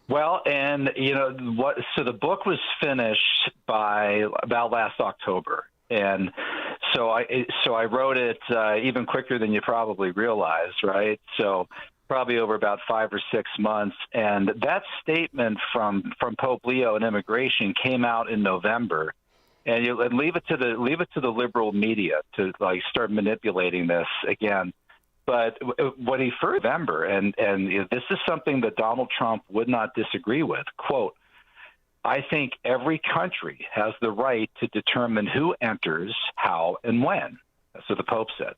Well, and you know what? So the book was finished by about last October, and so I wrote it even quicker than you probably realize, right? So probably over about 5 or 6 months, and that statement from Pope Leo and immigration came out in November, and leave it to the liberal media to like start manipulating this again. But what he first November, and this is something that Donald Trump would not disagree with, quote, "I think every country has the right to determine who enters, how, and when." That's what the Pope said.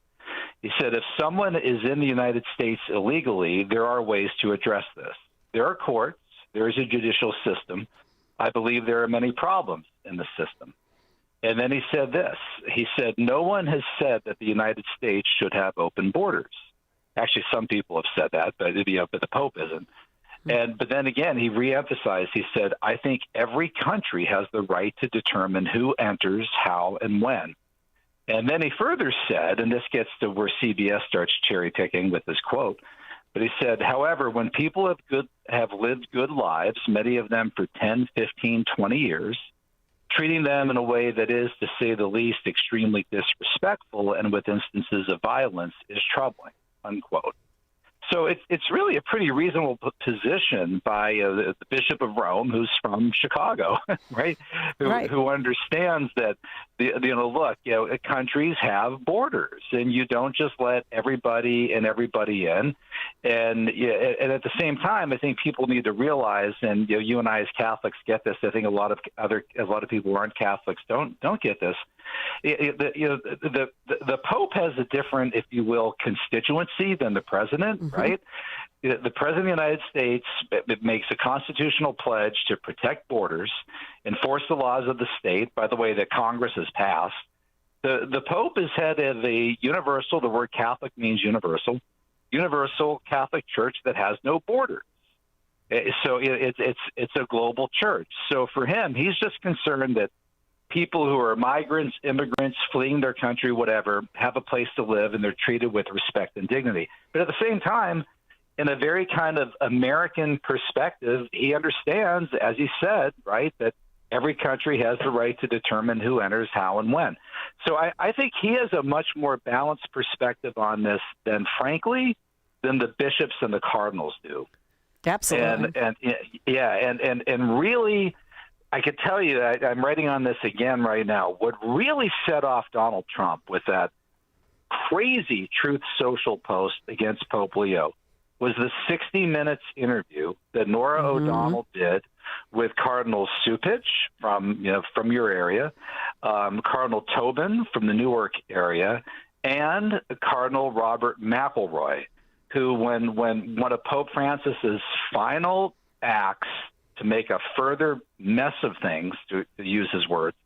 He said, if someone is in the United States illegally, there are ways to address this. There are courts. There is a judicial system. I believe there are many problems in the system. And then he said this. He said, no one has said that the United States should have open borders. Actually, some people have said that, but the Pope isn't. But then again, he reemphasized, he said, I think every country has the right to determine who enters, how, and when. And then he further said, and this gets to where CBS starts cherry picking with this quote, but he said, however, when people have lived good lives, many of them for 10, 15, 20 years, treating them in a way that is, to say the least, extremely disrespectful and with instances of violence is troubling, unquote. So it's really a pretty reasonable position by the Bishop of Rome, who's from Chicago, right? Who understands that look, countries have borders, and you don't just let everybody in. And at the same time, I think people need to realize, and you and I as Catholics get this. I think a lot of people who aren't Catholics don't get this. The Pope has a different, if you will, constituency than the president, right? The president of the United States makes a constitutional pledge to protect borders, enforce the laws of the state, by the way, that Congress has passed. The Pope is head of the universal, the word Catholic means universal Catholic Church that has no borders. So it's a global church. So for him, he's just concerned that people who are migrants, immigrants, fleeing their country, whatever, have a place to live and they're treated with respect and dignity. But at the same time, in a very kind of American perspective, he understands, as he said, right, that every country has the right to determine who enters, how, and when. So I think he has a much more balanced perspective on this than the bishops and the cardinals do. Absolutely. And really, I could tell you that I'm writing on this again right now. What really set off Donald Trump with that crazy Truth Social post against Pope Leo was the 60 Minutes interview that Nora O'Donnell did with Cardinal Cupich from your area, Cardinal Tobin from the Newark area, and Cardinal Robert McElroy, who, when one of Pope Francis's final acts to make a further mess of things, to use his words,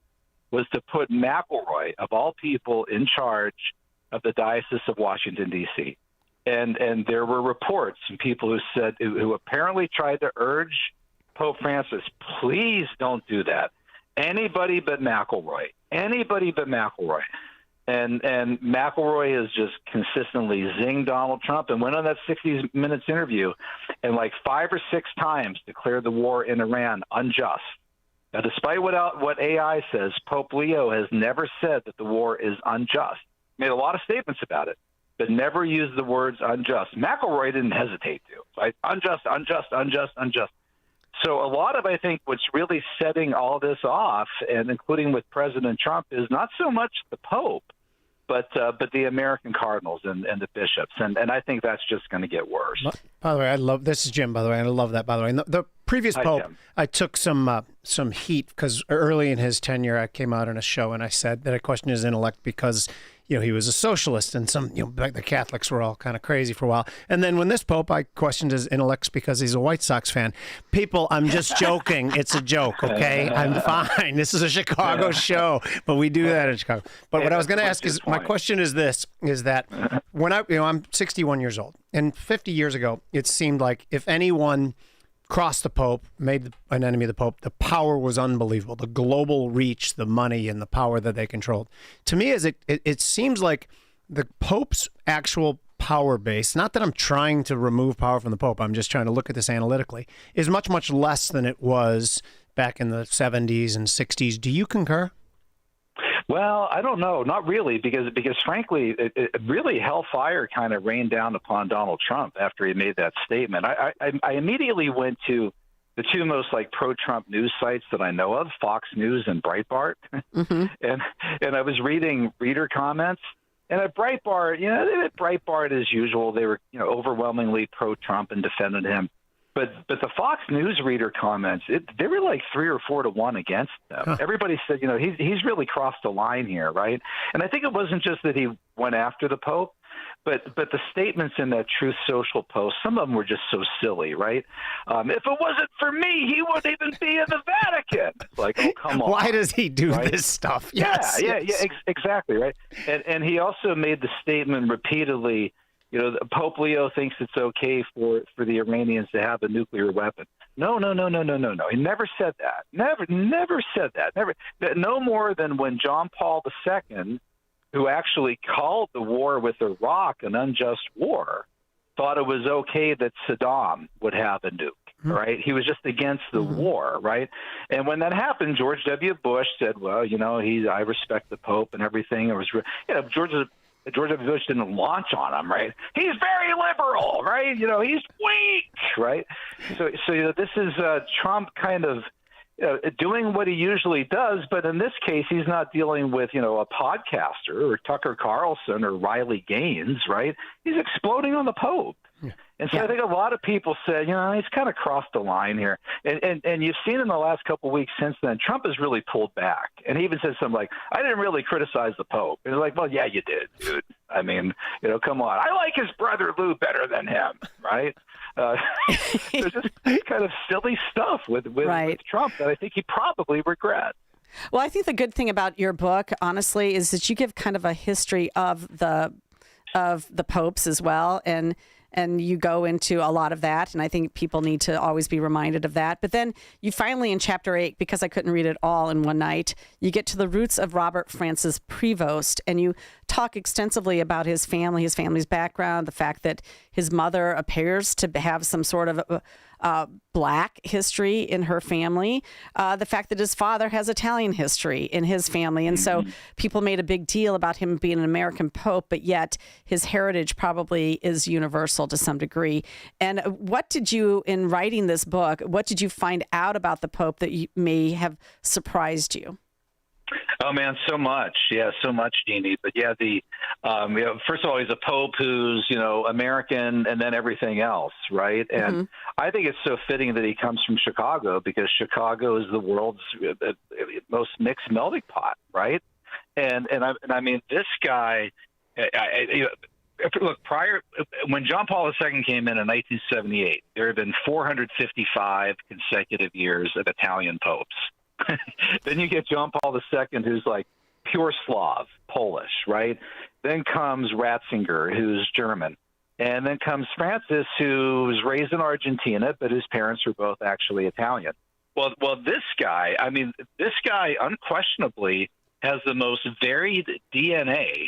was to put McElroy, of all people, in charge of the Diocese of Washington, D.C. And there were reports from people who apparently tried to urge Pope Francis, please don't do that. Anybody but McElroy. And McElroy has just consistently zinged Donald Trump and went on that 60 Minutes interview and like 5 or 6 times declared the war in Iran unjust. Now, despite what AI says, Pope Leo has never said that the war is unjust. Made a lot of statements about it, but never used the words unjust. McElroy didn't hesitate to. Right? Unjust. So a lot of, I think, what's really setting all this off, and including with President Trump, is not so much the Pope, but the American cardinals and the bishops. And I think that's just going to get worse. By the way, this is Jim, by the way, and I love that, by the way. And the previous Pope, Jim. I took some heat because early in his tenure, I came out on a show and I said that I questioned his intellect because he was a socialist, and the Catholics were all kind of crazy for a while. And then when this Pope, I questioned his intellects because he's a White Sox fan. People, I'm just joking. It's a joke, okay? I'm fine. This is a Chicago show, but we do that in Chicago. But what I was going to ask is, my question is this, is that when I'm 61 years old, and 50 years ago, it seemed like if anyone crossed the Pope, made an enemy of the Pope. The power was unbelievable. The global reach, the money, and the power that they controlled. To me, it seems like the Pope's actual power base, not that I'm trying to remove power from the Pope, I'm just trying to look at this analytically, is much, much less than it was back in the 70s and 60s. Do you concur? Well, I don't know, not really, because frankly, it really hellfire kind of rained down upon Donald Trump after he made that statement. I immediately went to the two most like pro-Trump news sites that I know of, Fox News and Breitbart, and I was reading reader comments. And at Breitbart, at Breitbart as usual, they were overwhelmingly pro-Trump and defended him. But the Fox News reader comments, they were like 3 or 4 to 1 against them. Huh. Everybody said, he's really crossed the line here, right? And I think it wasn't just that he went after the Pope, but the statements in that Truth Social post, some of them were just so silly, right? If it wasn't for me, he wouldn't even be in the Vatican. It's like, oh, come on. Why does he do this stuff? Yes, yeah, exactly, right? And he also made the statement repeatedly, Pope Leo thinks it's okay for the Iranians to have a nuclear weapon. No. He never said that. Never said that. Never. No more than when John Paul II, who actually called the war with Iraq an unjust war, thought it was okay that Saddam would have a nuke. Right? He was just against the war, right? And when that happened, George W. Bush said, well, I respect the Pope and everything. It was, George W. Bush didn't launch on him, right? He's very liberal, right? He's weak, right? So this is Trump kind of doing what he usually does, but in this case, he's not dealing with, a podcaster or Tucker Carlson or Riley Gaines, right? He's exploding on the Pope. Yeah. And so I think a lot of people said, he's kind of crossed the line here. And you've seen in the last couple of weeks since then, Trump has really pulled back. And he even said something like, I didn't really criticize the Pope. And it's like, well, yeah, you did, dude. I mean, come on. I like his brother Lou better than him, right? There's just kind of silly stuff with Trump that I think he probably regrets. Well, I think the good thing about your book, honestly, is that you give kind of a history of the popes as well, and you go into a lot of that, and I think people need to always be reminded of that. But then you finally, in Chapter 8, because I couldn't read it all in one night, you get to the roots of Robert Francis Prevost, and you talk extensively about his family, his family's background, the fact that his mother appears to have some sort of Black history in her family, the fact that his father has Italian history in his family. And so people made a big deal about him being an American pope, but yet his heritage probably is universal to some degree. And what did you, in writing this book, what did you find out about the Pope that may have surprised you? Oh man, so much. Yeah, so much, Jeannie. But yeah, first of all, he's a pope who's, American and then everything else, right? And I think it's so fitting that he comes from Chicago, because Chicago is the world's most mixed melting pot, right? And I mean, this guy, look, when John Paul II came in 1978, there had been 455 consecutive years of Italian popes. Then you get John Paul II, who's like pure Slav, Polish, right? Then comes Ratzinger, who's German. And then comes Francis, who was raised in Argentina, but his parents were both actually Italian. Well, this guy unquestionably has the most varied DNA,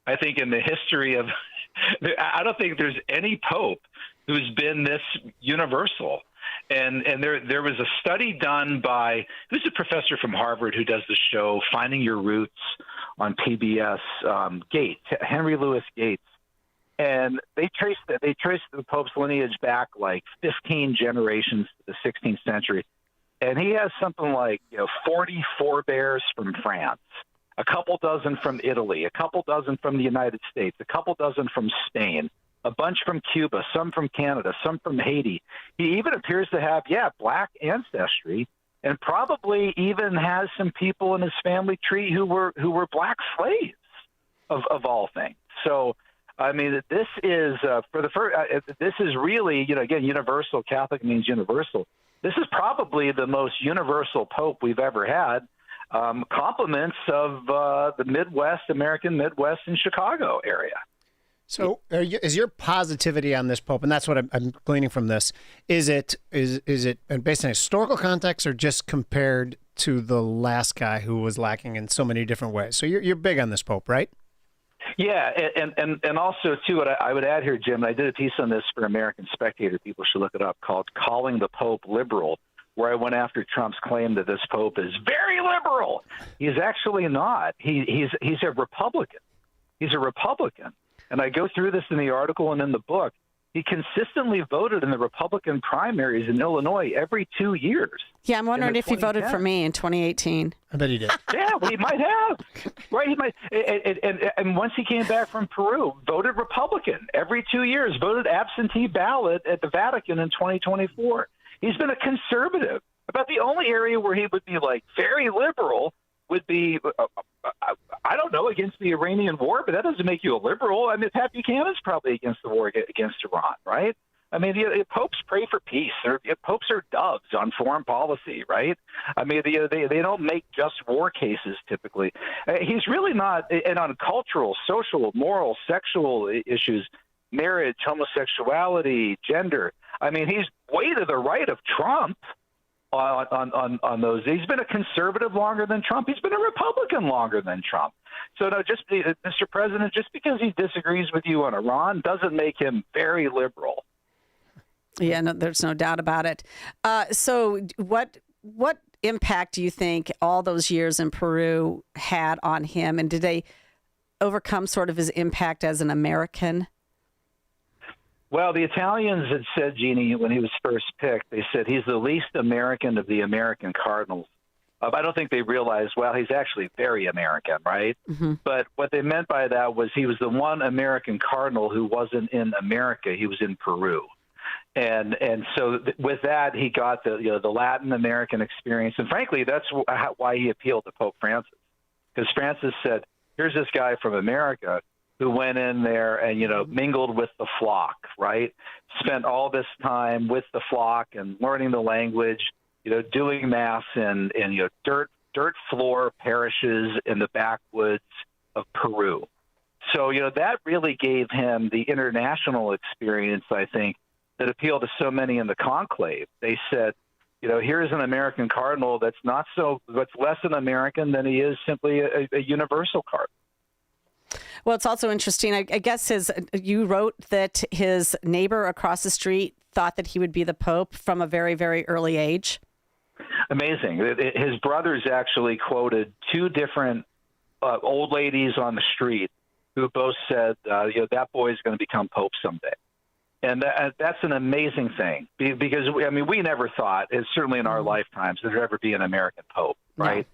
I think, in the history of – I don't think there's any pope who's been this universal. And there was a study done by – who's a professor from Harvard who does the show Finding Your Roots on PBS, Gates, Henry Louis Gates. And they traced the Pope's lineage back like 15 generations to the 16th century. And he has something like 40 forebears from France, a couple dozen from Italy, a couple dozen from the United States, a couple dozen from Spain, a bunch from Cuba, some from Canada, some from Haiti. He even appears to have, Black ancestry, and probably even has some people in his family tree who were Black slaves, of all things. So, I mean, this is this is really, again, universal. Catholic means universal. This is probably the most universal pope we've ever had. Compliments of the Midwest, American Midwest and Chicago area. So is your positivity on this Pope, and that's what I'm gleaning from this, is it based on historical context or just compared to the last guy who was lacking in so many different ways? So you're big on this Pope, right? Yeah, and also, too, what I would add here, Jim, and I did a piece on this for American Spectator, people should look it up, called Calling the Pope Liberal, where I went after Trump's claim that this Pope is very liberal. He's actually not. He's a Republican. He's a Republican. And I go through this in the article and in the book. He consistently voted in the Republican primaries in Illinois every 2 years. Yeah, I'm wondering if he voted for me in 2018. I bet he did. Yeah, well, he might have. Right, he might. And once he came back from Peru, voted Republican every 2 years, voted absentee ballot at the Vatican in 2024. He's been a conservative. About the only area where he would be like very liberal would be, I don't know, against the Iranian war, but that doesn't make you a liberal. I mean, Pat Buchanan's probably against the war against Iran, right? I mean, popes pray for peace. Popes are doves on foreign policy, right? I mean, they don't make just war cases typically. He's really not, and on cultural, social, moral, sexual issues, marriage, homosexuality, gender. I mean, he's way to the right of Trump on those. He's been a conservative longer than Trump. He's been a Republican longer than Trump. So no, just Mr. President, just because he disagrees with you on Iran doesn't make him very liberal. Yeah, no, there's no doubt about it. So what impact do you think all those years in Peru had on him, and did they overcome sort of his impact as an American? Well, the Italians had said, Jeannie, when he was first picked, they said he's the least American of the American cardinals. I don't think they realized, well, he's actually very American, right? Mm-hmm. But what they meant by that was he was the one American cardinal who wasn't in America. He was in Peru. And so with that, he got the Latin American experience. And frankly, that's why he appealed to Pope Francis. Because Francis said, here's this guy from America who went in there and, mingled with the flock, right? Spent all this time with the flock and learning the language, doing mass in dirt floor parishes in the backwoods of Peru. So, that really gave him the international experience, I think, that appealed to so many in the conclave. They said, here's an American cardinal that's less an American than he is simply a universal cardinal. Well, it's also interesting. I guess you wrote that his neighbor across the street thought that he would be the Pope from a very, very early age. Amazing. His brothers actually quoted two different old ladies on the street who both said, that boy is going to become Pope someday. And that's an amazing thing because, we never thought, certainly in our lifetimes, there'd ever be an American Pope, right?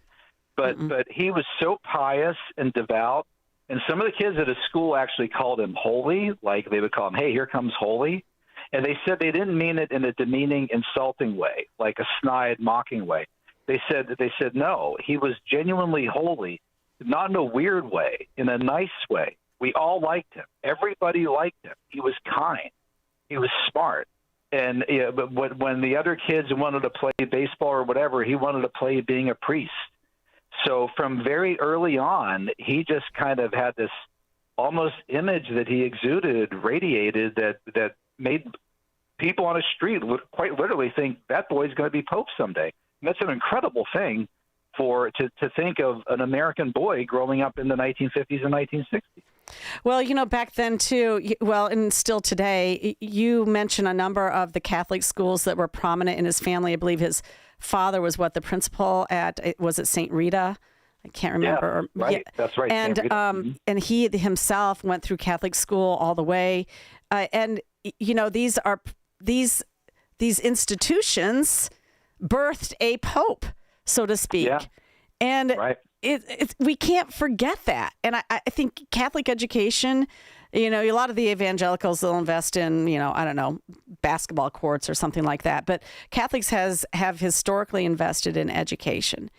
No. But he was so pious and devout. And some of the kids at his school actually called him holy, like they would call him, hey, here comes holy. And they said they didn't mean it in a demeaning, insulting way, like a snide, mocking way. They said no, he was genuinely holy, not in a weird way, in a nice way. We all liked him. Everybody liked him. He was kind. He was smart. And but when the other kids wanted to play baseball or whatever, he wanted to play being a priest. So from very early on, he just kind of had this almost image that he exuded, radiated, that made people on the street quite literally think that boy's going to be Pope someday. And that's an incredible thing to think of an American boy growing up in the 1950s and 1960s. Well, back then, too, and still today, you mentioned a number of the Catholic schools that were prominent in his family. I believe his father was the principal was it St. Rita? I can't remember. Yeah, right. That's right. And he himself went through Catholic school all the way. And these institutions birthed a pope, so to speak. Yeah. And right. We can't forget that. And I think Catholic education, a lot of the evangelicals will invest in, basketball courts or something like that. But Catholics have historically invested in education.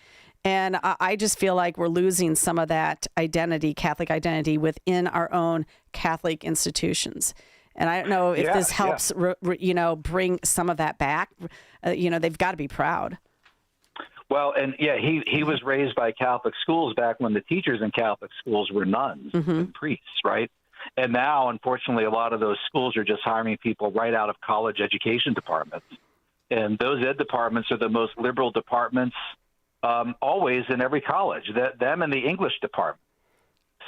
And I just feel like we're losing some of that identity, Catholic identity, within our own Catholic institutions. And I don't know if this helps, bring some of that back. They've got to be proud. Well, and he was raised by Catholic schools back when the teachers in Catholic schools were nuns and priests, right? And now, unfortunately, a lot of those schools are just hiring people right out of college education departments. And those ed departments are the most liberal departments always in every college, them and the English department.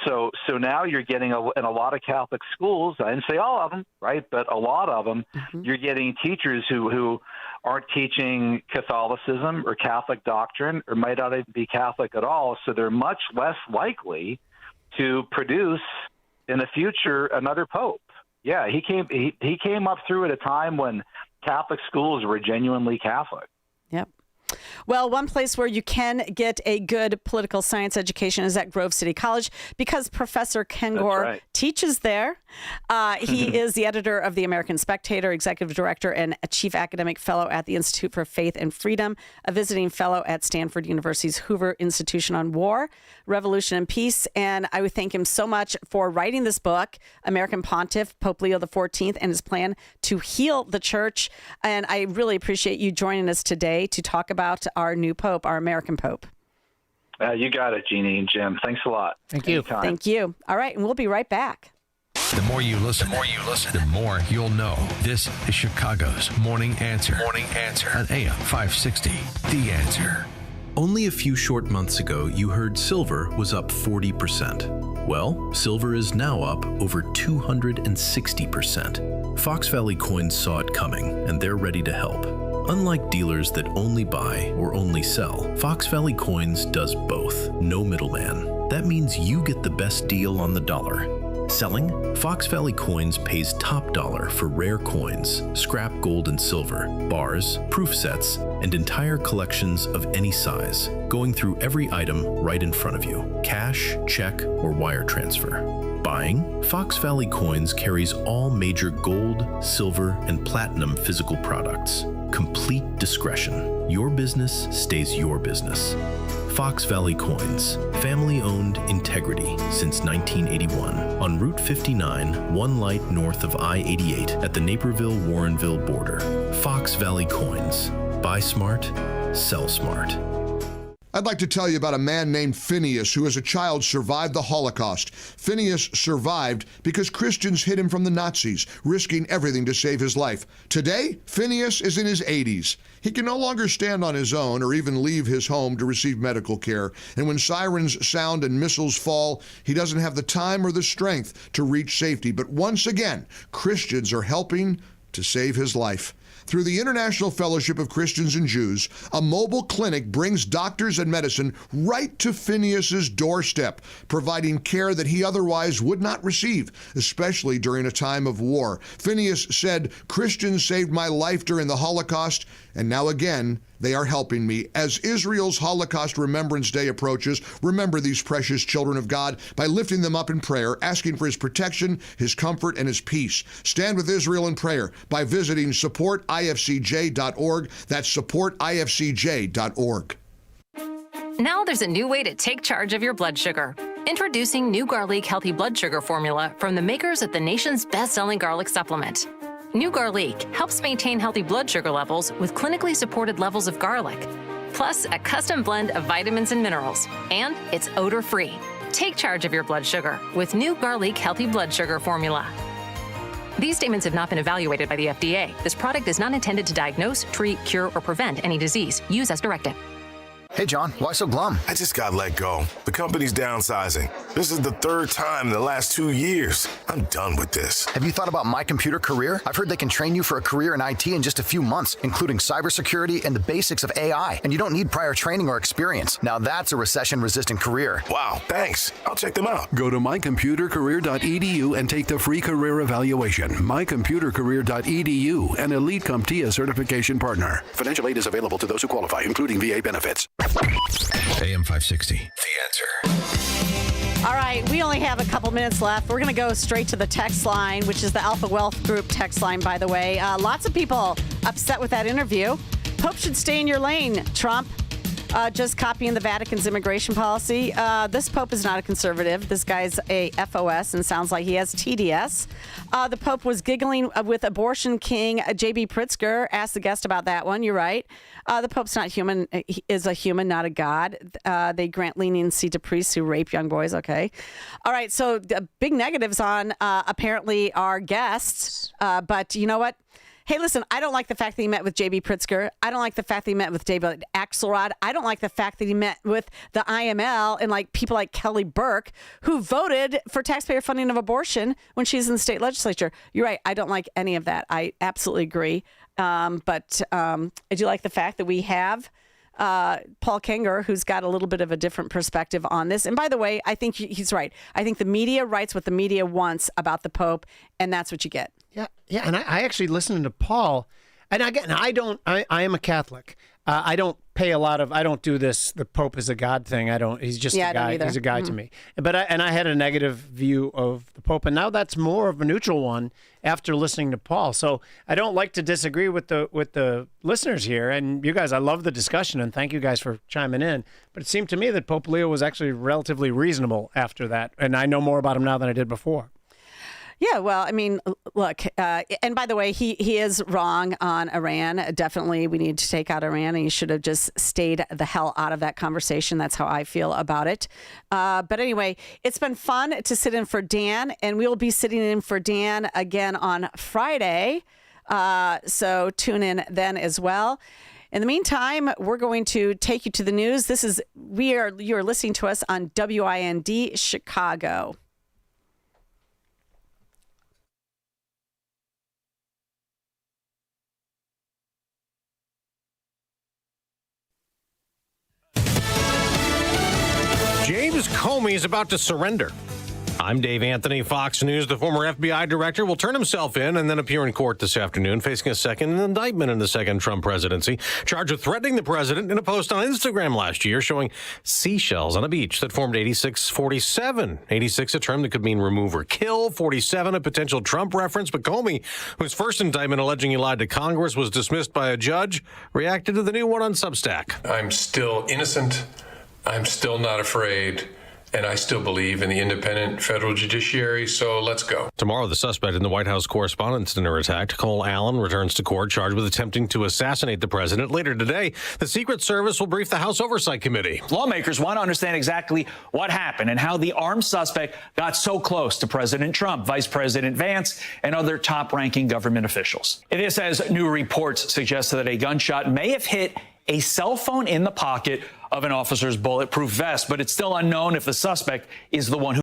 So now you're getting in a lot of Catholic schools, I didn't say all of them, right, but a lot of them, you're getting teachers who aren't teaching Catholicism or Catholic doctrine or might not even be Catholic at all. So they're much less likely to produce in the future another pope. Yeah, he came up through at a time when Catholic schools were genuinely Catholic. Yep. Well, one place where you can get a good political science education is at Grove City College because Professor Ken Gore teaches there. He is the editor of the American Spectator, executive director, and a chief academic fellow at the Institute for Faith and Freedom, a visiting fellow at Stanford University's Hoover Institution on War, Revolution, and Peace. And I would thank him so much for writing this book, American Pontiff, Pope Leo XIV, and his plan to heal the church. And I really appreciate you joining us today to talk about our new Pope, our American Pope. You got it, Jeannie and Jim. Thanks a lot. Thank you. Anytime. Thank you. All right, and we'll be right back. The more you listen, the more you'll know. This is Chicago's Morning Answer. Morning Answer on AM 560. The Answer. Only a few short months ago, you heard silver was up 40%. Well, silver is now up over 260%. Fox Valley Coins saw it coming, and they're ready to help. Unlike dealers that only buy or only sell, Fox Valley Coins does both. No middleman. That means you get the best deal on the dollar. Selling? Fox Valley Coins pays top dollar for rare coins, scrap gold and silver, bars, proof sets, and entire collections of any size, going through every item right in front of you. Cash, check, or wire transfer. Buying? Fox Valley Coins carries all major gold, silver, and platinum physical products. Complete discretion. Your business stays your business. Fox Valley Coins, family-owned integrity since 1981. On Route 59, one light north of I-88 at the Naperville-Warrenville border. Fox Valley Coins. Buy smart, sell smart. I'd like to tell you about a man named Phineas who as a child survived the Holocaust. Phineas survived because Christians hid him from the Nazis, risking everything to save his life. Today, Phineas is in his 80s. He can no longer stand on his own or even leave his home to receive medical care. And when sirens sound and missiles fall, he doesn't have the time or the strength to reach safety. But once again, Christians are helping to save his life. Through the International Fellowship of Christians and Jews, a mobile clinic brings doctors and medicine right to Phineas's doorstep, providing care that he otherwise would not receive, especially during a time of war. Phineas said, "Christians saved my life during the Holocaust, and now again, they are helping me." As Israel's Holocaust Remembrance Day approaches, remember these precious children of God by lifting them up in prayer, asking for his protection, his comfort, and his peace. Stand with Israel in prayer by visiting supportifcj.org. That's supportifcj.org. Now there's a new way to take charge of your blood sugar. Introducing new Garlic Healthy Blood Sugar Formula from the makers of the nation's best-selling garlic supplement. New Garlic helps maintain healthy blood sugar levels with clinically supported levels of garlic, plus a custom blend of vitamins and minerals, and it's odor-free. Take charge of your blood sugar with New Garlic Healthy Blood Sugar Formula. These statements have not been evaluated by the FDA. This product is not intended to diagnose, treat, cure, or prevent any disease. Use as directed. Hey, John, why so glum? I just got let go. The company's downsizing. This is the third time in the last 2 years. I'm done with this. Have you thought about My Computer Career? I've heard they can train you for a career in IT in just a few months, including cybersecurity and the basics of AI. And you don't need prior training or experience. Now that's a recession-resistant career. Wow, thanks. I'll check them out. Go to mycomputercareer.edu and take the free career evaluation. mycomputercareer.edu, an Elite CompTIA certification partner. Financial aid is available to those who qualify, including VA benefits. AM 560, The Answer. All right, we only have a couple minutes left. We're going to go straight to the text line, which is the Alpha Wealth Group text line, by the way. Lots of people upset with that interview. Pope should stay in your lane, Trump. Just copying the Vatican's immigration policy. This Pope is not a conservative. This guy's a FOS and sounds like he has TDS. The Pope was giggling with abortion king J.B. Pritzker. Asked the guest about that one. You're right. The Pope's not human. He is a human, not a god. They grant leniency to priests who rape young boys. Okay. All right. So big negatives on apparently our guests. But you know what? Hey, listen, I don't like the fact that he met with J.B. Pritzker. I don't like the fact that he met with David Axelrod. I don't like the fact that he met with the IML and like people like Kelly Burke, who voted for taxpayer funding of abortion when she's in the state legislature. You're right. I don't like any of that. I absolutely agree. But I do like the fact that we have Paul Kenger, who's got a little bit of a different perspective on this. And by the way, I think he's right. I think the media writes what the media wants about the Pope, and that's what you get. Yeah, and I actually listened to Paul, and again, I am a Catholic. I don't pay a lot of. I don't do this. The Pope is a god thing. I don't. He's just a guy. He's a guy to me. But I had a negative view of the Pope, and now that's more of a neutral one after listening to Paul. So I don't like to disagree with the listeners here, and you guys. I love the discussion, and thank you guys for chiming in. But it seemed to me that Pope Leo was actually relatively reasonable after that, and I know more about him now than I did before. Yeah, well, I mean, look, and by the way, he is wrong on Iran. Definitely, we need to take out Iran, and he should have just stayed the hell out of that conversation. That's how I feel about it. But anyway, it's been fun to sit in for Dan, and we will be sitting in for Dan again on Friday. So tune in then as well. In the meantime, we're going to take you to the news. You're listening to us on WIND Chicago. James Comey is about to surrender. I'm Dave Anthony, Fox News. The former FBI director will turn himself in and then appear in court this afternoon, facing a second indictment in the second Trump presidency, charged with threatening the president in a post on Instagram last year showing seashells on a beach that formed 8647. 86, a term that could mean remove or kill. 47, a potential Trump reference. But Comey, whose first indictment alleging he lied to Congress was dismissed by a judge, reacted to the new one on Substack. I'm still innocent. I'm still not afraid, and I still believe in the independent federal judiciary, so let's go. Tomorrow, the suspect in the White House Correspondents' Dinner attack, Cole Allen, returns to court charged with attempting to assassinate the president. Later today, the Secret Service will brief the House Oversight Committee. Lawmakers want to understand exactly what happened and how the armed suspect got so close to President Trump, Vice President Vance, and other top-ranking government officials. It is as new reports suggest that a gunshot may have hit a cell phone in the pocket of an officer's bulletproof vest, but it's still unknown if the suspect is the one who